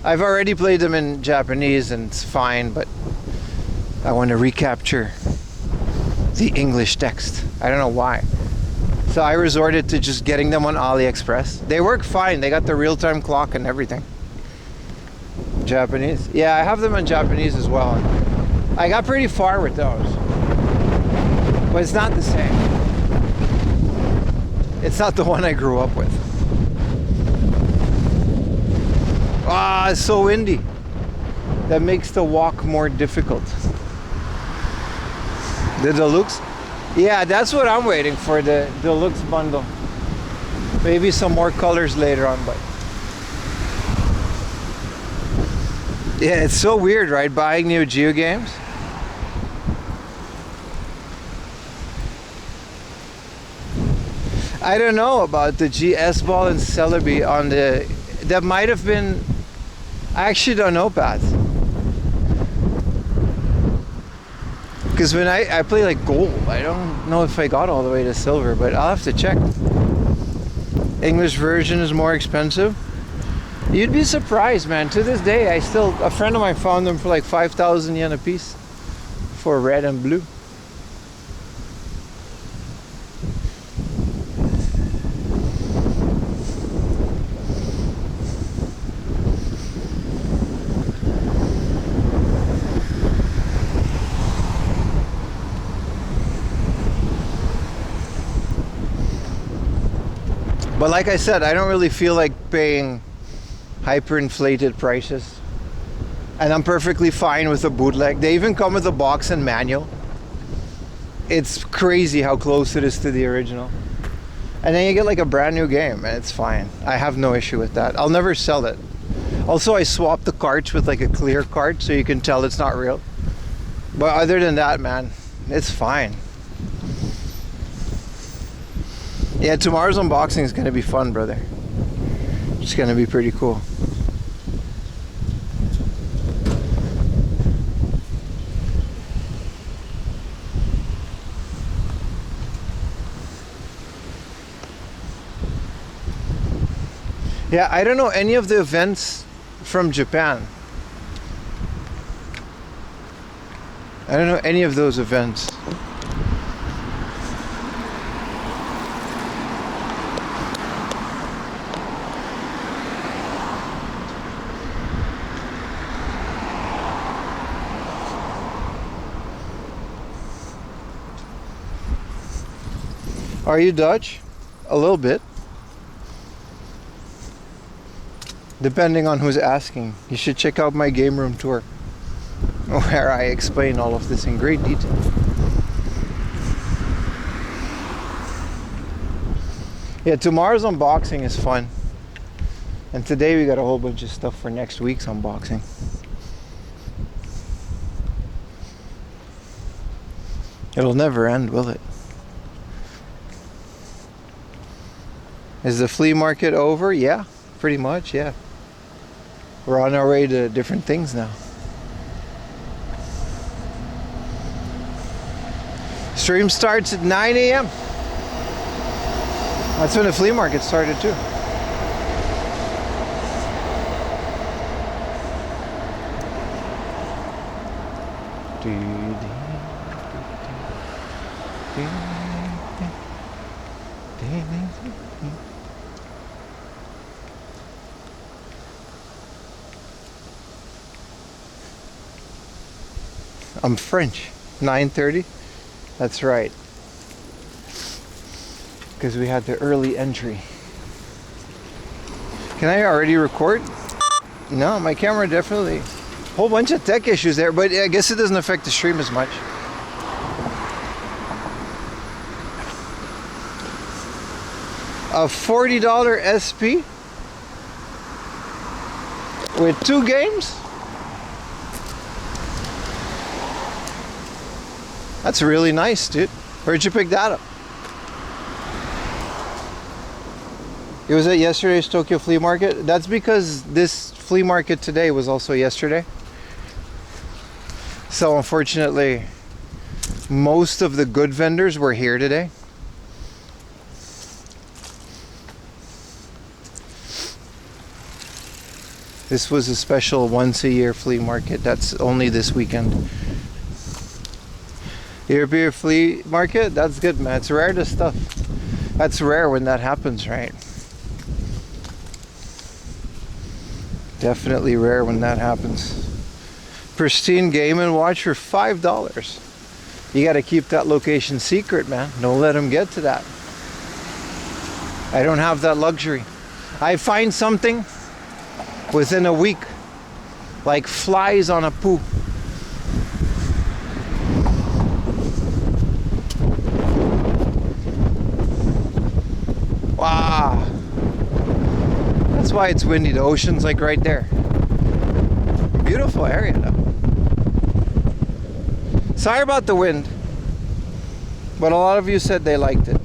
I've already played them in Japanese and it's fine, but I want to recapture the English text. I don't know why. So I resorted to just getting them on AliExpress. They work fine. They got the real-time clock and everything. Japanese? Yeah, I have them in Japanese as well. I got pretty far with those. But it's not the same. It's not the one I grew up with. Ah, it's so windy. That makes the walk more difficult. The deluxe? Yeah, that's what I'm waiting for, the deluxe bundle. Maybe some more colors later on, but yeah, it's so weird, right? Buying Neo Geo games. I don't know about the GS Ball and Celebi on the, that might have been, I actually don't know, Pat. Because when I play like gold, I don't know if I got all the way to silver, but I'll have to check. English version is more expensive. You'd be surprised, man. To this day, a friend of mine found them for like 5,000 yen a piece for red and blue. But like I said, I don't really feel like paying hyperinflated prices. And I'm perfectly fine with a bootleg. They even come with a box and manual. It's crazy how close it is to the original. And then you get like a brand new game and it's fine. I have no issue with that. I'll never sell it. Also, I swapped the carts with like a clear cart so you can tell it's not real. But other than that, man, it's fine. Yeah, tomorrow's unboxing is going to be fun, brother. It's going to be pretty cool. Yeah, I don't know any of the events from Japan. I don't know any of those events. Are you Dutch? A little bit. Depending on who's asking. You should check out my game room tour, where I explain all of this in great detail. Yeah, tomorrow's unboxing is fun. And today we got a whole bunch of stuff for next week's unboxing. It'll never end, will it? Is the flea market over? Yeah, pretty much, yeah. We're on our way to different things now. Stream starts at 9 a.m. That's when the flea market started too. I'm French. 9:30? That's right. Because we had the early entry. Can I already record? No, my camera definitely. Whole bunch of tech issues there, but I guess it doesn't affect the stream as much. A $40 SP with 2 games? That's really nice, dude. Where'd you pick that up? It was at yesterday's Tokyo Flea Market. That's because this flea market today was also yesterday. So unfortunately, most of the good vendors were here today. This was a special once-a-year flea market. That's only this weekend. European flea market? That's good, man. It's rare to stuff. That's rare when that happens, right? Definitely rare when that happens. Pristine Game & Watch for $5. You gotta keep that location secret, man. Don't let them get to that. I don't have that luxury. I find something within a week, like flies on a poo. Wow. That's why it's windy. The ocean's like right there. Beautiful area though. Sorry about the wind, but a lot of you said they liked it.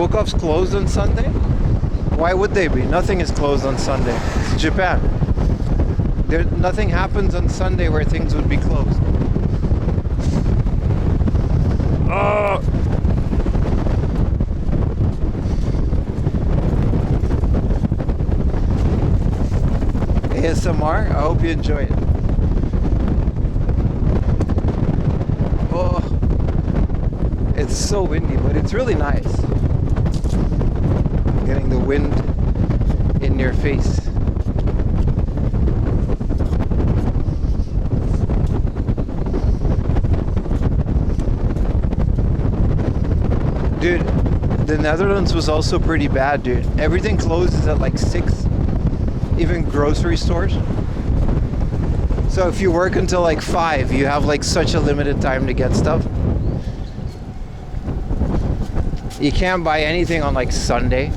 book offs closed on Sunday? Why would they be? Nothing is closed on Sunday. It's Japan. Nothing happens on Sunday where things would be closed. Oh. ASMR, I hope you enjoy it. Oh, it's so windy, but it's really nice. Getting the wind in your face. Dude, the Netherlands was also pretty bad, dude. Everything closes at like 6, even grocery stores. So if you work until like 5, you have like such a limited time to get stuff. You can't buy anything on like Sunday.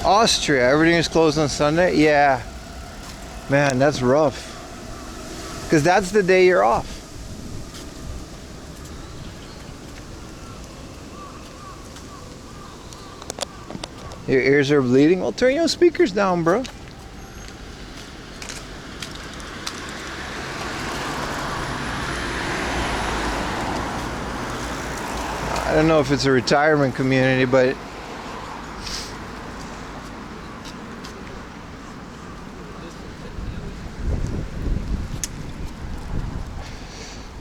Austria, everything is closed on Sunday? Yeah. Man, that's rough. Because that's the day you're off. Your ears are bleeding? Well, turn your speakers down, bro. I don't know if it's a retirement community, but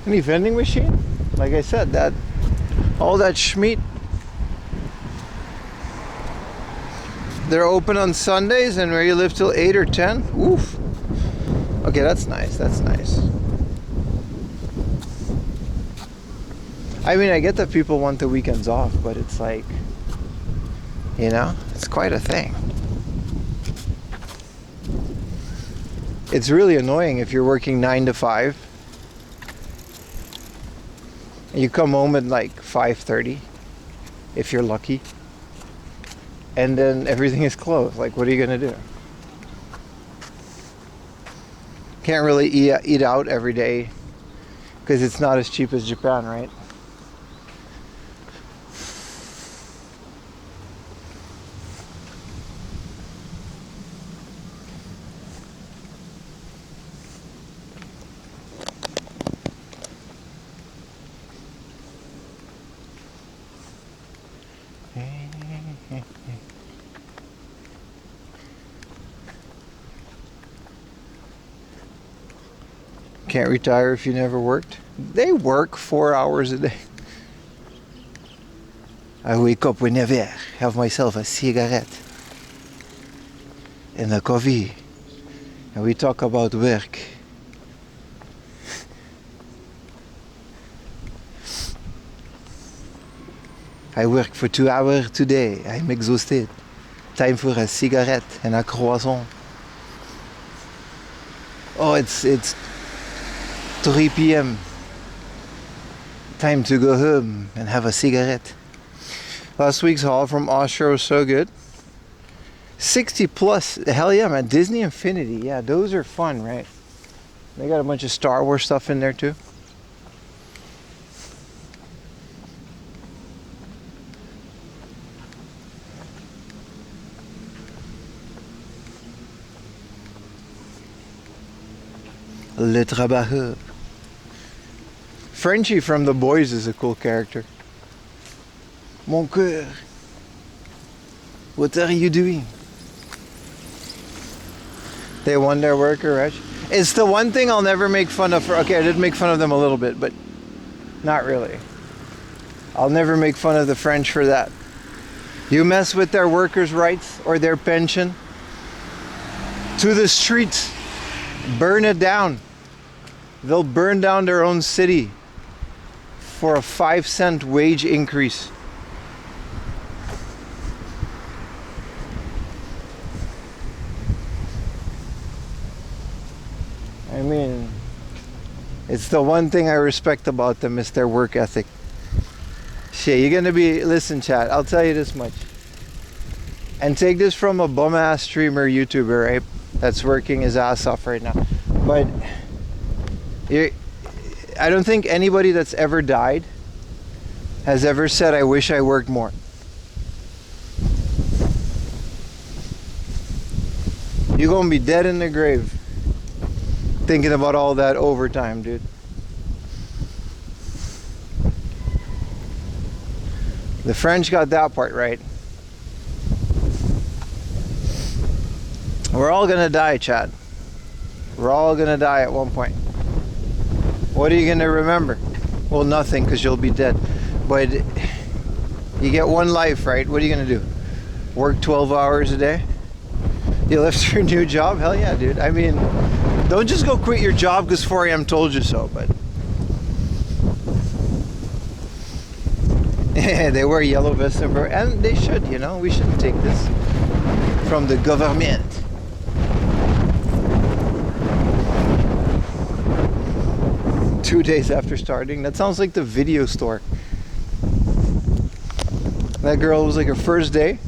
any vending machine? Like I said, that all that schmeat. They're open on Sundays, and where you live till 8 or 10? Oof. Okay, that's nice. That's nice. I mean, I get that people want the weekends off, but it's like, you know, it's quite a thing. It's really annoying if you're working 9 to 5. You come home at like 5:30, if you're lucky, and then everything is closed. Like, what are you gonna do? Can't really eat out every day because it's not as cheap as Japan, right? Can't retire if you never worked. They work 4 hours a day. I wake up whenever, have myself a cigarette and a coffee, and we talk about work. I work for 2 hours today. I'm exhausted. Time for a cigarette and a croissant. Oh, it's 3 p.m. Time to go home and have a cigarette. Last week's haul from Austria was so good. 60 plus. Hell yeah, man. Disney Infinity. Yeah, those are fun, right? They got a bunch of Star Wars stuff in there too. Le Travailleur. Frenchie from The Boys is a cool character. Mon cœur, what are you doing? They won their worker, right? It's the one thing I'll never make fun of. Okay, I did make fun of them a little bit, but not really. I'll never make fun of the French for that. You mess with their workers' rights or their pension, to the streets, burn it down. They'll burn down their own city for a 5-cent wage increase. I mean, it's the one thing I respect about them is their work ethic. Shit, you're gonna be, listen chat, I'll tell you this much. And take this from a bum ass streamer YouTuber, right? that's working his ass off right now. But I don't think anybody that's ever died has ever said, I wish I worked more. You're gonna be dead in the grave thinking about all that overtime, dude. The French got that part right. We're all gonna die, Chad. We're all gonna die at one point. What are you gonna remember? Well, nothing, because you'll be dead. But you get one life, right? What are you gonna do? Work 12 hours a day? You left your new job? Hell yeah, dude. I mean, don't just go quit your job because 4 a.m. told you so, but they wear yellow vests and they should, you know. We shouldn't take this from the government. Two days after starting. That sounds like the video store. That girl was like her first day.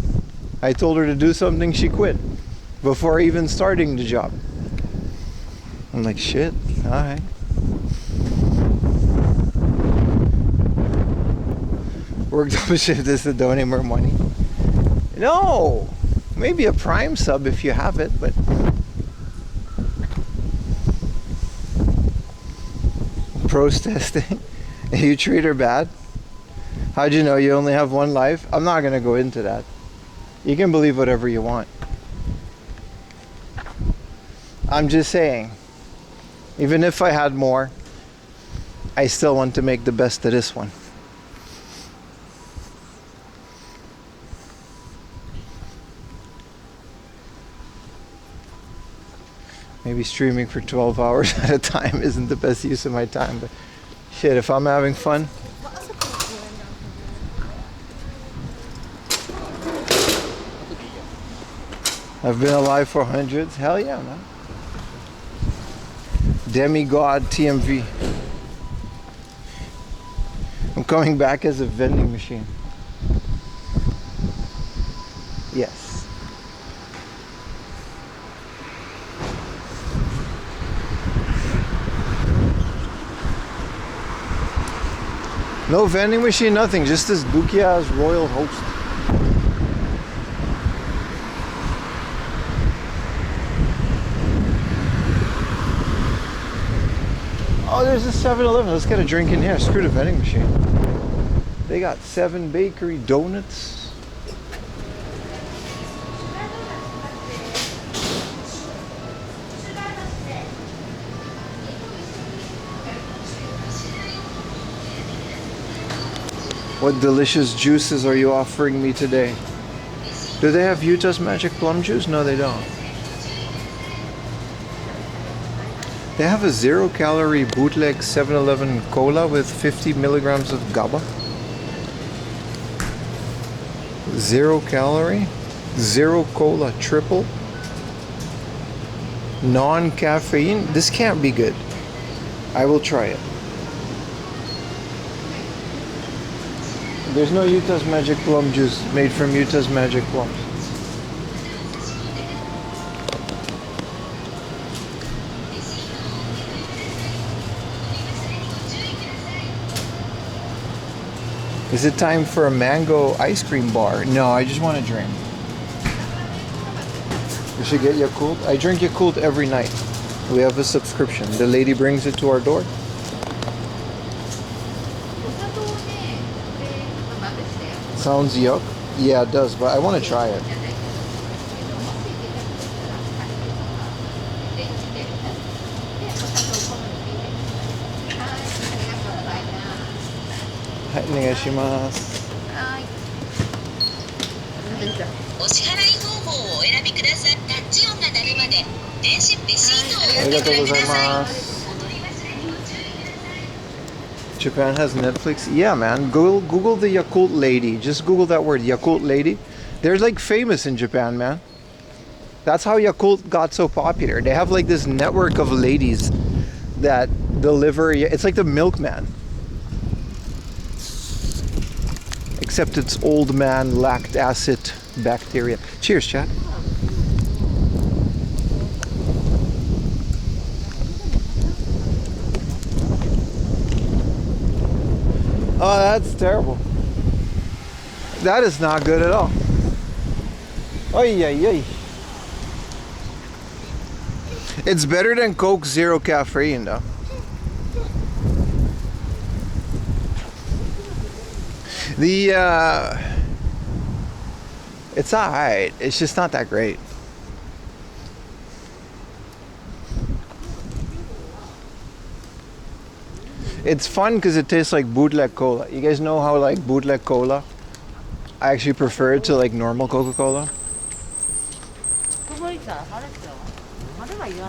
I told her to do something, she quit before even starting the job. I'm like, shit, alright. Worked up a shift is to donate more money. No! Maybe a Prime sub if you have it, but protesting. You treat her bad? How'd you know you only have one life? I'm not gonna go into that. You can believe whatever you want. I'm just saying, even if I had more, I still want to make the best of this one. Maybe streaming for 12 hours at a time isn't the best use of my time, but shit, if I'm having fun. I've been alive for hundreds. Hell yeah, man. Demigod TMV. I'm coming back as a vending machine. Yes. No vending machine, nothing. Just this Dukia's royal host. Oh, there's a 7-Eleven. Let's get a drink in here. Screw the vending machine. They got 7 bakery donuts. What delicious juices are you offering me today? Do they have Utah's Magic Plum Juice? No, they don't. They have a 0-calorie bootleg 7-Eleven cola with 50 milligrams of GABA. 0 calorie, 0 cola triple, non-caffeine. This can't be good. I will try it. There's no Utah's Magic Plum Juice made from Utah's Magic Plums. Is it time for a mango ice cream bar? No, I just want to drink. We should get Yakult. I drink Yakult every night. We have a subscription. The lady brings it to our door. Sounds yuck. Yeah, it does, but I want to try it. Japan has Netflix? Yeah, man. Google the Yakult lady. Just Google that word, Yakult lady. They're like famous in Japan, man. That's how Yakult got so popular. They have like this network of ladies that deliver. It's like the milkman. Except it's old man lactic acid bacteria. Cheers, chat. Oh, that's terrible. That is not good at all. Oy, oy, oy. It's better than Coke Zero caffeine though. It's alright. It's just not that great. It's fun because it tastes like bootleg cola. You guys know how like bootleg cola, I actually prefer it to like normal Coca-Cola.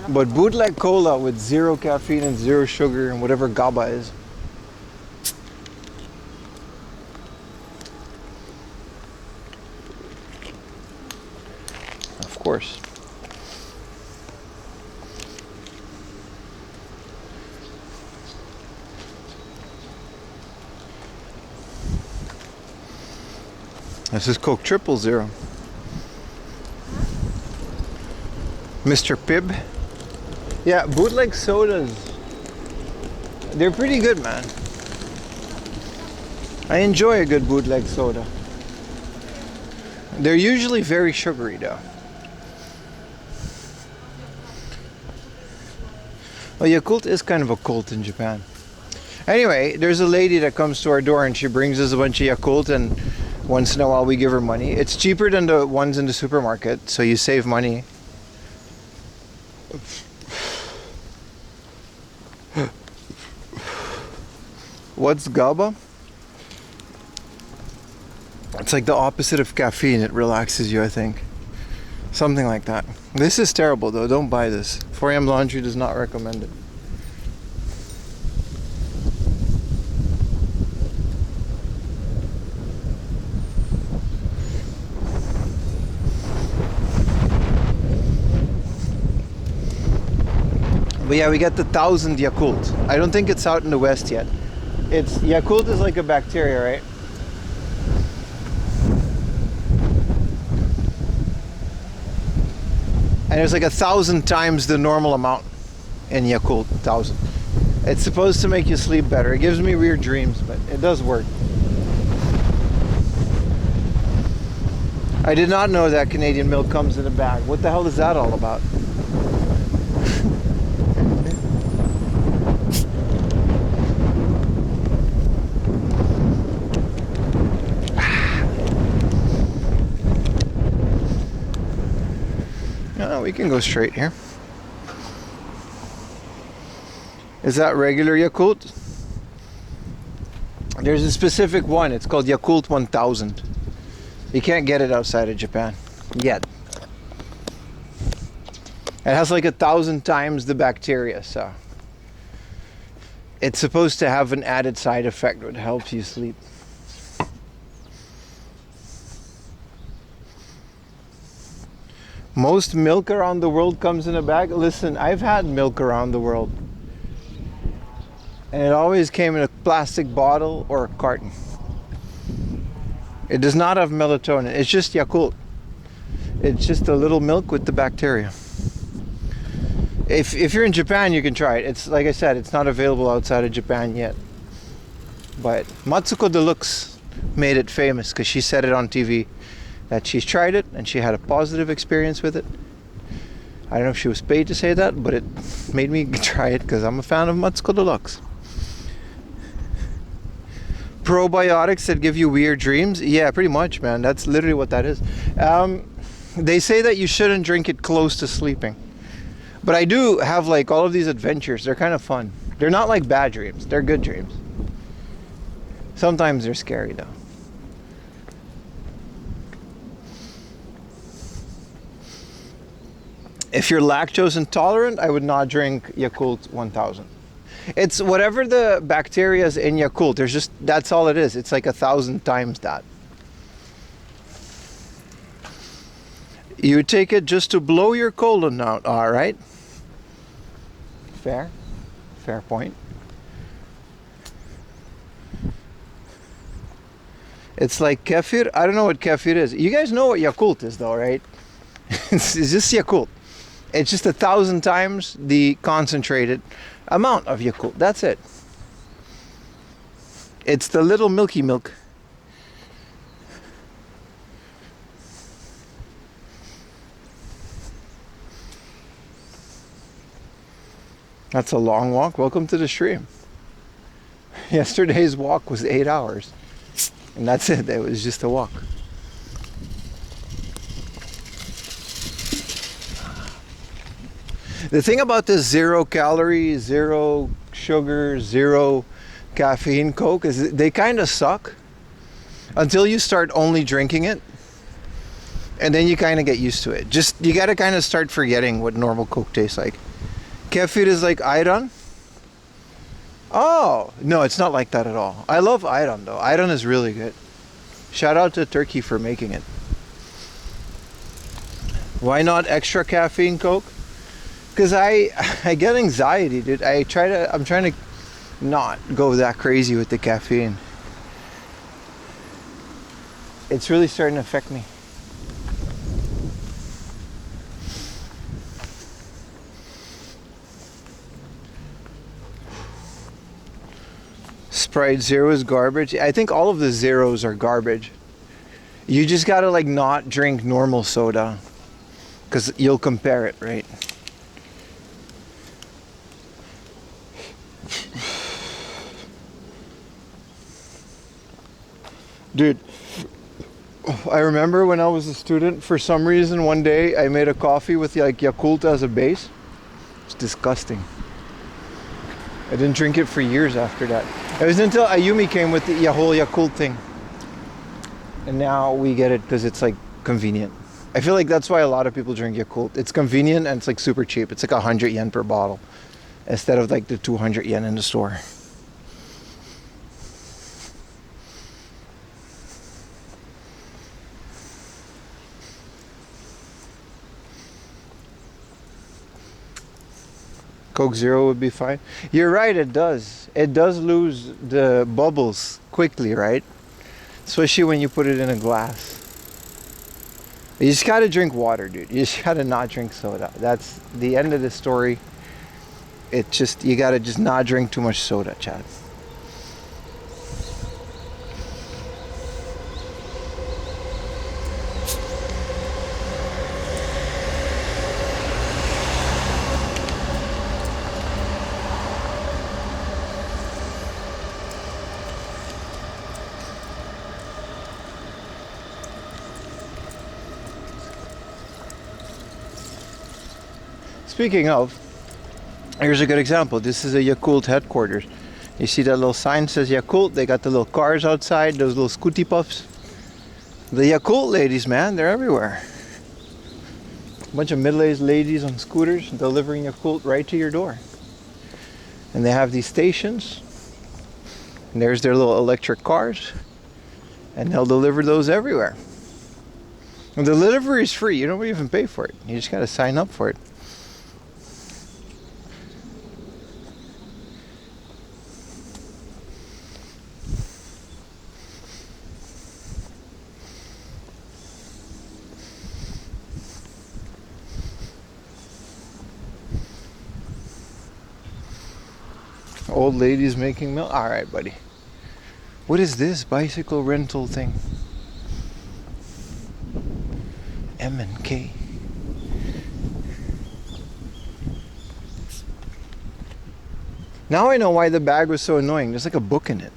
But bootleg cola with zero caffeine and zero sugar and whatever GABA is. Of course. This is Coke Triple Zero. Mr. Pibb. Yeah, bootleg sodas. They're pretty good, man. I enjoy a good bootleg soda. They're usually very sugary though. Well, Yakult is kind of a cult in Japan. Anyway, there's a lady that comes to our door and she brings us a bunch of Yakult, and once in a while we give her money. It's cheaper than the ones in the supermarket, so you save money. What's GABA? It's like the opposite of caffeine. It relaxes you, I think. Something like that. This is terrible though. Don't buy this. 4am Laundry does not recommend it. But yeah, we get the 1000 Yakult. I don't think it's out in the West yet. Yakult is like a bacteria, right? And it's like 1,000 times the normal amount in Yakult. 1,000. It's supposed to make you sleep better. It gives me weird dreams, but it does work. I did not know that Canadian milk comes in a bag. What the hell is that all about? We can go straight here. Is that regular Yakult? There's a specific one. It's called Yakult 1000. You can't get it outside of Japan yet. It has like 1,000 times the bacteria, so it's supposed to have an added side effect that helps you sleep. Most milk around the world comes in a bag. Listen, I've had milk around the world, and it always came in a plastic bottle or a carton. It does not have melatonin. It's just Yakult. It's just a little milk with the bacteria. If you're in Japan, you can try it. It's like I said, it's not available outside of Japan yet. But Matsuko Deluxe made it famous because she said it on TV. That she's tried it and she had a positive experience with it. I don't know if she was paid to say that, but it made me try it because I'm a fan of Matsuko Deluxe. Probiotics that give you weird dreams? Yeah, pretty much, man. That's literally what that is. They say that you shouldn't drink it close to sleeping. But I do have like all of these adventures. They're kind of fun. They're not like bad dreams. They're good dreams. Sometimes they're scary though. If you're lactose intolerant, I would not drink Yakult 1000. It's whatever the bacteria is in Yakult. That's all it is. It's like 1,000 times that. You take it just to blow your colon out, all right? Fair point. It's like kefir. I don't know what kefir is. You guys know what Yakult is though, right? It's just Yakult. It's just 1,000 times the concentrated amount of Yakult. That's it. It's the little milky milk. That's a long walk. Welcome to the stream. Yesterday's walk was 8 hours. And that's it. It was just a walk. The thing about this 0 calorie, 0 sugar, 0 caffeine Coke is they kind of suck until you start only drinking it. And then you kind of get used to it. Just, you got to kind of start forgetting what normal Coke tastes like. Kefir is like Aeon. Oh, no, it's not like that at all. I love Aeon though. Aeon is really good. Shout out to Turkey for making it. Why not extra caffeine Coke? Because I get anxiety, dude. I'm trying to not go that crazy with the caffeine. It's really starting to affect me. Sprite Zero is garbage. I think all of the zeros are garbage. You just gotta like not drink normal soda because you'll compare it, right? Dude, I remember when I was a student, for some reason one day I made a coffee with like Yakult as a base. It's disgusting. I didn't drink it for years after that. It was until Ayumi came with the whole Yakult thing. And now we get it because it's like convenient. I feel like that's why a lot of people drink Yakult. It's convenient and it's like super cheap. It's like 100 yen per bottle instead of like the 200 yen in the store. Coke Zero would be fine. You're right, it does. It does lose the bubbles quickly, right? Especially when you put it in a glass. You just gotta drink water, dude. You just gotta not drink soda. That's the end of the story. It just, you gotta just not drink too much soda, Chad. Speaking of, here's a good example. This is a Yakult headquarters. You see that little sign says Yakult? They got the little cars outside, those little scooty puffs. The Yakult ladies, man, they're everywhere. A bunch of middle-aged ladies on scooters delivering Yakult right to your door. And they have these stations. And there's their little electric cars. And they'll deliver those everywhere. And the delivery is free. You don't even pay for it. You just got to sign up for it. Old ladies making milk. All right, buddy. What is this bicycle rental thing? M&K. Now I know why the bag was so annoying. There's like a book in it.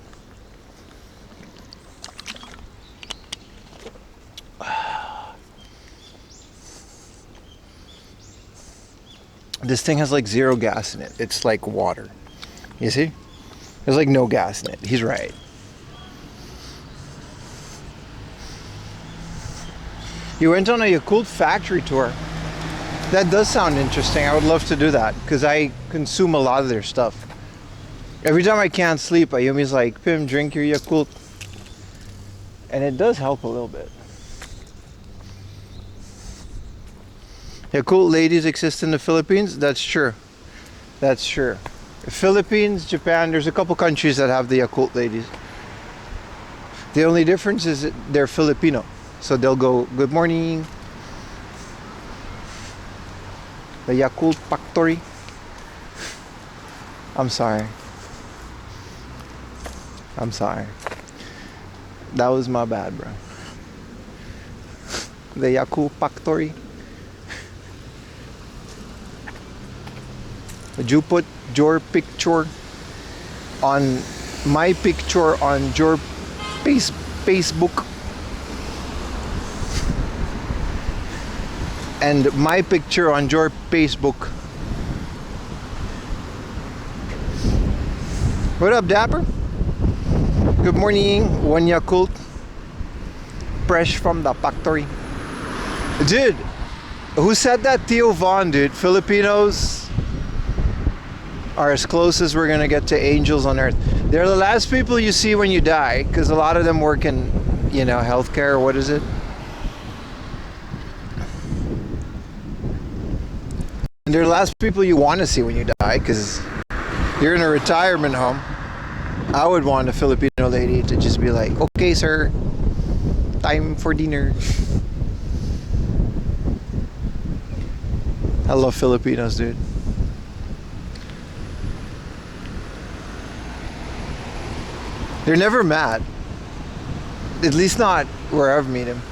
This thing has like 0 gas in it. It's like water. You see? There's like no gas in it. He's right. You went on a Yakult factory tour. That does sound interesting. I would love to do that because I consume a lot of their stuff. Every time I can't sleep, Ayumi's like, Pim, drink your Yakult. And it does help a little bit. Yakult ladies exist in the Philippines? That's true. That's true. Philippines, Japan, there's a couple countries that have the Yakult ladies. The only difference is that they're Filipino. So they'll go, good morning. The Yakult factory. I'm sorry. I'm sorry. That was my bad, bro. The Yaku Factory. Would you put your picture on my picture on your Facebook and my picture on your Facebook? What up, Dapper? Good morning, one Yakult. Fresh from the factory. Dude, who said that? Theo Vaughn, dude. Filipinos are as close as we're gonna get to angels on earth. They're the last people you see when you die, because a lot of them work in, you know, healthcare. What is it? And they're the last people you want to see when you die, because you're in a retirement home. I would want a Filipino lady to just be like, okay, sir, time for dinner. I love Filipinos, dude. They're never mad. At least not where I've met him.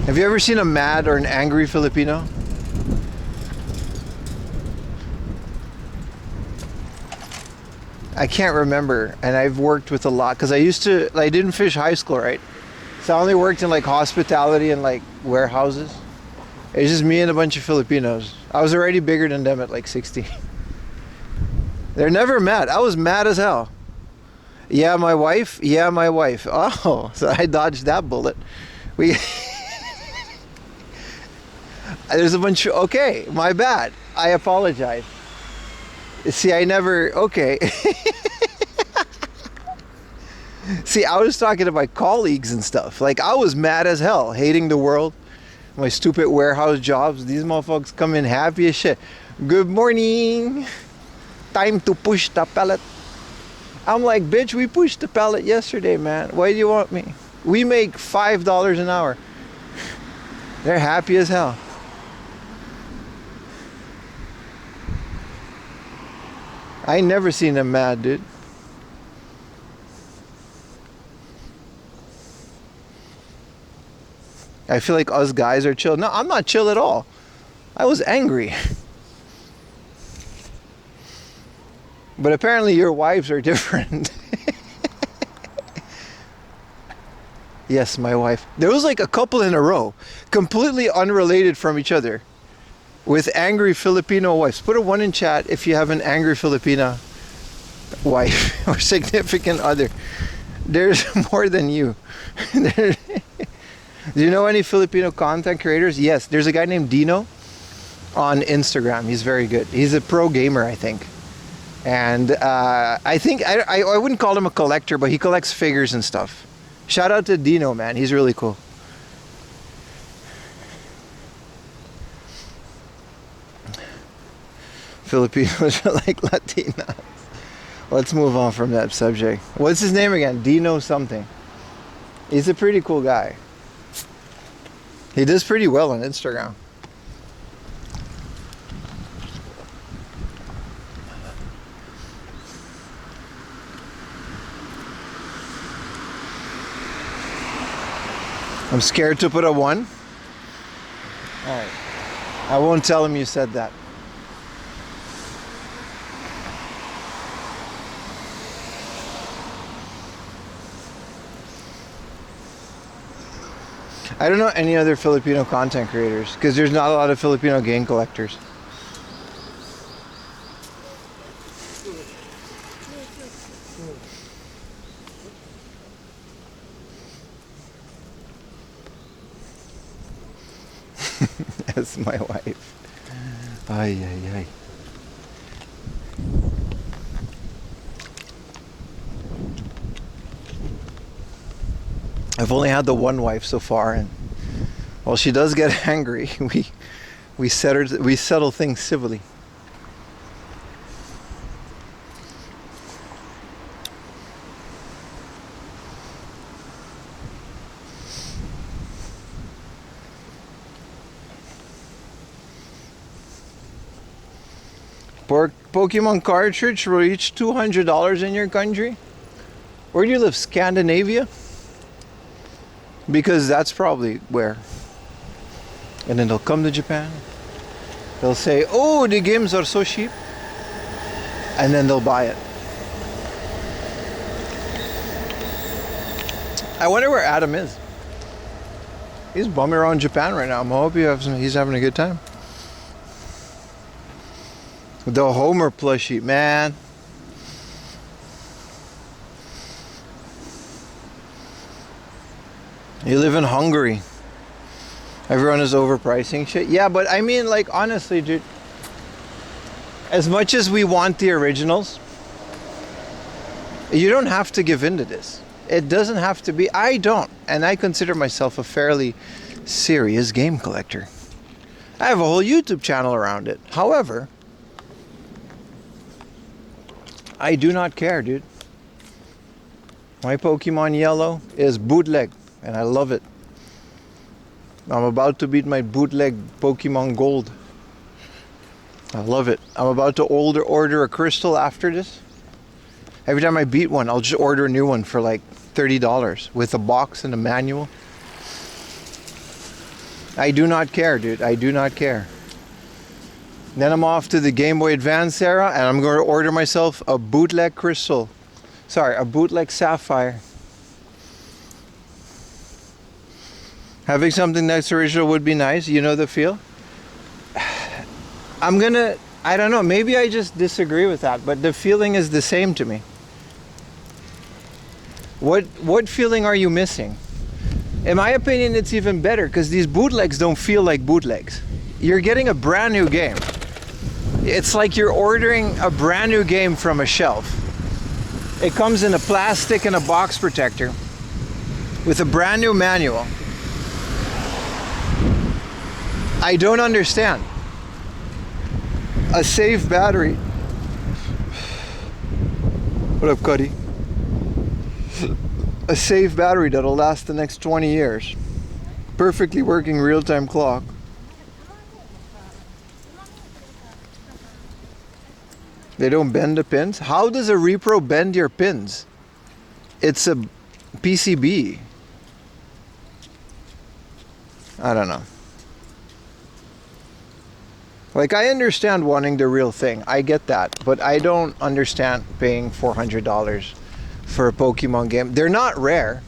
Have you ever seen a mad or an angry Filipino? I can't remember, and I've worked with a lot because I didn't finish high school, right? So I only worked in like hospitality and like warehouses. It's just me and a bunch of Filipinos. I was already bigger than them at like 16. They're never mad. I was mad as hell. Yeah, my wife. Yeah, my wife. Oh, so I dodged that bullet. There's a bunch of, okay, my bad. I apologize. See, I never, okay. See, I was talking to my colleagues and stuff. Like, I was mad as hell, hating the world. My stupid warehouse jobs. These motherfuckers come in happy as shit. Good morning. Time to push the pallet. I'm like, bitch, we pushed the pallet yesterday, man. Why do you want me? We make $5 an hour. They're happy as hell. I ain't never seen them mad, dude. I feel like us guys are chill. No, I'm not chill at all. I was angry. But apparently your wives are different. Yes, my wife. There was like a couple in a row, completely unrelated from each other, with angry Filipino wives. Put a 1 in chat if you have an angry Filipina wife or significant other. There's more than you. Do you know any Filipino content creators? Yes, there's a guy named Dino on Instagram. He's very good. He's a pro gamer, I think. And I think, I wouldn't call him a collector, but he collects figures and stuff. Shout out to Dino, man. He's really cool. Filipinos are like Latinas. Let's move on from that subject. What's his name again? Dino something. He's a pretty cool guy. He does pretty well on Instagram. I'm scared to put a 1. Alright. I won't tell him you said that. I don't know any other Filipino content creators because there's not a lot of Filipino game collectors. That's my wife. Ay, ay, ay. I've only had the one wife so far, and well, she does get angry. We settle things civilly. Pokemon cartridge will reach $200 in your country? Where do you live? Scandinavia? Because that's probably where. And then they'll come to Japan. They'll say, oh, the games are so cheap. And then they'll buy it. I wonder where Adam is. He's bumming around Japan right now. I hope he's having a good time. The Homer plushie, man. You live in Hungary. Everyone is overpricing shit. Yeah, but I mean, like, honestly, dude, as much as we want the originals, you don't have to give in to this. It doesn't have to be. I don't. And I consider myself a fairly serious game collector. I have a whole YouTube channel around it. However, I do not care, dude. My Pokemon Yellow is bootleg, and I love it. I'm about to beat my bootleg Pokemon Gold. I love it. I'm about to order a crystal after this. Every time I beat one, I'll just order a new one for like $30 with a box and a manual. I do not care, dude. I do not care. Then I'm off to the Game Boy Advance era, and I'm going to order myself a bootleg crystal. Sorry, a bootleg sapphire. Having something that's original would be nice. You know the feel? I don't know, maybe I just disagree with that, but the feeling is the same to me. What feeling are you missing? In my opinion, it's even better because these bootlegs don't feel like bootlegs. You're getting a brand new game. It's like you're ordering a brand new game from a shelf. It comes in a plastic and a box protector with a brand new manual. I don't understand. A safe battery. What up, Cuddy? A safe battery that'll last the next 20 years. Perfectly working real-time clock. They don't bend the pins? How does a repro bend your pins? It's a PCB. I don't know. Like, I understand wanting the real thing. I get that. But I don't understand paying $400 for a Pokemon game. They're not rare.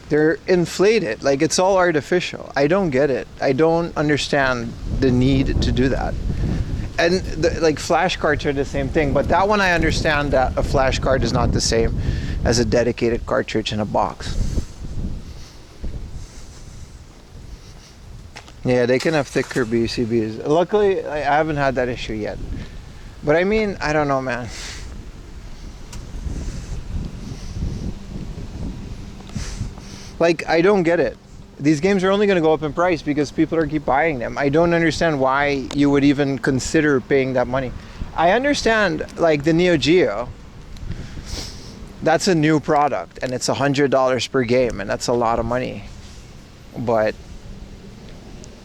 They're inflated. Like, it's all artificial. I don't get it. I don't understand the need to do that. And like flashcards are the same thing, but that one I understand that a flashcard is not the same as a dedicated cartridge in a box. Yeah, they can have thicker BCBs. Luckily, I haven't had that issue yet. But I mean, I don't know, man. Like, I don't get it. These games are only going to go up in price because people are keep buying them. I don't understand why you would even consider paying that money. I understand, like, the Neo Geo. That's a new product, and it's $100 per game, and that's a lot of money. But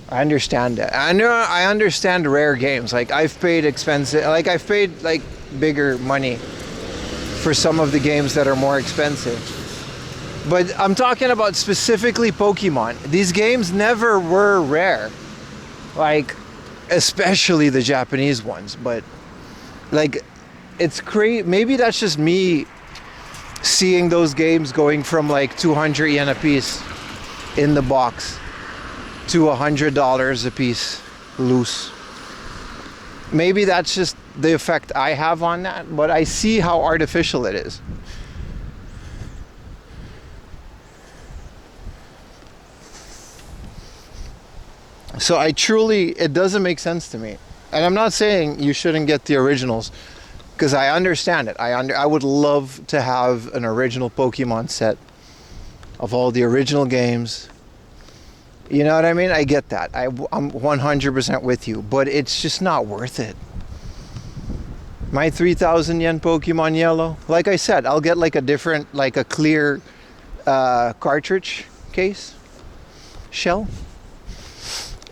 I understand it. I understand rare games. Like, I've paid expensive, like, I've paid, like, bigger money for some of the games that are more expensive. But I'm talking about specifically Pokemon. These games never were rare. Like, especially the Japanese ones. But, like, it's crazy. Maybe that's just me seeing those games going from, like, 200 yen a piece in the box to $100 a piece loose. Maybe that's just the effect I have on that. But I see how artificial it is. So it doesn't make sense to me. And I'm not saying you shouldn't get the originals, because I understand it. I would love to have an original Pokemon set of all the original games. You know what I mean? I get that. I'm 100% with you, but it's just not worth it. My 3,000 yen Pokemon Yellow, like I said, I'll get like a different, like a clear cartridge case, shell,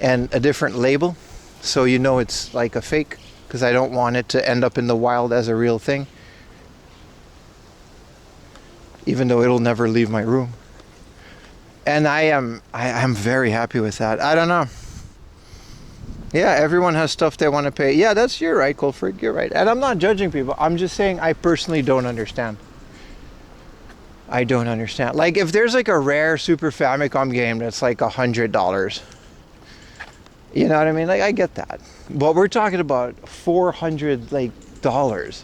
and a different label, so you know it's like a fake because I don't want it to end up in the wild as a real thing. Even though it'll never leave my room. And I am very happy with that. I don't know. Yeah, everyone has stuff they want to pay. Yeah, you're right, Colford, you're right. And I'm not judging people. I'm just saying I personally don't understand. I don't understand. Like, if there's like a rare Super Famicom game that's like $100, you know what I mean? Like, I get that. But we're talking about $400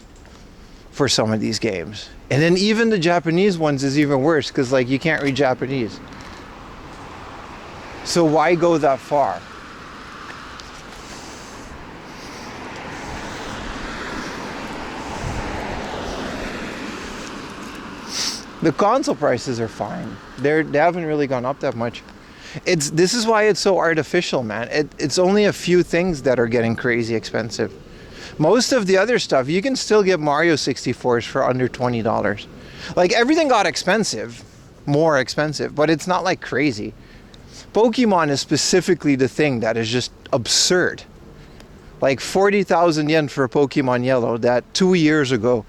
for some of these games. And then even the Japanese ones is even worse, because like you can't read Japanese. So why go that far? The console prices are fine. They haven't really gone up that much. This is why it's so artificial, man. It's only a few things that are getting crazy expensive. Most of the other stuff, you can still get Mario 64s for under $20. Like, everything got expensive, more expensive, but it's not like crazy. Pokemon is specifically the thing that is just absurd. Like 40,000 yen for Pokemon Yellow that 2 years ago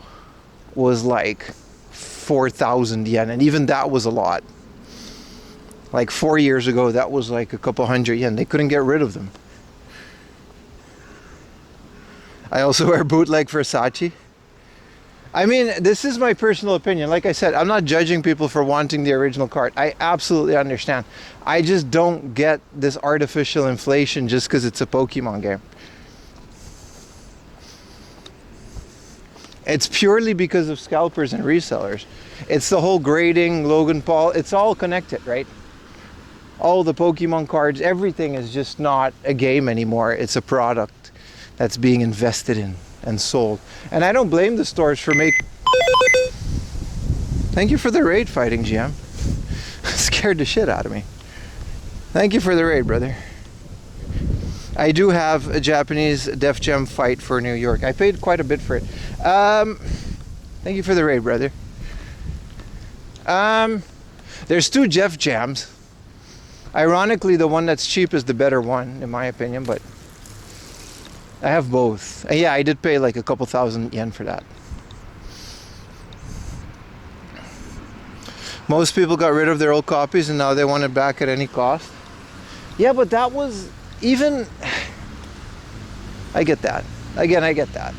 was like 4,000 yen, and even that was a lot. Like 4 years ago, that was like a couple hundred yen. They couldn't get rid of them. I also wear bootleg Versace. I mean, this is my personal opinion. Like I said, I'm not judging people for wanting the original card. I absolutely understand. I just don't get this artificial inflation just because it's a Pokemon game. It's purely because of scalpers and resellers. It's the whole grading, Logan Paul, it's all connected, right? All the Pokemon cards, everything is just not a game anymore. It's a product that's being invested in and sold. And I don't blame the stores for making... Thank you for the raid fighting, GM. Scared the shit out of me. Thank you for the raid, brother. I do have a Japanese Def Jam fight for New York. I paid quite a bit for it. Thank you for the raid, brother. There's two Jeff Jams. Ironically, the one that's cheap is the better one, in my opinion, but I have both. And yeah, I did pay like a couple thousand yen for that. Most people got rid of their old copies and now they want it back at any cost. Yeah, but that was even... I get that. Again, I get that.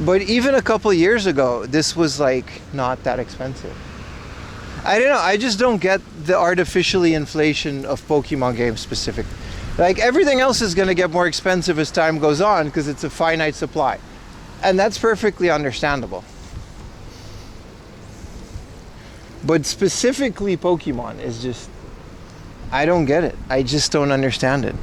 But even a couple years ago, this was like not that expensive. I don't know, I just don't get the artificially inflation of Pokemon games specific. Like, everything else is going to get more expensive as time goes on because it's a finite supply. And that's perfectly understandable. But specifically Pokemon is just... I don't get it. I just don't understand it.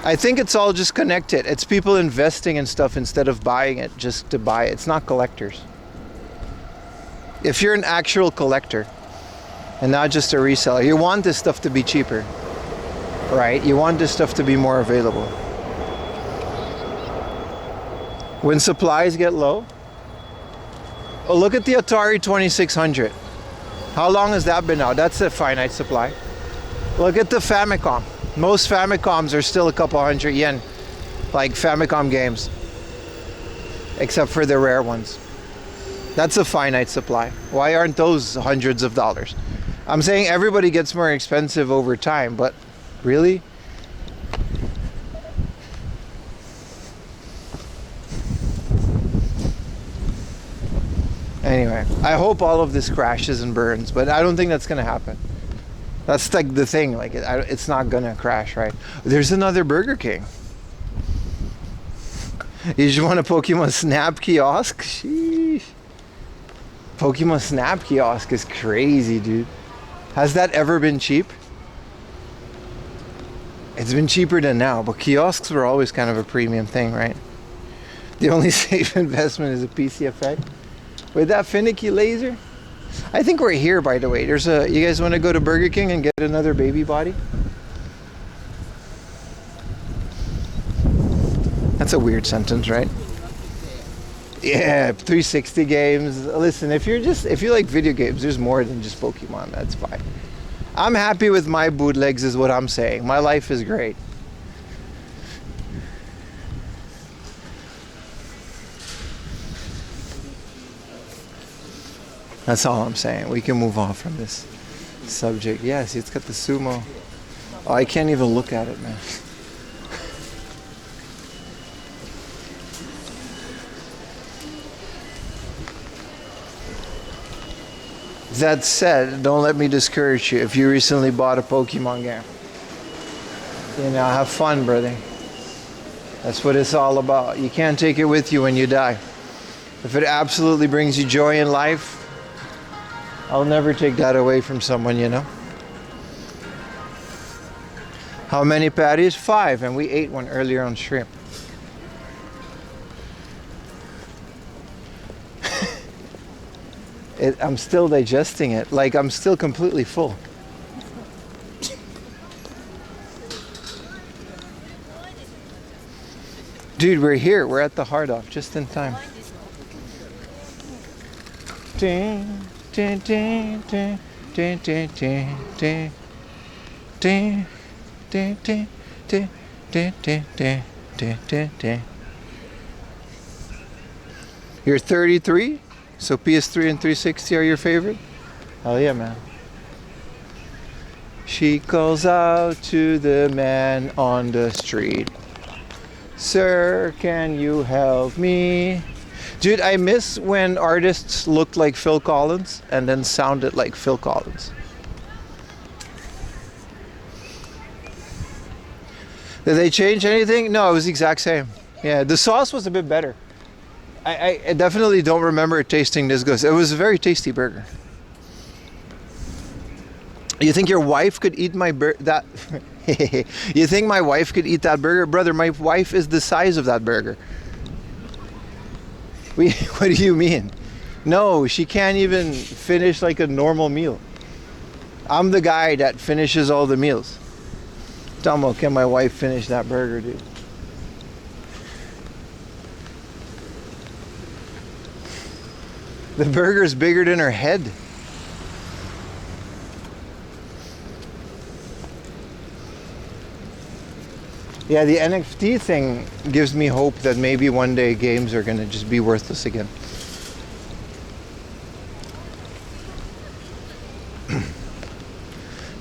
I think it's all just connected. It's people investing in stuff instead of buying it just to buy it. It's not collectors. If you're an actual collector and not just a reseller, you want this stuff to be cheaper, right? You want this stuff to be more available. When supplies get low, oh, look at the Atari 2600. How long has that been out? That's a finite supply. Look at the Famicom. Most Famicoms are still a couple hundred yen, like Famicom games, except for the rare ones. That's a finite supply. Why aren't those hundreds of dollars? I'm saying everybody gets more expensive over time, but really? Anyway, I hope all of this crashes and burns, but I don't think that's gonna happen. That's like the thing, like it's not gonna crash, right? There's another Burger King. You just want a Pokemon Snap kiosk? Sheesh. Pokemon Snap kiosk is crazy, dude. Has that ever been cheap? It's been cheaper than now, but kiosks were always kind of a premium thing, right? The only safe investment is a PCFX. With that finicky laser? I think we're here, by the way. You guys want to go to Burger King and get another baby body? That's a weird sentence, right? Yeah, 360 games. Listen, if you like video games, there's more than just Pokemon. That's fine. I'm happy with my bootlegs is what I'm saying. My life is great. That's all I'm saying. We can move on from this subject. Yes, it's got the sumo. Oh, I can't even look at it, man. That said, don't let me discourage you if you recently bought a Pokemon game. You know, have fun, brother. That's what it's all about. You can't take it with you when you die. If it absolutely brings you joy in life, I'll never take that away from someone, you know. How many patties? 5, and we ate one earlier on shrimp. I'm still digesting it. Like, I'm still completely full. Dude, we're here. We're at the Hard Off just in time. Ding, ding, ding, ding, ding, ding, ding, ding, ding, ding, ding, ding, ding, ding, ding, ding, ding, ding. You're 33? So PS3 and 360 are your favorite? Hell yeah, man. She calls out to the man on the street. Sir, can you help me? Dude, I miss when artists looked like Phil Collins and then sounded like Phil Collins. Did they change anything? No, it was the exact same. Yeah, the sauce was a bit better. I definitely don't remember it tasting this good. It was a very tasty burger. You think your wife could eat my burger? You think my wife could eat that burger? Brother, my wife is the size of that burger. What do you mean? No, she can't even finish like a normal meal. I'm the guy that finishes all the meals. Tomo, can my wife finish that burger, dude? The burger's bigger than her head. Yeah, the NFT thing gives me hope that maybe one day games are gonna just be worthless again.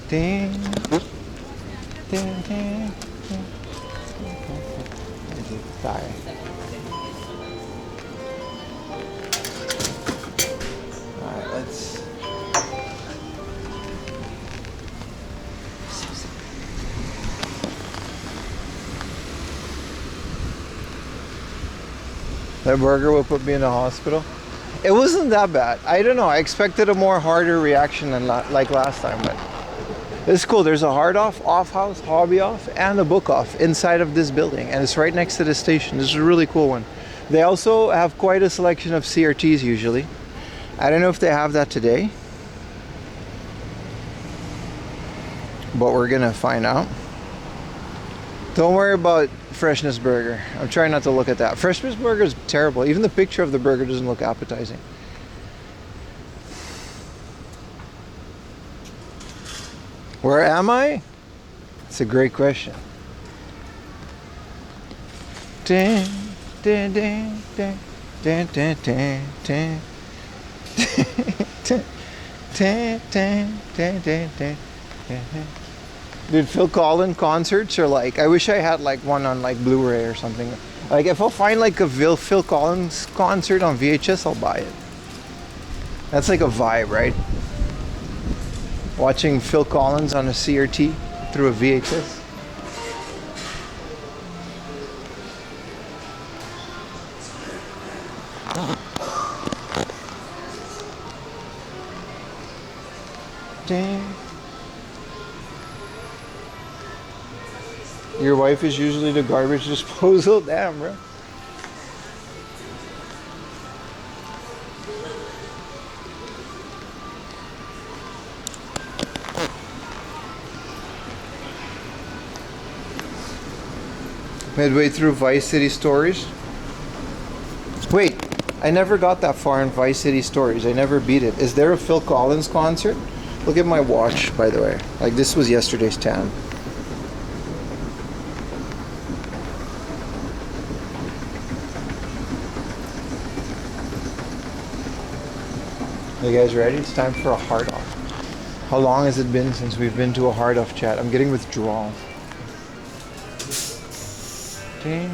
Ding, ding, ding, ding. Sorry. Alright, let's. That burger will put me in the hospital. It wasn't that bad. I don't know. I expected a more harder reaction than like last time, but it's cool. There's a hard off, off house, hobby off, and a book off inside of this building, and it's right next to the station. This is a really cool one. They also have quite a selection of CRTs usually. I don't know if they have that today, but we're gonna find out. Don't worry about Freshness Burger. I'm trying not to look at that. Freshness Burger is terrible. Even the picture of the burger doesn't look appetizing. Where am I? It's a great question. Ding, ding, ding, ding, ding, ding, ding, ding. Dude, Phil Collins concerts are like, I wish I had like one on like Blu-ray or something. Like if I'll find like a Phil Collins concert on VHS, I'll buy it. That's like a vibe, right? Watching Phil Collins on a CRT through a VHS. Dang. Your wife is usually the garbage disposal? Damn, bro. Midway through Vice City Stories. Wait, I never got that far in Vice City Stories. I never beat it. Is there a Phil Collins concert? Look at my watch, by the way. Like, this was yesterday's time. You guys ready? It's time for a hard off. How long has it been since we've been to a hard off chat? I'm getting withdrawal. Ding,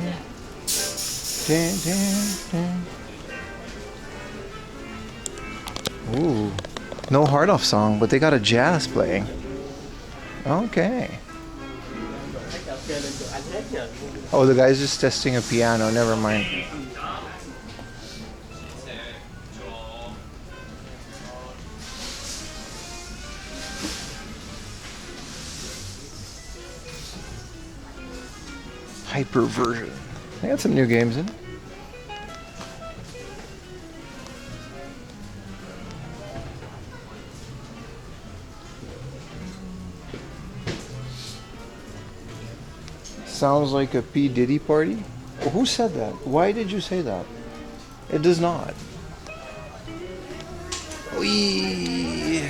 ding, ding, ding. Ooh, no hard off song, but they got a jazz playing. Okay. Oh, the guy's just testing a piano. Never mind. Hyperversion. I got some new games in. Sounds like a P. Diddy party? Well, who said that? Why did you say that? It does not. Wee.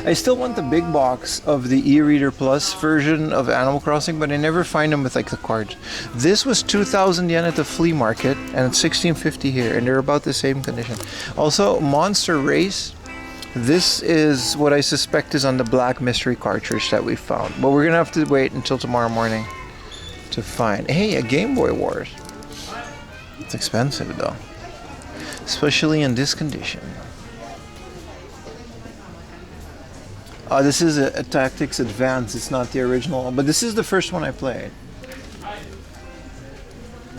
I still want the big box of the e-reader plus version of Animal Crossing, but I never find them with like the cards. This was 2,000 yen at the flea market, and it's 1650 here, and they're about the same condition. Also, Monster Race. This is what I suspect is on the black mystery cartridge that we found, but we're gonna have to wait until tomorrow morning to find. Hey, a Game Boy Wars. It's expensive though, especially in this condition. This is a Tactics Advance. It's not the original, but this is the first one I played.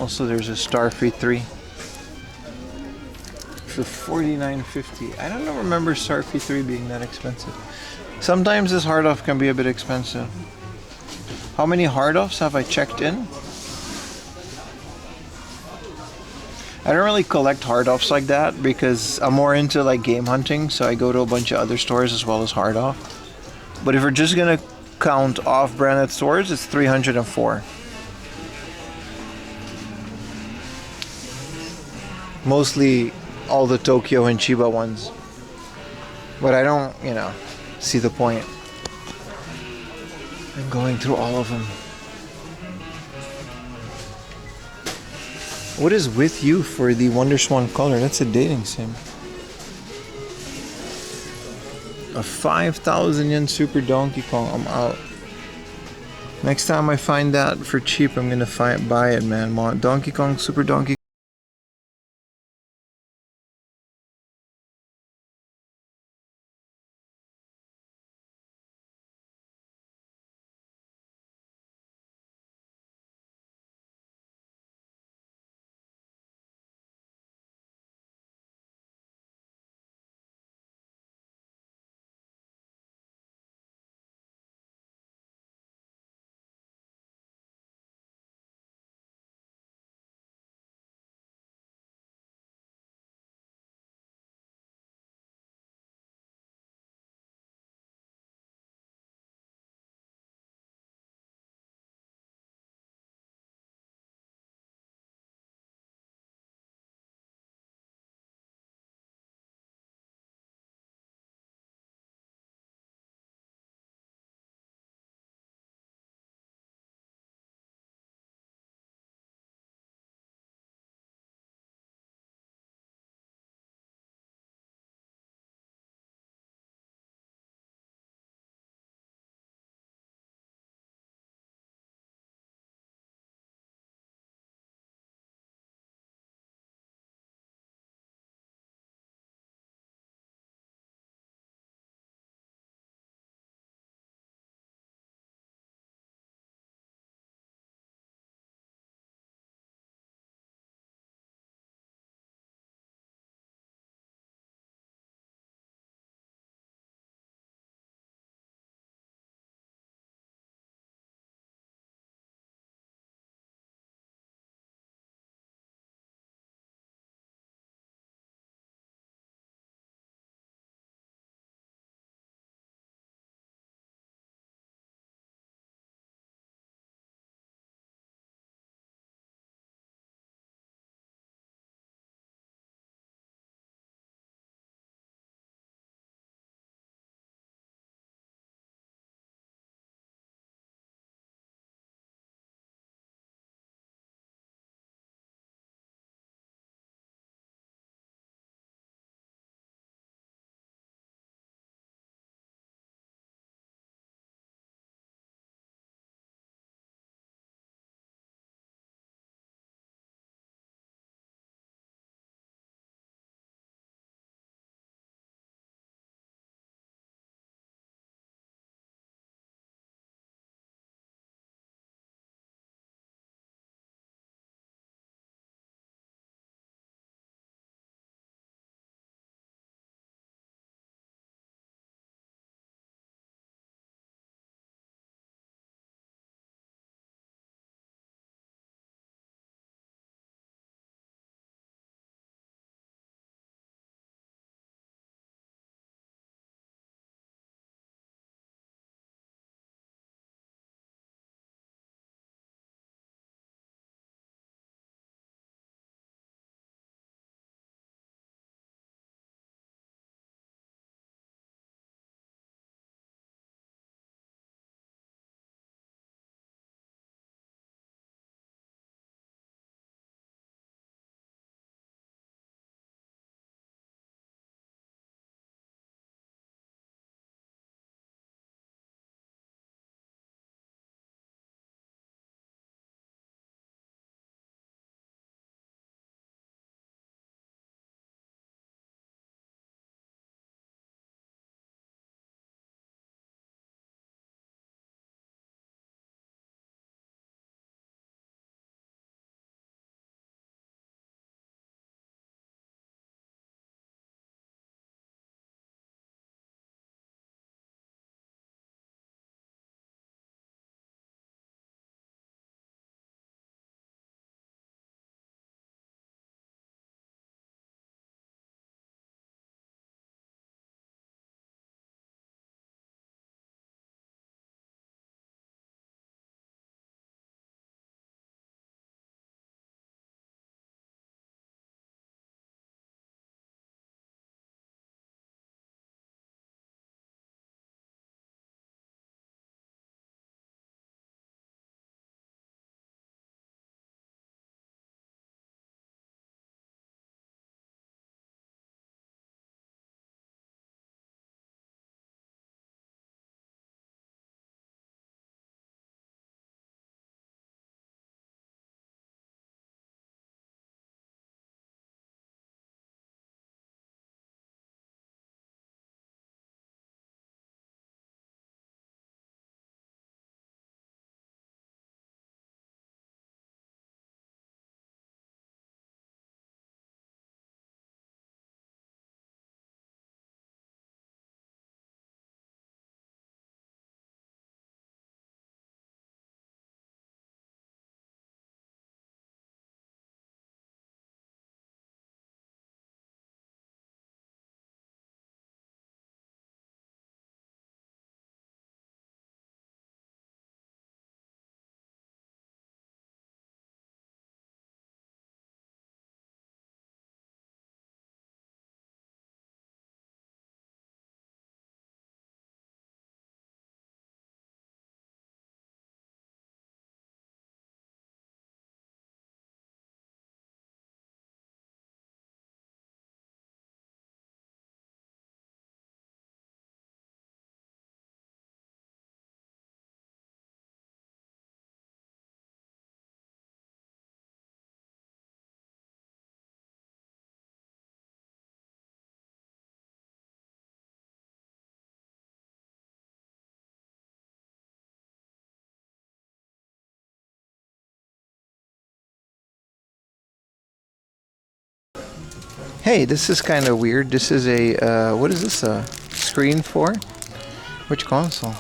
Also, there's a Starfleet 3 for $49.50. I don't remember Starfleet 3 being that expensive. Sometimes this hard off can be a bit expensive. How many hard offs have I checked in? I don't really collect hard offs like that because I'm more into like game hunting, so I go to a bunch of other stores as well as hard off. But if we're just gonna count off-branded stores, it's 304. Mostly all the Tokyo and Chiba ones. But I don't, see the point in going through all of them. What is with you for the Wonderswan color? That's a dating sim. A 5,000 yen Super Donkey Kong. I'm out. Next time I find that for cheap, I'm gonna buy it, man. Donkey Kong, Super Donkey Hey, this is kind of weird. This is a, what is this a screen for? Which console?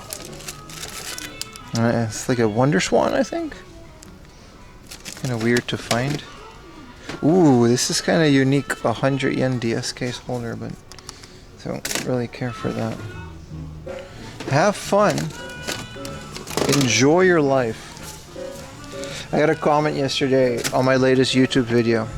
It's like a Wonder Swan, I think. Kind of weird to find. Ooh, this is kind of unique. 100 yen DS case holder, but don't really care for that. Have fun. Enjoy your life. I got a comment yesterday on my latest YouTube video.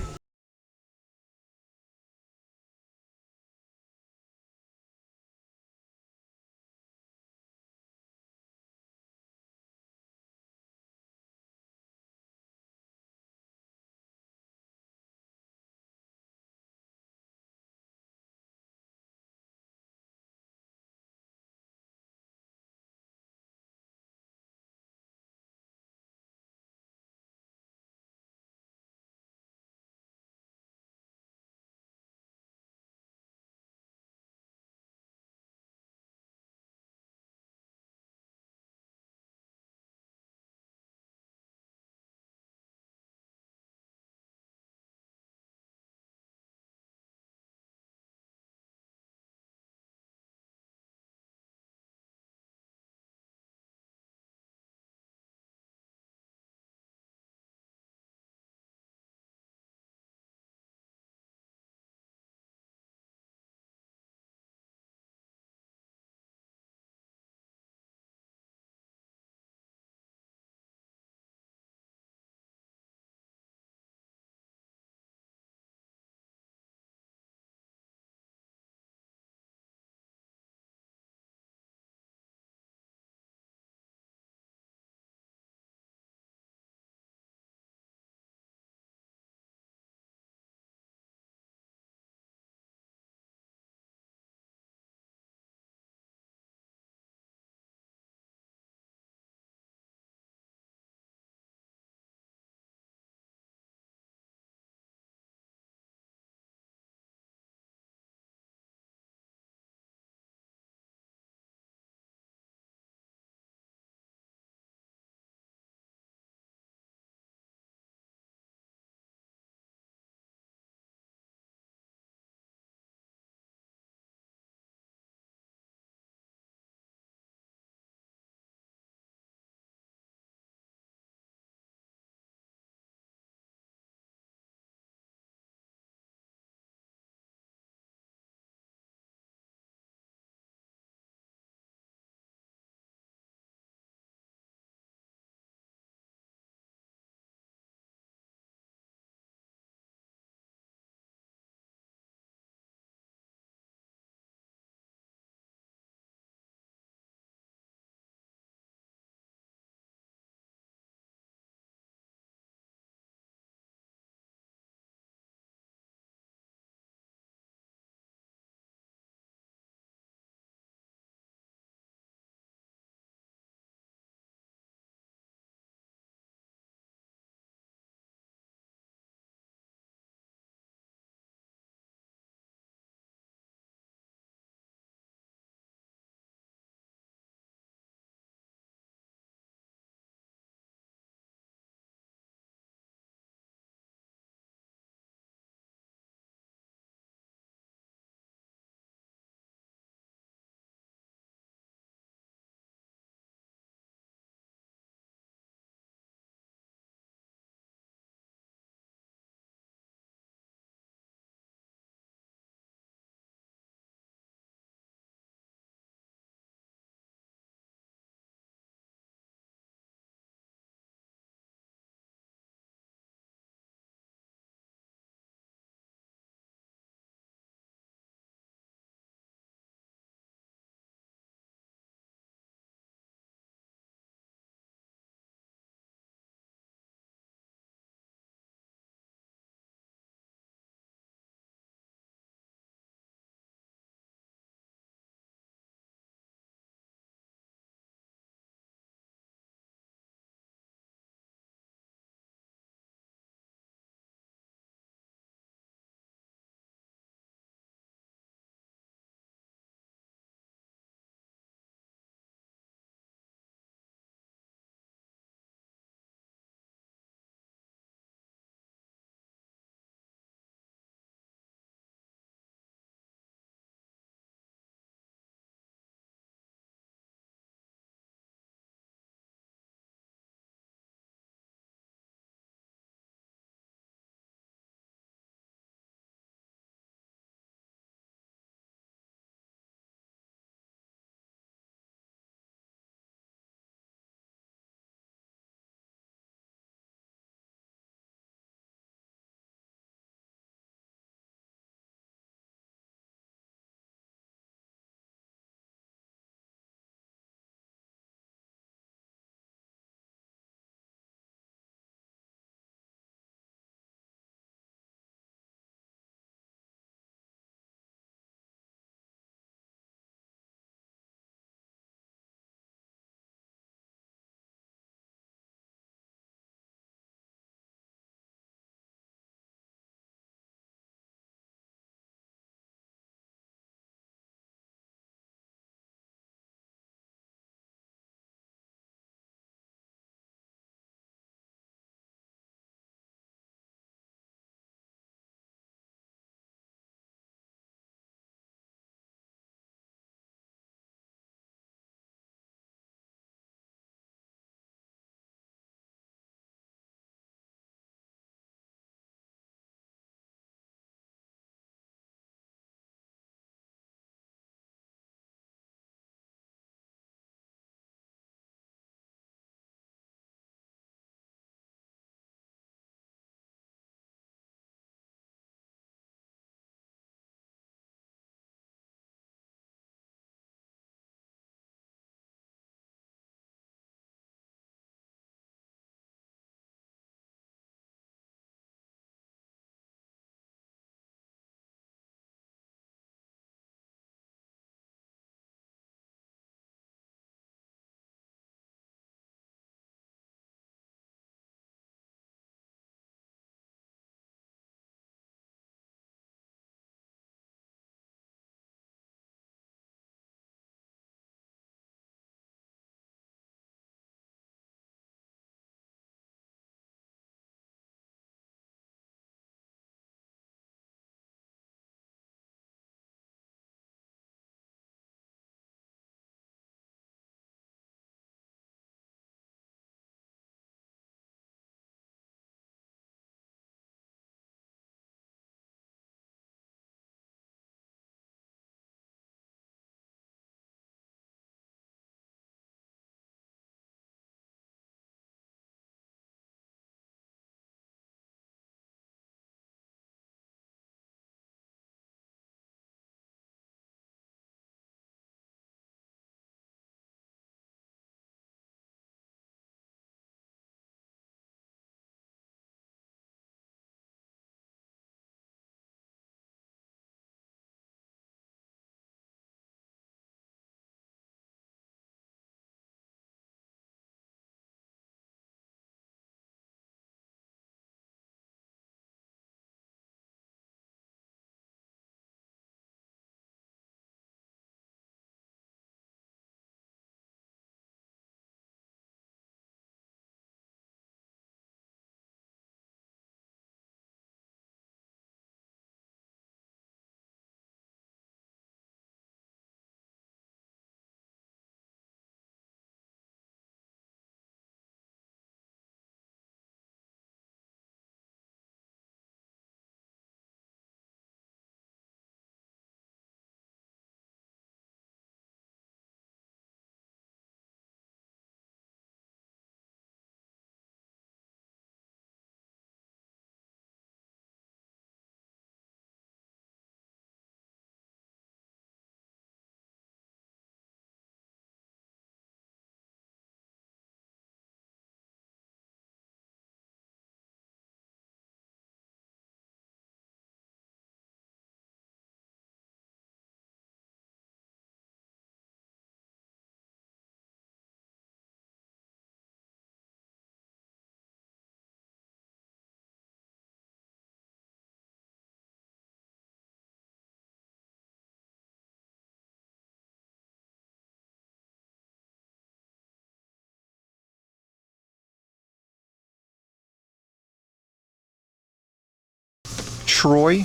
Troy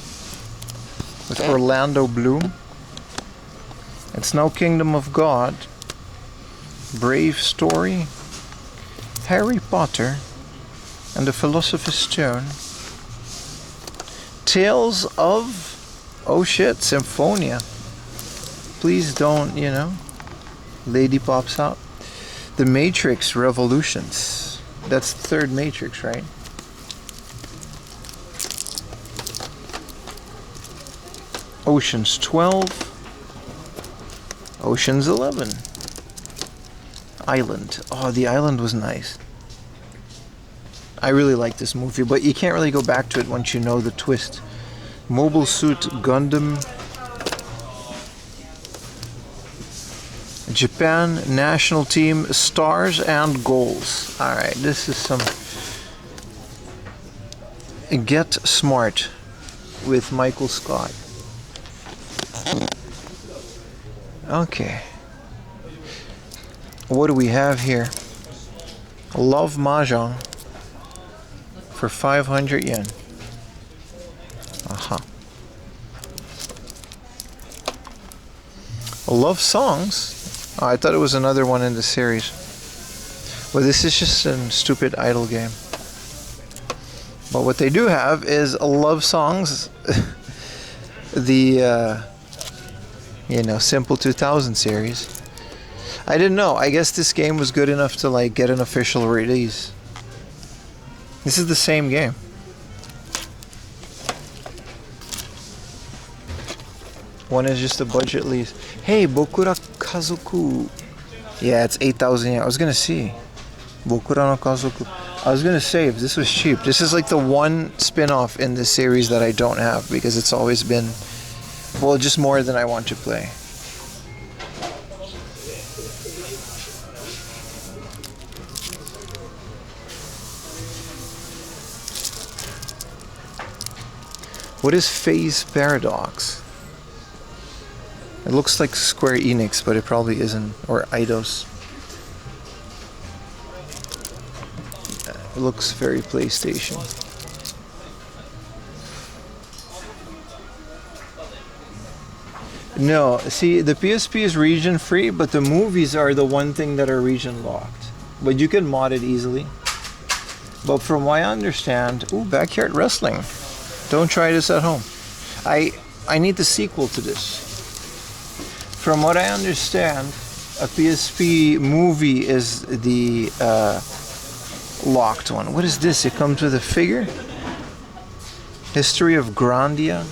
with Orlando Bloom. It's No Kingdom of God. Brave Story. Harry Potter and the Philosopher's Stone. Tales of... Oh shit, Symphonia. Please don't, you know. Lady pops out. The Matrix Revolutions. That's the third Matrix, right? Ocean's 12. Ocean's 11. Island. Oh, the Island was nice. I really like this movie, but you can't really go back to it once you know the twist. Mobile Suit Gundam. Japan National Team Stars and Goals. Alright, this is some Get Smart with Michael Scott. Okay. What do we have here? Love Mahjong for 500 yen. Aha. Love Songs. Oh, I thought it was another one in the series. Well, this is just a stupid idle game. But what they do have is Love Songs. The, you know, Simple 2000 series. I didn't know. I guess this game was good enough to like get an official release. This is the same game. One is just a budget lease. Hey, Bokura Kazoku. Yeah, it's 8,000 yen. I was gonna see. Bokura no Kazoku. I was gonna say if this was cheap. This is like the one spin-off in this series that I don't have because it's always been, well, just more than I want to play. What is Phase Paradox? It looks like Square Enix, but it probably isn't. Or Eidos. It looks very PlayStation. No, see, the PSP is region free, but the movies are the one thing that are region locked. But you can mod it easily. But from what I understand... Ooh, Backyard Wrestling. Don't try this at home. I need the sequel to this. From what I understand, a PSP movie is the locked one. What is this? It comes with a figure? History of Grandia.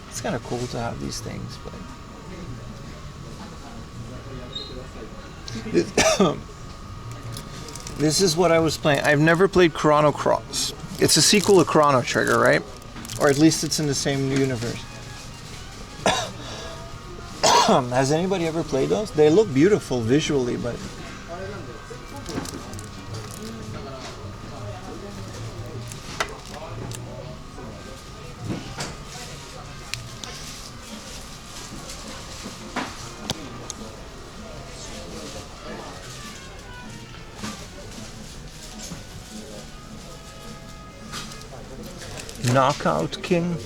It's kind of cool to have these things, but... This is what I was playing. I've never played Chrono Cross. It's a sequel to Chrono Trigger, right? Or at least it's in the same universe. Has anybody ever played those? They look beautiful visually, but... Knockout King.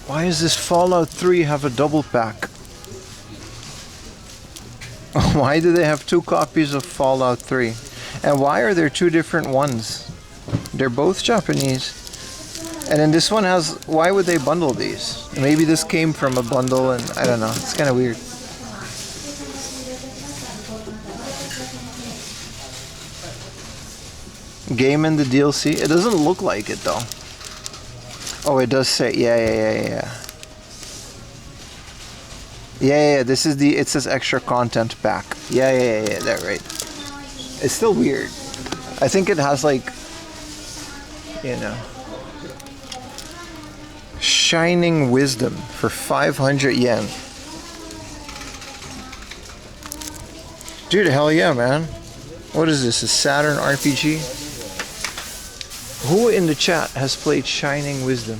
Why does this Fallout 3 have a double pack? Why do they have 2 copies of Fallout 3? And why are there 2 different ones? They're both Japanese. And then this one has... Why would they bundle these? Maybe this came from a bundle and... I don't know. It's kind of weird. Game and the DLC? It doesn't look like it though. Oh, it does say... Yeah. Yeah, this is the... It says extra content pack. Yeah, that's right. It's still weird. I think it has like... You know... Shining Wisdom for 500 yen. Dude, hell yeah, man. What is this? A Saturn RPG? Who in the chat has played Shining Wisdom?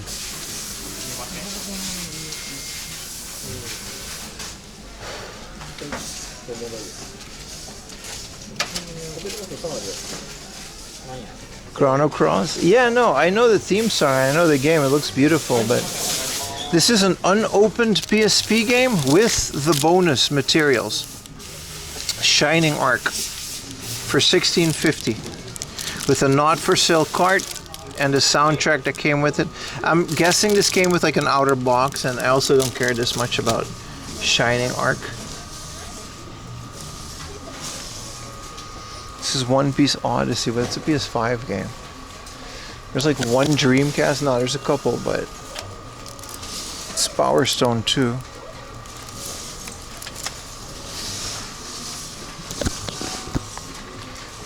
Chrono Cross? Yeah, no, I know the theme song, I know the game, it looks beautiful, but this is an unopened PSP game with the bonus materials. Shining Arc for $16.50 with a not for sale cart and the soundtrack that came with it. I'm guessing this came with like an outer box, and I also don't care this much about Shining Arc. This is One Piece Odyssey, but it's a PS5 game. There's like one Dreamcast. No, there's a couple, but it's Power Stone 2.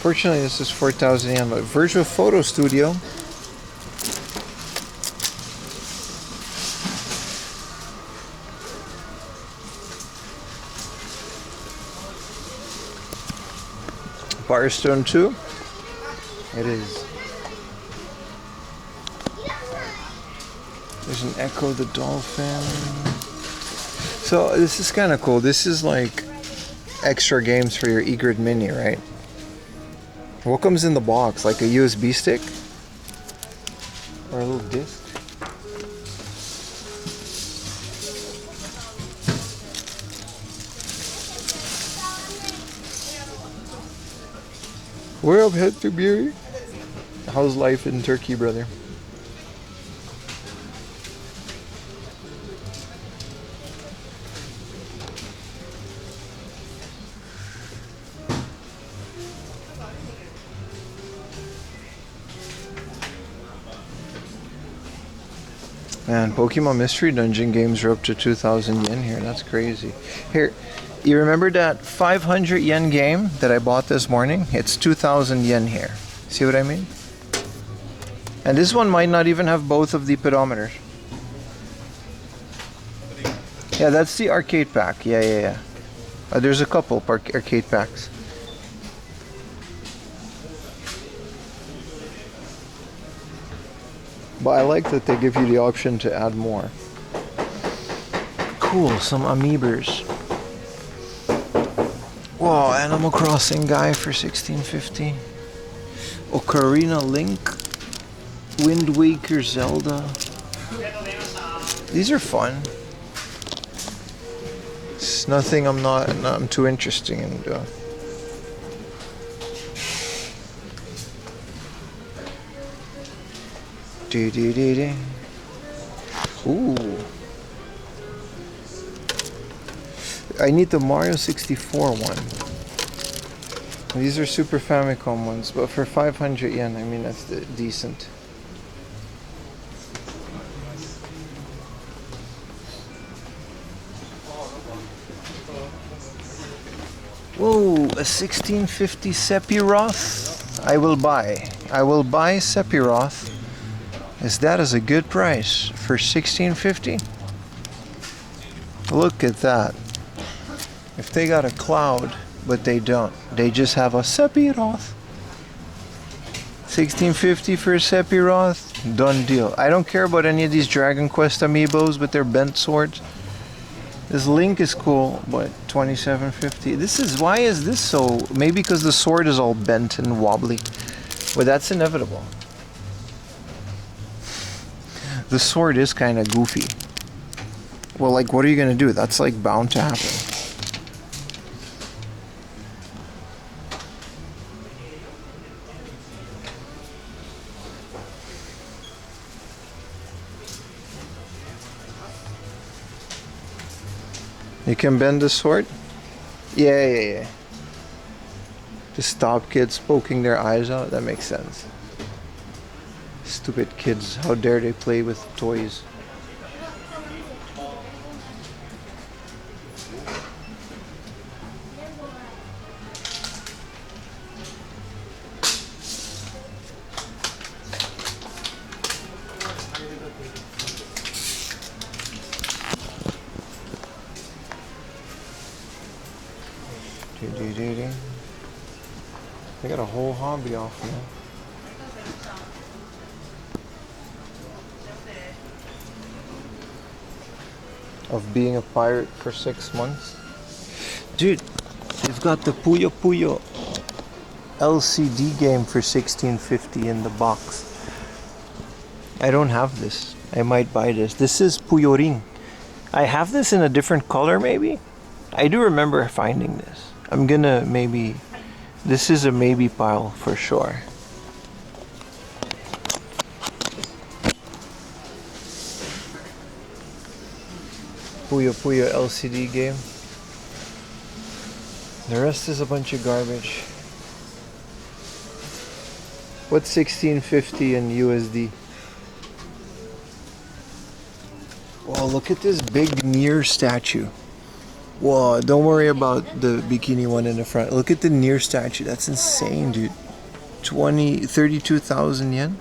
Fortunately, this is 4,000 yen, but Virtual Photo Studio. Firestone 2. It is. There's an Echo the Dolphin. So this is kind of cool. This is like extra games for your eGrid Mini, right? What comes in the box? Like a USB stick? Or a little disc? We're up head to Buri. How's life in Turkey, brother? Man, Pokemon Mystery Dungeon games are up to 2,000 yen here. That's crazy. Here, you remember that 500 yen game that I bought this morning? It's 2,000 yen here. See what I mean? And this one might not even have both of the pedometers. Yeah, that's the arcade pack. Yeah. There's a couple arcade packs. But I like that they give you the option to add more. Cool, some Amiibers. Whoa, Animal Crossing guy for $16.50. Ocarina Link. Wind Waker Zelda. These are fun. It's nothing I'm too interested in. Ooh. I need the Mario 64 one. These are Super Famicom ones, but for 500 yen, I mean, that's decent. Whoa, a 1650 Sephiroth? I will buy Sephiroth. That is a good price for 1650. Look at that. If they got a Cloud, but they don't. They just have a Sephiroth. 1650 for a Sephiroth, done deal. I don't care about any of these Dragon Quest amiibos with their bent swords. This Link is cool, but 2750. Why is this so? Maybe because the sword is all bent and wobbly. But that's inevitable. The sword is kind of goofy. Well, like, what are you gonna do? That's like bound to happen. You can bend the sword? Yeah. To stop kids poking their eyes out? That makes sense. Stupid kids, how dare they play with toys? They got a whole hobby off now. Of being a pirate for 6 months. Dude, You've got the Puyo Puyo LCD game for $16.50 in the box. I don't have this. I might buy this. This is Puyo Ring. I have this in a different color maybe. I do remember finding this. I'm gonna maybe... This is a maybe pile for sure. Puyo Puyo LCD game. The rest is a bunch of garbage. What's $16.50 in USD? Whoa, look at this big Nier statue. Whoa, don't worry about the bikini one in the front. Look at the Nier statue. That's insane, dude. 32,000 yen.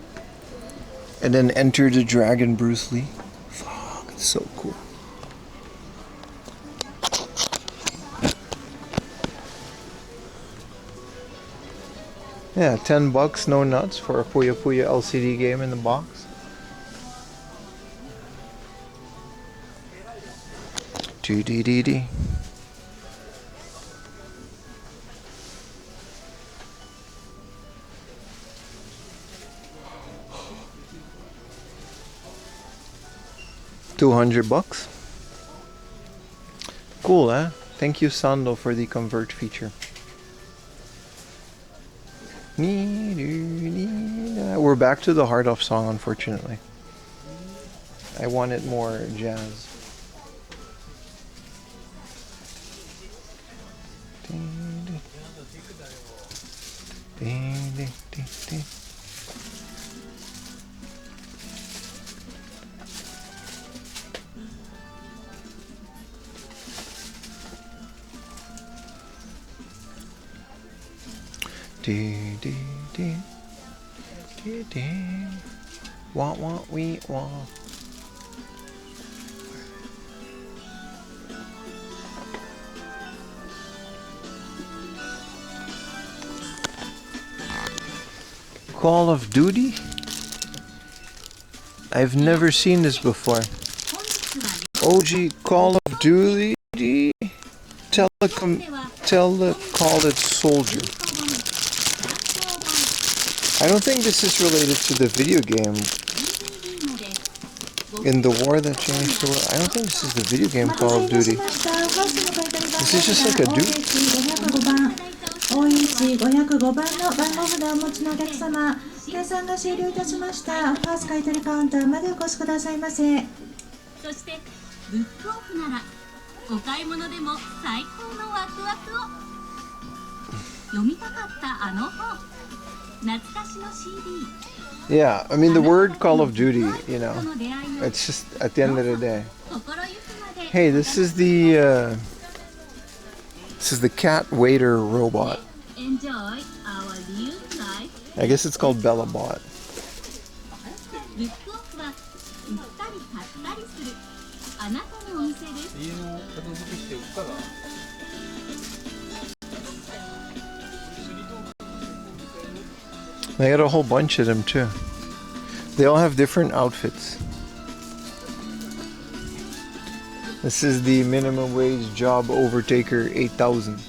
And then Enter the Dragon Bruce Lee. Fuck, it's so cool. Yeah, $10, no nuts for a Puyo Puyo LCD game in the box. Dee-dee-dee-dee. $200. Cool, eh? Thank you, Sando, for the convert feature. We're back to the Heart Off song, unfortunately. I wanted more jazz. Wah wah wee wah. Call of Duty? I've never seen this before. OG Call of Duty? Tell the call it soldier. I don't think this is related to the video game. In the war that changed the world. I don't think this is the video game Call of Duty. This is just like a dude. 505番の番号札をお持ちのお客様、計算が終了いたしました。ファース買取カウンターまでお越しくださいませ。そしてブックオフならお買い物でも最高のワクワクを。読みたかったあの本、懐かしの CD。 Yeah, I mean the word Call of Duty, you know, it's just at the end of the day. Hey, this is the cat waiter robot. I guess it's called Bella Bot. They got a whole bunch of them too. They all have different outfits. This is the minimum wage job overtaker 8,000.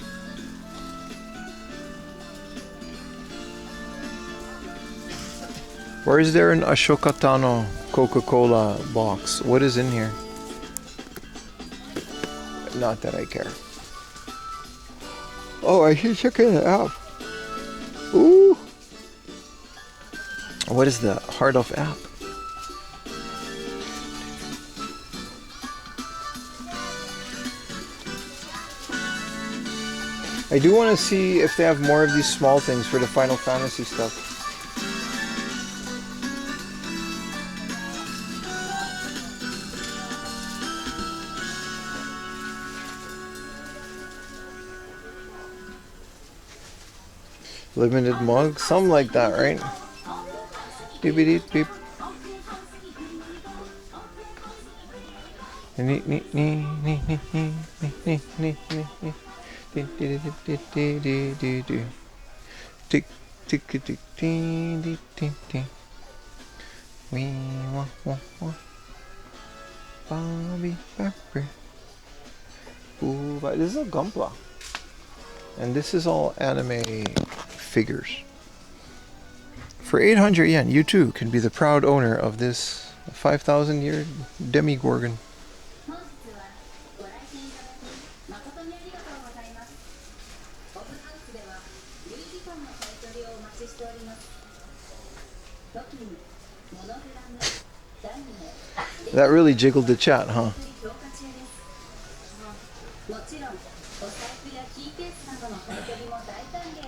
Where is there an Ashoka Tano Coca-Cola box? What is in here? Not that I care. Oh, I should check it out. Ooh. What is the Heart of app? I do want to see if they have more of these small things for the Final Fantasy stuff. Limited mug, something like that, right? Beep beep beep. Tick tick tick tick tick tick. We want Bobby Pepper. Ooh, but this is a Gunpla. And this is all anime figures. For 800 yen, you too can be the proud owner of this 5,000-year Demigorgon. That really jiggled the chat, huh?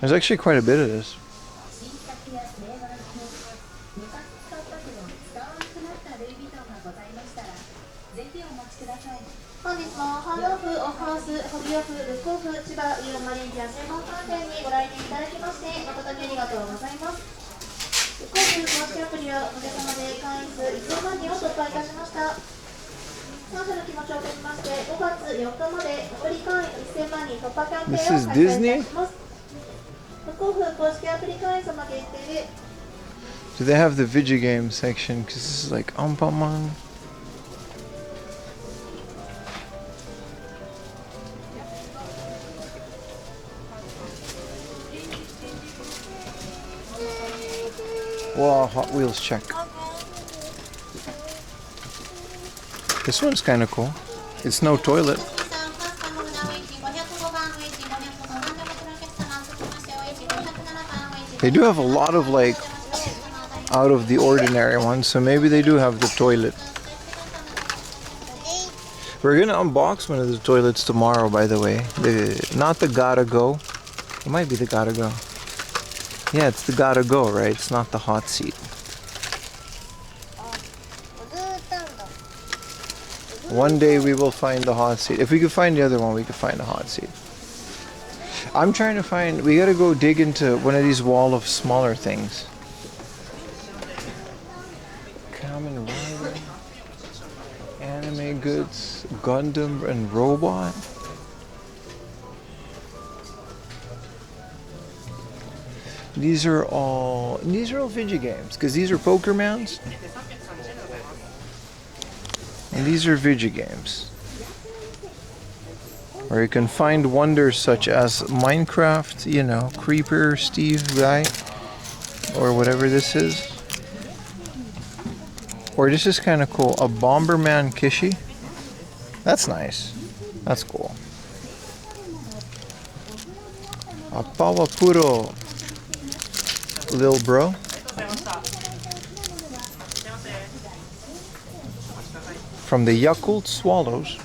There's actually quite a bit of this. 本日もハードオフ、オフハウス、ホビーオフ、ブックオフ、千葉イオンマリンジア専門店にご来店いただきまして誠にありがとうございます。ブックオフ公式アプリはおかげさまで会員数1000万人を突破いたしました。感謝の気持ちを込めまして5月4日までアプリ会員1000万人突破キャンペーンを開催いたします。ブックオフ公式アプリ会員様限定で Do they have the video game section? Because this is like Anpanman. Wow, Hot Wheels check. This one's kind of cool. It's no toilet. They do have a lot of like out of the ordinary ones, so maybe they do have the toilet. We're gonna unbox one of the toilets tomorrow, by the way. Not the gotta go. It might be the gotta go. Yeah, it's the gotta go, right? It's not the hot seat. One day we will find the hot seat. If we could find the other one, we could find the hot seat. I'm trying to find, we gotta go dig into one of these wall of smaller things. Kamen Rider, anime goods, Gundam and robot. These are all video games, because these are Pokémons. And these are video games. Where you can find wonders such as Minecraft, you know, Creeper, Steve guy, or whatever this is. Or this is kind of cool, a Bomberman Kishi. That's nice. That's cool. A Pawapuro Lil Bro. From the Yakult Swallows.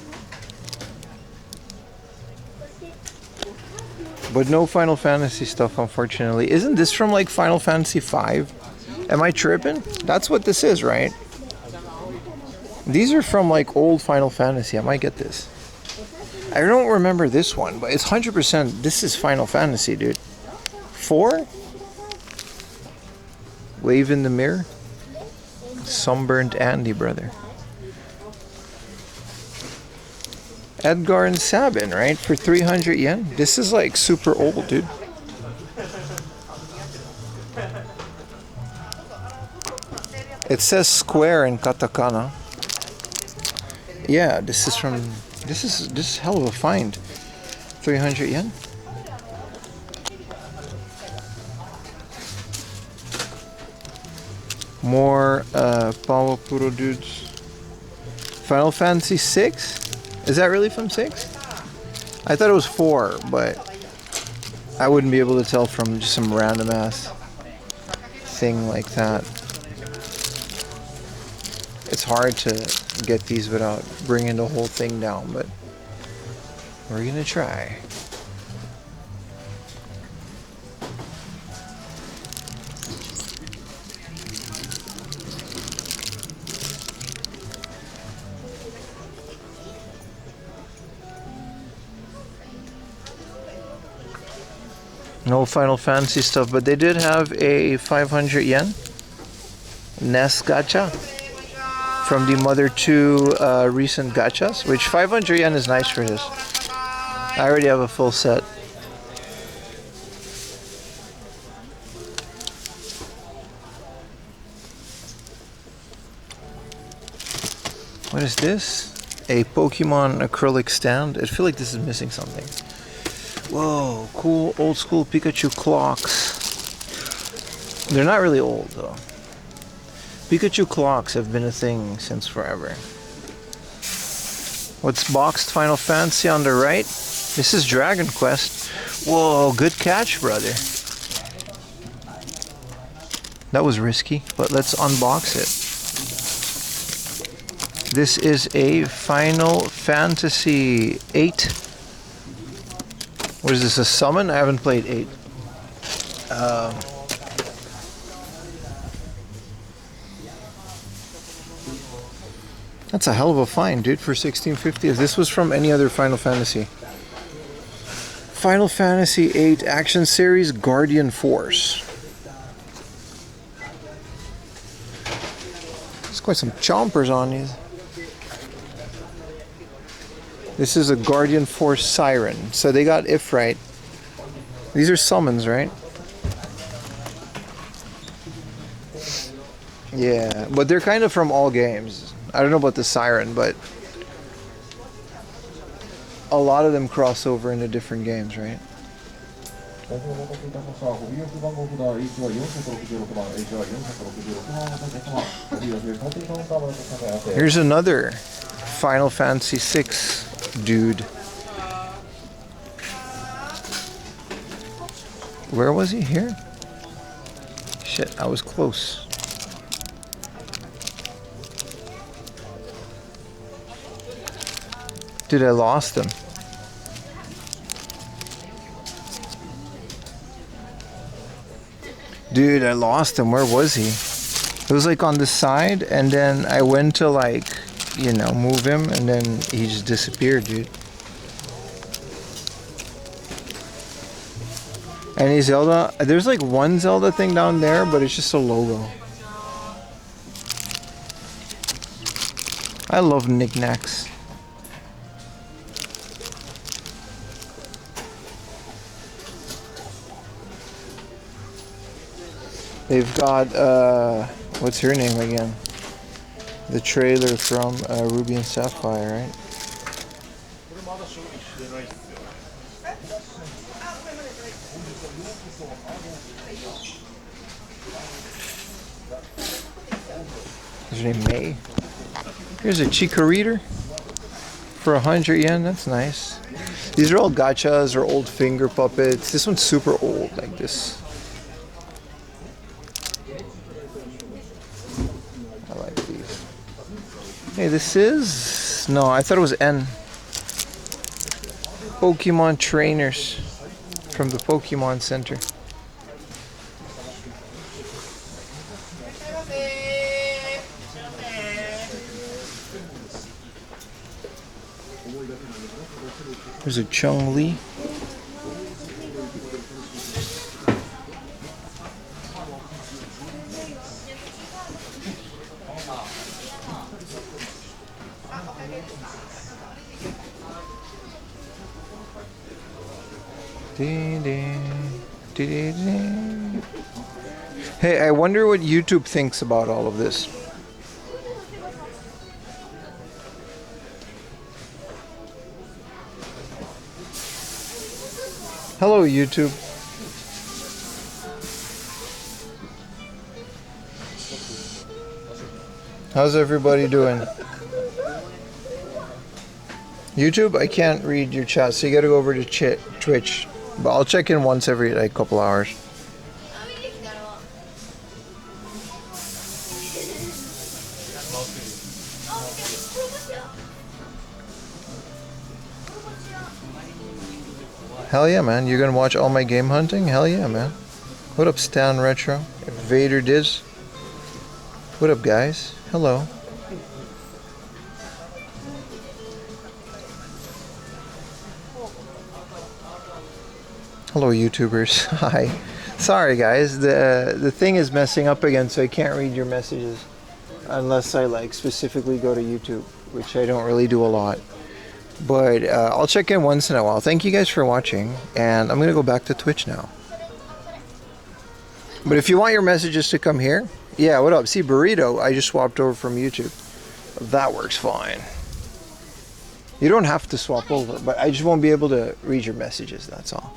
But no Final Fantasy stuff, unfortunately. Isn't this from like Final Fantasy V? Am I tripping? That's what this is, right? These are from like old Final Fantasy. I might get this. I don't remember this one, but it's 100%. This is Final Fantasy, dude. 4? Wave in the mirror. Sunburned Andy, brother. Edgar and Sabin, right? For 300 yen. This is like super old, dude. It says Square in katakana. Yeah, this is hell of a find. 300 yen. More Pawapuro dudes. Final Fantasy 6? Is that really from 6? I thought it was 4, but I wouldn't be able to tell from just some random ass thing like that. It's hard to get these without bringing the whole thing down, but we're gonna try. No Final Fantasy stuff, but they did have a 500 yen NES gacha from the Mother 2 recent gachas, which 500 yen is nice for this. I already have a full set. What is this? A Pokemon acrylic stand. I feel like this is missing something. Whoa, cool old school Pikachu clocks. They're not really old though. Pikachu clocks have been a thing since forever. What's boxed Final Fantasy on the right? This is Dragon Quest. Whoa, good catch, brother. That was risky, but let's unbox it. This is a Final Fantasy 8. What is this, a summon? I haven't played 8. That's a hell of a find, dude, for $16.50. If this was from any other Final Fantasy. Final Fantasy 8 Action Series Guardian Force. There's quite some chompers on these. This is a Guardian Force Siren. So they got if right. These are summons, right? Yeah, but they're kind of from all games. I don't know about the Siren, but a lot of them cross over into different games, right? Here's another Final Fantasy 6 dude. Where was he? Here? Shit, I was close. Dude, I lost him. Dude, I lost him. Where was he? It was like on the side, and then I went to like, you know, move him, and then he just disappeared, dude. Any Zelda? There's like one Zelda thing down there, but it's just a logo. I love knickknacks. They've got, what's her name again? The trailer from Ruby and Sapphire, right? Is her name May? Here's a Chica reader for 100 yen. That's nice. These are all gachas or old finger puppets. This one's super old, like this. Hey, this is... No, I thought it was N. Pokemon trainers from the Pokemon Center. There's a Chun-Li. Hey, I wonder what YouTube thinks about all of this. Hello, YouTube. How's everybody doing? YouTube, I can't read your chat, so you gotta go over to Twitch. But I'll check in once every like couple hours. Hell yeah, man. You're gonna watch all my game hunting? Hell yeah, man. What up, Stan Retro? Vader Diz. What up, guys? Hello. Hello, YouTubers. Hi. Sorry, guys. The thing is messing up again, so I can't read your messages unless I like specifically go to YouTube, which I don't really do a lot. But I'll check in once in a while. Thank you guys for watching, and I'm gonna go back to Twitch now. But if you want your messages to come here, yeah, what up? See, Burrito, I just swapped over from YouTube. That works fine. You don't have to swap over, but I just won't be able to read your messages, that's all.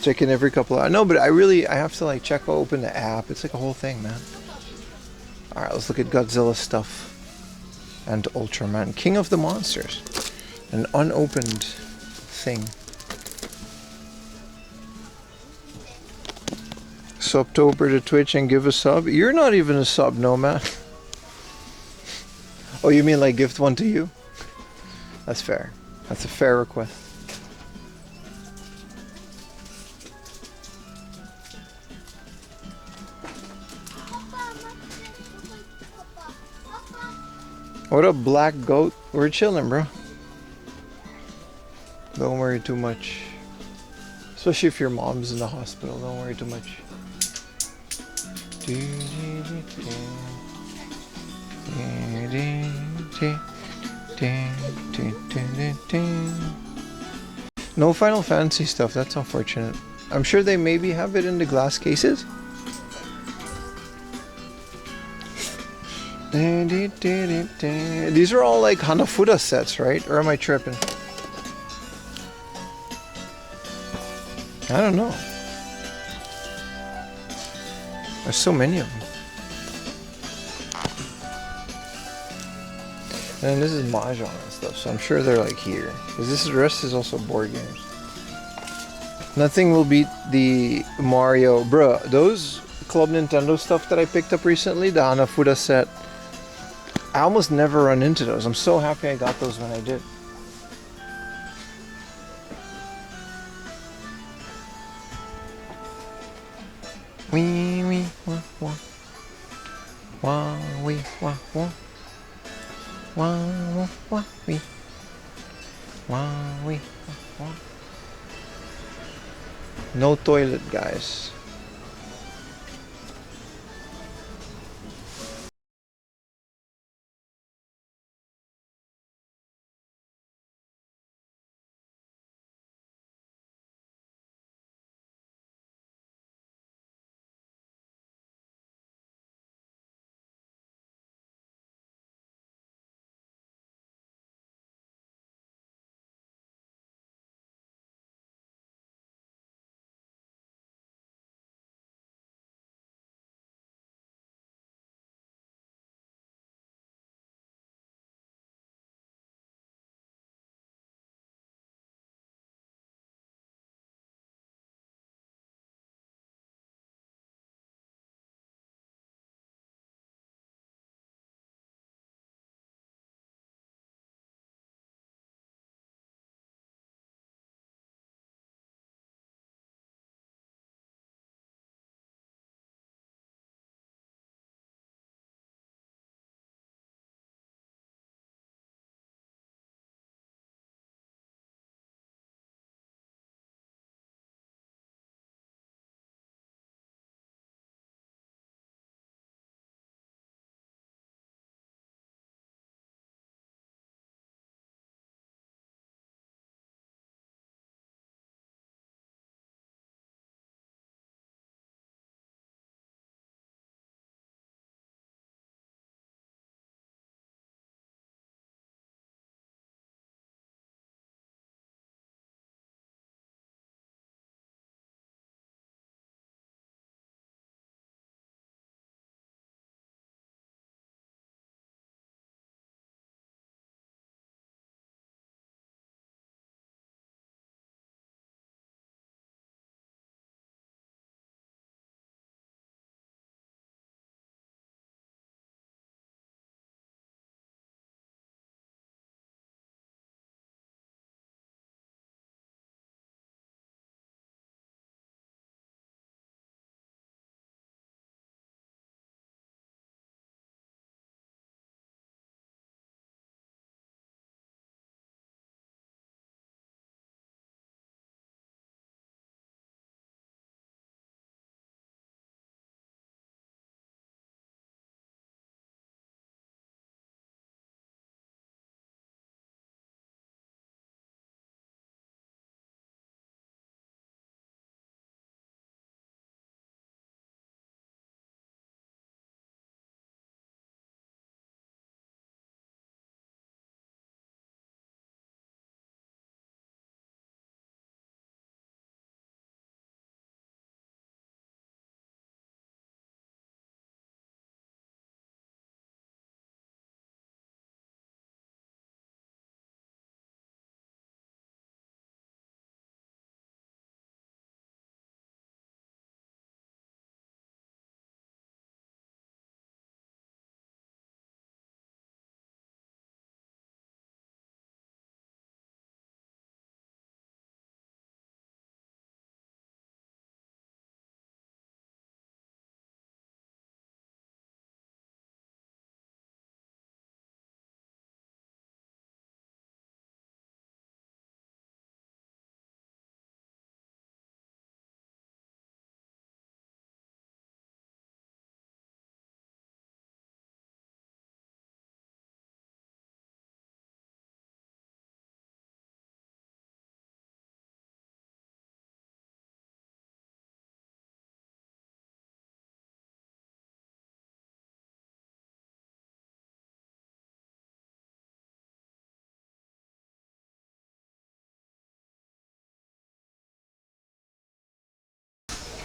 Check in every couple hours. No, but I have to like open the app. It's like a whole thing, man. Alright, let's look at Godzilla stuff. And Ultraman. King of the Monsters. An unopened thing. Subtober to Twitch and give a sub. You're not even a sub, Nomad. Oh, you mean like gift one to you? That's fair. That's a fair request. What up, Black Goat? We're chilling, bro. Don't worry too much. Especially if your mom's in the hospital, don't worry too much. No Final Fantasy stuff, that's unfortunate. I'm sure they maybe have it in the glass cases. These are all like Hanafuda sets, right? Or am I tripping? I don't know. There's so many of them. And this is Mahjong and stuff, so I'm sure they're like here. Because the rest is also board games. Nothing will beat the Mario. Bruh, those Club Nintendo stuff that I picked up recently, the Hanafuda set, I almost never run into those. I'm so happy I got those when I did. Wee wee wah wah. Wah wee wah wah. Wah wah wah wee. Wah wee wah wah. No toilet, guys.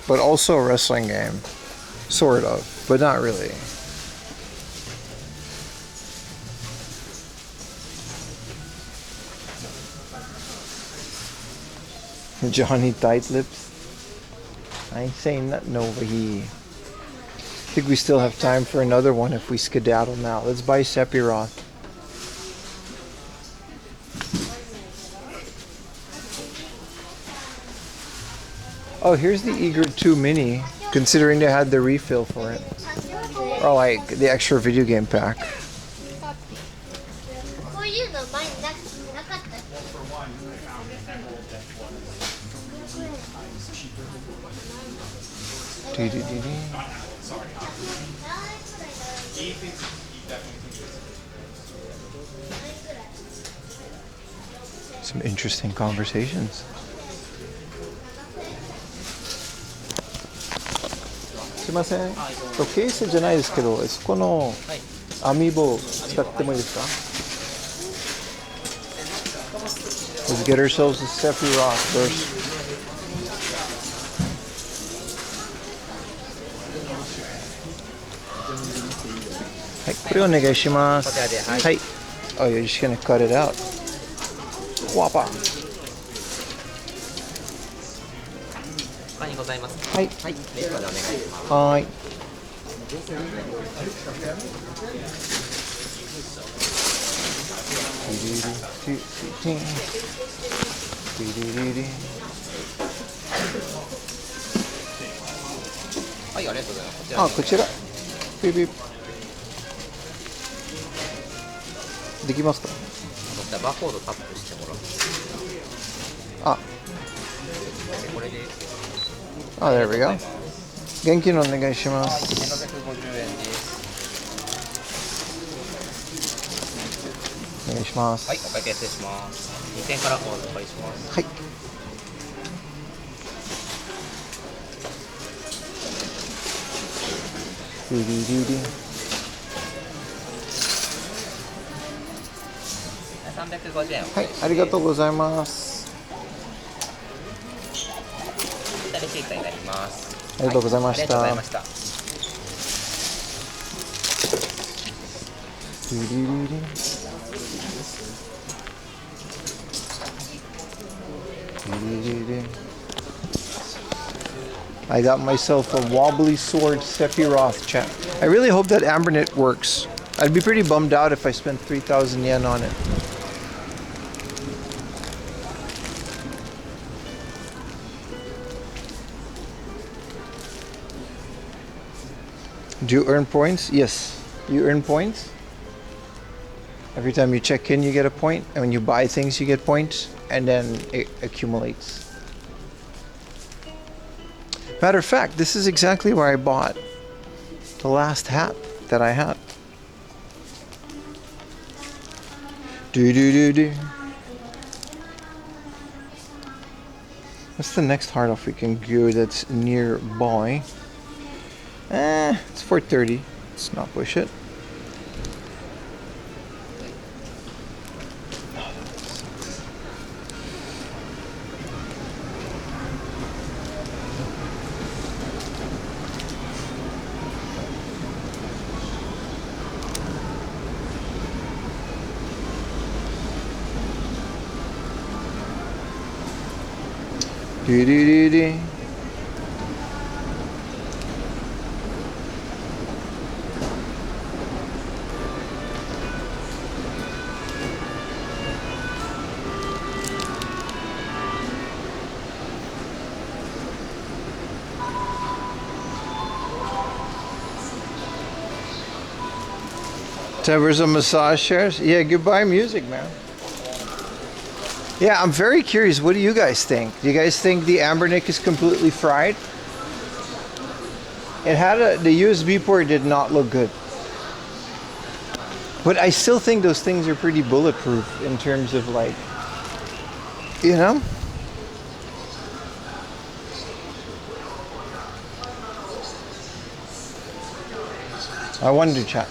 but also a wrestling game. Sort of, but not really. Johnny Tight Lips. I ain't saying nothing over here. I think we still have time for another one if we skedaddle now. Let's buy Sephiroth. Oh, here's the Eager 2 Mini, considering they had the refill for it. Or like the extra video game pack. こういうの前になかった。Some interesting conversations. すいません。ケースじゃないですけど、そこの網棒使ってもいいですか？ Let's get ourselves a Sephiroth first. はい、これお願いします。はい。Oh, you're just gonna cut it out. Whoppa. 他にございますか？はい。はい、レッドでお願いします。はい。はい、ありがとうございます。こちらあ、こちら。ピピできますか？バーコードタップしてもらって。あ、これで。あ、there we go。現金のお願いします。1650円です。お願いします。はい、お会計失礼します。2000からお借りします。はい。350円。はい、ありがとうございます。レシートになります。ありがとうございました。はい、ありがとうございました。I got myself a wobbly sword Sephiroth chat. I really hope that Anbernic works. I'd be pretty bummed out if I spent 3,000 yen on it. Do you earn points? Yes. You earn points. Every time you check in, you get a point. And when you buy things, you get points. And then it accumulates. Matter of fact, this is exactly where I bought the last hat that I had. What's the next hard off we can go that's nearby? It's 4:30. Let's not push it. Do-do-do-do. Time for some massage chairs? Yeah, goodbye music, man. Yeah, I'm very curious. What do you guys think? Do you guys think the Anbernic is completely fried? It had the USB port did not look good. But I still think those things are pretty bulletproof in terms of like, you know? I wanted to chat.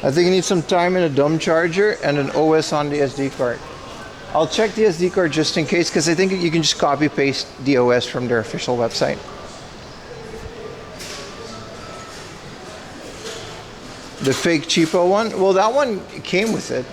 I think you need some time and a dumb charger and an OS on the SD card. I'll check the SD card just in case, because I think you can just copy paste the OS from their official website. The fake cheapo one? Well, that one came with it.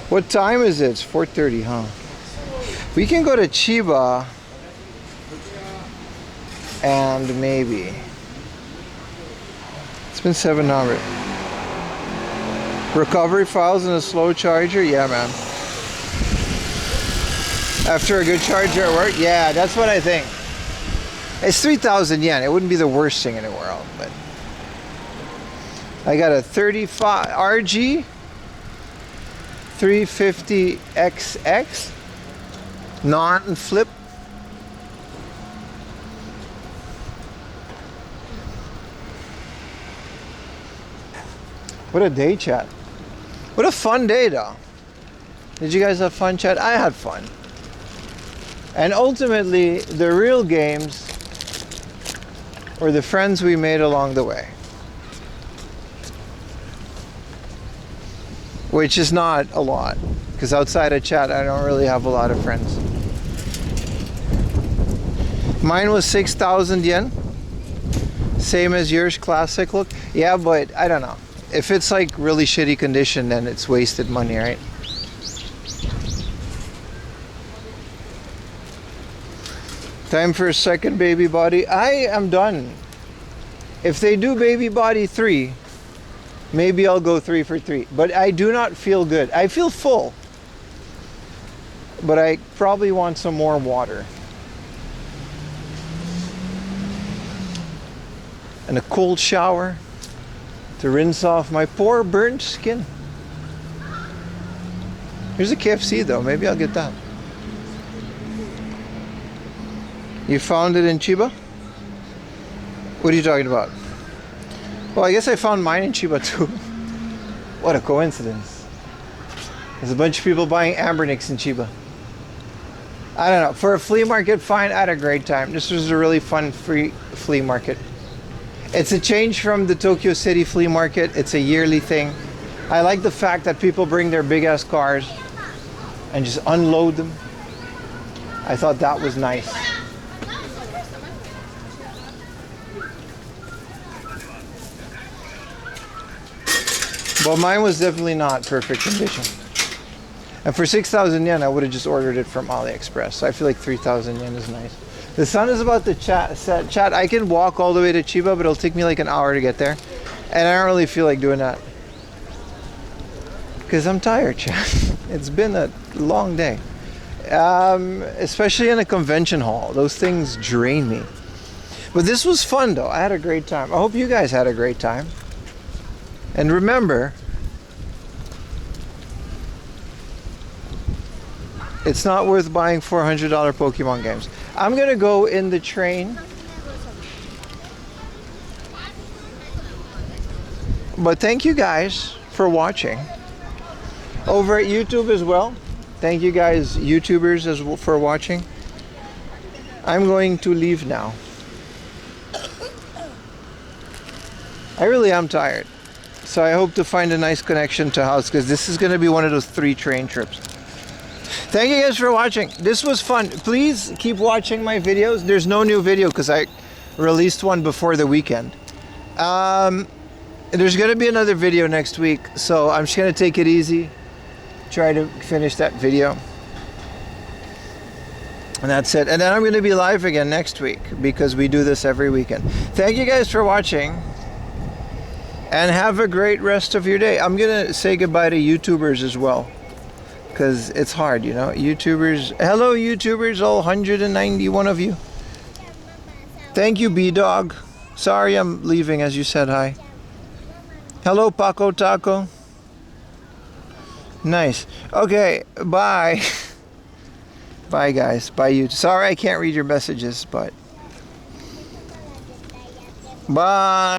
What time is it? It's 4:30, huh? We can go to Chiba and maybe. It's been 7 hours. Recovery files and a slow charger? Yeah, man. After a good charger at work? Yeah, that's what I think. It's 3,000 yen. It wouldn't be the worst thing in the world, but I got a 35 RG 350XX non-flip. What a day, chat. What a fun day, though. Did you guys have fun, chat? I had fun. And ultimately, the real games were the friends we made along the way. Which is not a lot, because outside of chat, I don't really have a lot of friends. Mine was 6,000 yen. Same as yours, classic look. Yeah, but I don't know. If it's like really shitty condition, then it's wasted money, right? Time for a second baby body. I am done. If they do baby body 3, maybe I'll go 3 for 3. But I do not feel good. I feel full. But I probably want some more water. And a cold shower to rinse off my poor burnt skin. Here's a KFC though. Maybe I'll get that. You found it in Chiba? What are you talking about? Well, I guess I found mine in Chiba too. What a coincidence. There's a bunch of people buying Anbernics in Chiba. I don't know. For a flea market, fine. I had a great time. This was a really fun free flea market. It's a change from the Tokyo City flea market. It's a yearly thing. I like the fact that people bring their big ass cars and just unload them. I thought that was nice. But mine was definitely not perfect condition. And for 6,000 yen, I would have just ordered it from AliExpress. So I feel like 3,000 yen is nice. The sun is about to set. Chat, I can walk all the way to Chiba, but it'll take me like an hour to get there. And I don't really feel like doing that. Because I'm tired, chat. It's been a long day. Especially in a convention hall. Those things drain me. But this was fun, though. I had a great time. I hope you guys had a great time. And remember, it's not worth buying $400 Pokemon games. I'm gonna go in the train. But thank you guys for watching. Over at YouTube as well. Thank you guys, YouTubers, as well, for watching. I'm going to leave now. I really am tired. So I hope to find a nice connection to house, because this is going to be one of those 3 train trips. Thank you guys for watching. This was fun. Please keep watching my videos. There's no new video because I released one before the weekend. There's going to be another video next week, so I'm just going to take it easy. Try to finish that video. And that's it. And then I'm going to be live again next week because we do this every weekend. Thank you guys for watching. And have a great rest of your day. I'm going to say goodbye to YouTubers as well. Because it's hard, you know. YouTubers. Hello, YouTubers. All 191 of you. Thank you, B-Dog. Sorry I'm leaving as you said hi. Hello, Paco Taco. Nice. Okay, bye. Bye, guys. Bye, you. Sorry I can't read your messages, but... Bye.